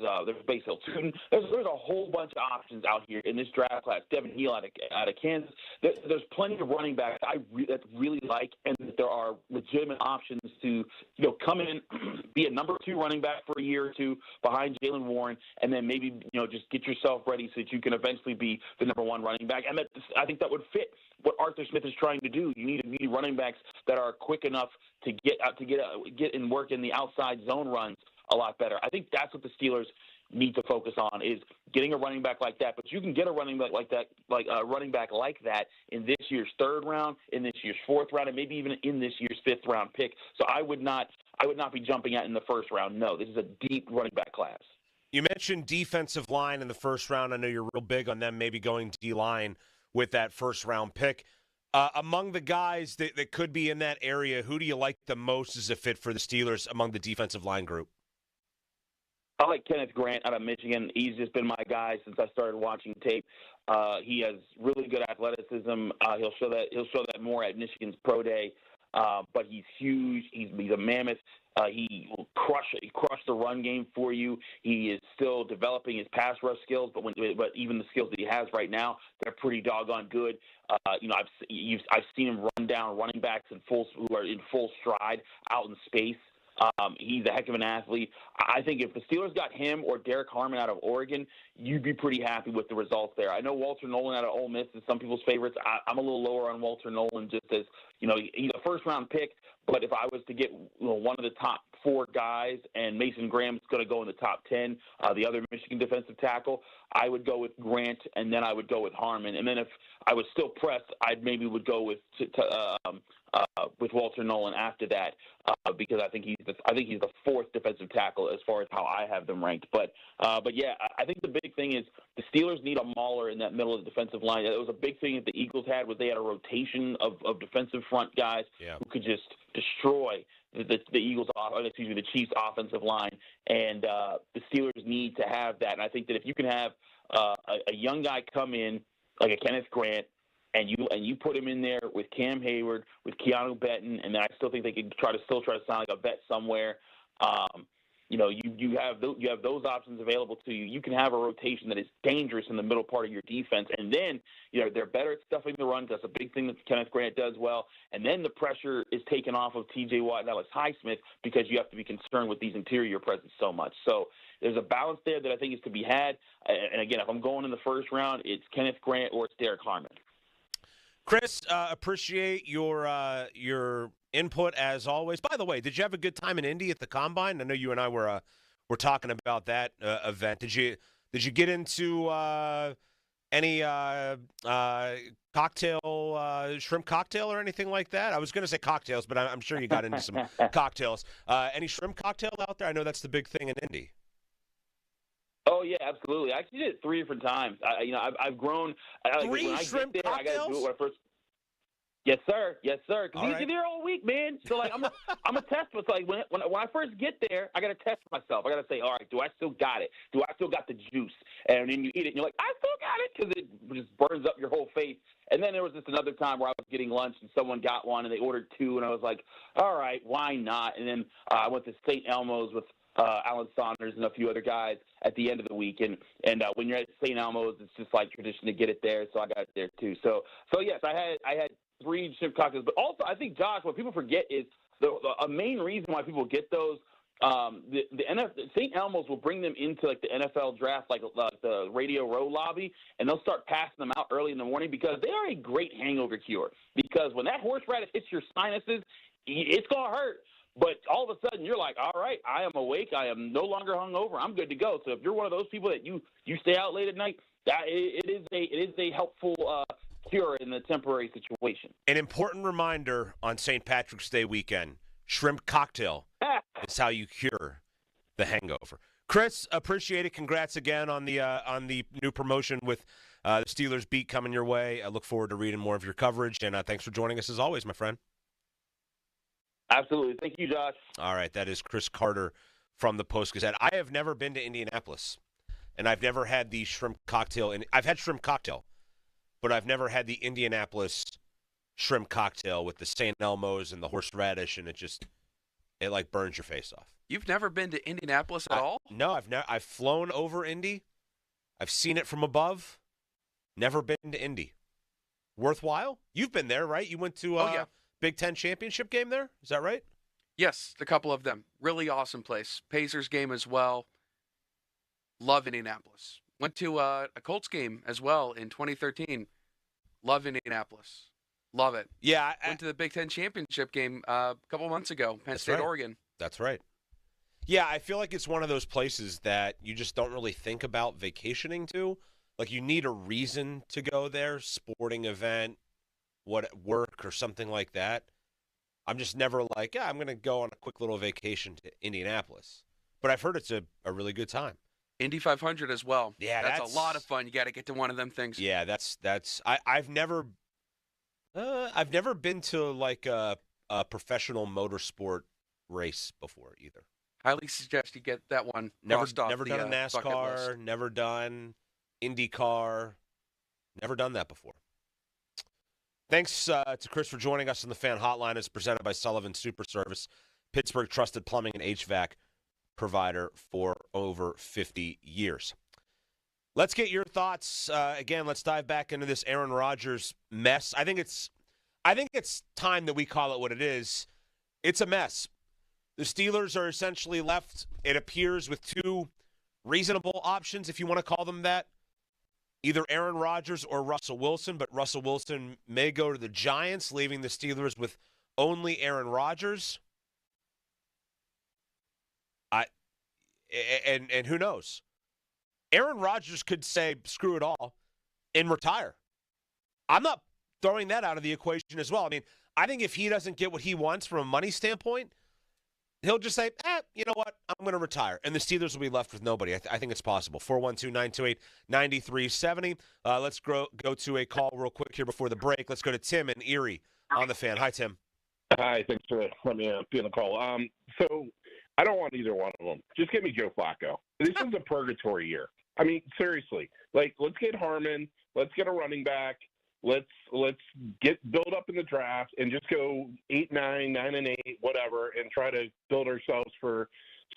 Base Hill Tootin. There's a whole bunch of options out here in this draft class. Devin Neal out of Kansas. There's plenty of running backs that really like, and that there are legitimate options to come in, be a number 2 running back for a year or two behind Jaylen Warren, and then maybe just get yourself ready so that you can eventually be the number 1 running back. And I think that would fit what Arthur Smith is trying to do. You need running backs that are quick enough to get and work in the outside zone runs a lot better. I think that's what the Steelers need to focus on, is getting a running back like that. But you can get a running back like that, in this year's 3rd round, in this year's 4th round, and maybe even in this year's 5th round pick. So I would not be jumping out in the 1st round. No, this is a deep running back class. You mentioned defensive line in the 1st round. I know you're real big on them maybe going D-line with that 1st-round pick. Among the guys that could be in that area, who do you like the most as a fit for the Steelers among the defensive line group? I like Kenneth Grant out of Michigan. He's just been my guy since I started watching tape. He has really good athleticism. He'll show that more at Michigan's Pro Day. But he's huge. He's a mammoth. He will crush the run game for you. He is still developing his pass rush skills, but even the skills that he has right now, they're pretty doggone good. I've seen him run down running backs who are in full stride out in space. He's a heck of an athlete. I think if the Steelers got him or Derek Harmon out of Oregon, you'd be pretty happy with the results there. I know Walter Nolan out of Ole Miss is some people's favorites. I'm a little lower on Walter Nolan, just as he's a 1st-round pick. But if I was to get one of the top 4 guys, and Mason Graham's going to go in the top 10, the other Michigan defensive tackle, I would go with Grant, and then I would go with Harmon. And then if I was still pressed, I maybe would go with Walter Nolan after that, because I think he's the 4th defensive tackle as far as how I have them ranked. But yeah, I think the big thing is the Steelers need a mauler in that middle of the defensive line. It was a big thing that the Eagles had, was they had a rotation of defensive front guys who could just destroy the Chiefs' offensive line, and the Steelers need to have that. And I think that if you can have a young guy come in like a Kenneth Grant, and you put him in there with Cam Hayward, with Keanu Benton, and then I still think they could try to sign like a vet somewhere. You have those options available to you. You can have a rotation that is dangerous in the middle part of your defense, and then they're better at stuffing the run. That's a big thing that Kenneth Grant does well. And then the pressure is taken off of T.J. Watt and Alex Highsmith, because you have to be concerned with these interior presence so much. So there's a balance there that I think is to be had. And again, if I'm going in the 1st round, it's Kenneth Grant or it's Derek Harmon. Chris, appreciate your input as always. By the way, did you have a good time in Indy at the Combine? I know you and I were talking about that event. Did you get into any cocktail, shrimp cocktail or anything like that? I was going to say cocktails, but I'm sure you got into some cocktails. Any shrimp cocktail out there? I know that's the big thing in Indy. Oh yeah, absolutely. I actually did it 3 different times. I've grown. 3 shrimp cocktails? I got to do it when I first. Yes, sir. Yes, sir. Because you're there all week, man. So I'm a test. It's like when I first get there, I got to test myself. I got to say, all right, do I still got it? Do I still got the juice? And then you eat it, and you're like, I still got it, because it just burns up your whole face. And then there was just another time where I was getting lunch, and someone got one, and they ordered 2, and I was like, all right, why not? And then I went to St. Elmo's with Alan Saunders and a few other guys at the end of the week, and when you're at St. Elmo's, it's just like tradition to get it there, so I got it there too. So yes, I had 3 shrimp cocktails, but also I think, Josh, what people forget is a main reason why people get those. St. Elmo's will bring them into like the NFL draft, like the Radio Row lobby, and they'll start passing them out early in the morning, because they are a great hangover cure. Because when that horseradish hits your sinuses, it's gonna hurt. But all of a sudden, you're like, all right, I am awake. I am no longer hungover. I'm good to go. So if you're one of those people that you stay out late at night, it is a helpful cure in the temporary situation. An important reminder on St. Patrick's Day weekend: shrimp cocktail is how you cure the hangover. Chris, appreciate it. Congrats again on the new promotion with the Steelers beat coming your way. I look forward to reading more of your coverage, and thanks for joining us as always, my friend. Absolutely. Thank you, Josh. All right, that is Chris Carter from the Post-Gazette. I have never been to Indianapolis, and I've never had the shrimp cocktail. I've had shrimp cocktail, but I've never had the Indianapolis shrimp cocktail with the St. Elmo's and the horseradish, and it like burns your face off. You've never been to Indianapolis at all? No, I've flown over Indy. I've seen it from above. Never been to Indy. Worthwhile? You've been there, right? You went to Big Ten championship game there? Is that right? Yes, a couple of them. Really awesome place. Pacers game as well. Love Indianapolis. Went to a Colts game as well in 2013. Love Indianapolis. Love it. Yeah. Went to the Big Ten championship game a couple months ago. Penn State, right. Oregon. That's right. Yeah, I feel like it's one of those places that you just don't really think about vacationing to. Like, you need a reason to go there, sporting event, work or something like that. I'm just never like, I'm going to go on a quick little vacation to Indianapolis. But I've heard it's a really good time. Indy 500 as well. Yeah, that's a lot of fun. You got to get to one of them things. Yeah, I've never been to like a professional motorsport race before either. Highly suggest you get that one. Never done a NASCAR, never done IndyCar, never done that before. Thanks to Chris for joining us on the Fan Hotline. It's presented by Sullivan Super Service, Pittsburgh trusted plumbing and HVAC provider for over 50 years. Let's get your thoughts. Again, let's dive back into this Aaron Rodgers mess. I think it's time that we call it what it is. It's a mess. The Steelers are essentially left, it appears, with two reasonable options, if you want to call them that. Either Aaron Rodgers or Russell Wilson, but Russell Wilson may go to the Giants, leaving the Steelers with only Aaron Rodgers. And who knows? Aaron Rodgers could say, screw it all, and retire. I'm not throwing that out of the equation as well. I mean, I think if he doesn't get what he wants from a money standpoint, he'll just say, you know what, I'm going to retire. And the Steelers will be left with nobody. I think it's possible. 412-928-9370. Let's go to a call real quick here before the break. Let's go to Tim in Erie on the Fan. Hi, Tim. Hi, thanks for letting me be on the call. So I don't want either one of them. Just give me Joe Flacco. This is a purgatory year. I mean, seriously. Like, let's get Harmon. Let's get a running back. Let's build up in the draft and just go 8-9, 9-8, whatever, and try to build ourselves for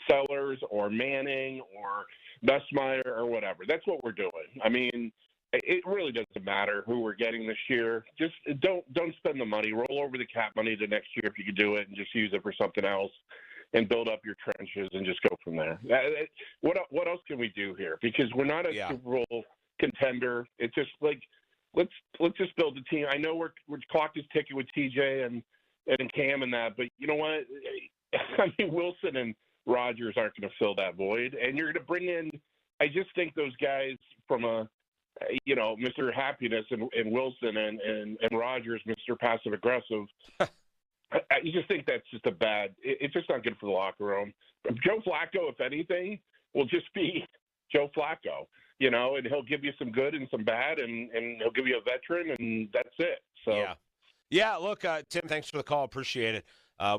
Sellers or Manning or Nussmeier or whatever. That's what we're doing. I mean, it really doesn't matter who we're getting this year. Just don't spend the money. Roll over the cap money to next year if you could do it, and just use it for something else and build up your trenches and just go from there. What else can we do here? Because we're not a Super Bowl contender. It's just like, let's just build a team. I know we're clock is ticking with TJ and Cam and that, but you know what? I mean, Wilson and Rodgers aren't going to fill that void, and you're going to bring in. I just think those guys from Mr. Happiness and Wilson and Rodgers, Mr. Passive Aggressive. I just think that's just it's just not good for the locker room. Joe Flacco, if anything, will just be Joe Flacco, and he'll give you some good and some bad, and he'll give you a veteran, and that's it. So yeah. Look, Tim, thanks for the call. Appreciate it.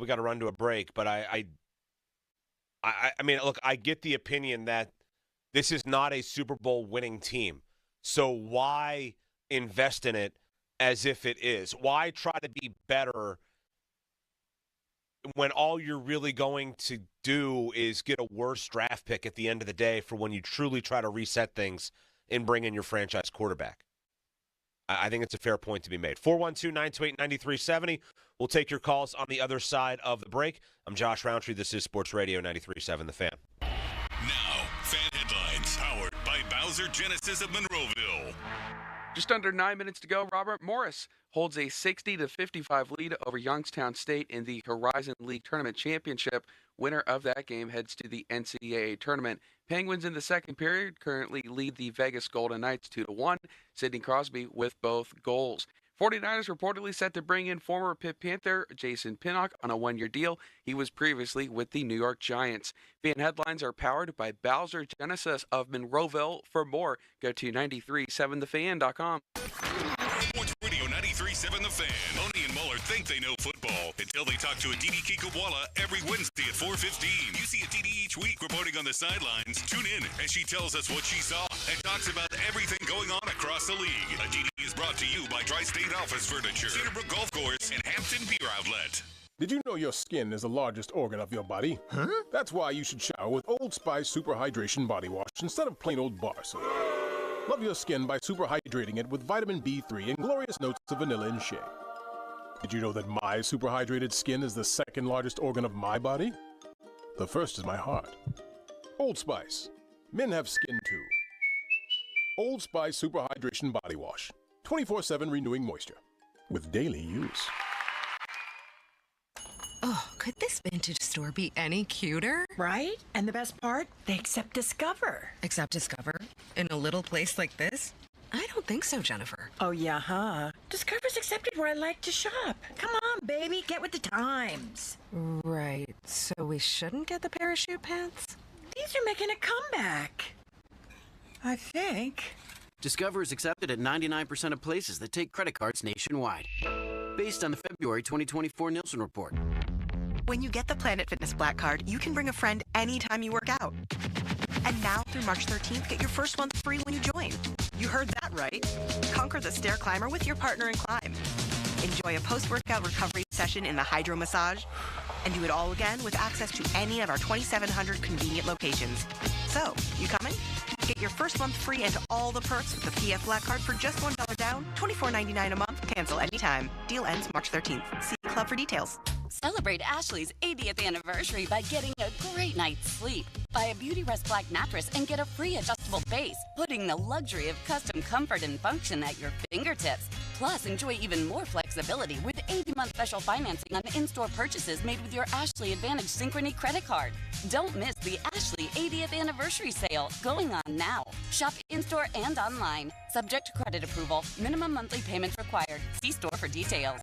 We got to run to a break, but I mean, look, I get the opinion that this is not a Super Bowl winning team. So why invest in it as if it is? Why try to be better when all you're really going to do is get a worse draft pick at the end of the day for when you truly try to reset things and bring in your franchise quarterback? I think it's a fair point to be made. 412-928-9370. We'll take your calls on the other side of the break. I'm Josh Roundtree. This is Sports Radio 93.7 The Fan. Now, Fan Headlines, powered by Bowser Genesis of Monroeville. Just under 9 minutes to go. Robert Morris holds a 60-55 lead over Youngstown State in the Horizon League Tournament Championship. Winner of that game heads to the NCAA Tournament. Penguins in the second period currently lead the Vegas Golden Knights 2-1. Sidney Crosby with both goals. 49ers reportedly set to bring in former Pitt Panther Jason Pinnock on a one-year deal. He was previously with the New York Giants. Fan headlines are powered by Bowser Genesis of Monroeville. For more, go to 937thefan.com. Sports Radio 93.7 The Fan. Loney and Muller think they know football until they talk to Aditi Kikawala every Wednesday at 4:15. You see Aditi each week reporting on the sidelines. Tune in as she tells us what she saw and talks about everything going on across the league. Aditi is brought to you by Tri-State Office Furniture, Cedarbrook Golf Course, and Hampton Beer Outlet. Did you know your skin is the largest organ of your body? Huh? That's why you should shower with Old Spice Super Hydration Body Wash instead of plain old bar soap. Love your skin by super hydrating it with vitamin B3 and glorious notes of vanilla and shea. Did you know that my super hydrated skin is the second largest organ of my body? The first is my heart. Old Spice. Men have skin too. Old Spice Super Hydration Body Wash. 24/7 renewing moisture. With daily use. Oh, could this vintage store be any cuter? Right? And the best part? They accept Discover. Accept Discover? In a little place like this? I don't think so, Jennifer. Oh, yeah, huh? Discover's accepted where I like to shop. Come on, baby, get with the times. Right, so we shouldn't get the parachute pants? These are making a comeback. I think. Discover is accepted at 99% of places that take credit cards nationwide. Based on the February 2024 Nielsen report. When you get the Planet Fitness Black Card, you can bring a friend anytime you work out. And now through March 13th, get your first month free when you join. You heard that right. Conquer the stair climber with your partner in climb. Enjoy a post-workout recovery session in the hydro massage. And do it all again with access to any of our 2,700 convenient locations. So, you coming? Get your first month free and all the perks with the PF Black Card for just $1 down, $24.99 a month. Cancel anytime. Deal ends March 13th. See Club for details. Celebrate Ashley's 80th anniversary by getting a great night's sleep. Buy a Beauty Rest Black mattress and get a free adjustable base, putting the luxury of custom comfort and function at your fingertips. Plus, enjoy even more flexibility with 80-month special financing on in-store purchases made with your Ashley Advantage Synchrony credit card. Don't miss the Ashley 80th anniversary sale going on now. Shop in-store and online. Subject to credit approval. Minimum monthly payments required. See store for details.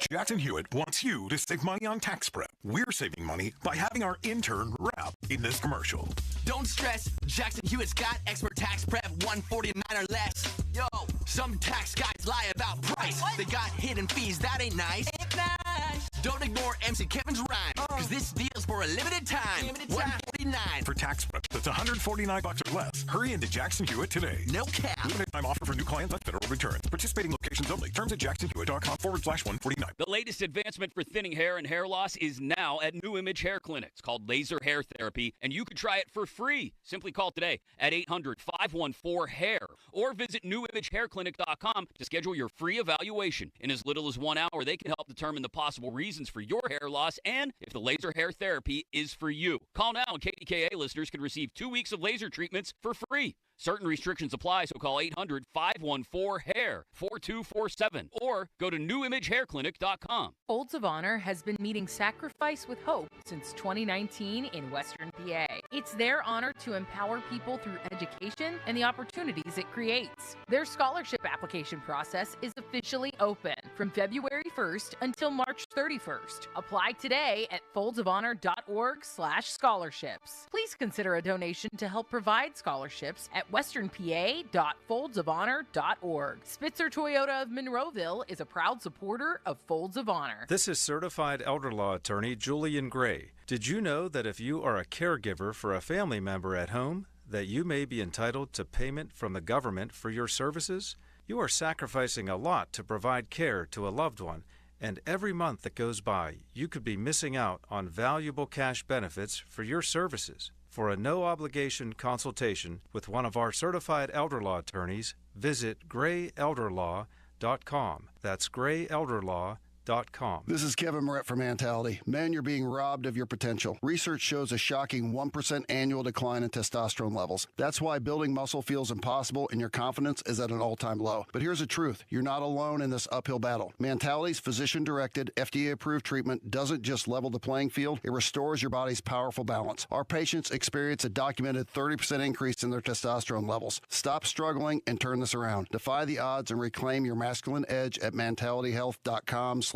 Jackson Hewitt wants you to save money on tax prep. We're saving money by having our intern rap in this commercial. Don't stress, Jackson Hewitt's got expert tax prep, $149 or less. Yo, some tax guys lie about price. They got hidden fees, that ain't nice. Ain't nice. Don't ignore MC Kevin's rhyme, because this deal's for a limited time. $149. For tax prep that's $149 or less, hurry into Jackson Hewitt today. No cap. Limited time offer for new clients on federal returns. Participating locations only. Terms at jacksonhewitt.com/149. The latest advancement for thinning hair and hair loss is now at New Image Hair Clinic. It's called Laser Hair Therapy, and you can try it for free. Simply call today at 800-514-HAIR or visit newimagehairclinic.com to schedule your free evaluation. In as little as 1 hour, they can help determine the possible reasons for your hair loss and if the laser hair therapy is for you. Call now, and KDKA listeners can receive 2 weeks of laser treatments for free. Certain restrictions apply, so call 800-514-HAIR 4247 or go to newimagehairclinic.com. Folds of Honor has been meeting sacrifice with hope since 2019 in Western PA. It's their honor to empower people through education and the opportunities it creates. Their scholarship application process is officially open from February 1st until March 31st. Apply today at foldsofhonor.org/scholarships. Please consider a donation to help provide scholarships at westernpa.foldsofhonor.org. Spitzer Toyota of Monroeville is a proud supporter of Folds of Honor. This is certified elder law attorney Julian Gray. Did you know that if you are a caregiver for a family member at home, that you may be entitled to payment from the government for your services? You are sacrificing a lot to provide care to a loved one, and every month that goes by, you could be missing out on valuable cash benefits for your services. For a no-obligation consultation with one of our certified elder law attorneys, visit grayelderlaw.com. That's grayelderlaw.com. This is Kevin Moret from Mentality. Men, you're being robbed of your potential. Research shows a shocking 1% annual decline in testosterone levels. That's why building muscle feels impossible and your confidence is at an all-time low. But here's the truth. You're not alone in this uphill battle. Mentality's physician-directed, FDA-approved treatment doesn't just level the playing field, it restores your body's powerful balance. Our patients experience a documented 30% increase in their testosterone levels. Stop struggling and turn this around. Defy the odds and reclaim your masculine edge at mentalityhealth.com/radio.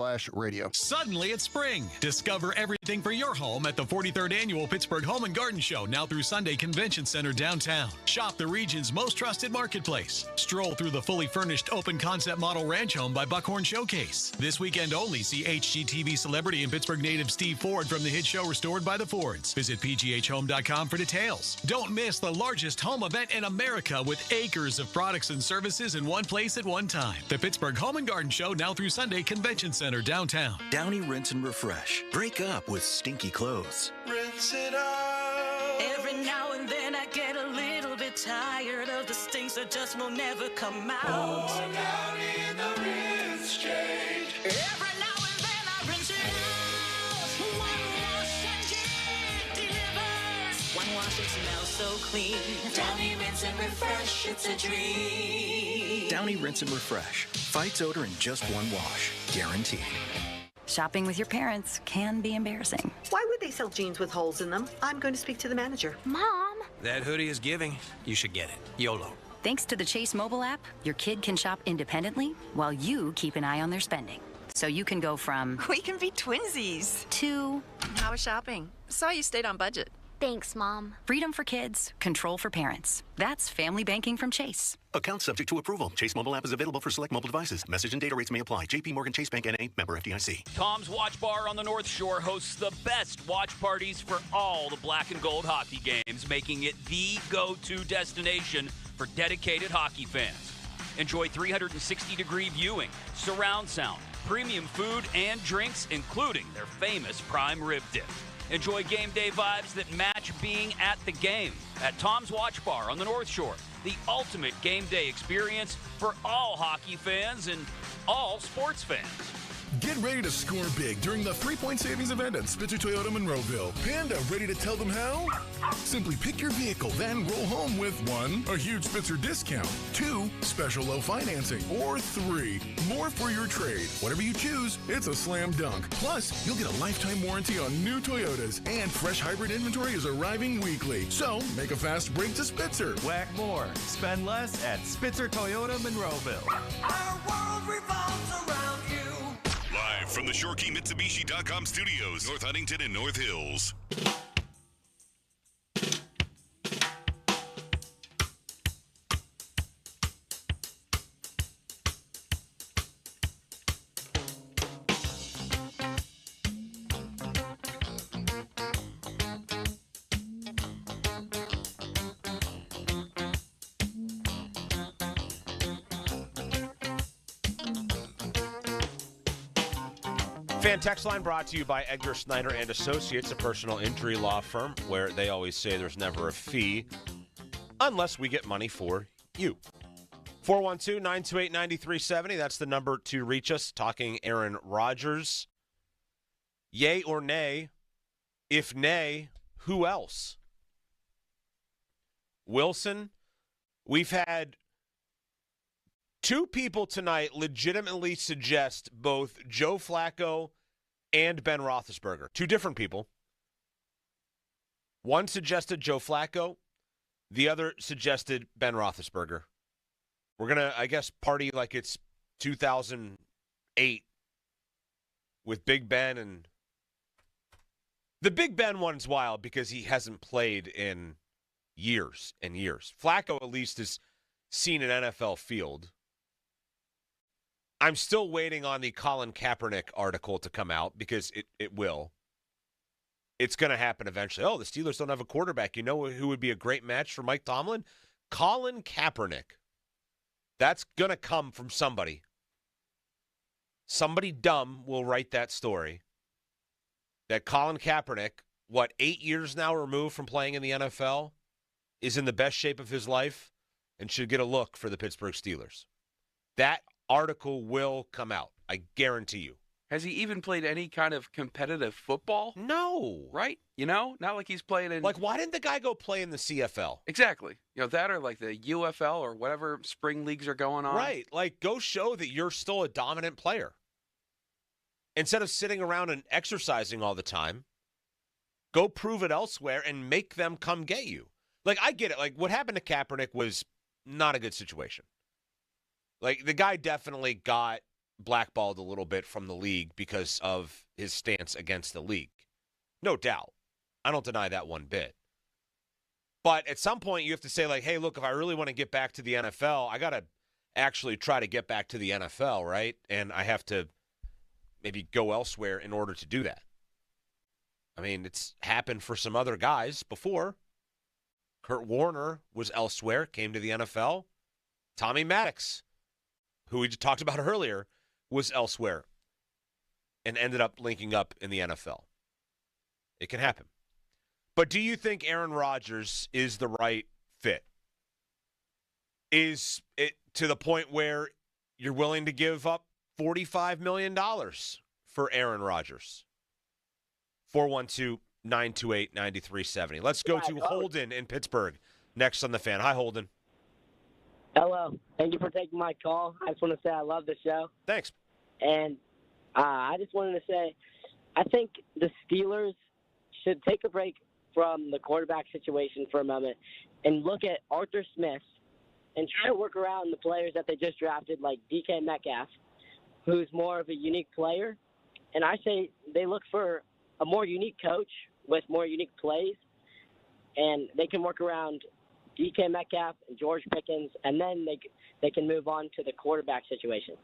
Suddenly it's spring. Discover everything for your home at the 43rd Annual Pittsburgh Home and Garden Show, now through Sunday Convention Center downtown. Shop the region's most trusted marketplace. Stroll through the fully furnished open concept model ranch home by Buckhorn Showcase. This weekend only, see HGTV celebrity and Pittsburgh native Steve Ford from the hit show Restored by the Fords. Visit pghhome.com for details. Don't miss the largest home event in America with acres of products and services in one place at one time. The Pittsburgh Home and Garden Show, now through Sunday Convention Center downtown. Downy Rinse and Refresh. Break up with stinky clothes. Rinse it out. Every now and then I get a little bit tired of the stinks that just will never come out. Pour down in the rinse change. Every now and then I rinse it out. One wash and it delivers. One wash, it smells so clean. Downy Rinse and Refresh, it's a dream. Downy Rinse and Refresh. Fights odor in just one wash. Guaranteed. Shopping with your parents can be embarrassing. Why would they sell jeans with holes in them? I'm going to speak to the manager. Mom! That hoodie is giving. You should get it. YOLO. Thanks to the Chase mobile app, your kid can shop independently while you keep an eye on their spending. So you can go from... We can be twinsies. ...to... How was shopping? Saw you stayed on budget. Thanks, Mom. Freedom for kids, control for parents. That's family banking from Chase. Account subject to approval. Chase mobile app is available for select mobile devices. Message and data rates may apply. JP Morgan Chase Bank N.A. Member FDIC. Tom's Watch Bar on the North Shore hosts the best watch parties for all the black and gold hockey games, making it the go-to destination for dedicated hockey fans. Enjoy 360-degree viewing, surround sound, premium food and drinks, including their famous prime rib dip. Enjoy game day vibes that match being at the game at Tom's Watch Bar on the North Shore, the ultimate game day experience for all hockey fans and all sports fans. Get ready to score big during the 3-point savings event at Spitzer Toyota Monroeville. Panda, ready to tell them how? Simply pick your vehicle, then roll home with 1, a huge Spitzer discount, 2, special low financing, or 3, more for your trade. Whatever you choose, it's a slam dunk. Plus, you'll get a lifetime warranty on new Toyotas, and fresh hybrid inventory is arriving weekly. So, make a fast break to Spitzer. Whack more, spend less at Spitzer Toyota Monroeville. Our world revolves around you. Live from the ShoreKeyMitsubishi.com studios, North Huntington and North Hills. Fan text line brought to you by Edgar Snyder and Associates, a personal injury law firm where they always say there's never a fee unless we get money for you. 412-928-9370. That's the number to reach us. Talking Aaron Rodgers. Yay or nay? If nay, who else? Wilson, we've had two people tonight legitimately suggest both Joe Flacco and Ben Roethlisberger. Two different people. One suggested Joe Flacco. The other suggested Ben Roethlisberger. We're going to, I guess, party like it's 2008 with Big Ben. And the Big Ben one's wild because he hasn't played in years and years. Flacco, at least, has seen an NFL field. I'm still waiting on the Colin Kaepernick article to come out because it will. It's going to happen eventually. Oh, the Steelers don't have a quarterback. You know who would be a great match for Mike Tomlin? Colin Kaepernick. That's going to come from somebody. Somebody dumb will write that story. That Colin Kaepernick, 8 years now removed from playing in the NFL, is in the best shape of his life and should get a look for the Pittsburgh Steelers. That article will come out. I guarantee you. Has he even played any kind of competitive football? No. Right? Not like he's playing in... Like, why didn't the guy go play in the CFL? Exactly. That or like the UFL or whatever spring leagues are going on. Right. Like, go show that you're still a dominant player. Instead of sitting around and exercising all the time, go prove it elsewhere and make them come get you. Like, I get it. Like, what happened to Kaepernick was not a good situation. Like, the guy definitely got blackballed a little bit from the league because of his stance against the league. No doubt. I don't deny that one bit. But at some point, you have to say, like, hey, look, if I really want to get back to the NFL, I got to actually try to get back to the NFL, right? And I have to maybe go elsewhere in order to do that. I mean, it's happened for some other guys before. Kurt Warner was elsewhere, came to the NFL. Tommy Maddox, who we just talked about earlier, was elsewhere and ended up linking up in the NFL. It can happen. But do you think Aaron Rodgers is the right fit? Is it to the point where you're willing to give up $45 million for Aaron Rodgers? 412-928-9370. Let's go to Holden in Pittsburgh next on the Fan. Hi, Holden. Hello. Thank you for taking my call. I just want to say I love the show. Thanks. And I just wanted to say I think the Steelers should take a break from the quarterback situation for a moment and look at Arthur Smith and try to work around the players that they just drafted, like DK Metcalf, who's more of a unique player. And I say they look for a more unique coach with more unique plays, and they can work around DK Metcalf and George Pickens, and then they can move on to the quarterback situation.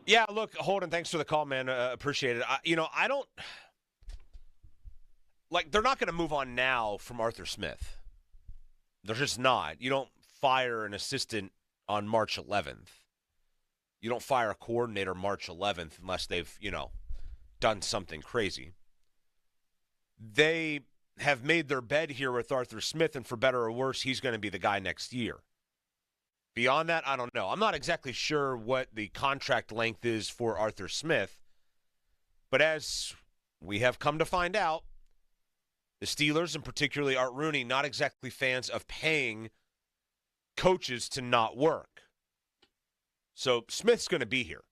Yeah, look, Holden, thanks for the call, man. Appreciate it. I don't – like, they're not going to move on now from Arthur Smith. They're just not. You don't fire an assistant on March 11th. You don't fire a coordinator March 11th unless they've, done something crazy. They have made their bed here with Arthur Smith, and for better or worse, he's going to be the guy next year. Beyond that, I don't know. I'm not exactly sure what the contract length is for Arthur Smith, but as we have come to find out, the Steelers, and particularly Art Rooney, not exactly fans of paying coaches to not work. So Smith's going to be here.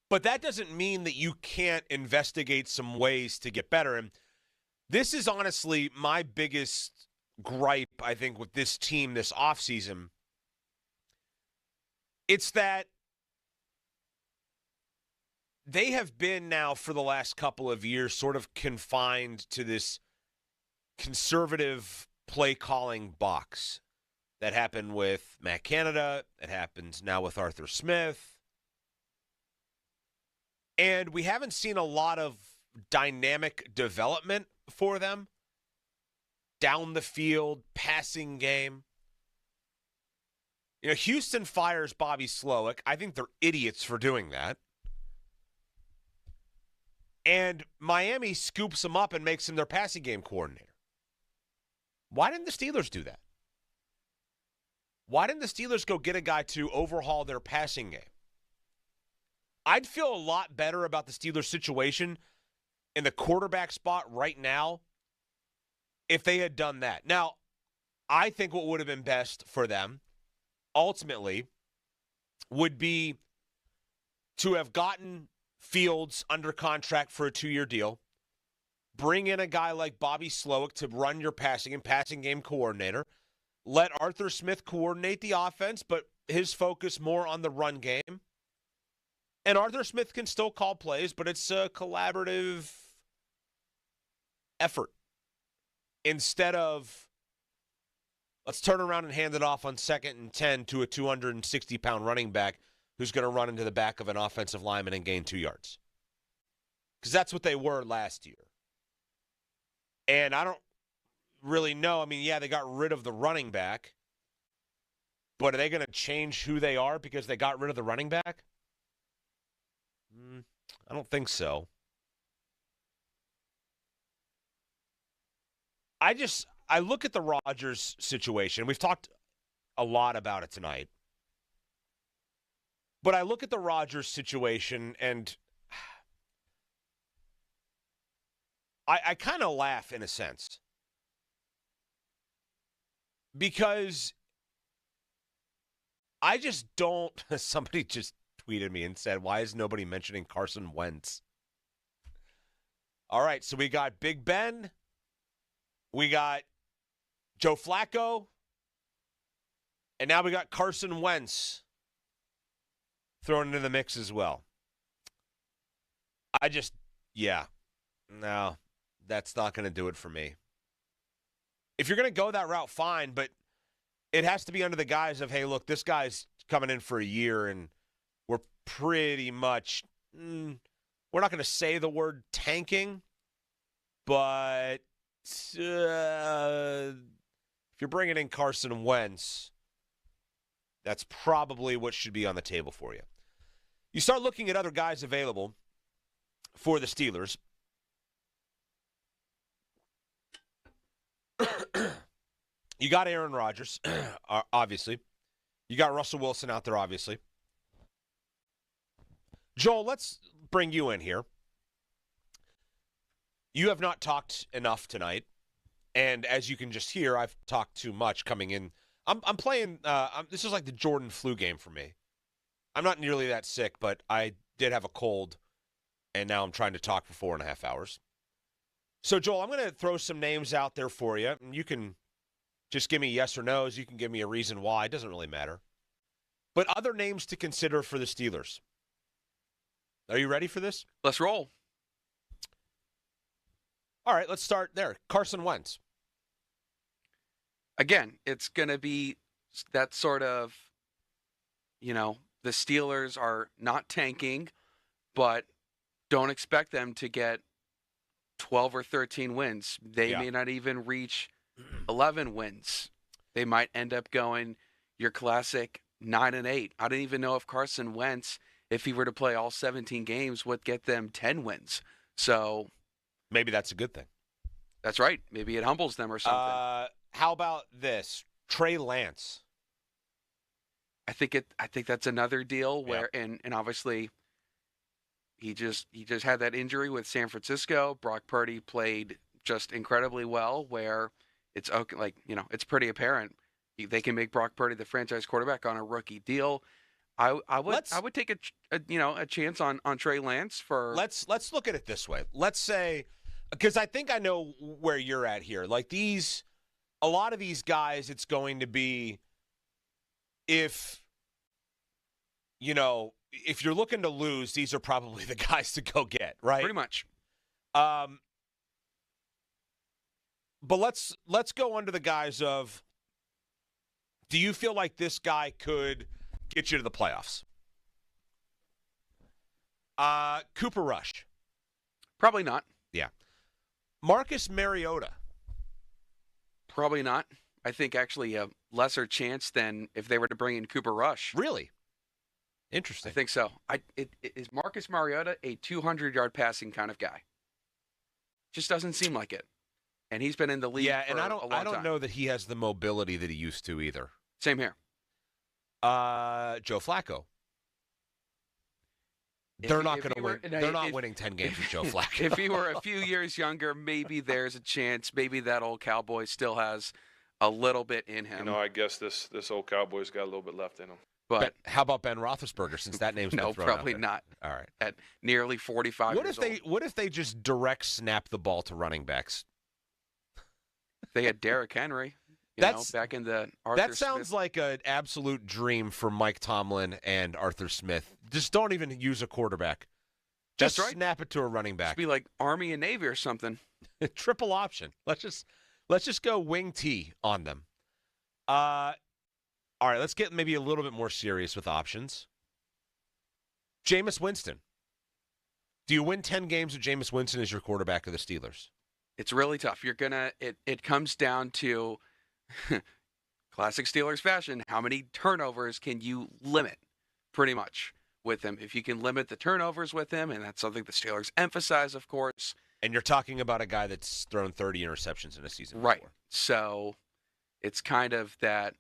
But that doesn't mean that you can't investigate some ways to get better. And this is honestly my biggest gripe, I think, with this team this offseason. It's that they have been now for the last couple of years sort of confined to this conservative play-calling box. That happened with Matt Canada. It happens now with Arthur Smith. And we haven't seen a lot of dynamic development for them. Down the field, passing game. Houston fires Bobby Slowick. I think they're idiots for doing that. And Miami scoops him up and makes him their passing game coordinator. Why didn't the Steelers do that? Why didn't the Steelers go get a guy to overhaul their passing game? I'd feel a lot better about the Steelers' situation in the quarterback spot right now if they had done that. Now, I think what would have been best for them, ultimately, would be to have gotten Fields under contract for a 2-year deal, bring in a guy like Bobby Slowick to run your passing game coordinator, let Arthur Smith coordinate the offense, but his focus more on the run game. And Arthur Smith can still call plays, but it's a collaborative effort. Instead of, let's turn around and hand it off on 2nd and 10 to a 260-pound running back who's going to run into the back of an offensive lineman and gain 2 yards. Because that's what they were last year. And I don't really know. I mean, yeah, they got rid of the running back. But are they going to change who they are because they got rid of the running back? I don't think so. I look at the Rodgers situation. We've talked a lot about it tonight. But I look at the Rodgers situation, and I kind of laugh in a sense. Because I just don't. Somebody just tweeted me and said, why is nobody mentioning Carson Wentz? All right, so we got Big Ben. We got Joe Flacco. And now we got Carson Wentz thrown into the mix as well. No, that's not going to do it for me. If you're going to go that route, fine, but it has to be under the guise of, hey, look, this guy's coming in for a year, and we're pretty much, we're not going to say the word tanking, but if you're bringing in Carson Wentz, that's probably what should be on the table for you. You start looking at other guys available for the Steelers. You got Aaron Rodgers, obviously. You got Russell Wilson out there, obviously. Joel, let's bring you in here. You have not talked enough tonight, and as you can just hear, I've talked too much coming in. I'm playing, this is like the Jordan flu game for me. I'm not nearly that sick, but I did have a cold, and now I'm trying to talk for 4.5 hours. So, Joel, I'm going to throw some names out there for you, and you can just give me yes or no's. You can give me a reason why. It doesn't really matter. But other names to consider for the Steelers. Are you ready for this? Let's roll. All right, let's start there. Carson Wentz. Again, it's going to be that sort of, the Steelers are not tanking, but don't expect them to get 12 or 13 wins. They may not even reach 11 wins. They might end up going your classic 9-8. I don't even know if Carson Wentz, if he were to play all 17 games, would get them 10 wins. So maybe that's a good thing. That's right. Maybe it humbles them or something. How about this? Trey Lance. I think that's another deal where and obviously he just had that injury with San Francisco. Brock Purdy played just incredibly well, where it's okay, it's pretty apparent they can make Brock Purdy the franchise quarterback on a rookie deal. I would take a chance on Trey Lance for. Let's look at it this way. Let's say, because I think I know where you're at here. Like a lot of these guys, it's going to be if you're looking to lose, these are probably the guys to go get, right? Pretty much. But let's go under the guise of, do you feel like this guy could get you to the playoffs? Cooper Rush. Probably not. Yeah. Marcus Mariota. Probably not. I think actually a lesser chance than if they were to bring in Cooper Rush. Really? Interesting. I think so. Is Marcus Mariota a 200-yard passing kind of guy? Just doesn't seem like it. And he's been in the league for a long time. I don't know that he has the mobility that he used to either. Same here. Joe Flacco. They're not going to win. They're not winning 10 games with Joe Flacco. If he were a few years younger, maybe there's a chance. Maybe that old Cowboy still has a little bit in him. I guess this old Cowboy's got a little bit left in him. But how about Ben Roethlisberger, since that name's been thrown probably out there? not. All right. At nearly 45 years old. What if they just direct snap the ball to running backs? They had Derrick Henry. Back in the Arthur That sounds Smith. like an absolute dream for Mike Tomlin and Arthur Smith. Just don't even use a quarterback. Just That's right. Snap it to a running back. Just be like Army and Navy or something. Triple option. Let's just go wing T on them. All right, let's get maybe a little bit more serious with options. Jameis Winston. Do you win 10 games with Jameis Winston as your quarterback of the Steelers? It's really tough. It comes down to classic Steelers fashion. How many turnovers can you limit, pretty much, with him? If you can limit the turnovers with him, and that's something the Steelers emphasize, of course. And you're talking about a guy that's thrown 30 interceptions in a season. Right. Before. So it's kind of that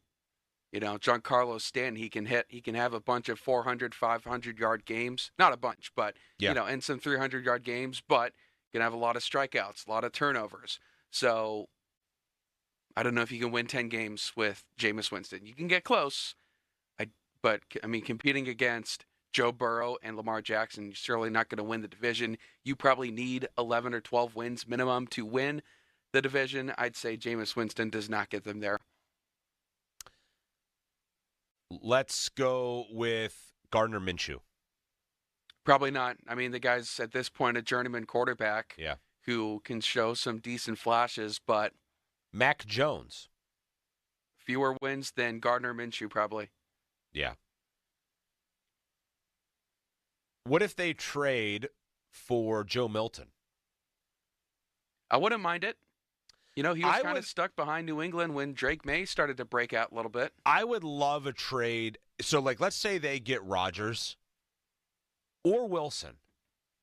Giancarlo Stanton, he can have a bunch of 400, 500-yard games. Not a bunch, but, and some 300-yard games, but can have a lot of strikeouts, a lot of turnovers. So I don't know if you can win 10 games with Jameis Winston. You can get close, but competing against Joe Burrow and Lamar Jackson, you're certainly not going to win the division. You probably need 11 or 12 wins minimum to win the division. I'd say Jameis Winston does not get them there. Let's go with Gardner Minshew. Probably not. The guy's at this point a journeyman quarterback Yeah. who can show some decent flashes, but Mac Jones. Fewer wins than Gardner Minshew, probably. Yeah. What if they trade for Joe Milton? I wouldn't mind it. He was kind of stuck behind New England when Drake May started to break out a little bit. I would love a trade. So, let's say they get Rodgers or Wilson.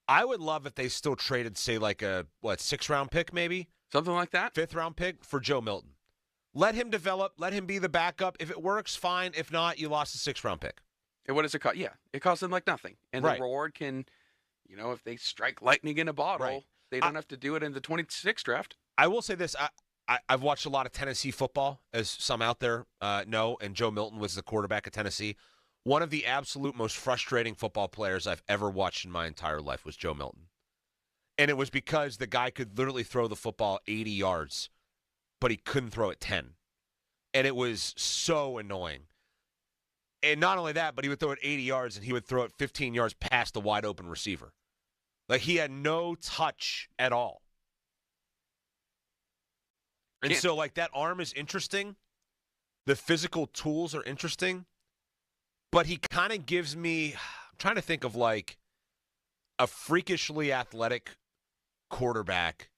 I would love if they still traded, say, a 6th-round pick maybe? Something like that? 5th-round pick for Joe Milton. Let him develop. Let him be the backup. If it works, fine. If not, you lost a 6th-round pick. And what does it cost? Yeah, it costs them nothing. And the reward can, if they strike lightning in a bottle, they don't have to do it in the 26th draft. I will say this. I've watched a lot of Tennessee football, as some out there know, and Joe Milton was the quarterback at Tennessee. One of the absolute most frustrating football players I've ever watched in my entire life was Joe Milton. And it was because the guy could literally throw the football 80 yards, but he couldn't throw it 10. And it was so annoying. And not only that, but he would throw it 80 yards, and he would throw it 15 yards past the wide-open receiver. He had no touch at all. And so, that arm is interesting. The physical tools are interesting. But he kind of gives me, I'm trying to think of, a freakishly athletic quarterback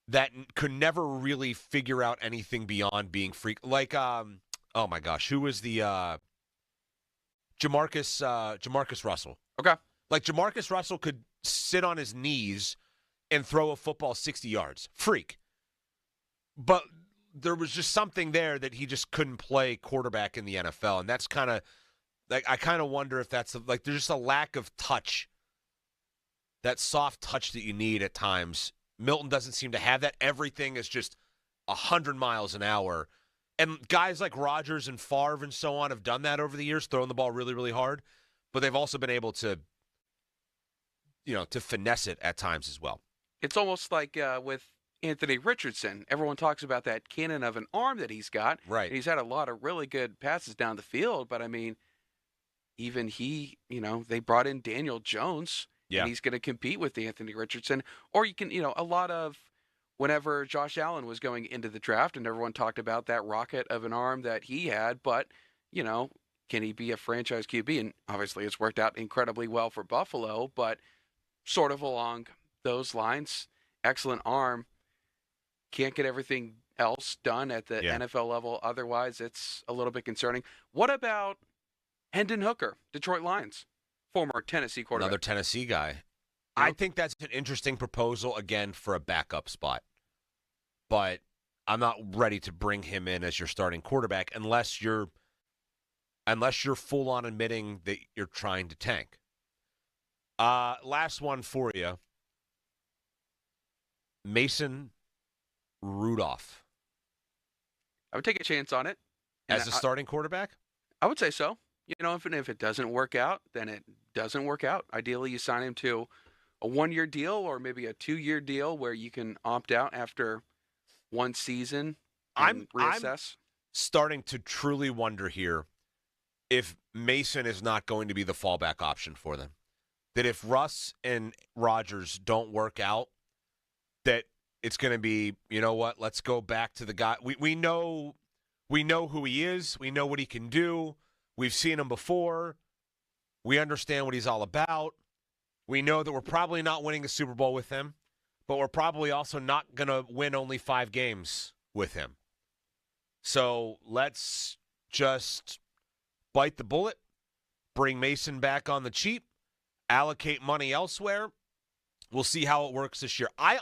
that could never really figure out anything beyond being freak. Oh my gosh, who was the Jamarcus Russell? Okay. Jamarcus Russell could sit on his knees and throw a football 60 yards. Freak. But there was just something there that he just couldn't play quarterback in the NFL, and that's kind of I kind of wonder if that's there's just a lack of touch, that soft touch that you need at times. Milton doesn't seem to have that. Everything is just 100 miles an hour. And guys like Rodgers and Favre and so on have done that over the years, throwing the ball really, really hard. But they've also been able to, to finesse it at times as well. It's almost like with Anthony Richardson. Everyone talks about that cannon of an arm that he's got. Right. And he's had a lot of really good passes down the field. But, even he, they brought in Daniel Jones. Yeah. And he's going to compete with Anthony Richardson. Or you can, a lot of whenever Josh Allen was going into the draft and everyone talked about that rocket of an arm that he had, but, can he be a franchise QB? And obviously it's worked out incredibly well for Buffalo, but sort of along those lines, excellent arm, can't get everything else done at the NFL level. Otherwise, it's a little bit concerning. What about Hendon Hooker, Detroit Lions, former Tennessee quarterback? Another Tennessee guy. I think that's an interesting proposal, again, for a backup spot. But I'm not ready to bring him in as your starting quarterback unless you're full-on admitting that you're trying to tank. Last one for you. Mason Rudolph. I would take a chance on it. As a starting quarterback? I would say so. If it doesn't work out, then it doesn't work out. Ideally, you sign him to a 1-year deal or maybe a 2-year deal where you can opt out after one season and reassess. I'm starting to truly wonder here if Mason is not going to be the fallback option for them. That if Russ and Rodgers don't work out, that it's going to be, let's go back to the guy. We know who he is. We know what he can do. We've seen him before. We understand what he's all about. We know that we're probably not winning the Super Bowl with him, but we're probably also not going to win only 5 games with him. So let's just bite the bullet, bring Mason back on the cheap, allocate money elsewhere. We'll see how it works this year. I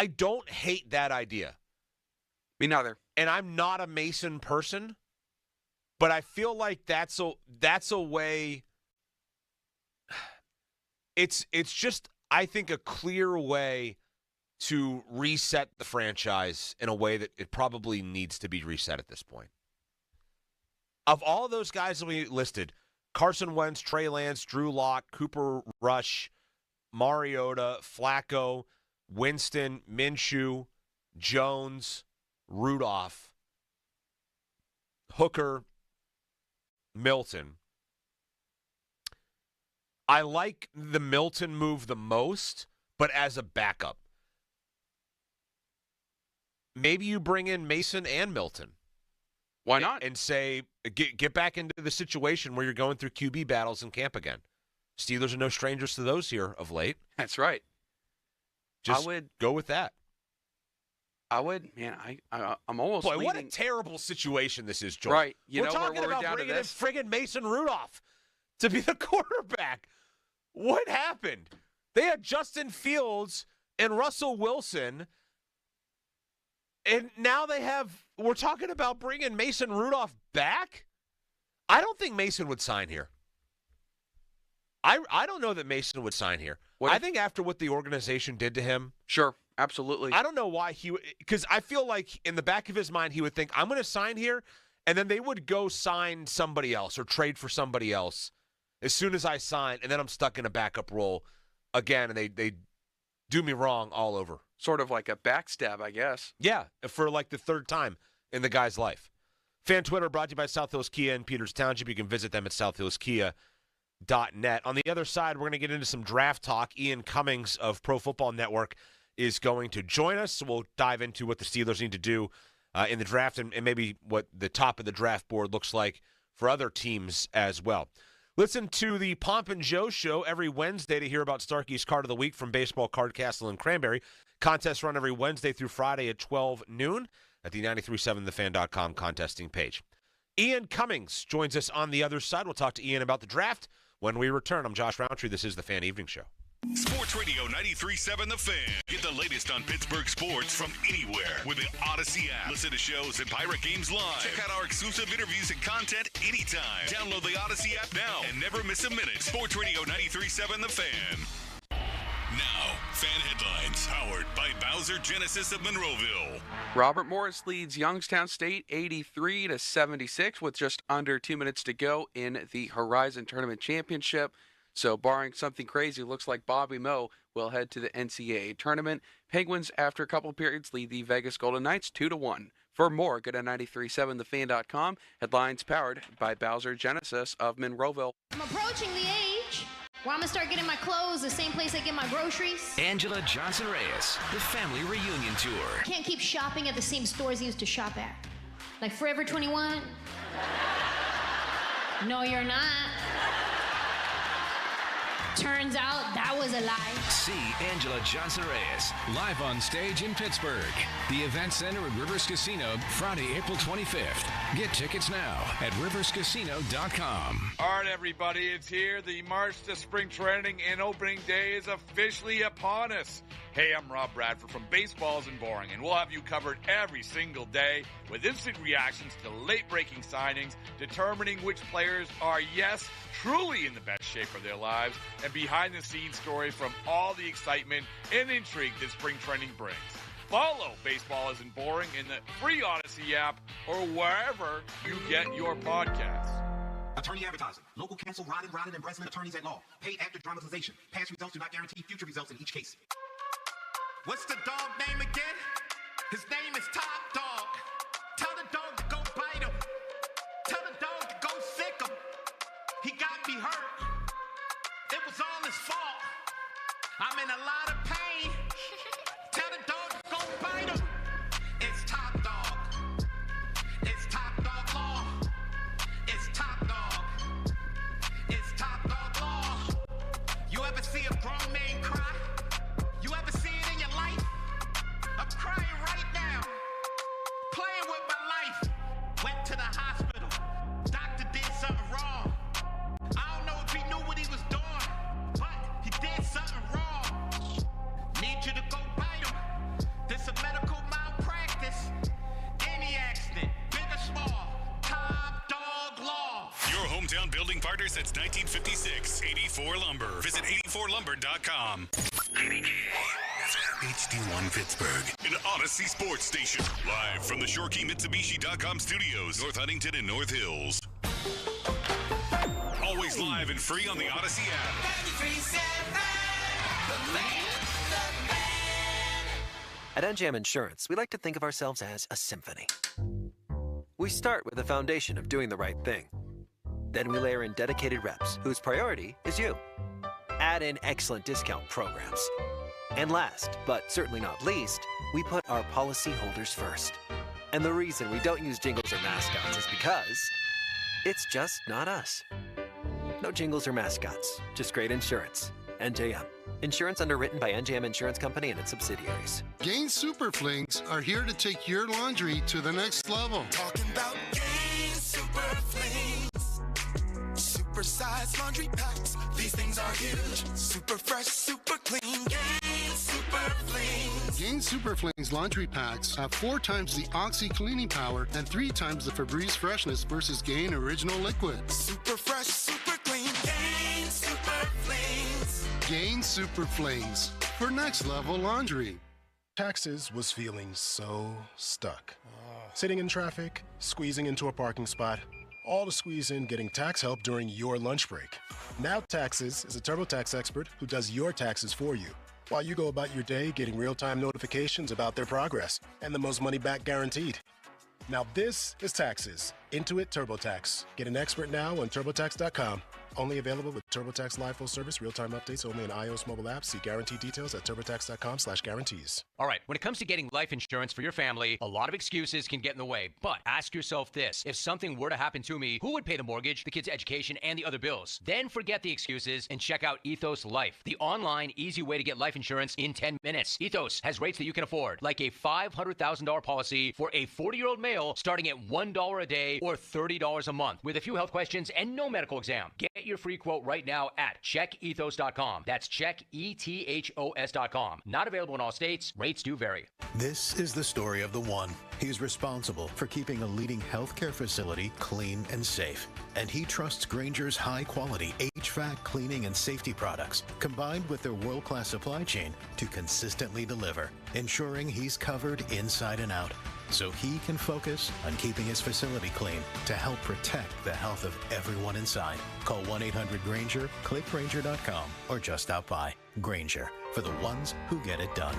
don't hate that idea. Me neither. And I'm not a Mason person, but I feel like that's a way. It's just, I think, a clear way to reset the franchise in a way that it probably needs to be reset at this point. Of all those guys that we listed, Carson Wentz, Trey Lance, Drew Lock, Cooper Rush, Mariota, Flacco, Winston, Minshew, Jones, Rudolph, Hooker, Milton. I like the Milton move the most, but as a backup. Maybe you bring in Mason and Milton. Why not? And say, get back into the situation where you're going through QB battles in camp again. Steelers are no strangers to those here of late. That's right. Just go with that. I would, man. I'm almost. Boy, what a terrible situation this is, Joel. Right. We're talking about bringing in friggin' Mason Rudolph to be the quarterback. What happened? They had Justin Fields and Russell Wilson, and now we're talking about bringing Mason Rudolph back? I don't think Mason would sign here. I don't know that Mason would sign here. I think after what the organization did to him. Sure, absolutely. I don't know why because I feel like in the back of his mind he would think, I'm going to sign here, and then they would go sign somebody else or trade for somebody else as soon as I sign, and then I'm stuck in a backup role again, and they do me wrong all over. Sort of like a backstab, I guess. Yeah, for like the third time in the guy's life. Fan Twitter brought to you by South Hills Kia in Peters Township. You can visit them at southhillskia.net. On the other side, we're going to get into some draft talk. Ian Cummings of Pro Football Network is going to join us. So we'll dive into what the Steelers need to do in the draft and maybe what the top of the draft board looks like for other teams as well. Listen to the Pomp and Joe Show every Wednesday to hear about Starkey's Card of the Week from Baseball Card Castle and Cranberry. Contests run every Wednesday through Friday at 12 noon at the 937thefan.com contesting page. Ian Cummings joins us on the other side. We'll talk to Ian about the draft when we return. I'm Josh Roundtree. This is the Fan Evening Show. Sports Radio 93.7 The Fan. Get the latest on Pittsburgh sports from anywhere with the Odyssey app. Listen to shows and Pirate Games live. Check out our exclusive interviews and content anytime. Download the Odyssey app now and never miss a minute. Sports Radio 93.7 The Fan. Now, fan headlines powered by Bowser Genesis of Monroeville. Robert Morris leads Youngstown State 83-76 with just under 2 minutes to go in the Horizon Tournament Championship. So barring something crazy, looks like Bobby Moe will head to the NCAA tournament. Penguins, after a couple periods, lead the Vegas Golden Knights 2-1. For more, go to 937thefan.com. Headlines powered by Bowser Genesis of Monroeville. I'm approaching the age where I'm going to start getting my clothes the same place I get my groceries. Angela Johnson-Reyes, the family reunion tour. Can't keep shopping at the same stores I used to shop at. Like Forever 21. No, you're not. Turns out that was a lie. See Angela Johnson-Reyes live on stage in Pittsburgh. The Event Center at Rivers Casino, Friday, April 25th. Get tickets now at riverscasino.com. All right, everybody, it's here. The March to Spring Training and Opening Day is officially upon us. Hey, I'm Rob Bradford from Baseball Isn't Boring, and we'll have you covered every single day with instant reactions to late-breaking signings, determining which players are, yes, truly in the best shape of their lives, and behind-the-scenes stories from all the excitement and intrigue that spring training brings. Follow Baseball Isn't Boring in the free Odyssey app or wherever you get your podcasts. Attorney advertising. Local counsel, Rodden, and Breslin attorneys at law. Paid after dramatization. Past results do not guarantee future results in each case. What's the dog name again? His name is Top Dog. Tell the dog to go bite him. Tell the dog to go sick him. He got me hurt. It was all his fault. I'm in a lot of pain. Tell the dog to go bite him. It's Top Dog. It's Top Dog Law. It's Top Dog. It's Top Dog Law. You ever see a grown man cry? You ever see it in your life? I'm crying right now. Playing with my life. Went to the hospital. Doctor did something wrong. I don't know if he knew what he was doing, but he did something wrong. Hometown building partner since 1956. 84 Lumber. Visit 84lumber.com. HD1 Pittsburgh, an Odyssey sports station. Live from the ShoreKeyMitsubishi.com studios, North Huntington and North Hills. Always live and free on the Odyssey app. At NJM Insurance, we like to think of ourselves as a symphony. We start with the foundation of doing the right thing. Then we layer in dedicated reps, whose priority is you. Add in excellent discount programs. And last, but certainly not least, we put our policyholders first. And the reason we don't use jingles or mascots is because it's just not us. No jingles or mascots, just great insurance. NJM. Insurance underwritten by NJM Insurance Company and its subsidiaries. Gain Super Flings are here to take your laundry to the next level. Talking about Gain Super Flings. Super-sized laundry packs. These things are huge. Super fresh, super clean. Gain Super Flings. Gain Super Flings laundry packs have 4 times the Oxy cleaning power and 3 times the Febreze freshness versus Gain Original Liquid. Super fresh, super clean. Gain Super Flings. Gain Super Flings for next level laundry. Taxes was feeling so stuck. Sitting in traffic, squeezing into a parking spot, all to squeeze in getting tax help during your lunch break. Now Taxes is a TurboTax expert who does your taxes for you, while you go about your day getting real-time notifications about their progress and the most money back guaranteed. Now this is Taxes. Intuit TurboTax. Get an expert now on TurboTax.com. Only available with TurboTax Live full service, real-time updates only in iOS mobile apps. See guarantee details at TurboTax.com/guarantees. All right, when it comes to getting life insurance for your family, a lot of excuses can get in the way. But ask yourself this: if something were to happen to me, who would pay the mortgage, the kids' education, and the other bills? Then forget the excuses and check out Ethos Life, the online, easy way to get life insurance in 10 minutes. Ethos has rates that you can afford, like a $500,000 policy for a 40-year-old male starting at $1 a day or $30 a month, with a few health questions and no medical exam. Get your free quote right now at checkethos.com. That's checkethos.com. Not available in all states. Rates do vary. This is the story of the one. He's responsible for keeping a leading healthcare facility clean and safe. And he trusts Grainger's high-quality HVAC cleaning and safety products, combined with their world-class supply chain, to consistently deliver, ensuring he's covered inside and out, so he can focus on keeping his facility clean to help protect the health of everyone inside. Call 1-800-GRAINGER, click Grainger.com, or just stop by. Grainger, for the ones who get it done.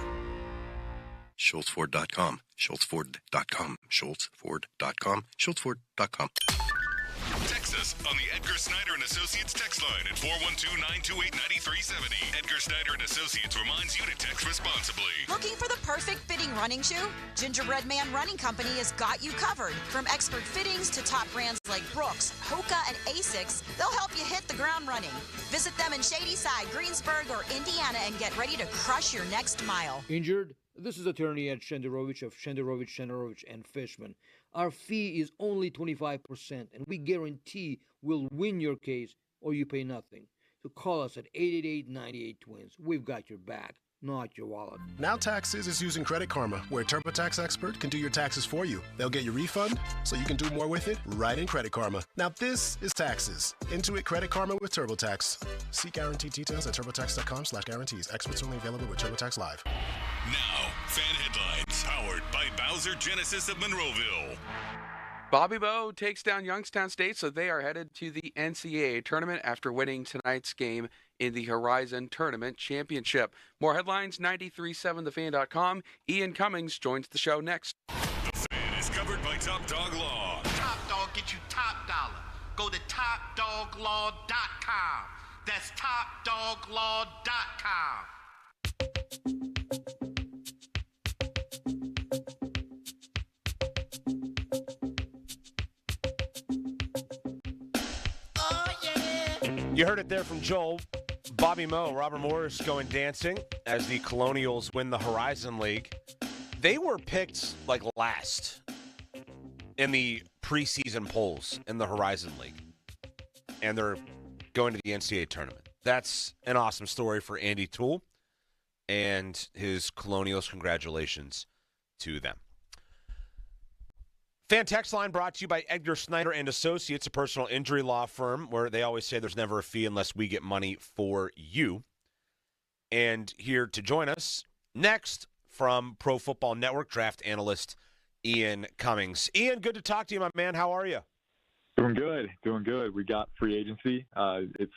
SchultzFord.com, SchultzFord.com, SchultzFord.com, SchultzFord.com. Text us on the Edgar Snyder and Associates text line at 412-928-9370. Edgar Snyder and Associates reminds you to text responsibly. Looking for the perfect fitting running shoe? Gingerbread Man Running Company has got you covered. From expert fittings to top brands like Brooks, Hoka, and Asics, they'll help you hit the ground running. Visit them in Shadyside, Greensburg, or Indiana and get ready to crush your next mile. Injured? This is attorney Ed Shenderovich of Shenderovich and Fishman. Our fee is only 25%, and we guarantee we'll win your case or you pay nothing. So call us at 888-98-TWINS. We've got your back, not your wallet. Now Taxes is using Credit Karma, where a TurboTax expert can do your taxes for you. They'll get your refund so you can do more with it right in Credit Karma. Now this is Taxes. Intuit Credit Karma with TurboTax. See guarantee details at TurboTax.com/guarantees. Experts only available with TurboTax Live. Now, fan headlines powered by Bowser Genesis of Monroeville. Bobby Bo takes down Youngstown State, so they are headed to the NCAA tournament after winning tonight's game in the Horizon Tournament Championship. More headlines, 937thefan.com. Ian Cummings joins the show next. The Fan is covered by Top Dog Law. Top Dog get you top dollar. Go to TopDogLaw.com. That's TopDogLaw.com. You heard it there from Joel. Bobby Moe, Robert Morris going dancing as the Colonials win the Horizon League. They were picked like last in the preseason polls in the Horizon League. And they're going to the NCAA tournament. That's an awesome story for Andy Toole and his Colonials. Congratulations to them. Fan text line brought to you by Edgar Snyder and Associates, a personal injury law firm where they always say there's never a fee unless we get money for you. And here to join us next from Pro Football Network draft analyst Ian Cummings. Ian, good to talk to you, my man. How are you? Doing good. We got free agency. It's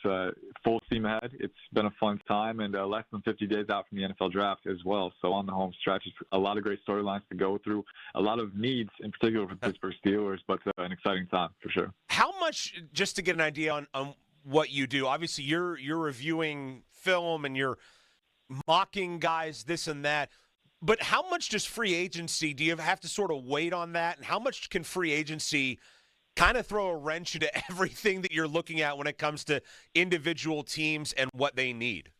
full steam ahead. It's been a fun time, and less than 50 days out from the NFL draft as well. So on the home stretch, it's a lot of great storylines to go through, a lot of needs, in particular for the Pittsburgh Steelers, but an exciting time for sure. How much, just to get an idea on what you do, obviously you're reviewing film and you're mocking guys, this and that, but how much does free agency, do you have to sort of wait on that, and how much can free agency kind of throw a wrench into everything that you're looking at when it comes to individual teams and what they need?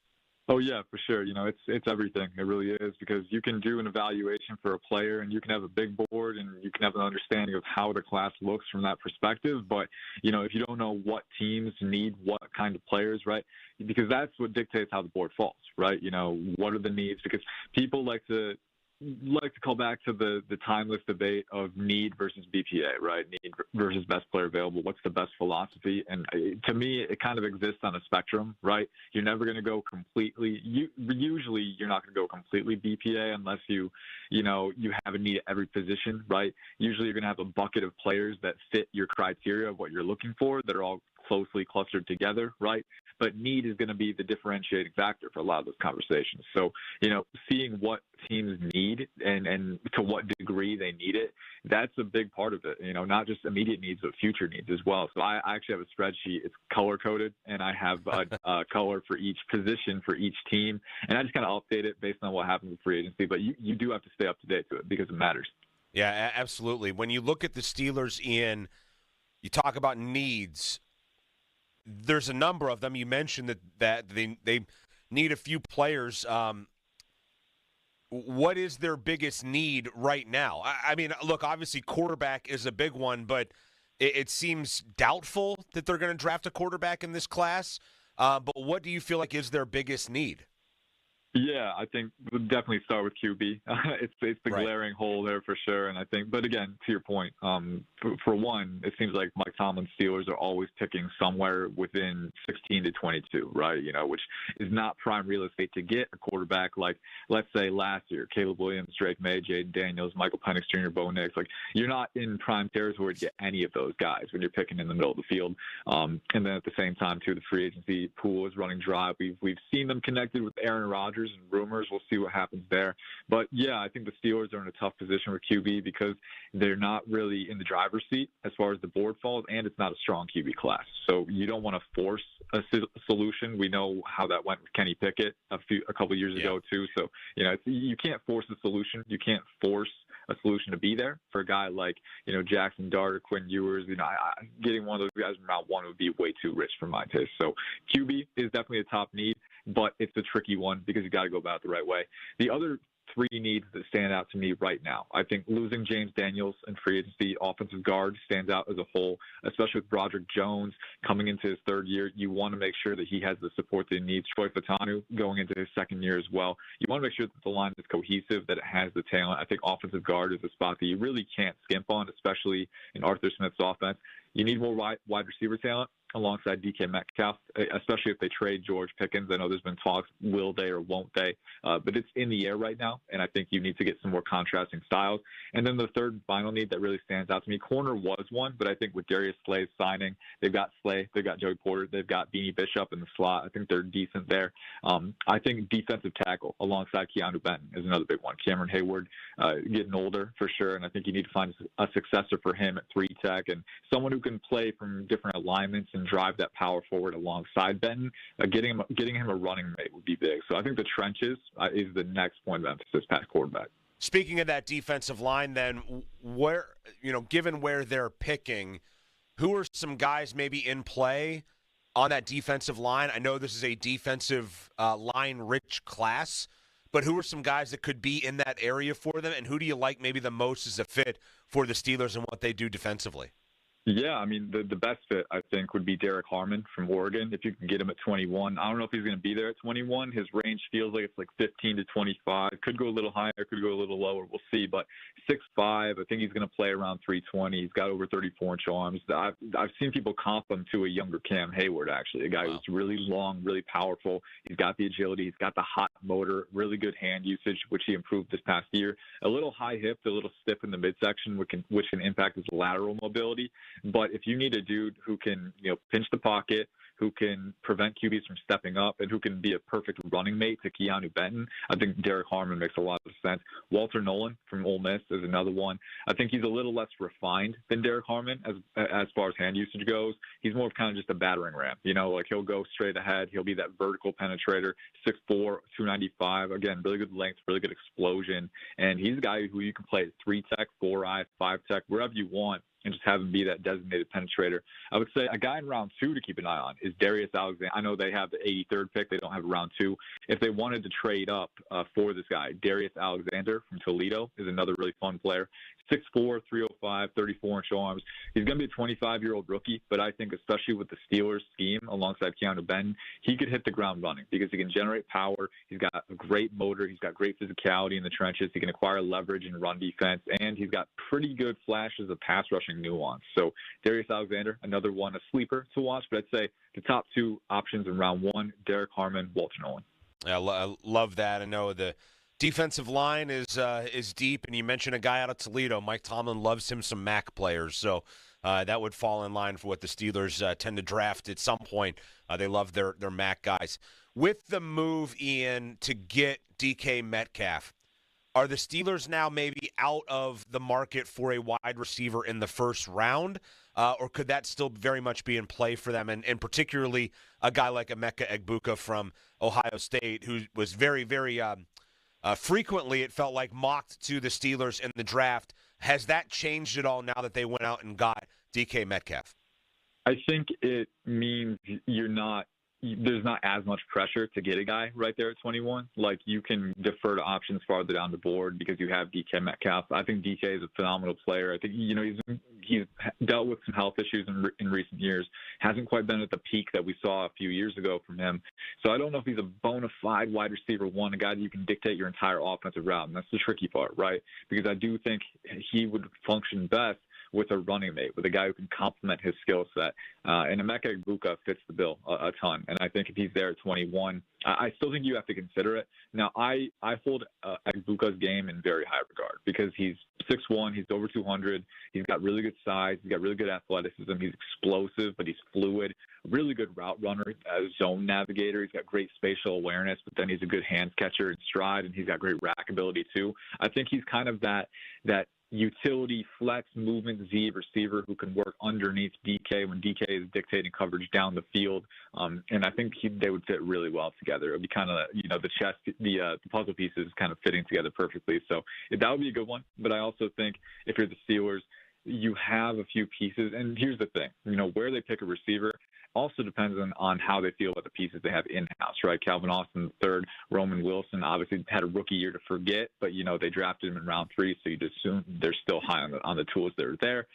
Oh yeah, for sure. It's everything. It really is, because you can do an evaluation for a player and you can have a big board and you can have an understanding of how the class looks from that perspective. But, if you don't know what teams need what kind of players, right? Because that's what dictates how the board falls, right? What are the needs? Because people like to call back to the timeless debate of need versus BPA, right? Need versus best player available. What's the best philosophy? And to me, it kind of exists on a spectrum, right? You're never going to go completely. Usually, you're not going to go completely BPA unless you have a need at every position, right? Usually, you're going to have a bucket of players that fit your criteria of what you're looking for that are all closely clustered together, right? But need is going to be the differentiating factor for a lot of those conversations. So, seeing what teams need and to what degree they need it, that's a big part of it, not just immediate needs, but future needs as well. So I actually have a spreadsheet. It's color-coded, and I have a color for each position for each team. And I just kind of update it based on what happens with free agency. But you do have to stay up to date to it because it matters. Yeah, absolutely. When you look at the Steelers, Ian, you talk about needs. There's a number of them. You mentioned that they need a few players. What is their biggest need right now? I mean, look, obviously quarterback is a big one, but it seems doubtful that they're going to draft a quarterback in this class. But what do you feel like is their biggest need? Yeah, I think we'll definitely start with QB. It's the Right. glaring hole there for sure. And I think, but again, to your point, for one, it seems like Mike Tomlin's Steelers are always picking somewhere within 16 to 22, right? Which is not prime real estate to get a quarterback like, let's say last year, Caleb Williams, Drake May, Jaden Daniels, Michael Penix Jr., Bo Nix. Like, you're not in prime territory to get any of those guys when you're picking in the middle of the field. And then at the same time, too, the free agency pool is running dry. We've seen them connected with Aaron Rodgers and rumors. We'll see what happens there. But yeah, I think the Steelers are in a tough position with QB because they're not really in the driver's seat as far as the board falls, and it's not a strong QB class. So you don't want to force a solution. We know how that went with Kenny Pickett a couple years ago too. So you can't force a solution. You can't force a solution to be there for a guy like Jackson Dart or Quinn Ewers. Getting one of those guys in round one would be way too rich for my taste. So QB is definitely a top need, but it's a tricky one because you got to go about it the right way. The other three needs that stand out to me right now, I think losing James Daniels and free agency offensive guard stands out as a whole, especially with Broderick Jones coming into his third year. You want to make sure that he has the support that he needs. Troy Fautanu going into his second year as well. You want to make sure that the line is cohesive, that it has the talent. I think offensive guard is a spot that you really can't skimp on, especially in Arthur Smith's offense. You need more wide receiver talent alongside DK Metcalf, especially if they trade George Pickens. I know there's been talks, will they or won't they? But it's in the air right now, and I think you need to get some more contrasting styles. And then the third final need that really stands out to me, corner was one, but I think with Darius Slay's signing, they've got Slay, they've got Joey Porter, they've got Beanie Bishop in the slot. I think they're decent there. I think defensive tackle alongside Keanu Benton is another big one. Cameron Hayward getting older for sure, and I think you need to find a successor for him at 3 tech and someone who can play from different alignments and drive that power forward alongside Benton. Getting him a running mate would be big. So I think the trenches is the next point of emphasis past quarterback. Speaking of that defensive line, then, where given where they're picking, who are some guys maybe in play on that defensive line? I know this is a defensive line-rich class, but who are some guys that could be in that area for them, and who do you like maybe the most as a fit for the Steelers and what they do defensively? Yeah, I mean, the best fit, I think, would be Derek Harmon from Oregon. If you can get him at 21. I don't know if he's going to be there at 21. His range feels like it's like 15 to 25. Could go a little higher, could go a little lower. We'll see. But 6'5", I think he's going to play around 320. He's got over 34-inch arms. I've seen people comp him to a younger Cam Hayward, actually, a guy who's really long, really powerful. He's got the agility. He's got the hot motor, really good hand usage, which he improved this past year. A little high-hipped, a little stiff in the midsection, which can impact his lateral mobility. But if you need a dude who can, pinch the pocket, who can prevent QBs from stepping up, and who can be a perfect running mate to Keanu Benton, I think Derek Harmon makes a lot of sense. Walter Nolan from Ole Miss is another one. I think he's a little less refined than Derek Harmon as far as hand usage goes. He's more of kind of just a battering ram. Like he'll go straight ahead. He'll be that vertical penetrator, 6'4", 295. Again, really good length, really good explosion. And he's a guy who you can play 3-tech, 4-eye, 5-tech, wherever you want, and just have him be that designated penetrator. I would say a guy in round 2 to keep an eye on is Darius Alexander. I know they have the 83rd pick. They don't have round 2. If they wanted to trade up for this guy, Darius Alexander from Toledo is another really fun player. 6'4", 305, 34-inch arms. He's going to be a 25-year-old rookie, but I think especially with the Steelers scheme alongside Keanu Benton, he could hit the ground running because he can generate power. He's got a great motor. He's got great physicality in the trenches. He can acquire leverage in run defense, and he's got pretty good flashes of pass rushing nuance. So Darius Alexander, another one, a sleeper to watch, but I'd say the top 2 options in round 1, Derek Harmon, Walter Nolan. I love that. I know the defensive line is deep, and you mentioned a guy out of Toledo. Mike Tomlin loves him some MAC players, so that would fall in line for what the Steelers tend to draft at some point. They love their MAC guys. With the move, Ian, to get DK Metcalf, are the Steelers now maybe out of the market for a wide receiver in the first round, or could that still very much be in play for them, and particularly a guy like Emeka Egbuka from Ohio State, who was very, very frequently, it felt like, mocked to the Steelers in the draft. Has that changed at all now that they went out and got DK Metcalf? I think it means there's not as much pressure to get a guy right there at 21. Like, you can defer to options farther down the board because you have DK Metcalf. I think DK is a phenomenal player. I think, he's dealt with some health issues in recent years. Hasn't quite been at the peak that we saw a few years ago from him. So I don't know if he's a bona fide wide receiver one, a guy that you can dictate your entire offensive route. And that's the tricky part, right? Because I do think he would function best with a running mate, with a guy who can complement his skill set. And Emeka Egbuka fits the bill a ton. And I think if he's there at 21, I still think you have to consider it. Now, I hold Egbuka's game in very high regard because he's 6'1", he's over 200, he's got really good size, he's got really good athleticism, he's explosive, but he's fluid, really good route runner, zone navigator, he's got great spatial awareness, but then he's a good hands catcher in stride, and he's got great rack ability too. I think he's kind of that utility flex movement Z receiver who can work underneath DK when DK is dictating coverage down the field. And I think they would fit really well together. It would be kind of, the chess, the puzzle pieces kind of fitting together perfectly. So that would be a good one. But I also think if you're the Steelers, you have a few pieces. And here's the thing, where they pick a receiver also depends on how they feel about the pieces they have in-house, right? Calvin Austin III, Roman Wilson obviously had a rookie year to forget, but, they drafted him in round 3, so you just assume they're still high on the tools that are there.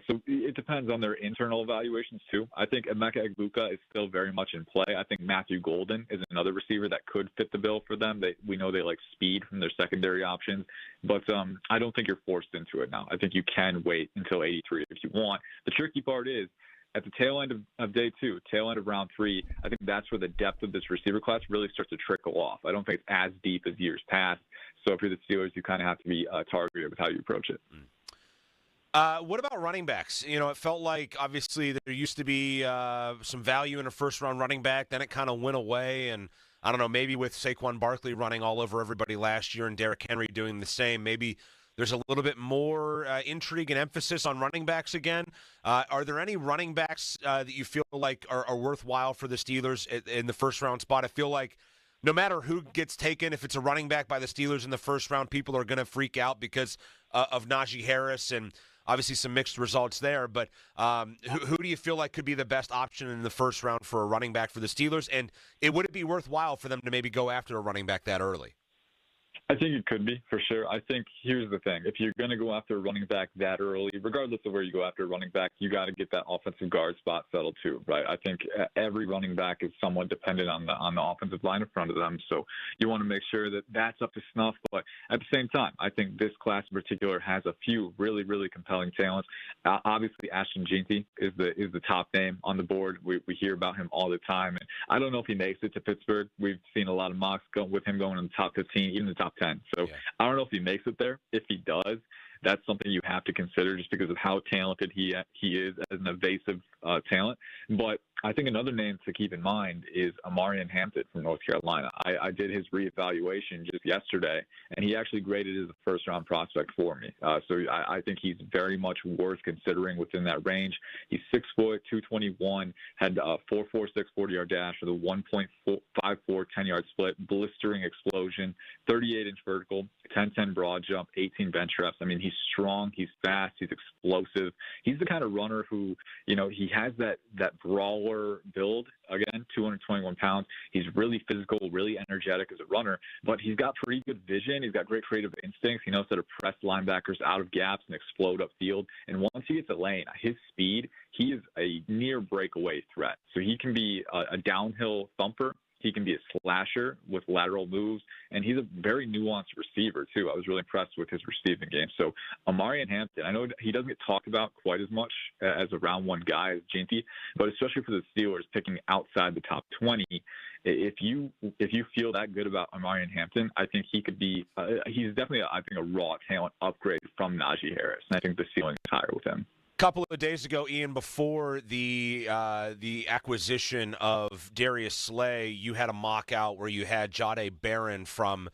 So it depends on their internal evaluations, too. I think Emeka Egbuka is still very much in play. I think Matthew Golden is another receiver that could fit the bill for them. We know they like speed from their secondary options, but I don't think you're forced into it now. I think you can wait until 83 if you want. The tricky part is, at the tail end of day 2, tail end of round 3, I think that's where the depth of this receiver class really starts to trickle off. I don't think it's as deep as years past. So if you're the Steelers, you kind of have to be targeted with how you approach it. What about running backs? It felt like, obviously, there used to be some value in a first-round running back. Then it kind of went away. And I don't know, maybe with Saquon Barkley running all over everybody last year and Derrick Henry doing the same, maybe there's a little bit more intrigue and emphasis on running backs again. Are there any running backs that you feel like are worthwhile for the Steelers in the first-round spot? I feel like no matter who gets taken, if it's a running back by the Steelers in the first round, people are going to freak out because of Najee Harris and obviously some mixed results there. But who do you feel like could be the best option in the first round for a running back for the Steelers? And would it be worthwhile for them to maybe go after a running back that early? I think it could be, for sure. I think here's the thing. If you're going to go after a running back that early, regardless of where you go after a running back, you got to get that offensive guard spot settled too, right? I think every running back is somewhat dependent on the offensive line in front of them. So you want to make sure that that's up to snuff. But at the same time, I think this class in particular has a few really, really compelling talents. Obviously, Ashton Jeanty is the top name on the board. We hear about him all the time. And I don't know if he makes it to Pittsburgh. We've seen a lot of mocks with him going in the top 15, even the top 10. So I don't know if he makes it there. If he does, that's something you have to consider just because of how talented he is as an evasive talent. But I think another name to keep in mind is Amarian Hampton from North Carolina. I did his reevaluation just yesterday, and he actually graded as a first-round prospect for me. So I think he's very much worth considering within that range. He's 6 foot, 221, had a 4.46 40-yard dash with a 1.54 10-yard split, blistering explosion, 38-inch vertical, 10-10 broad jump, 18 bench reps. I mean, he's strong, he's fast, he's explosive. He's the kind of runner who, he has that brawler build. Again, 221 pounds. He's really physical, really energetic as a runner, but he's got pretty good vision. He's got great creative instincts. He knows how to press linebackers out of gaps and explode upfield. And once he gets a lane, his speed, he is a near breakaway threat. So he can be a downhill thumper. He can be a slasher with lateral moves, and he's a very nuanced receiver, too. I was really impressed with his receiving game. So Amarian Hampton, I know he doesn't get talked about quite as much as a round one guy as Jeanty, but especially for the Steelers picking outside the top 20, if you feel that good about Amarian Hampton, I think he could be he's definitely, I think, a raw talent upgrade from Najee Harris, and I think the ceiling is higher with him. Couple of days ago, Ian, before the acquisition of Darius Slay, you had a mock out where you had Jahdae Barron from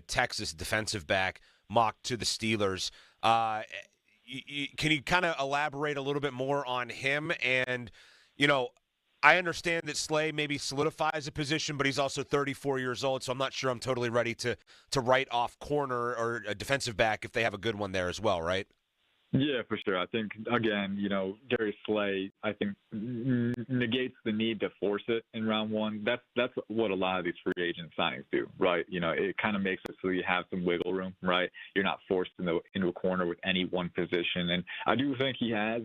Texas, defensive back, mocked to the Steelers. Can you kind of elaborate a little bit more on him? And, I understand that Slay maybe solidifies a position, but he's also 34 years old, so I'm not sure I'm totally ready to write off corner or a defensive back if they have a good one there as well, right? Yeah, for sure. I think, again, Darius Slay, I think, negates the need to force it in round one. That's what a lot of these free agent signings do, right? It kind of makes it so you have some wiggle room, right? You're not forced into a corner with any one position. And I do think he has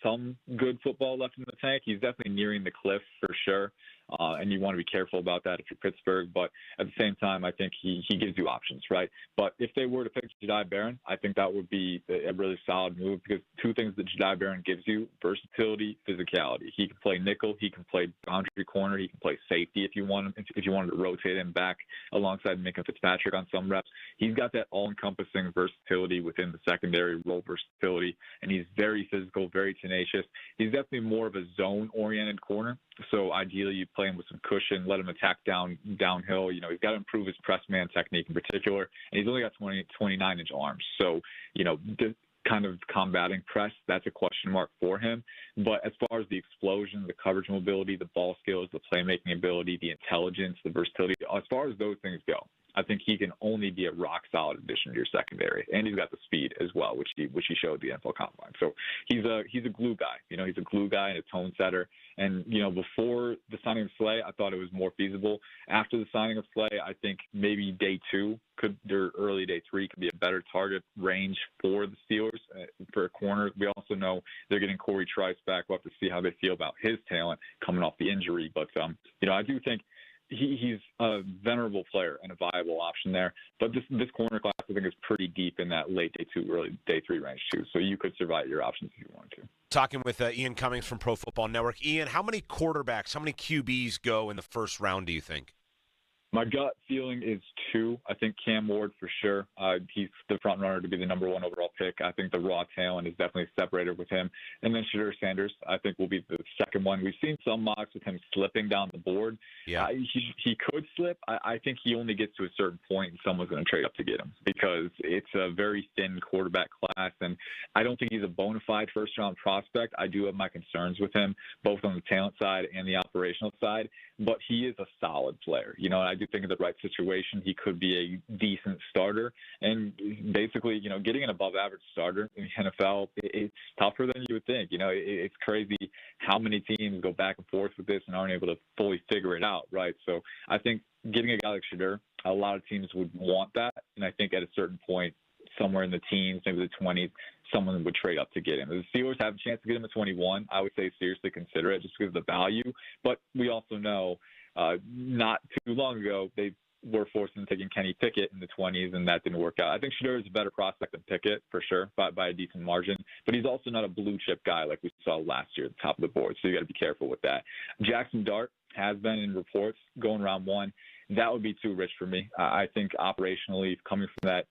some good football left in the tank. He's definitely nearing the cliff for sure. And you want to be careful about that if you're Pittsburgh. But at the same time, I think he gives you options, right? But if they were to pick Jahdae Barron, I think that would be a really solid move because two things that Jahdae Barron gives you: versatility, physicality. He can play nickel, he can play boundary corner, he can play safety if you wanted to rotate him back alongside Minka Fitzpatrick on some reps. He's got that all-encompassing versatility within the secondary, role versatility, and he's very physical, very tenacious. He's definitely more of a zone-oriented corner. So ideally, you play him with some cushion, let him attack downhill. He's got to improve his press man technique in particular, and he's only got 29-inch arms. So, kind of combating press, that's a question mark for him. But as far as the explosion, the coverage mobility, the ball skills, the playmaking ability, the intelligence, the versatility, as far as those things go, I think he can only be a rock-solid addition to your secondary, and he's got the speed as well, which he showed the NFL Combine. So he's a glue guy. He's a glue guy and a tone setter. And before the signing of Slay, I thought it was more feasible. After the signing of Slay, I think maybe day 2 or early day 3 could be a better target range for the Steelers for a corner. We also know they're getting Corey Trice back. We'll have to see how they feel about his talent coming off the injury. But I do think he's a venerable player and a viable option there. But this corner class, I think, is pretty deep in that late day 2, early day 3 range, too. So you could survive your options if you wanted to. Talking with Ian Cummings from Pro Football Network. Ian, how many quarterbacks, how many QBs go in the first round, do you think? My gut feeling is 2. I think Cam Ward for sure. He's the front runner to be the number 1 overall pick. I think the raw talent is definitely separated with him. And then Shadur Sanders, I think, will be the second one. We've seen some mocks with him slipping down the board. Yeah. He could slip. I think he only gets to a certain point and someone's going to trade up to get him because it's a very thin quarterback class. And I don't think he's a bona fide first-round prospect. I do have my concerns with him, both on the talent side and the operational side. But he is a solid player. I do think in the right situation, he could be a decent starter. And basically, getting an above-average starter in the NFL, it's tougher than you would think. It's crazy how many teams go back and forth with this and aren't able to fully figure it out, right? So I think getting a guy like Shedeur, a lot of teams would want that. And I think at a certain point, somewhere in the teens, maybe the 20s, someone would trade up to get him. If the Steelers have a chance to get him at 21, I would say seriously consider it just because of the value. But we also know not too long ago, they were forced into taking Kenny Pickett in the 20s, and that didn't work out. I think Shedeur is a better prospect than Pickett, for sure, by a decent margin. But he's also not a blue-chip guy like we saw last year at the top of the board, so you got to be careful with that. Jackson Dart has been in reports going round one. That would be too rich for me. I think operationally, coming from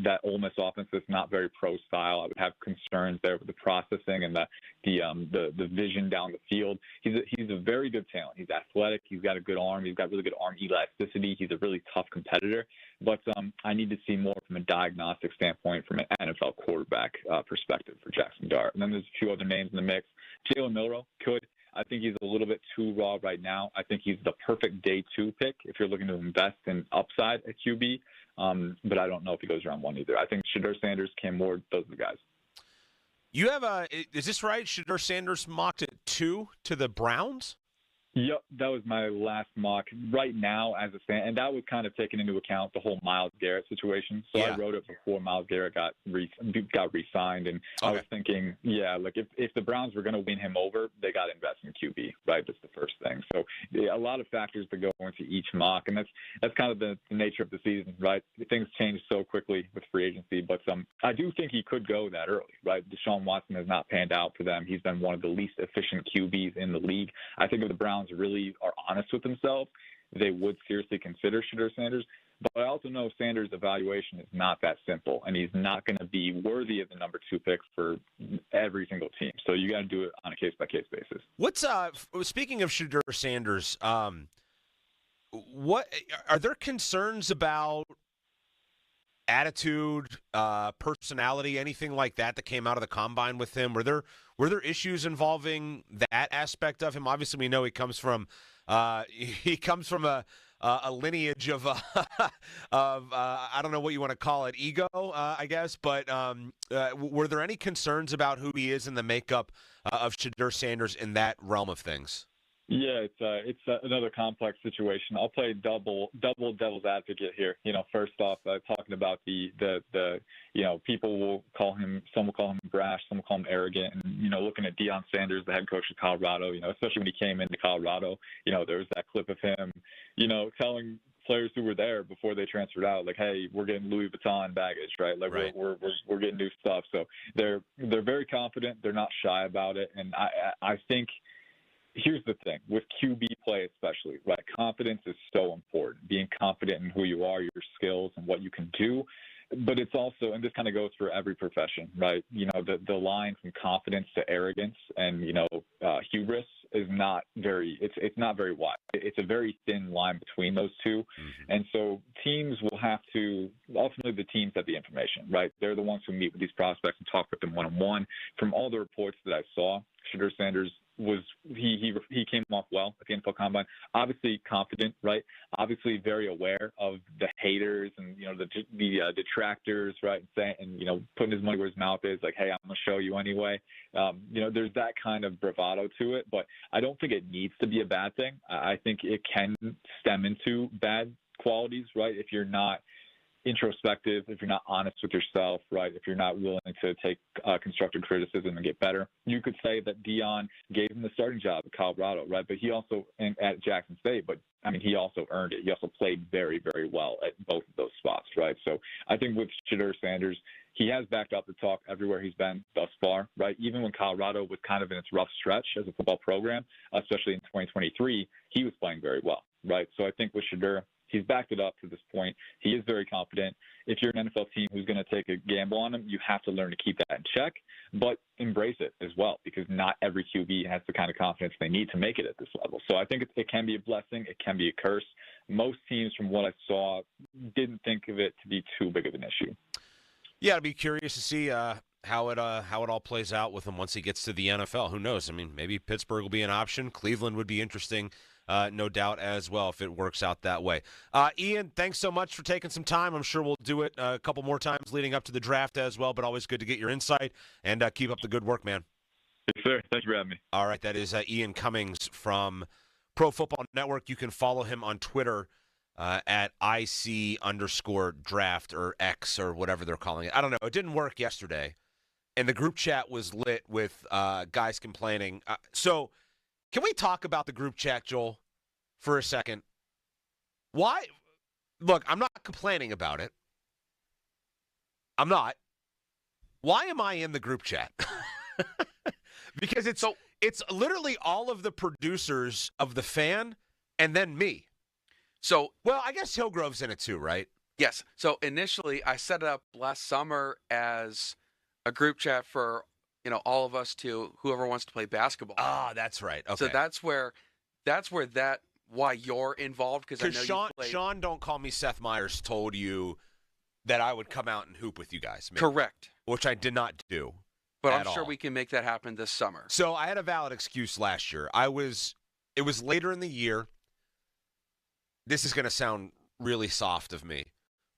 that Ole Miss offense that's not very pro style, I would have concerns there with the processing and the vision down the field. He's a very good talent. He's athletic. He's got a good arm. He's got really good arm elasticity. He's a really tough competitor. But I need to see more from a diagnostic standpoint from an NFL quarterback perspective for Jackson Dart. And then there's a few other names in the mix. Jalen Milroe could. I think he's a little bit too raw right now. I think he's the perfect day 2 pick if you're looking to invest in upside at QB. But I don't know if he goes round 1 either. I think Shedeur Sanders, Cam Ward, those are the guys. You have is this right? Shedeur Sanders mocked at 2 to the Browns? Yep, that was my last mock. Right now, as a stand, and that was kind of taking into account the whole Myles Garrett situation. So I wrote it before Myles Garrett got re-signed, and I was thinking, if the Browns were going to win him over, they got to invest in QB, right? That's the first thing. So a lot of factors that go into each mock, and that's kind of the nature of the season, right? Things change so quickly with free agency, but I do think he could go that early, right? Deshaun Watson has not panned out for them. He's been one of the least efficient QBs in the league. I think if the Browns really are honest with themselves, they would seriously consider Shedeur Sanders. But I also know Sanders' evaluation is not that simple, and he's not going to be worthy of the number 2 pick for every single team. So you got to do it on a case-by-case basis. What's speaking of Shedeur Sanders, what are there concerns about attitude, personality, anything like that came out of the combine with him? Were there issues involving that aspect of him? Obviously, we know he comes from a lineage of I don't know what you want to call it, ego, I guess. But were there any concerns about who he is in the makeup of Shedeur Sanders in that realm of things? Yeah, it's another complex situation. I'll play double devil's advocate here. First off, talking about the people will call him, some will call him brash, some will call him arrogant, and looking at Deion Sanders, the head coach of Colorado, especially when he came into Colorado, there was that clip of him, telling players who were there before they transferred out, like, hey, we're getting Louis Vuitton baggage, right? Like right. We're getting new stuff. So they're very confident. They're not shy about it, and I think. Here's the thing, with QB play especially, right? Confidence is so important, being confident in who you are, your skills, and what you can do. But it's also, and this kind of goes for every profession, right? The line from confidence to arrogance and, hubris is not very, it's not very wide. It's a very thin line between those two. Mm-hmm. And so teams will have to, ultimately the teams have the information, right? They're the ones who meet with these prospects and talk with them one-on-one. From all the reports that I saw, Shedeur Sanders he came off well at the NFL Combine. Obviously confident, right? Obviously very aware of the haters and the detractors, right? And putting his money where his mouth is, like, hey, I'm gonna show you anyway. There's that kind of bravado to it, but I don't think it needs to be a bad thing. I think it can stem into bad qualities, right? If you're not introspective, if you're not honest with yourself, right? If you're not willing to take constructive criticism and get better, you could say that Deion gave him the starting job at Colorado, right? But he also, at Jackson State, but I mean, he also earned it. He also played very, very well at both of those spots, right? So I think with Shedeur Sanders, he has backed up the talk everywhere he's been thus far, right? Even when Colorado was kind of in its rough stretch as a football program, especially in 2023, he was playing very well, right? So I think with Shedeur, he's backed it up to this point. He is very confident. If you're an NFL team who's going to take a gamble on him, you have to learn to keep that in check, but embrace it as well, because not every QB has the kind of confidence they need to make it at this level. So I think it can be a blessing. It can be a curse. Most teams, from what I saw, didn't think of it to be too big of an issue. Yeah, I'd be curious to see how it all plays out with him once he gets to the NFL. Who knows? I mean, maybe Pittsburgh will be an option. Cleveland would be interesting no doubt as well, if it works out that way. Ian, thanks so much for taking some time. I'm sure we'll do it a couple more times leading up to the draft as well, but always good to get your insight, and keep up the good work, man. Yes, sir. Thank you for having me. All right, that is Ian Cummings from Pro Football Network. You can follow him on Twitter at IC_draft or X or whatever they're calling it. I don't know. It didn't work yesterday, and the group chat was lit with guys complaining. So can we talk about the group chat, Joel, for a second? Why? Look, I'm not complaining about it. I'm not. Why am I in the group chat? Because it's literally all of the producers of The Fan and then me. So, well, I guess Hillgrove's in it too, right? Yes. So initially, I set it up last summer as a group chat for all of us to whoever wants to play basketball. Ah, that's right. Okay. So that's why you're involved, because I know Sean, you played. Sean, don't call me Seth Meyers, told you that I would come out and hoop with you guys. Maybe, correct. Which I did not do. But I'm sure we can make that happen this summer. So I had a valid excuse last year. It was later in the year. This is going to sound really soft of me,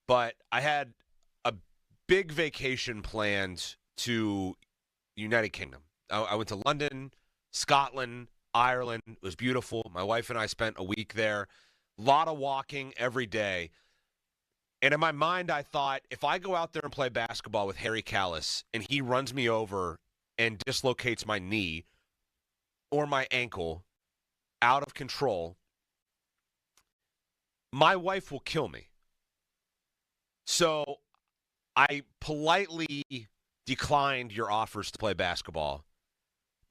but I had a big vacation planned to United Kingdom. I went to London, Scotland, Ireland. It was beautiful. My wife and I spent a week there. A lot of walking every day. And in my mind, I thought, if I go out there and play basketball with Harry Callis and he runs me over and dislocates my knee or my ankle out of control, my wife will kill me. So I politely declined your offers to play basketball.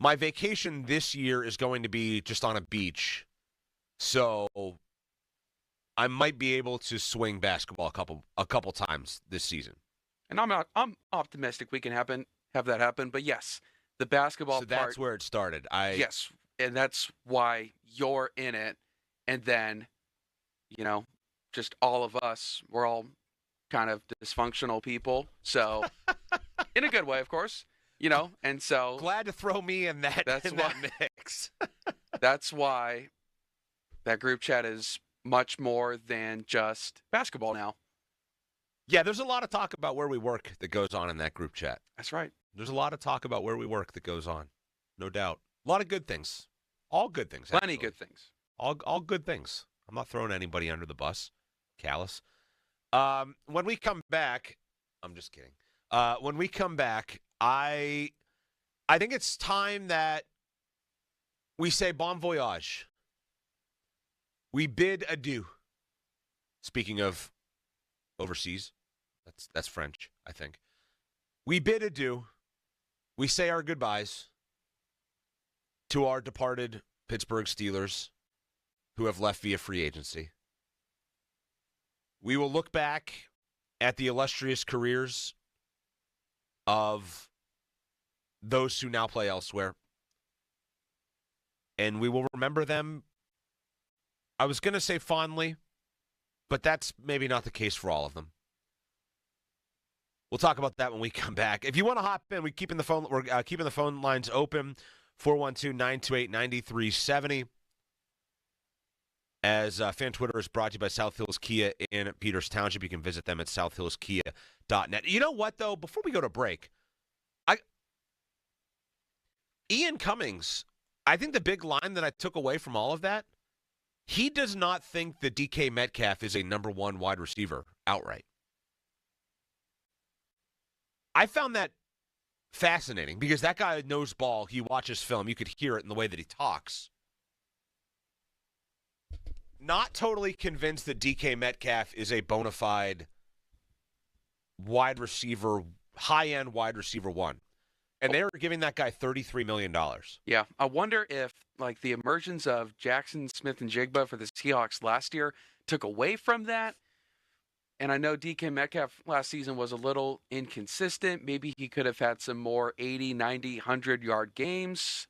My vacation this year is going to be just on a beach. So I might be able to swing basketball a couple times this season. And I'm optimistic we can have that happen. But yes, the basketball part. So that's where it started. Yes, and that's why you're in it. And then, just all of us, we're all kind of dysfunctional people. So, in a good way, of course, and so. Glad to throw me in that mix. That's why that group chat is much more than just basketball now. Yeah, there's a lot of talk about where we work that goes on in that group chat. That's right. There's a lot of talk about where we work that goes on. No doubt. A lot of good things. All good things. Plenty good things. All good things. I'm not throwing anybody under the bus. Callous. When we come back, I'm just kidding. When we come back, I think it's time that we say bon voyage. We bid adieu. Speaking of overseas, that's French, I think. We bid adieu. We say our goodbyes to our departed Pittsburgh Steelers who have left via free agency. We will look back at the illustrious careers of those who now play elsewhere, and we will remember them, I was going to say fondly, but that's maybe not the case for all of them. We'll talk about that when we come back. If you want to hop in, we're keeping the phone lines open, 412-928-9370. As Fan Twitter is brought to you by South Hills Kia in Peters Township. You can visit them at southhillskia.net. You know what, though? Before we go to break, Ian Cummings, I think the big line that I took away from all of that, he does not think that DK Metcalf is a number one wide receiver outright. I found that fascinating because that guy knows ball. He watches film. You could hear it in the way that he talks. Not totally convinced that DK Metcalf is a bona fide wide receiver, high-end wide receiver one. And they're giving that guy $33 million. Yeah. I wonder if, the emergence of Jackson Smith-Njigba for the Seahawks last year took away from that. And I know DK Metcalf last season was a little inconsistent. Maybe he could have had some more 80, 90, 100-yard games.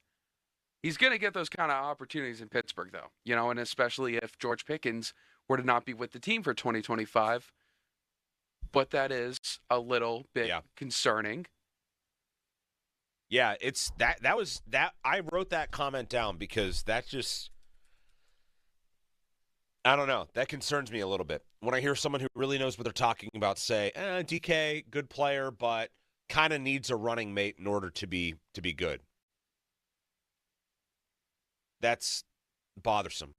He's going to get those kind of opportunities in Pittsburgh, though, and especially if George Pickens were to not be with the team for 2025. But that is a little bit concerning. Yeah, it's that was that. I wrote that comment down because that just I don't know. That concerns me a little bit. When I hear someone who really knows what they're talking about say, DK, good player, but kind of needs a running mate in order to be good. That's bothersome,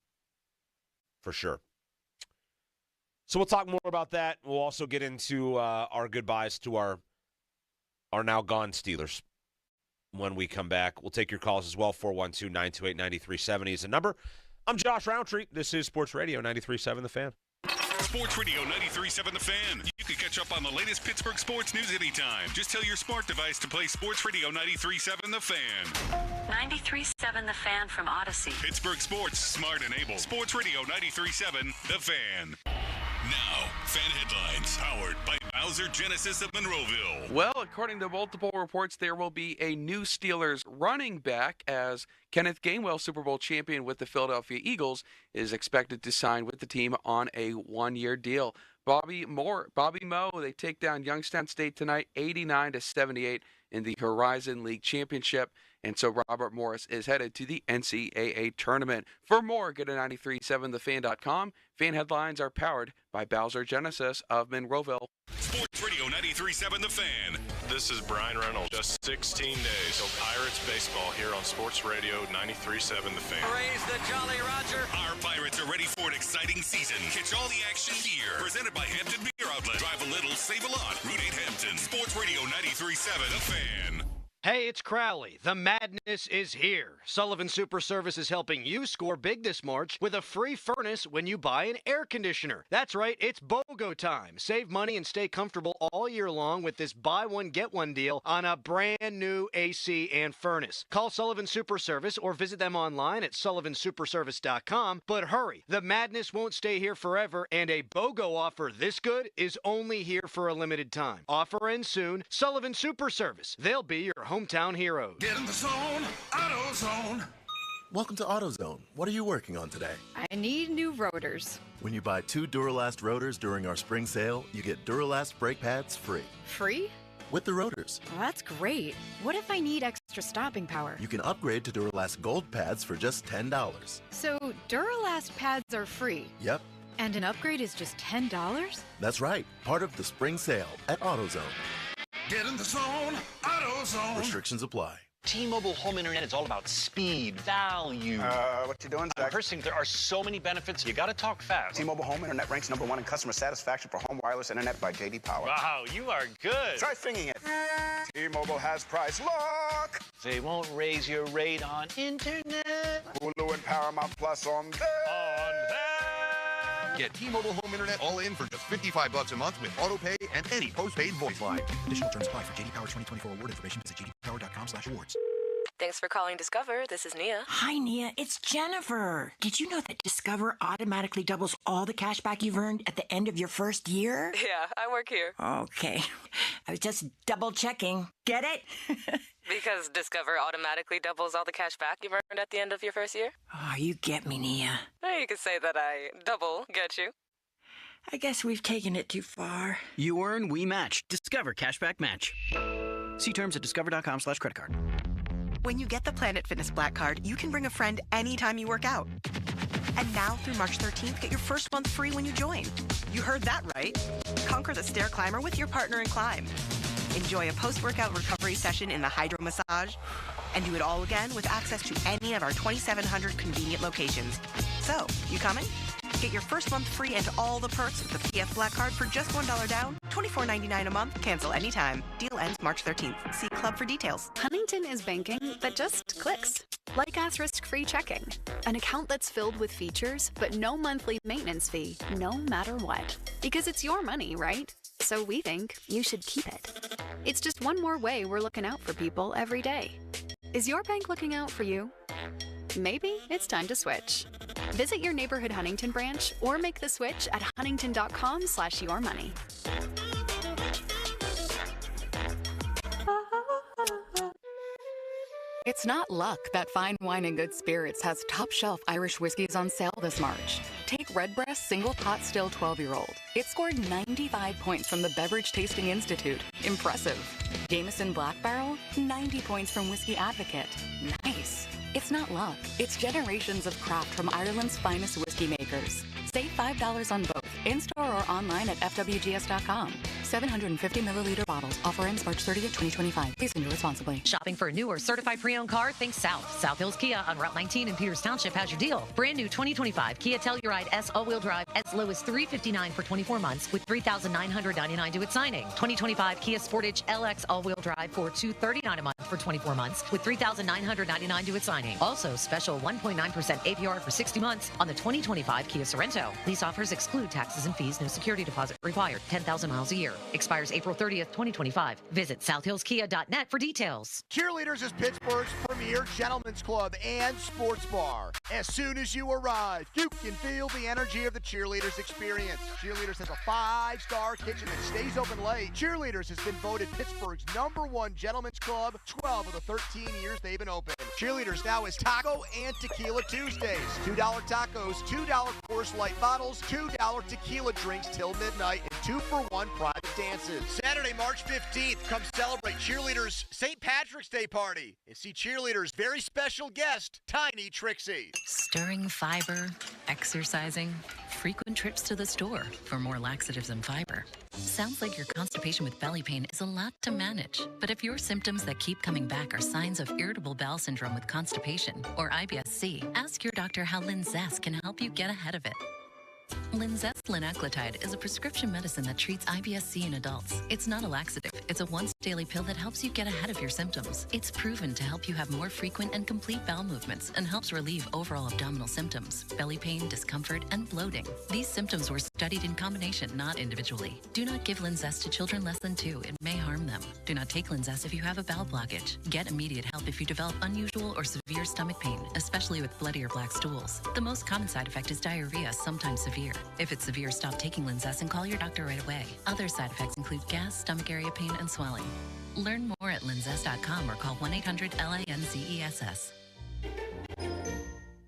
for sure. So we'll talk more about that. We'll also get into our goodbyes to our now gone Steelers when we come back. We'll take your calls as well. 412-928-9370 is the number. I'm Josh Roundtree. This is Sports Radio 93.7 The Fan. Sports Radio 93.7 The Fan. You can catch up on the latest Pittsburgh sports news anytime. Just tell your smart device to play Sports Radio 93.7 The Fan. 93.7 The Fan from Odyssey. Pittsburgh sports, smart and able. Sports Radio 93.7 The Fan. Now, fan headlines powered by Bowser Genesis of Monroeville. Well, according to multiple reports, there will be a new Steelers running back as Kenneth Gainwell, Super Bowl champion with the Philadelphia Eagles, is expected to sign with the team on a one-year deal. Bobby Moe, they take down Youngstown State tonight, 89-78 in the Horizon League Championship. And so Robert Morris is headed to the NCAA tournament. For more, go to 937thefan.com. Fan headlines are powered by Bowser Genesis of Monroeville. Sports Radio 93.7 The Fan. This is Brian Reynolds. Just 16 days till Pirates baseball here on Sports Radio 93.7 The Fan. Praise the Jolly Roger. Our Pirates are ready for an exciting season. Catch all the action here. Presented by Hampton Beer Outlet. Drive a little, save a lot. Route 8 Hampton. Sports Radio 93.7 The Fan. Hey, it's Crowley. The madness is here. Sullivan Super Service is helping you score big this March with a free furnace when you buy an air conditioner. That's right, it's BOGO time. Save money and stay comfortable all year long with this buy one, get one deal on a brand new AC and furnace. Call Sullivan Super Service or visit them online at sullivansuperservice.com. But hurry, the madness won't stay here forever, and a BOGO offer this good is only here for a limited time. Offer ends soon. Sullivan Super Service. They'll be your hometown heroes. Get in the zone, AutoZone. Welcome to AutoZone. What are you working on today? I need new rotors. When you buy 2 Duralast rotors during our spring sale, you get Duralast brake pads free. Free? With the rotors. Well, that's great. What if I need extra stopping power? You can upgrade to Duralast Gold pads for just $10. So Duralast pads are free? Yep. And an upgrade is just $10? That's right. Part of the spring sale at AutoZone. Get in the zone, AutoZone. Restrictions apply. T-Mobile home internet is all about speed, value. What you doing, Zach? First thing, there are so many benefits, you gotta talk fast. T-Mobile home internet ranks #1 in customer satisfaction for home wireless internet by J.D. Power. Wow, you are good. Try singing it. T-Mobile has price lock. They won't raise your rate on internet. Hulu and Paramount Plus on there. Get T-Mobile home internet all in for just $55 a month with autopay and any postpaid voice line. Additional terms apply for JD Power 2024 award information. Visit jdpower.com/awards. Thanks for calling Discover. This is Nia. Hi, Nia. It's Jennifer. Did you know that Discover automatically doubles all the cash back you've earned at the end of your first year? Yeah, I work here. Okay. I was just double checking. Get it? Because Discover automatically doubles all the cash back you've earned at the end of your first year? Oh, you get me, Nia. You could say that I double get you. I guess we've taken it too far. You earn, we match. Discover Cashback Match. See terms at discover.com/creditcard. When you get the Planet Fitness Black Card, you can bring a friend anytime you work out. And now through March 13th, get your first month free when you join. You heard that right. Conquer the stair climber with your partner in climb. Enjoy a post-workout recovery session in the hydro massage. And do it all again with access to any of our 2,700 convenient locations. So, you coming? Get your first month free and all the perks with the PF Black Card for just $1 down, $24.99 a month. Cancel anytime. Deal ends March 13th. See Club for details. Huntington is banking that just clicks. Like us risk-free checking. An account that's filled with features, but no monthly maintenance fee, no matter what. Because it's your money, right? So we think you should keep it. It's just one more way we're looking out for people every day. Is your bank looking out for you? Maybe it's time to switch. Visit your neighborhood Huntington branch or make the switch at huntington.com/yourmoney. It's not luck that Fine Wine and Good Spirits has top-shelf Irish whiskeys on sale this March. Take Redbreast Single Pot Still 12-year-old. It scored 95 points from the Beverage Tasting Institute. Impressive. Jameson Black Barrel, 90 points from Whiskey Advocate. Nice. It's not luck. It's generations of craft from Ireland's finest whiskey makers. Save $5 on both, in-store or online at FWGS.com. 750 milliliter bottles. Offer ends March 30th, 2025. Please enjoy responsibly. Shopping for a new or certified pre-owned car? Think South. South Hills Kia on Route 19 in Peters Township has your deal. Brand new 2025 Kia Telluride S all-wheel drive as low as $359 for 24 months with $3,999 due at signing. 2025 Kia Sportage LX all-wheel drive for $239 a month for 24 months with $3,999 due at signing. Also, special 1.9% APR for 60 months on the 2025 Kia Sorrento. These offers exclude taxes and fees. No security deposit required. 10,000 miles a year. Expires April 30th, 2025. Visit southhillskia.net for details. Cheerleaders is Pittsburgh's premier gentlemen's club and sports bar. As soon as you arrive, you can feel the energy of the Cheerleaders experience. Cheerleaders has a 5-star kitchen that stays open late. Cheerleaders has been voted Pittsburgh's #1 gentlemen's club 12 of the 13 years they've been open. Cheerleaders now is Taco and Tequila Tuesdays. $2 tacos, $2 Coors Light bottles, $2 tequila drinks till midnight, and 2-for-1 private dances. Saturday, March 15th, come celebrate Cheerleaders' St. Patrick's Day party and see Cheerleaders' very special guest, Tiny Trixie. Stirring fiber, exercising, frequent trips to the store for more laxatives and fiber. Sounds like your constipation with belly pain is a lot to manage. But if your symptoms that keep coming back are signs of irritable bowel syndrome with constipation or IBS-C, ask your doctor how Linzess can help you get ahead of it. Linzess linaclotide is a prescription medicine that treats IBS-C in adults. It's not a laxative. It's a once-daily pill that helps you get ahead of your symptoms. It's proven to help you have more frequent and complete bowel movements and helps relieve overall abdominal symptoms, belly pain, discomfort, and bloating. These symptoms were studied in combination, not individually. Do not give Linzess to children less than 2. It may harm them. Do not take Linzess if you have a bowel blockage. Get immediate help if you develop unusual or severe stomach pain, especially with bloody or black stools. The most common side effect is diarrhea, sometimes severe. If it's severe, stop taking Linzess and call your doctor right away. Other side effects include gas, stomach area pain, and swelling. Learn more at linzess.com or call 1-800-LINZESS.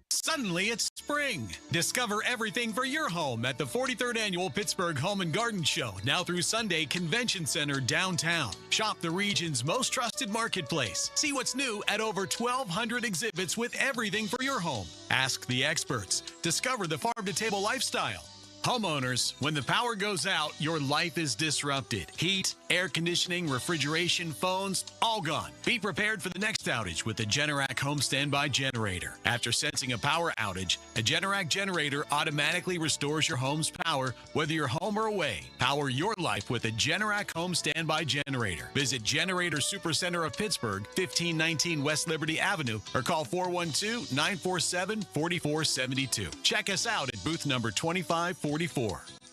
Suddenly it's spring. Discover everything for your home at the 43rd Annual Pittsburgh Home and Garden Show, now through Sunday, Convention Center downtown. Shop the region's most trusted marketplace. See what's new at over 1,200 exhibits with everything for your home. Ask the experts. Discover the farm-to-table lifestyle. Homeowners, when the power goes out, your life is disrupted. Heat, air conditioning, refrigeration, phones, all gone. Be prepared for the next outage with the Generac Home Standby Generator. After sensing a power outage, a Generac generator automatically restores your home's power, whether you're home or away. Power your life with a Generac Home Standby Generator. Visit Generator Supercenter of Pittsburgh, 1519 West Liberty Avenue, or call 412-947-4472. Check us out at booth number 2544.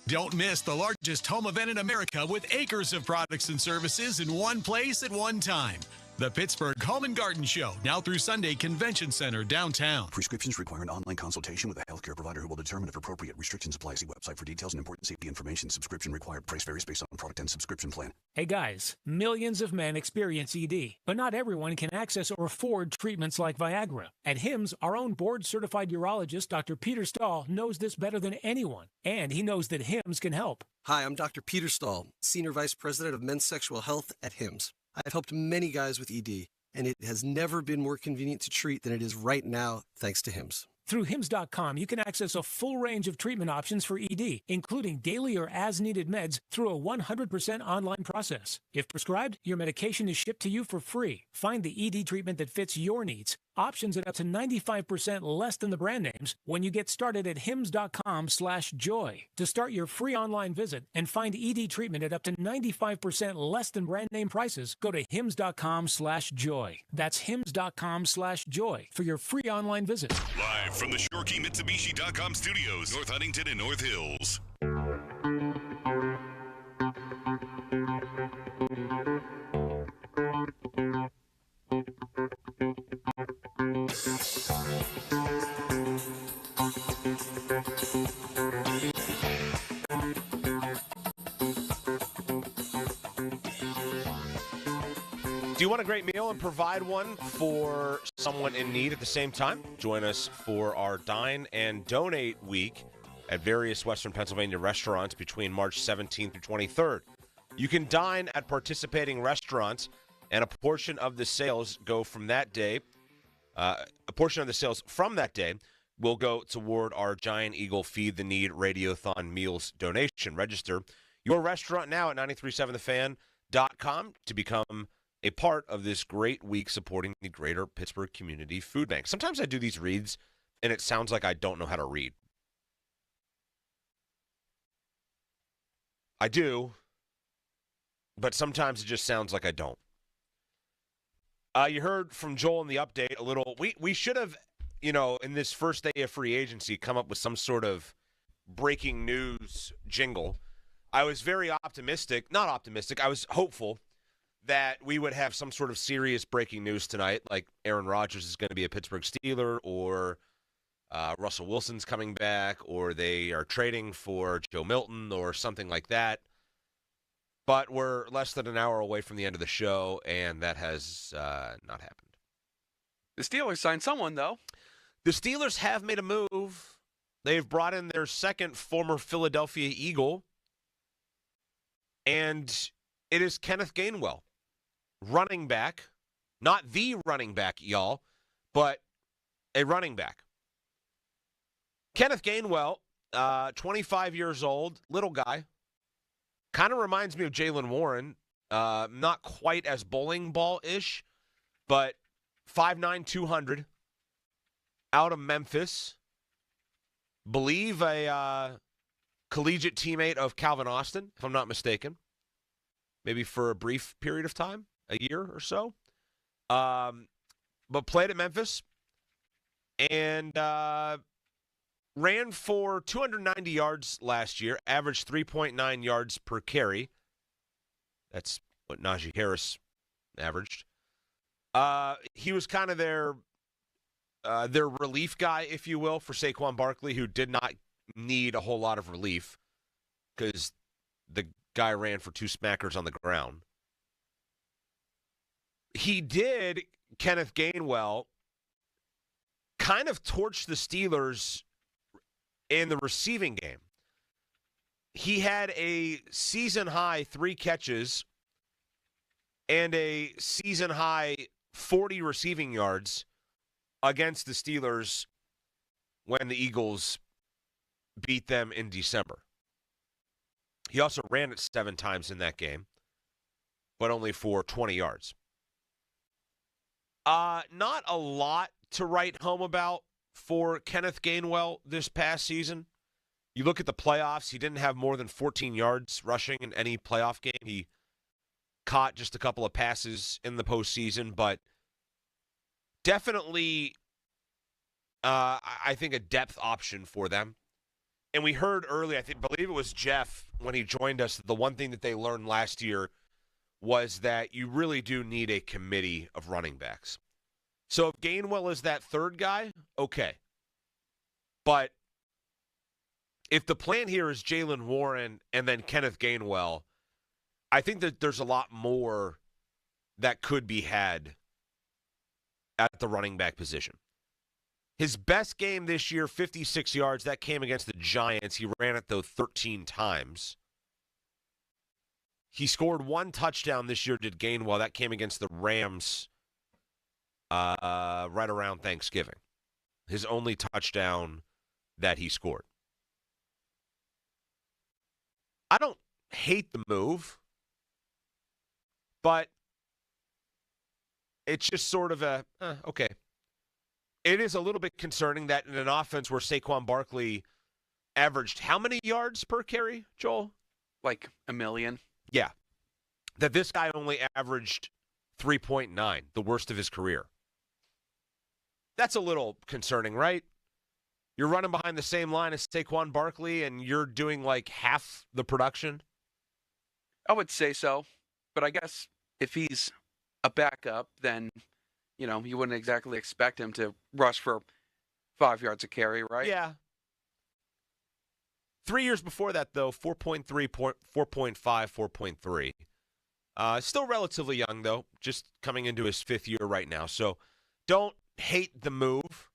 Don't miss the largest home event in America with acres of products and services in one place at one time. The Pittsburgh Home and Garden Show, now through Sunday, Convention Center downtown. Prescriptions require an online consultation with a healthcare provider who will determine if appropriate. Restrictions apply. See website for details and important safety information. Subscription required. Price varies based on product and subscription plan. Hey guys, millions of men experience ED, but not everyone can access or afford treatments like Viagra. At HIMSS, our own board-certified urologist, Dr. Peter Stahl, knows this better than anyone, and he knows that HIMSS can help. Hi, I'm Dr. Peter Stahl, Senior Vice President of Men's Sexual Health at HIMSS. I've helped many guys with ED, and it has never been more convenient to treat than it is right now, thanks to HIMSS. Through HIMSS.com, you can access a full range of treatment options for ED, including daily or as-needed meds through a 100% online process. If prescribed, your medication is shipped to you for free. Find the ED treatment that fits your needs. Options at up to 95% less than the brand names when you get started at hims.com/joy. To start your free online visit and find ED treatment at up to 95% less than brand name prices, go to hims.com/joy. That's hims.com/joy for your free online visit. Live from the Shorkey Mitsubishi.com studios, North Huntington and North Hills. Do you want a great meal and provide one for someone in need at the same time? Join us for our Dine and Donate Week at various Western Pennsylvania restaurants between March 17th through 23rd. You can dine at participating restaurants, and a portion of the sales go from that day. A portion of the sales from that day will go toward our Giant Eagle Feed the Need Radiothon Meals donation. Register your restaurant now at 937thefan.com to become a part of this great week supporting the Greater Pittsburgh Community Food Bank. Sometimes I do these reads, and it sounds like I don't know how to read. I do, but sometimes it just sounds like I don't. You heard from Joel in the update a little. We should have, in this first day of free agency, come up with some sort of breaking news jingle. I was very optimistic. Not optimistic. I was hopeful that we would have some sort of serious breaking news tonight, like Aaron Rodgers is going to be a Pittsburgh Steeler, or Russell Wilson's coming back, or they are trading for Joe Milton, or something like that. But we're less than an hour away from the end of the show, and that has not happened. The Steelers signed someone, though. The Steelers have made a move. They've brought in their second former Philadelphia Eagle, and it is Kenneth Gainwell, running back. Not the running back, y'all, but a running back. Kenneth Gainwell, 25 years old, little guy. Kind of reminds me of Jaylen Warren. Not quite as bowling ball-ish, but 5'9", 200. Out of Memphis. Believe a collegiate teammate of Calvin Austin, if I'm not mistaken. Maybe for a brief period of time, a year or so. But played at Memphis. And ran for 290 yards last year, averaged 3.9 yards per carry. That's what Najee Harris averaged. He was kind of their relief guy, if you will, for Saquon Barkley, who did not need a whole lot of relief because the guy ran for 2 smackers on the ground. He did, Kenneth Gainwell, kind of torch the Steelers in the receiving game. He had a season-high 3 catches and a season-high 40 receiving yards against the Steelers when the Eagles beat them in December. He also ran it 7 times in that game, but only for 20 yards. Not a lot to write home about for Kenneth Gainwell this past season. You look at the playoffs, he didn't have more than 14 yards rushing in any playoff game. He caught just a couple of passes in the postseason, but definitely, I think, a depth option for them. And we heard earlier, believe it was Jeff, when he joined us, the one thing that they learned last year was that you really do need a committee of running backs. So if Gainwell is that third guy, okay. But if the plan here is Jaylen Warren and then Kenneth Gainwell, I think that there's a lot more that could be had at the running back position. His best game this year, 56 yards. That came against the Giants. He ran it, though, 13 times. He scored 1 touchdown this year, did Gainwell. That came against the Rams right around Thanksgiving. His only touchdown that he scored. I don't hate the move, but it's just sort of a, okay. It is a little bit concerning that in an offense where Saquon Barkley averaged how many yards per carry, Joel? Like 1 million. Yeah. That this guy only averaged 3.9, the worst of his career. That's a little concerning, right? You're running behind the same line as Saquon Barkley, and you're doing like half the production? I would say so. But I guess if he's a backup, then, you wouldn't exactly expect him to rush for 5 yards a carry, right? Yeah. 3 years before that, though, 4.3, 4.5, 4.3. Still relatively young, though, just coming into his 5th year right now. So don't hate the move.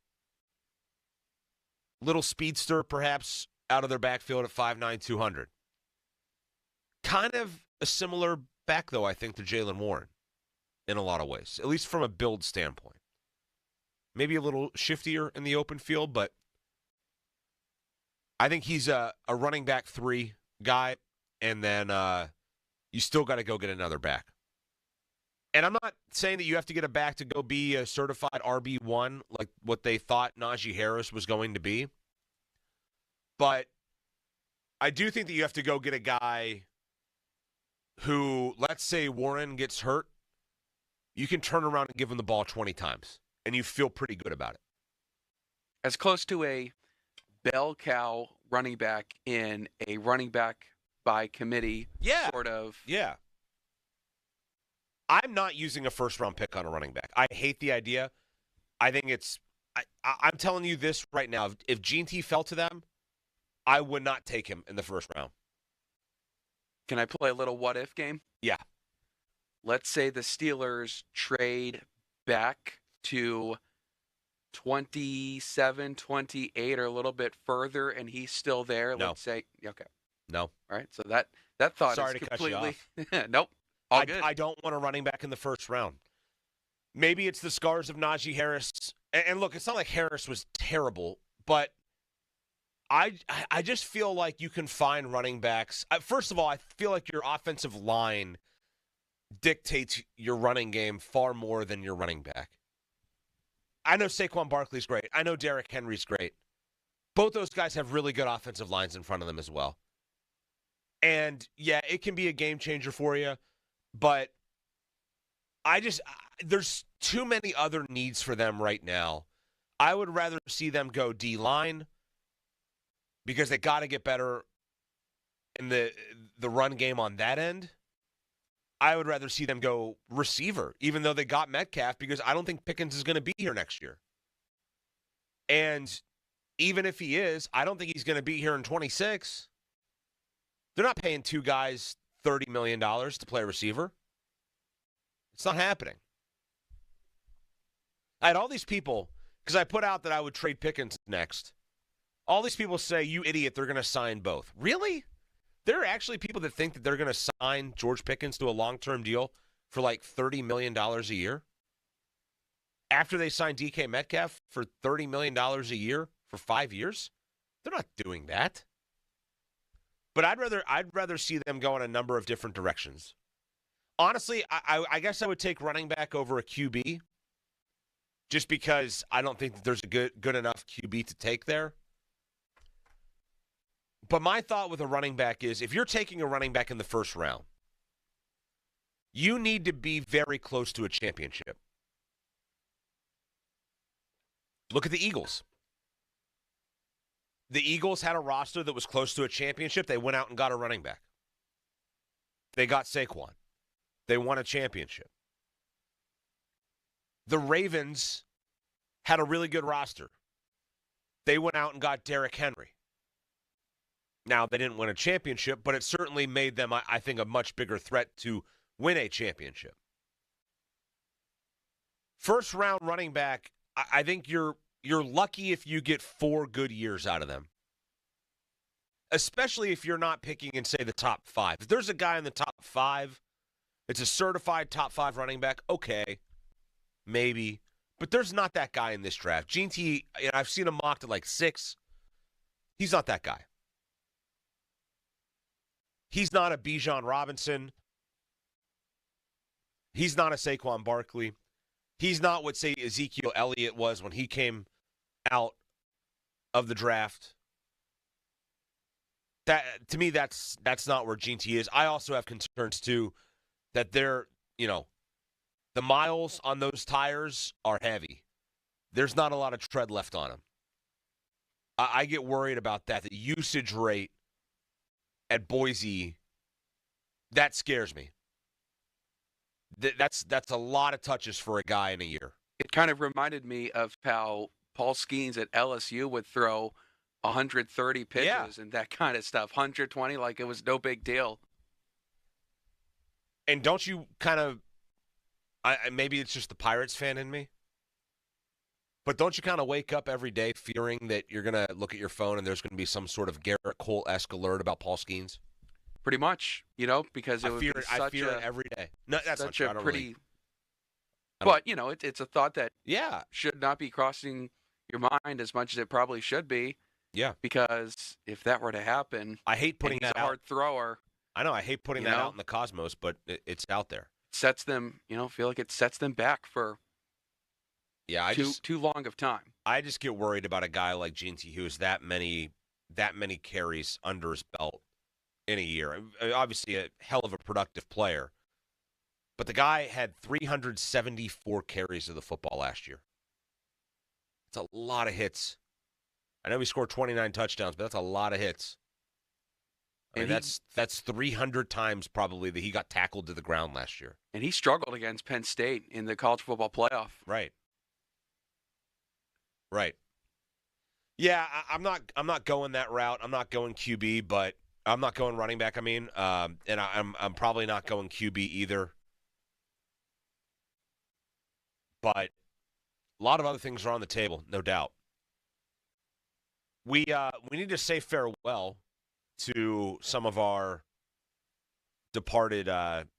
Little speedster, perhaps, out of their backfield at 5'9", 200. Kind of a similar back, though, I think, to Jaylen Warren in a lot of ways, at least from a build standpoint. Maybe a little shiftier in the open field, but I think he's a running back 3 guy, and then you still got to go get another back. And I'm not saying that you have to get a back to go be a certified RB1 like what they thought Najee Harris was going to be. But I do think that you have to go get a guy who, let's say Warren gets hurt, you can turn around and give him the ball 20 times, and you feel pretty good about it. As close to a bell cow running back in a running back by committee sort of. Yeah. I'm not using a first-round pick on a running back. I hate the idea. I think it's I'm telling you this right now. If Gene T fell to them, I would not take him in the first round. Can I play a little what-if game? Yeah. Let's say the Steelers trade back to 27, 28, or a little bit further, and he's still there. No. Let's say, okay. No. All right, so that thought Sorry is to completely. cut you off. Nope. All good. I don't want a running back in the first round. Maybe it's the scars of Najee Harris. And look, it's not like Harris was terrible, but I just feel like you can find running backs. First of all, I feel like your offensive line dictates your running game far more than your running back. I know Saquon Barkley's great. I know Derrick Henry's great. Both those guys have really good offensive lines in front of them as well. And, yeah, it can be a game changer for you, but there's too many other needs for them right now. I would rather see them go D-line because they got to get better in the run game on that end. I would rather see them go receiver, even though they got Metcalf, because I don't think Pickens is going to be here next year. And even if he is, I don't think he's going to be here in 26. They're not paying 2 guys $30 million to play receiver. It's not happening. I had all these people, because I put out that I would trade Pickens next. All these people say, you idiot, they're going to sign both. Really? There are actually people that think that they're going to sign George Pickens to a long-term deal for like $30 million a year? After they sign DK Metcalf for $30 million a year for 5 years? They're not doing that. But I'd rather see them go in a number of different directions. Honestly, I guess I would take running back over a QB just because I don't think that there's a good enough QB to take there. But my thought with a running back is if you're taking a running back in the first round, you need to be very close to a championship. Look at the Eagles. The Eagles had a roster that was close to a championship. They went out and got a running back. They got Saquon. They won a championship. The Ravens had a really good roster. They went out and got Derrick Henry. Now, they didn't win a championship, but it certainly made them, I think, a much bigger threat to win a championship. First round running back, I think you're lucky if you get 4 good years out of them. Especially if you're not picking in, say, the top 5. If there's a guy in the top 5, it's a certified top 5 running back, okay, maybe. But there's not that guy in this draft. Gene T, I've seen him mocked at like 6. He's not that guy. He's not a Bijan Robinson. He's not a Saquon Barkley. He's not what, say, Ezekiel Elliott was when he came out of the draft. That, to me, that's not where Gene T is. I also have concerns, too, that they're, the miles on those tires are heavy. There's not a lot of tread left on them. I get worried about that. The usage rate at Boise, that scares me. That's a lot of touches for a guy in a year. It kind of reminded me of how Paul Skeens at LSU would throw 130 pitches and that kind of stuff, 120 like it was no big deal. And don't you kind of, maybe it's just the Pirates fan in me, but don't you kind of wake up every day fearing that you're going to look at your phone and there's going to be some sort of Garrett Cole-esque alert about Paul Skeens? Pretty much, because it would be I fear it every day. No, that's such not true. a pretty. But it's a thought that should not be crossing your mind as much as it probably should be. Yeah. Because if that were to happen, I hate putting he's that a hard thrower. I know. I hate putting that out in the cosmos, but it's out there. Sets them, feel like it sets them back for too long of time. I just get worried about a guy like Jeanty who has that many carries under his belt in a year. Obviously, a hell of a productive player. But the guy had 374 carries of the football last year. That's a lot of hits. I know he scored 29 touchdowns, but that's a lot of hits. I mean, that's 300 times probably that he got tackled to the ground last year. And he struggled against Penn State in the college football playoff. Right. Yeah, I'm not going that route. I'm not going QB, but I'm not going running back. I mean, and I'm probably not going QB either. But a lot of other things are on the table, no doubt. We need to say farewell to some of our departed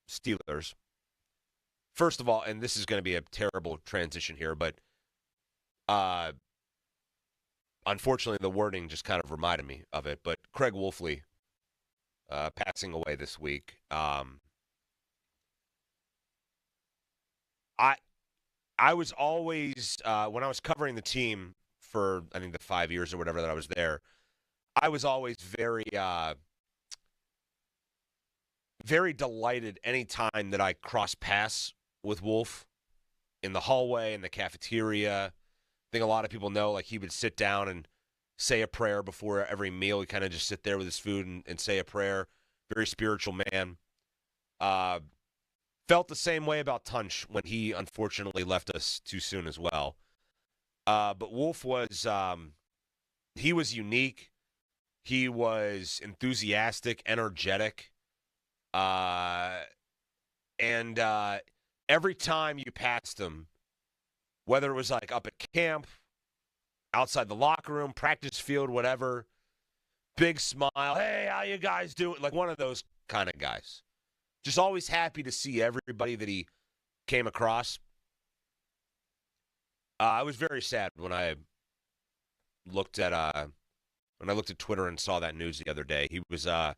Steelers. First of all, and this is going to be a terrible transition here, but unfortunately the wording just kind of reminded me of it. But Craig Wolfley passing away this week. I was always, when I was covering the team for, I think, the 5 years or whatever that I was there, I was always very, very delighted any time that I crossed paths with Wolf in the hallway, in the cafeteria. I think a lot of people know, like, he would sit down and say a prayer before every meal. He'd kind of just sit there with his food and say a prayer. Very spiritual man. Felt the same way about Tunch when he unfortunately left us too soon as well. But Wolf was, he was unique. He was enthusiastic, energetic. And every time you passed him, whether it was like up at camp, outside the locker room, practice field, whatever, big smile, hey, how you guys doing? Like one of those kind of guys. Just always happy to see everybody that he came across. I was very sad when I looked at Twitter and saw that news the other day. He was a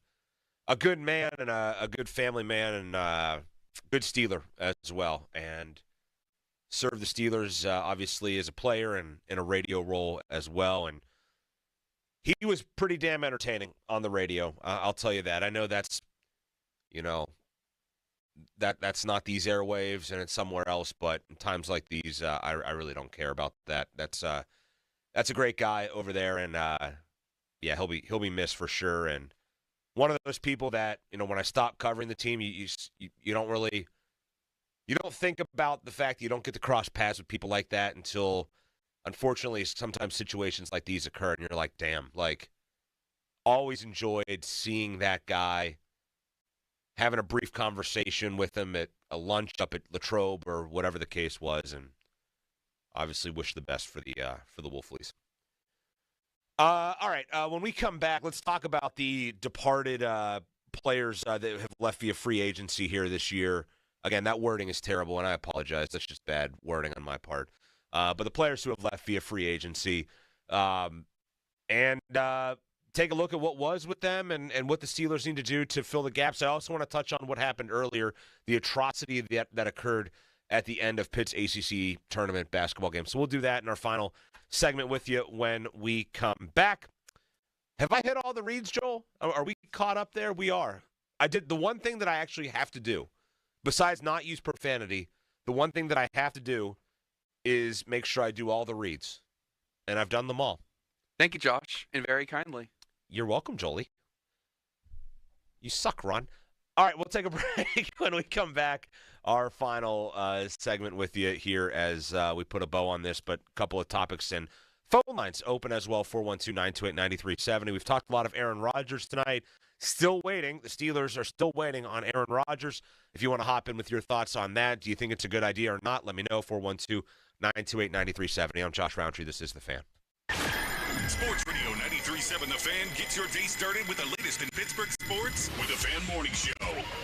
good man and a good family man and good Steeler as well, and served the Steelers obviously as a player and in a radio role as well. And he was pretty damn entertaining on the radio. I'll tell you that. I know that's, that's not these airwaves and it's somewhere else, but in times like these, I really don't care about that. That's a great guy over there, and yeah, he'll be missed for sure. And one of those people that, when I stopped covering the team, you don't think about the fact that you don't get to cross paths with people like that until, unfortunately, sometimes situations like these occur, and you're like, damn, like, always enjoyed seeing that guy, having a brief conversation with him at a lunch up at Latrobe or whatever the case was, and obviously wish the best for the Wolfleys. All right, when we come back, let's talk about the departed players that have left via free agency here this year. Again, that wording is terrible, and I apologize. That's just bad wording on my part. But the players who have left via free agency, and take a look at what was with them and what the Steelers need to do to fill the gaps. I also want to touch on what happened earlier, the atrocity that occurred at the end of Pitt's ACC tournament basketball game. So we'll do that in our final segment with you when we come back. Have I hit all the reads, Joel? Are we caught up there? We are. I did the one thing that I actually have to do, besides not use profanity, the one thing that I have to do is make sure I do all the reads. And I've done them all. Thank you, Josh, and very kindly. You're welcome, Jolie. You suck, Ron. All right, we'll take a break. When we come back, our final segment with you here as we put a bow on this, but a couple of topics and phone lines open as well, 412-928-9370. We've talked a lot of Aaron Rodgers tonight. Still waiting. The Steelers are still waiting on Aaron Rodgers. If you want to hop in with your thoughts on that, do you think it's a good idea or not? Let me know, 412-928-9370. I'm Josh Roundtree. This is The Fan. Sports Radio 93.7 The Fan gets your day started with the latest in Pittsburgh sports with The Fan Morning Show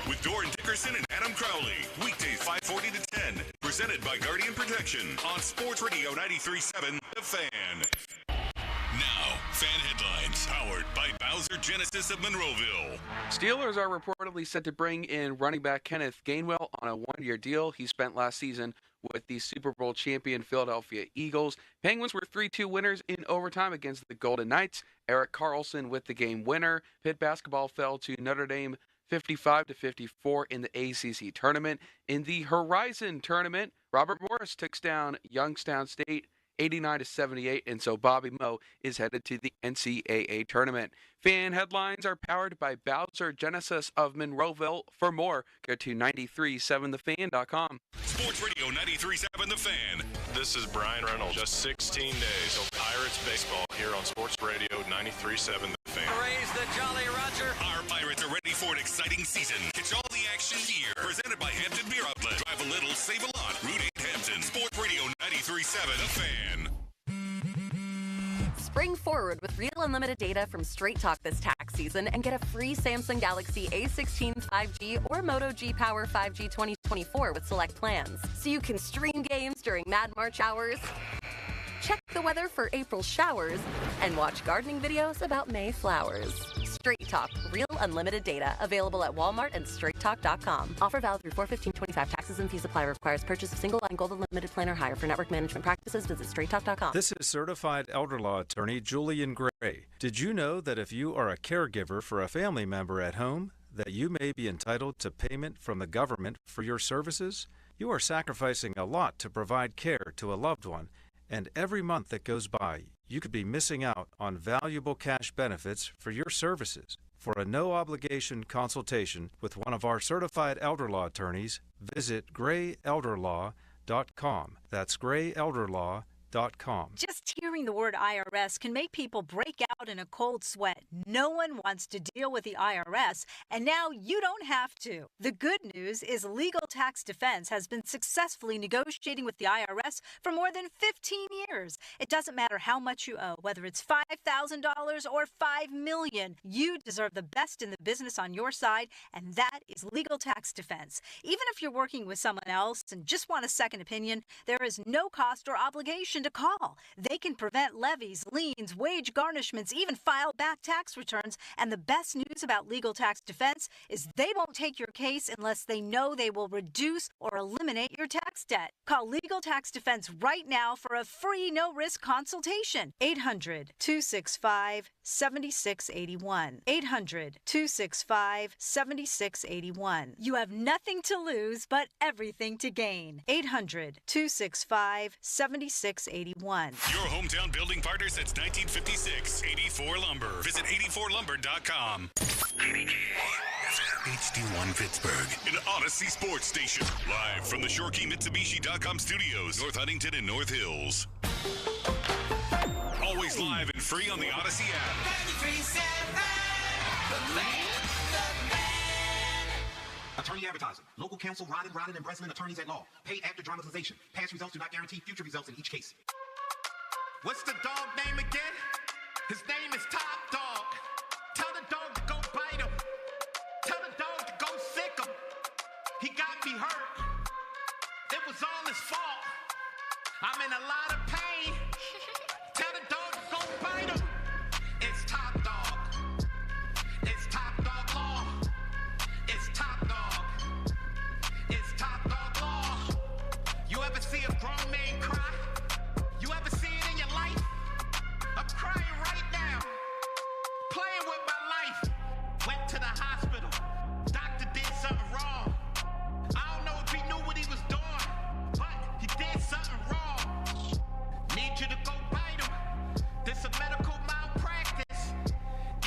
with Doran Dickerson and Adam Crowley. Weekdays 5:40 to 10. Presented by Guardian Protection on Sports Radio 93.7 The Fan. Now, Fan headlines, powered by Bowser Genesis of Monroeville. Steelers are reportedly set to bring in running back Kenneth Gainwell on a one-year deal. He spent last season with the Super Bowl champion Philadelphia Eagles. Penguins were 3-2 winners in overtime against the Golden Knights. Eric Carlson with the game winner. Pitt basketball fell to Notre Dame 55-54 in the ACC tournament. In the Horizon tournament, Robert Morris takes down Youngstown State 89-78, and so Bobby Moe is headed to the NCAA tournament. Fan headlines are powered by Bowser Genesis of Monroeville. For more, go to 937thefan.com. Sports Radio 93.7 The Fan. This is Brian Reynolds. Just 16 days of Pirates baseball here on Sports Radio 93.7 The Fan. Raise the Jolly Roger. Our Pirates are ready for an exciting season. Catch all the action here. Presented by Hampton Beer Outlet. Drive a little, save a lot. Route 8 Hampton. Sports Radio 93.7 The Fan. Spring forward with real unlimited data from Straight Talk this tax season and get a free Samsung Galaxy A16 5G or Moto G Power 5G 2024 with select plans. So you can stream games during Mad March hours, check the weather for April showers, and watch gardening videos about May flowers. Straight Talk, real unlimited data. Available at Walmart and straighttalk.com. Offer valid through 4/15/25. Taxes and fees apply. Requires purchase of single line gold unlimited plan or higher. For network management practices, visit straighttalk.com. This is certified elder law attorney Julian Gray. Did you know that if you are a caregiver for a family member at home, that you may be entitled to payment from the government for your services? You are sacrificing a lot to provide care to a loved one, and every month that goes by, you could be missing out on valuable cash benefits for your services. For a no-obligation consultation with one of our certified elder law attorneys, visit grayelderlaw.com. That's grayelderlaw.com. Just hearing the word IRS can make people break out in a cold sweat. No one wants to deal with the IRS, and now you don't have to. The good news is Legal Tax Defense has been successfully negotiating with the IRS for more than 15 years. It doesn't matter how much you owe, whether it's $5,000 or $5 million. You deserve the best in the business on your side, and that is Legal Tax Defense. Even if you're working with someone else and just want a second opinion, there is no cost or obligation to call. They can prevent levies, liens, wage garnishments, even file back tax returns. And the best news about Legal Tax Defense is they won't take your case unless they know they will reduce or eliminate your tax debt. Call Legal Tax Defense right now for a free no-risk consultation. 800-265-7681. 800-265-7681. You have nothing to lose but everything to gain. 800-265-7681. Your hometown building partner since 1956. 84 Lumber. Visit 84lumber.com. HD1 Pittsburgh, an Odyssey sports station. Live from the ShoreKeyMitsubishi.com studios, North Huntington and North Hills. Always live and free on the Odyssey app. Attorney advertising. Local counsel, Rodden, and Breslin, attorneys at law. Paid after dramatization. Past results do not guarantee future results in each case. What's the dog name again? His name is Top Dog. Tell the dog to go bite him. Tell the dog to go sick him. He got me hurt. It was all his fault. I'm in a lot of pain. Tell the dog to go bite him. It's Top Dog. It's Top Dog Law. It's Top Dog. It's Top Dog Law. You ever see a grown man cry? You ever see it in your life? I'm crying right now. Playing with my life. Went to the hospital. Doctor did something wrong. I don't know if he knew what he was doing, but he did something wrong. Need you to go bite him. This a medical malpractice.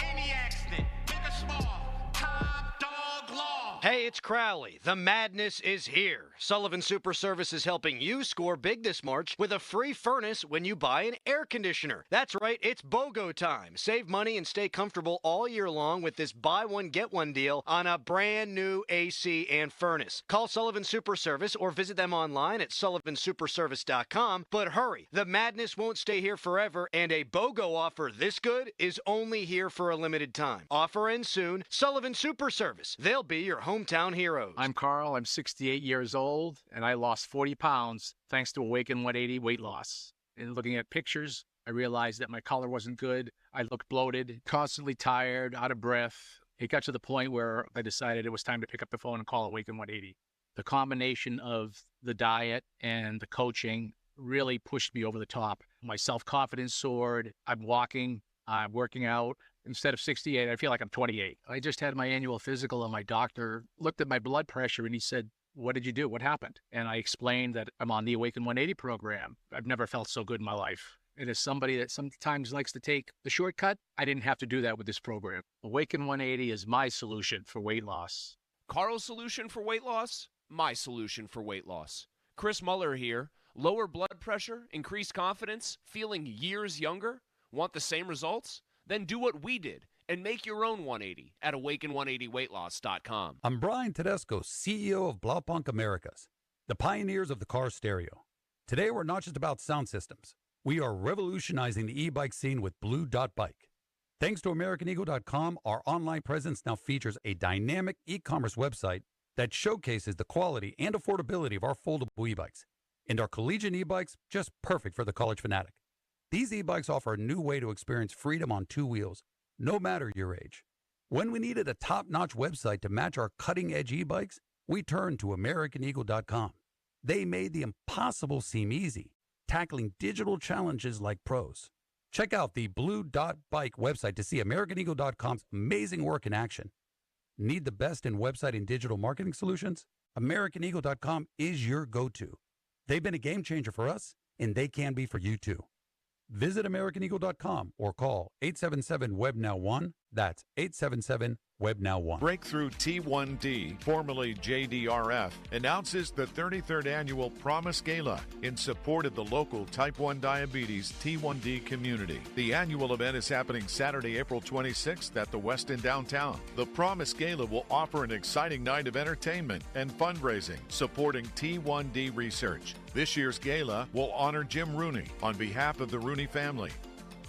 Any accident, big or small. Top Dog Law. Hey, it's Crowley. The madness is here. Sullivan Super Service is helping you score big this March with a free furnace when you buy an air conditioner. That's right, it's BOGO time. Save money and stay comfortable all year long with this buy one, get one deal on a brand new AC and furnace. Call Sullivan Super Service or visit them online at sullivansuperservice.com. But hurry, the madness won't stay here forever, and a BOGO offer this good is only here for a limited time. Offer ends soon. Sullivan Super Service. They'll be your hometown heroes. I'm Carl. I'm 68 years old, and I lost 40 pounds thanks to Awaken 180 weight loss. And looking at pictures, I realized that my color wasn't good. I looked bloated, constantly tired, out of breath. It got to the point where I decided it was time to pick up the phone and call Awaken 180. The combination of the diet and the coaching really pushed me over the top. My self-confidence soared. I'm walking, I'm working out. Instead of 68, I feel like I'm 28. I just had my annual physical, and my doctor looked at my blood pressure and he said, "What did you do? What happened?" And I explained that I'm on the Awaken 180 program. I've never felt so good in my life. And as somebody that sometimes likes to take the shortcut, I didn't have to do that with this program. Awaken 180 is my solution for weight loss. Carl's solution for weight loss? My solution for weight loss. Chris Muller here. Lower blood pressure, increased confidence, feeling years younger? Want the same results? Then do what we did and make your own 180 at awaken180weightloss.com. I'm Brian Tedesco, CEO of Blaupunk Americas, the pioneers of the car stereo. Today, we're not just about sound systems. We are revolutionizing the e-bike scene with Blue Dot Bike. Thanks to AmericanEagle.com, our online presence now features a dynamic e-commerce website that showcases the quality and affordability of our foldable e-bikes. And our collegiate e-bikes, just perfect for the college fanatic. These e-bikes offer a new way to experience freedom on two wheels, no matter your age. When we needed a top-notch website to match our cutting-edge e-bikes, we turned to AmericanEagle.com. They made the impossible seem easy, tackling digital challenges like pros. Check out the Blue Dot Bike website to see AmericanEagle.com's amazing work in action. Need the best in website and digital marketing solutions? AmericanEagle.com is your go-to. They've been a game changer for us, and they can be for you too. Visit AmericanEagle.com or call 877-WEB-NOW-1. That's 877-WEB-NOW-1. Breakthrough T1D, formerly JDRF, announces the 33rd Annual Promise Gala in support of the local Type 1 Diabetes T1D community. The annual event is happening Saturday, April 26th at the Westin downtown. The Promise Gala will offer an exciting night of entertainment and fundraising supporting T1D research. This year's gala will honor Jim Rooney on behalf of the Rooney family.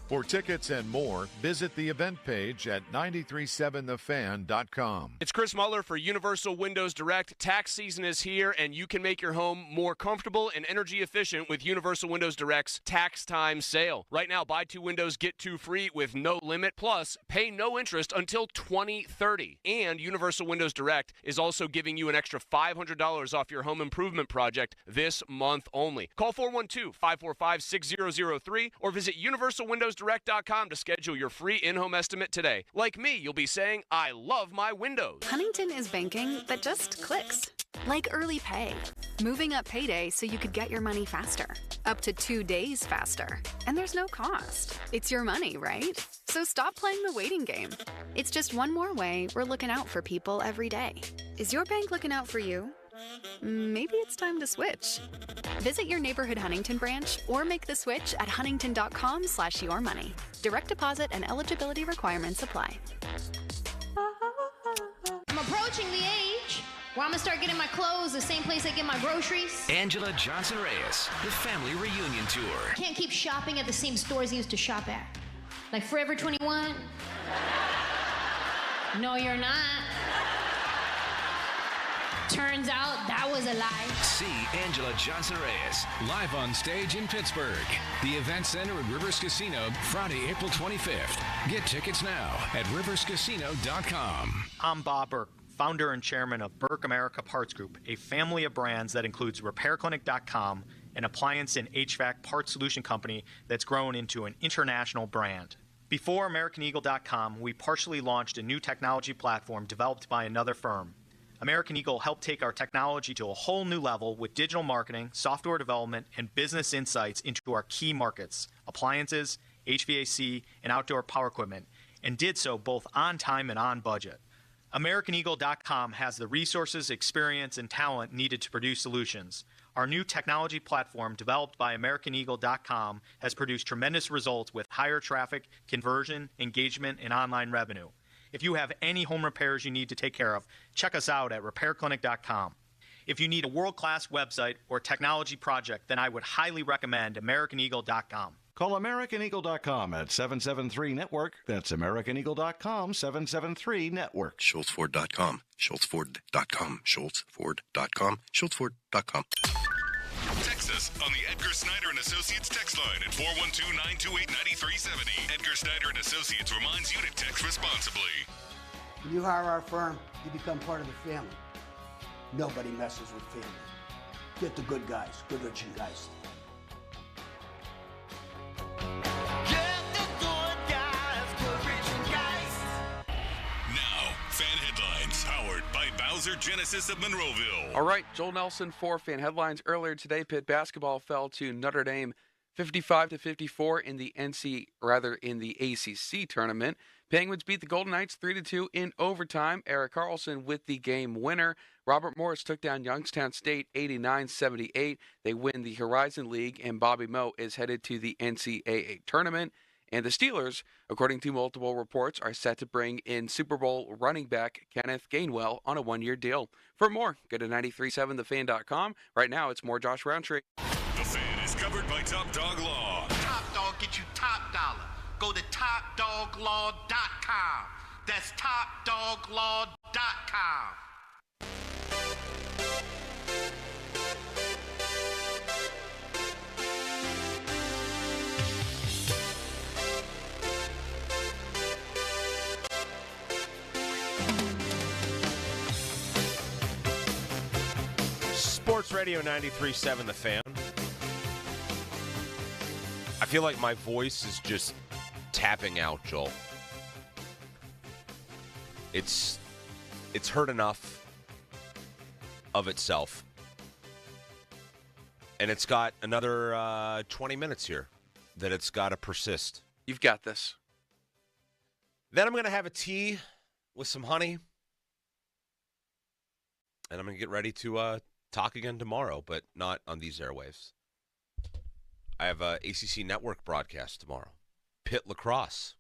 For tickets and more, visit the event page at 937thefan.com. It's Chris Muller for Universal Windows Direct. Tax season is here, and you can make your home more comfortable and energy efficient with Universal Windows Direct's Tax Time Sale. Right now, buy 2 windows, get 2 free with no limit, plus pay no interest until 2030. And Universal Windows Direct is also giving you an extra $500 off your home improvement project this month only. Call 412-545-6003 or visit universalwindowsdirect.com to schedule your free in-home estimate today. Like me, you'll be saying, "I love my windows." Huntington is banking that just clicks. Like early pay. Moving up payday so you could get your money faster. Up to 2 days faster. And there's no cost. It's your money, right? So stop playing the waiting game. It's just one more way we're looking out for people every day. Is your bank looking out for you? Maybe it's time to switch. Visit your neighborhood Huntington branch or make the switch at huntington.com/yourmoney. Direct deposit and eligibility requirements apply. I'm approaching the age where I'm gonna start getting my clothes the same place I get my groceries. Angela Johnson-Reyes, the family reunion tour. Can't keep shopping at the same stores I used to shop at. Like Forever 21. No, you're not. Turns out that was a lie. See Angela Johnson-Reyes live on stage in Pittsburgh. The Event Center at Rivers Casino, Friday, April 25th. Get tickets now at riverscasino.com. I'm Bob Burke, founder and chairman of Burke America Parts Group, a family of brands that includes RepairClinic.com, an appliance and HVAC parts solution company that's grown into an international brand. Before AmericanEagle.com, we partially launched a new technology platform developed by another firm. American Eagle helped take our technology to a whole new level with digital marketing, software development, and business insights into our key markets, appliances, HVAC, and outdoor power equipment, and did so both on time and on budget. AmericanEagle.com has the resources, experience, and talent needed to produce solutions. Our new technology platform, developed by AmericanEagle.com, has produced tremendous results with higher traffic, conversion, engagement, and online revenue. If you have any home repairs you need to take care of, check us out at RepairClinic.com. If you need a world-class website or technology project, then I would highly recommend AmericanEagle.com. Call AmericanEagle.com at 773-NETWORK. That's AmericanEagle.com, 773-NETWORK. SchultzFord.com, SchultzFord.com, SchultzFord.com, SchultzFord.com. Text us on the Edgar Snyder and Associates text line at 412-928-9370. Edgar Snyder and Associates reminds you to text responsibly. When you hire our firm, you become part of the family. Nobody messes with family. Get the good guys, good Richard guys. Now, fan headlines powered by Bowser Genesis of Monroeville. All right, Joel Nelson for fan headlines. Earlier today, Pitt basketball fell to Notre Dame 55-54 in the ACC tournament. Penguins beat the Golden Knights 3-2 in overtime. Eric Carlson with the game winner. Robert Morris took down Youngstown State 89-78. They win the Horizon League, and Bobby Moe is headed to the NCAA tournament. And the Steelers, according to multiple reports, are set to bring in Super Bowl running back Kenneth Gainwell on a one-year deal. For more, go to 937thefan.com. Right now, it's more Josh Roundtree. The Fan is covered by Top Dog Law. Top Dog get you top dollar. Go to topdoglaw.com. That's topdoglaw.com. Sports Radio 93.7 The Fan. I feel like my voice is just tapping out, Joel. It's heard enough of itself. And it's got another 20 minutes here that it's got to persist. You've got this. Then I'm going to have a tea with some honey. And I'm going to get ready to talk again tomorrow, but not on these airwaves. I have a ACC Network broadcast tomorrow. Pitt lacrosse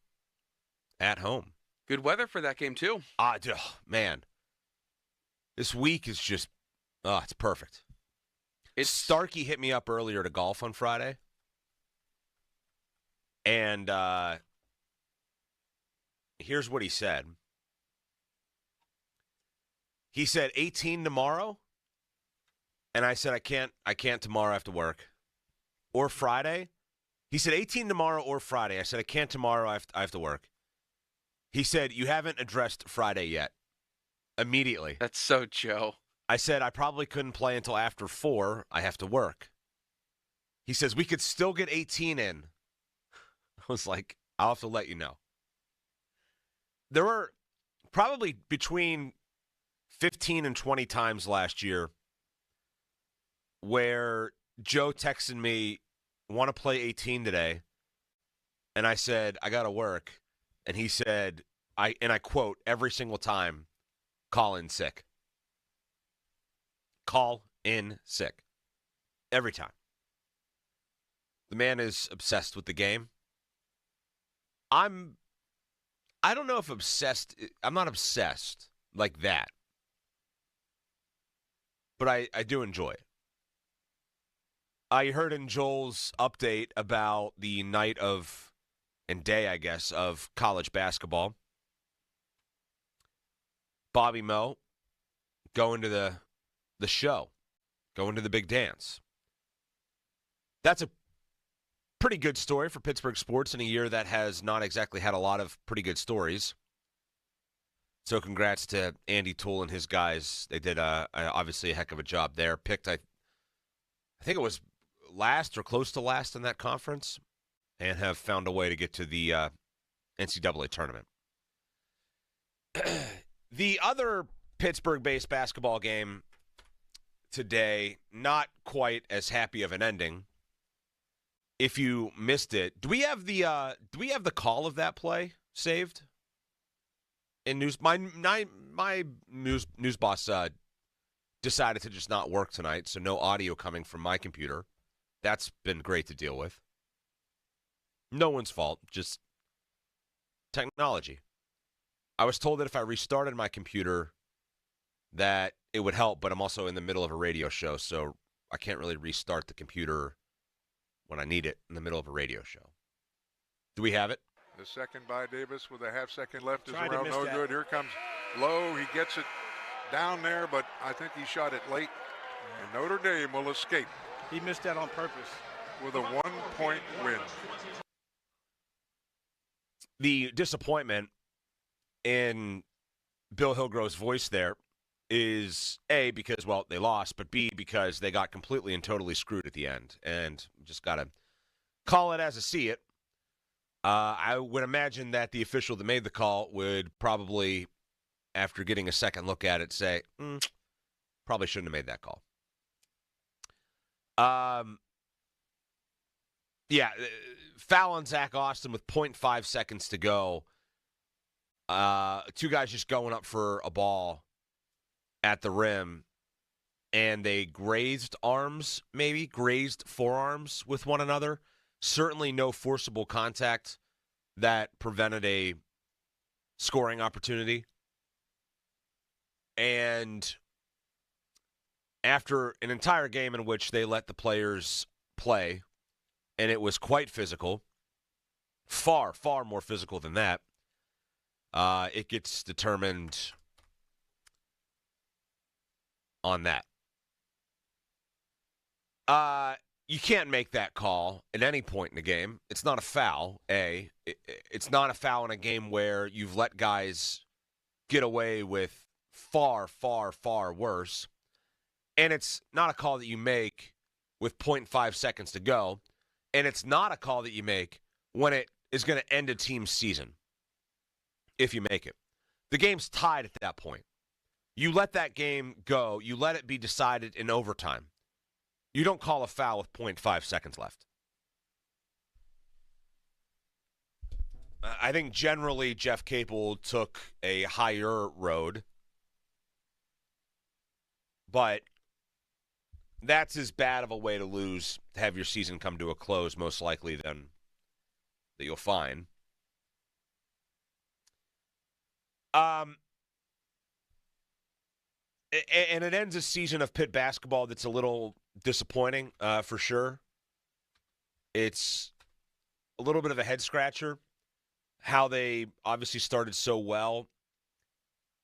at home. Good weather for that game, too. Man. This week is just, it's perfect. Starkey hit me up earlier to golf on Friday. And here's what he said. He said 18 tomorrow. And I said, I can't tomorrow, I have to work. Or Friday. He said 18 tomorrow or Friday. I said, I can't tomorrow, I have to work. He said, you haven't addressed Friday yet. Immediately. That's so Joe. I said, I probably couldn't play until after 4. I have to work. He says, we could still get 18 in. I was like, I'll have to let you know. There were probably between 15 and 20 times last year where Joe texted me, want to play 18 today? And I said, I got to work. And he said, I quote, every single time, call in sick. Call in sick. Every time. The man is obsessed with the game. I don't know if obsessed, I'm not obsessed like that. But I do enjoy it. I heard in Joel's update about the night of, and day, I guess, of college basketball. Bobby Moe going to the show, going to the big dance. That's a pretty good story for Pittsburgh sports in a year that has not exactly had a lot of pretty good stories. So congrats to Andy Toole and his guys. They did obviously a heck of a job there. Picked, I think it was last or close to last in that conference, and have found a way to get to the NCAA tournament. The other Pittsburgh-based basketball game today, not quite as happy of an ending. If you missed it, do we have the call of that play saved? In news, my news boss decided to just not work tonight, so no audio coming from my computer. That's been great to deal with. No one's fault, just technology. I was told that if I restarted my computer, that it would help, but I'm also in the middle of a radio show, so I can't really restart the computer when I need it in the middle of a radio show. Do we have it? The second by Davis with a half second left is around no good. Here comes Lowe. He gets it down there, but I think he shot it late. And Notre Dame will escape. He missed that on purpose. With a 1-point win. The disappointment in Bill Hillgrove's voice there is A, because, well, they lost, but B, because they got completely and totally screwed at the end. And just got to call it as I see it. I would imagine that the official that made the call would probably, after getting a second look at it, say, probably shouldn't have made that call. Yeah, foul on Zach Austin with 0.5 seconds to go. Two guys just going up for a ball at the rim, and they grazed forearms with one another. Certainly no forcible contact that prevented a scoring opportunity. And after an entire game in which they let the players play, and it was quite physical, far, far more physical than that, it gets determined on that. You can't make that call at any point in the game. It's not a foul, A. It's not a foul in a game where you've let guys get away with far, far, far worse. And it's not a call that you make with 0.5 seconds to go. And it's not a call that you make when it is going to end a team's season, if you make it. The game's tied at that point. You let that game go. You let it be decided in overtime. You don't call a foul with 0.5 seconds left. I think generally Jeff Capel took a higher road, but that's as bad of a way to lose, to have your season come to a close, most likely, than that you'll find. And it ends a season of Pitt basketball that's a little disappointing, for sure. It's a little bit of a head-scratcher, how they obviously started so well,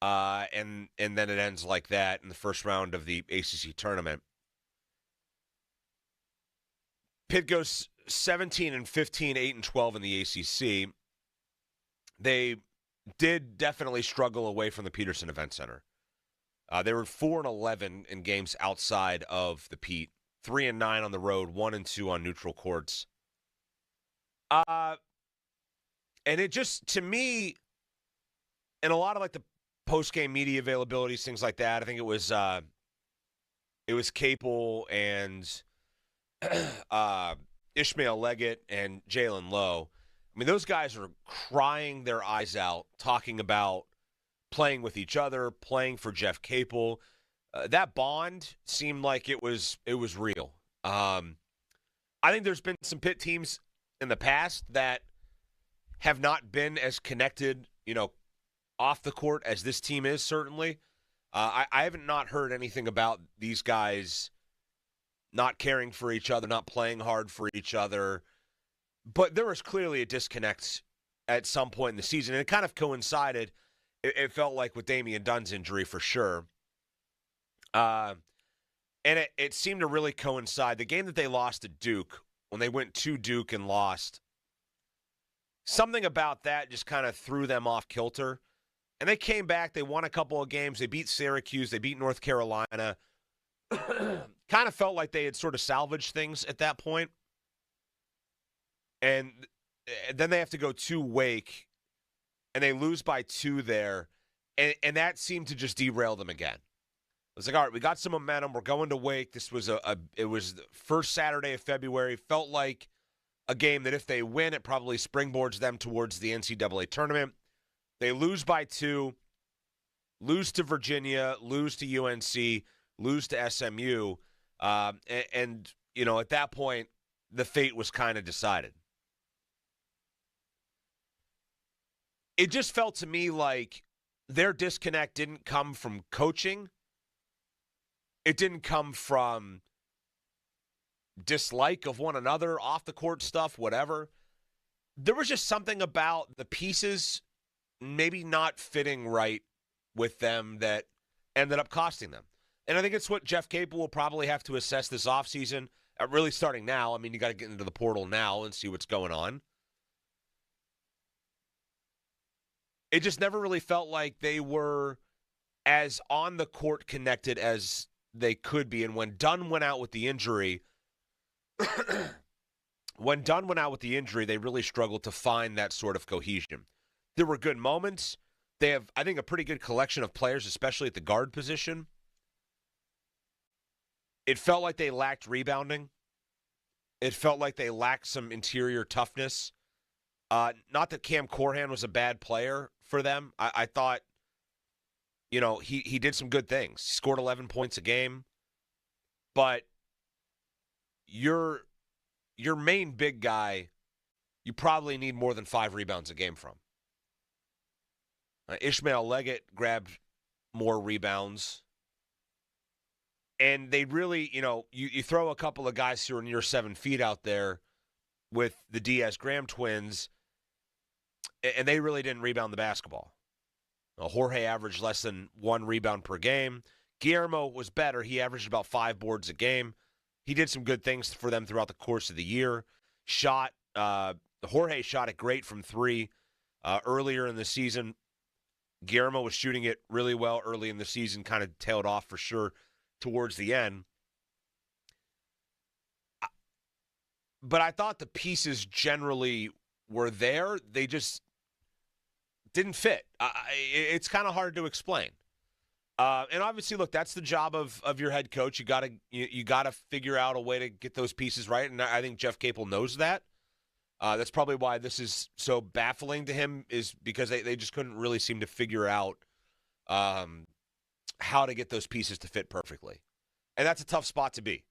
and then it ends like that in the first round of the ACC tournament. Pitt goes 17-15, 8-12 in the ACC. They did definitely struggle away from the Peterson Event Center. They were 4-11 in games outside of the Pete, 3-9 on the road, 1-2 on neutral courts. And it just, to me, and a lot of like the post-game media availabilities, things like that, I think it was Capel and Ishmael Leggett and Jalen Lowe. I mean, those guys are crying their eyes out, talking about playing with each other, playing for Jeff Capel. That bond seemed like it was real. I think there's been some Pitt teams in the past that have not been as connected, off the court as this team is, certainly. I haven't not heard anything about these guys not caring for each other, not playing hard for each other. But there was clearly a disconnect at some point in the season, and it kind of coincided, it felt like, with Damian Dunn's injury for sure. And it seemed to really coincide. The game that they lost to Duke, when they went to Duke and lost, something about that just kind of threw them off kilter. And they came back. They won a couple of games. They beat Syracuse. They beat North Carolina. Kind of felt like they had sort of salvaged things at that point. And then they have to go to Wake, and they lose by 2 there. And that seemed to just derail them again. It was like, all right, we got some momentum. We're going to Wake. This was it was the first Saturday of February. Felt like a game that if they win, it probably springboards them towards the NCAA tournament. They lose by 2, lose to Virginia, lose to UNC, lose to SMU. And at that point, the fate was kind of decided. It just felt to me like their disconnect didn't come from coaching. It didn't come from dislike of one another, off the court stuff, whatever. There was just something about the pieces maybe not fitting right with them that ended up costing them. And I think it's what Jeff Capel will probably have to assess this offseason. Really starting now. I mean, you got to get into the portal now and see what's going on. It just never really felt like they were as on the court connected as they could be. And when Dunn went out with the injury, they really struggled to find that sort of cohesion. There were good moments. They have, I think, a pretty good collection of players, especially at the guard position. It felt like they lacked rebounding. It felt like they lacked some interior toughness. Not that Cam Corhan was a bad player for them. I thought, he did some good things. He scored 11 points a game. But your main big guy, you probably need more than 5 rebounds a game from. Ishmael Leggett grabbed more rebounds. And they really, you throw a couple of guys who are near 7 feet out there with the Diaz-Graham twins, and they really didn't rebound the basketball. Jorge averaged less than 1 rebound per game. Guillermo was better. He averaged about 5 boards a game. He did some good things for them throughout the course of the year. Jorge shot it great from 3 earlier in the season. Guillermo was shooting it really well early in the season, kind of tailed off for sure towards the end. But I thought the pieces generally were there. They just didn't fit. It's kind of hard to explain. And obviously, look, that's the job of your head coach. You gotta figure out a way to get those pieces right, and I think Jeff Capel knows that. That's probably why this is so baffling to him, is because they just couldn't really seem to figure out how to get those pieces to fit perfectly. And that's a tough spot to be.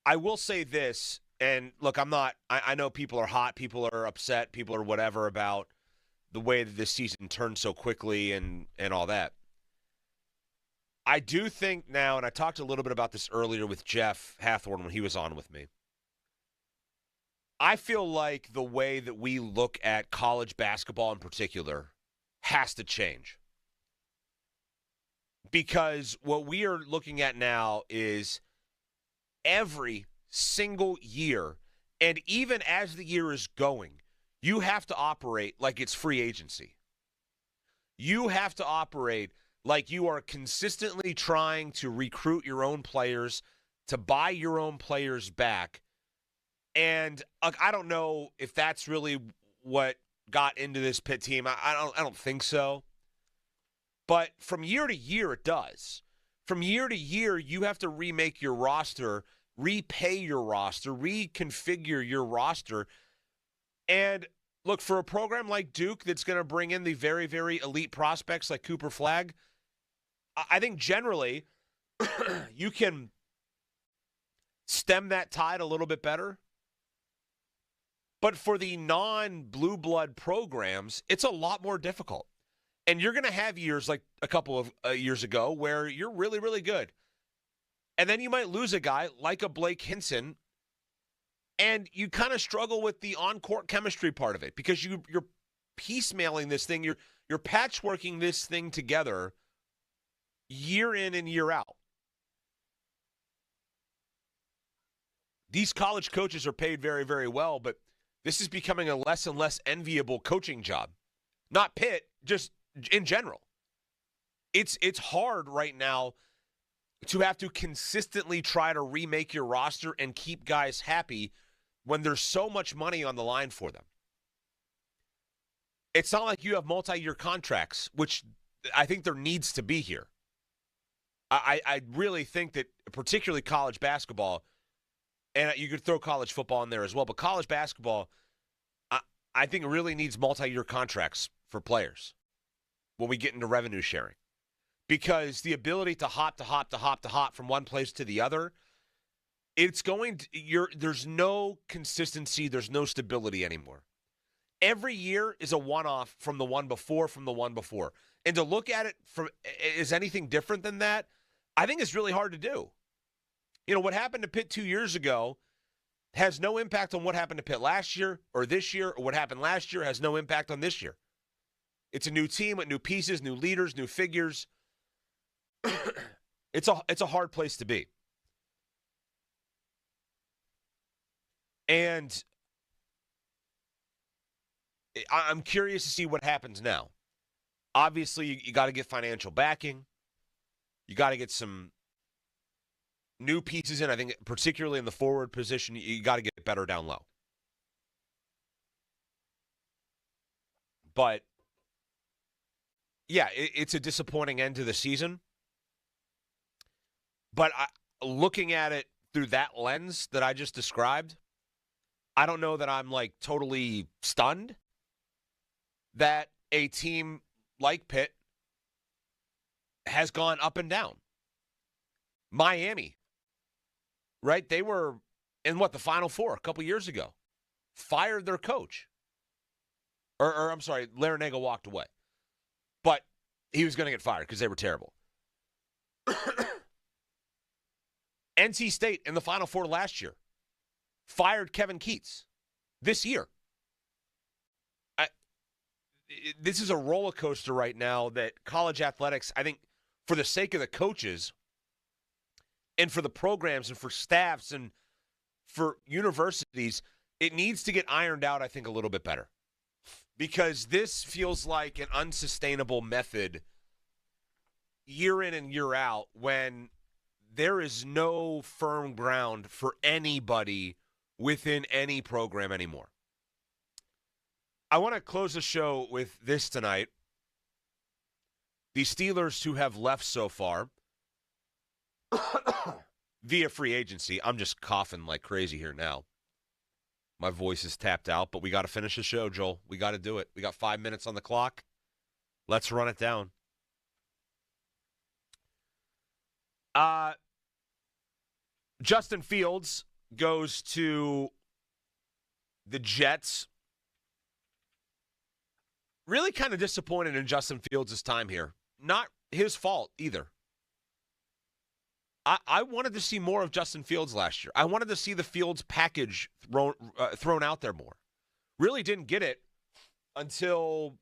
I will say this, and look, I know people are hot, people are upset, people are whatever about the way that this season turned so quickly and all that. I do think now, and I talked a little bit about this earlier with Jeff Hathorn when he was on with me, I feel like the way that we look at college basketball in particular has to change. Because what we are looking at now is every single year, and even as the year is going, you have to operate like it's free agency. You have to operate like you are consistently trying to recruit your own players, to buy your own players back. And I don't know if that's really what got into this Pitt team. I don't think so. But from year to year, it does. From year to year, you have to remake your roster, repay your roster, reconfigure your roster. And look, for a program like Duke that's going to bring in the very, very elite prospects like Cooper Flagg, I think generally you can stem that tide a little bit better. But for the non-blue blood programs, it's a lot more difficult. And you're going to have years like a couple of years ago where you're really, really good. And then you might lose a guy like a Blake Hinson, and you kind of struggle with the on-court chemistry part of it because you're piecemealing this thing. You're patchworking this thing together year in and year out. These college coaches are paid very, very well, but this is becoming a less and less enviable coaching job. Not Pitt, just in general. It's hard right now to have to consistently try to remake your roster and keep guys happy when there's so much money on the line for them. It's not like you have multi-year contracts, which I think there needs to be here. I really think that particularly college basketball, and you could throw college football in there as well, but college basketball, I think it really needs multi-year contracts for players when we get into revenue sharing. Because the ability to hop from one place to the other, there's no consistency, there's no stability anymore. Every year is a one-off from the one before, And to look at it is anything different than that, I think it's really hard to do. What happened to Pitt 2 years ago has no impact on what happened to Pitt last year or this year, or what happened last year has no impact on this year. It's a new team with new pieces, new leaders, new figures. It's a hard place to be. And I'm curious to see what happens now. Obviously, you got to get financial backing. You got to get some new pieces in. I think particularly in the forward position, you got to get better down low. But, yeah, it's a disappointing end to the season. But looking at it through that lens that I just described, I don't know that I'm, like, totally stunned that a team like Pitt has gone up and down. Miami, right? They were in, the Final Four a couple years ago. Fired their coach. Or I'm sorry, Larinaga walked away. But he was going to get fired because they were terrible. NC State in the Final Four last year fired Kevin Keats this year. This is a roller coaster right now that college athletics, I think, for the sake of the coaches and for the programs and for staffs and for universities, it needs to get ironed out, I think, a little bit better. Because this feels like an unsustainable method year in and year out when there is no firm ground for anybody within any program anymore. I want to close the show with this tonight. The Steelers who have left so far via free agency. I'm just coughing like crazy here now. My voice is tapped out, but we got to finish the show, Joel. We got to do it. We got 5 minutes on the clock. Let's run it down. Justin Fields goes to the Jets. Really kind of disappointed in Justin Fields' time here. Not his fault either. I wanted to see more of Justin Fields last year. I wanted to see the Fields package thrown out there more. Really didn't get it until,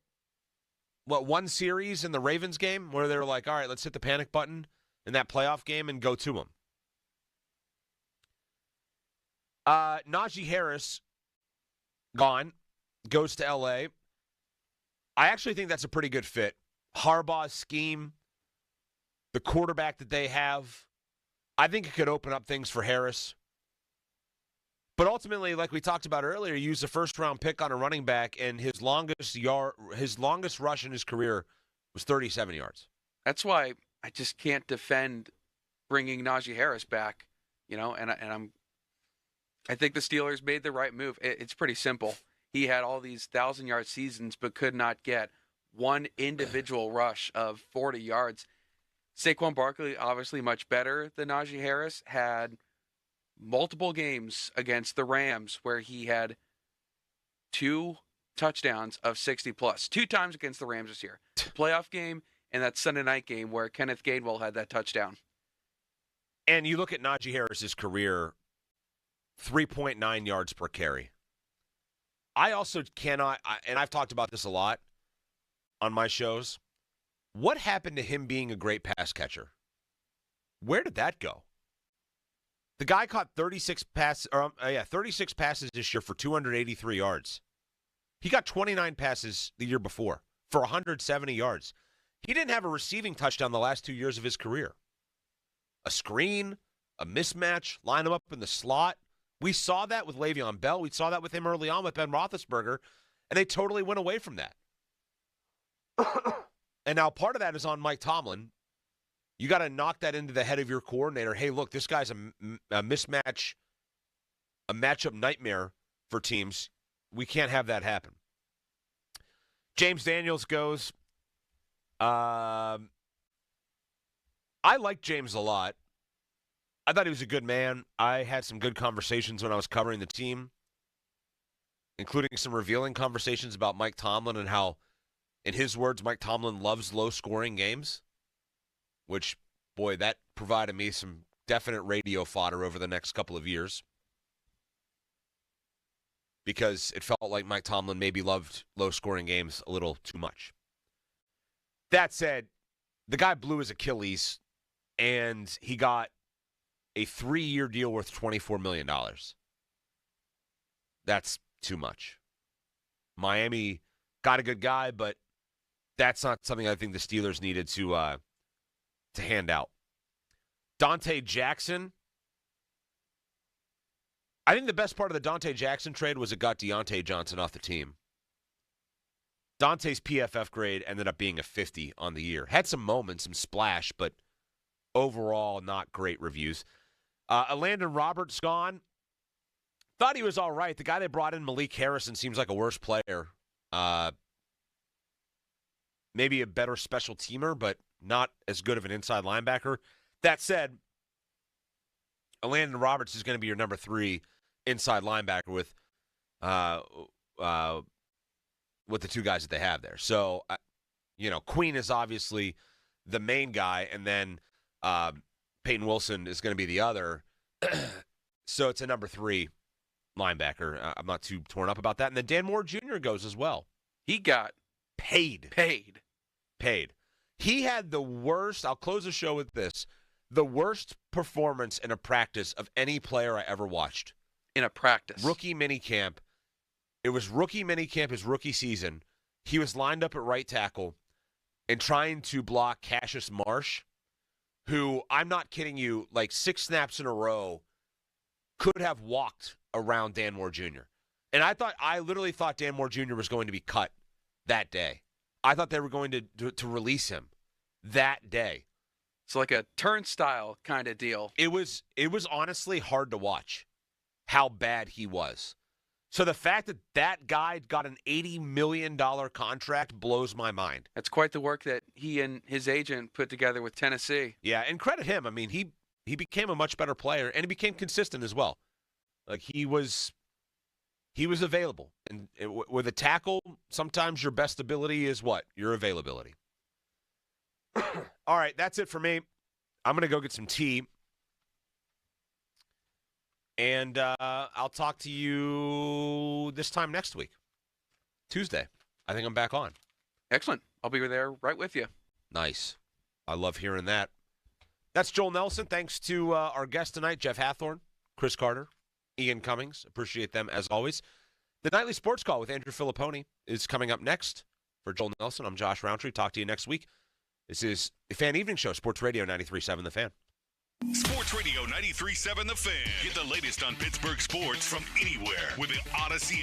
one series in the Ravens game where they were like, all right, let's hit the panic button in that playoff game and go to him. Najee Harris, gone, goes to L.A. I actually think that's a pretty good fit. Harbaugh's scheme, the quarterback that they have, I think it could open up things for Harris. But ultimately, like we talked about earlier, he used a first-round pick on a running back, and his longest rush in his career was 37 yards. That's why I just can't defend bringing Najee Harris back, and I think the Steelers made the right move. It's pretty simple. He had all these 1,000-yard seasons but could not get one individual rush of 40 yards. Saquon Barkley, obviously much better than Najee Harris, had multiple games against the Rams where he had 2 touchdowns of 60-plus. 2 times against the Rams this year. The playoff game and that Sunday night game where Kenneth Gainwell had that touchdown. And you look at Najee Harris's career, 3.9 yards per carry. I also cannot, and I've talked about this a lot on my shows, what happened to him being a great pass catcher? Where did that go? The guy caught 36 passes this year for 283 yards. He got 29 passes the year before for 170 yards. He didn't have a receiving touchdown the last 2 years of his career. A screen, a mismatch, line him up in the slot. We saw that with Le'Veon Bell. We saw that with him early on with Ben Roethlisberger, and they totally went away from that. And now part of that is on Mike Tomlin. You got to knock that into the head of your coordinator. Hey, look, this guy's a mismatch, a matchup nightmare for teams. We can't have that happen. James Daniels goes. I like James a lot. I thought he was a good man. I had some good conversations when I was covering the team, including some revealing conversations about Mike Tomlin and how, in his words, Mike Tomlin loves low-scoring games, which, boy, that provided me some definite radio fodder over the next couple of years because it felt like Mike Tomlin maybe loved low-scoring games a little too much. That said, the guy blew his Achilles, and he got a 3-year deal worth $24 million. that's too much. Miami got a good guy, but that's not something I think the Steelers needed to hand out. Dante Jackson. I think the best part of the Dante Jackson trade was it got Deontay Johnson off the team. Dante's PFF grade ended up being a 50 on the year. Had some moments, some splash, but overall not great reviews. Landon Roberts gone. Thought he was all right. The guy they brought in, Malik Harrison, seems like a worse player. Maybe a better special teamer, but not as good of an inside linebacker. That said, Landon Roberts is going to be your number 3 inside linebacker with the two guys that they have there. So, Queen is obviously the main guy, and then Peyton Wilson is going to be the other. So it's a number 3 linebacker. I'm not too torn up about that. And then Dan Moore Jr. goes as well. He got paid. He had the worst, I'll close the show with this, the worst performance in a practice of any player I ever watched. In a practice. Rookie minicamp. It was rookie minicamp, his rookie season. He was lined up at right tackle and trying to block Cassius Marsh, who, I'm not kidding you, like 6 snaps in a row, could have walked around Dan Moore Jr. And I literally thought Dan Moore Jr. was going to be cut that day. I thought they were going to release him that day. So like a turnstile kind of deal. It was honestly hard to watch how bad he was. So the fact that guy got an $80 million contract blows my mind. That's quite the work that he and his agent put together with Tennessee. Yeah, and credit him. I mean, he became a much better player, and he became consistent as well. Like, he was available. And with a tackle, sometimes your best ability is what? Your availability. All right, that's it for me. I'm going to go get some tea. And I'll talk to you this time next week. Tuesday. I think I'm back on. Excellent. I'll be there right with you. Nice. I love hearing that. That's Joel Nelson. Thanks to our guest tonight, Jeff Hathorn, Chris Carter, Ian Cummings. Appreciate them as always. The Nightly Sports Call with Andrew Filipponi is coming up next. For Joel Nelson, I'm Josh Roundtree. Talk to you next week. This is the Fan Evening Show, Sports Radio 93.7 The Fan. Sports Radio 93.7 The Fan. Get the latest on Pittsburgh sports from anywhere with the Odyssey app.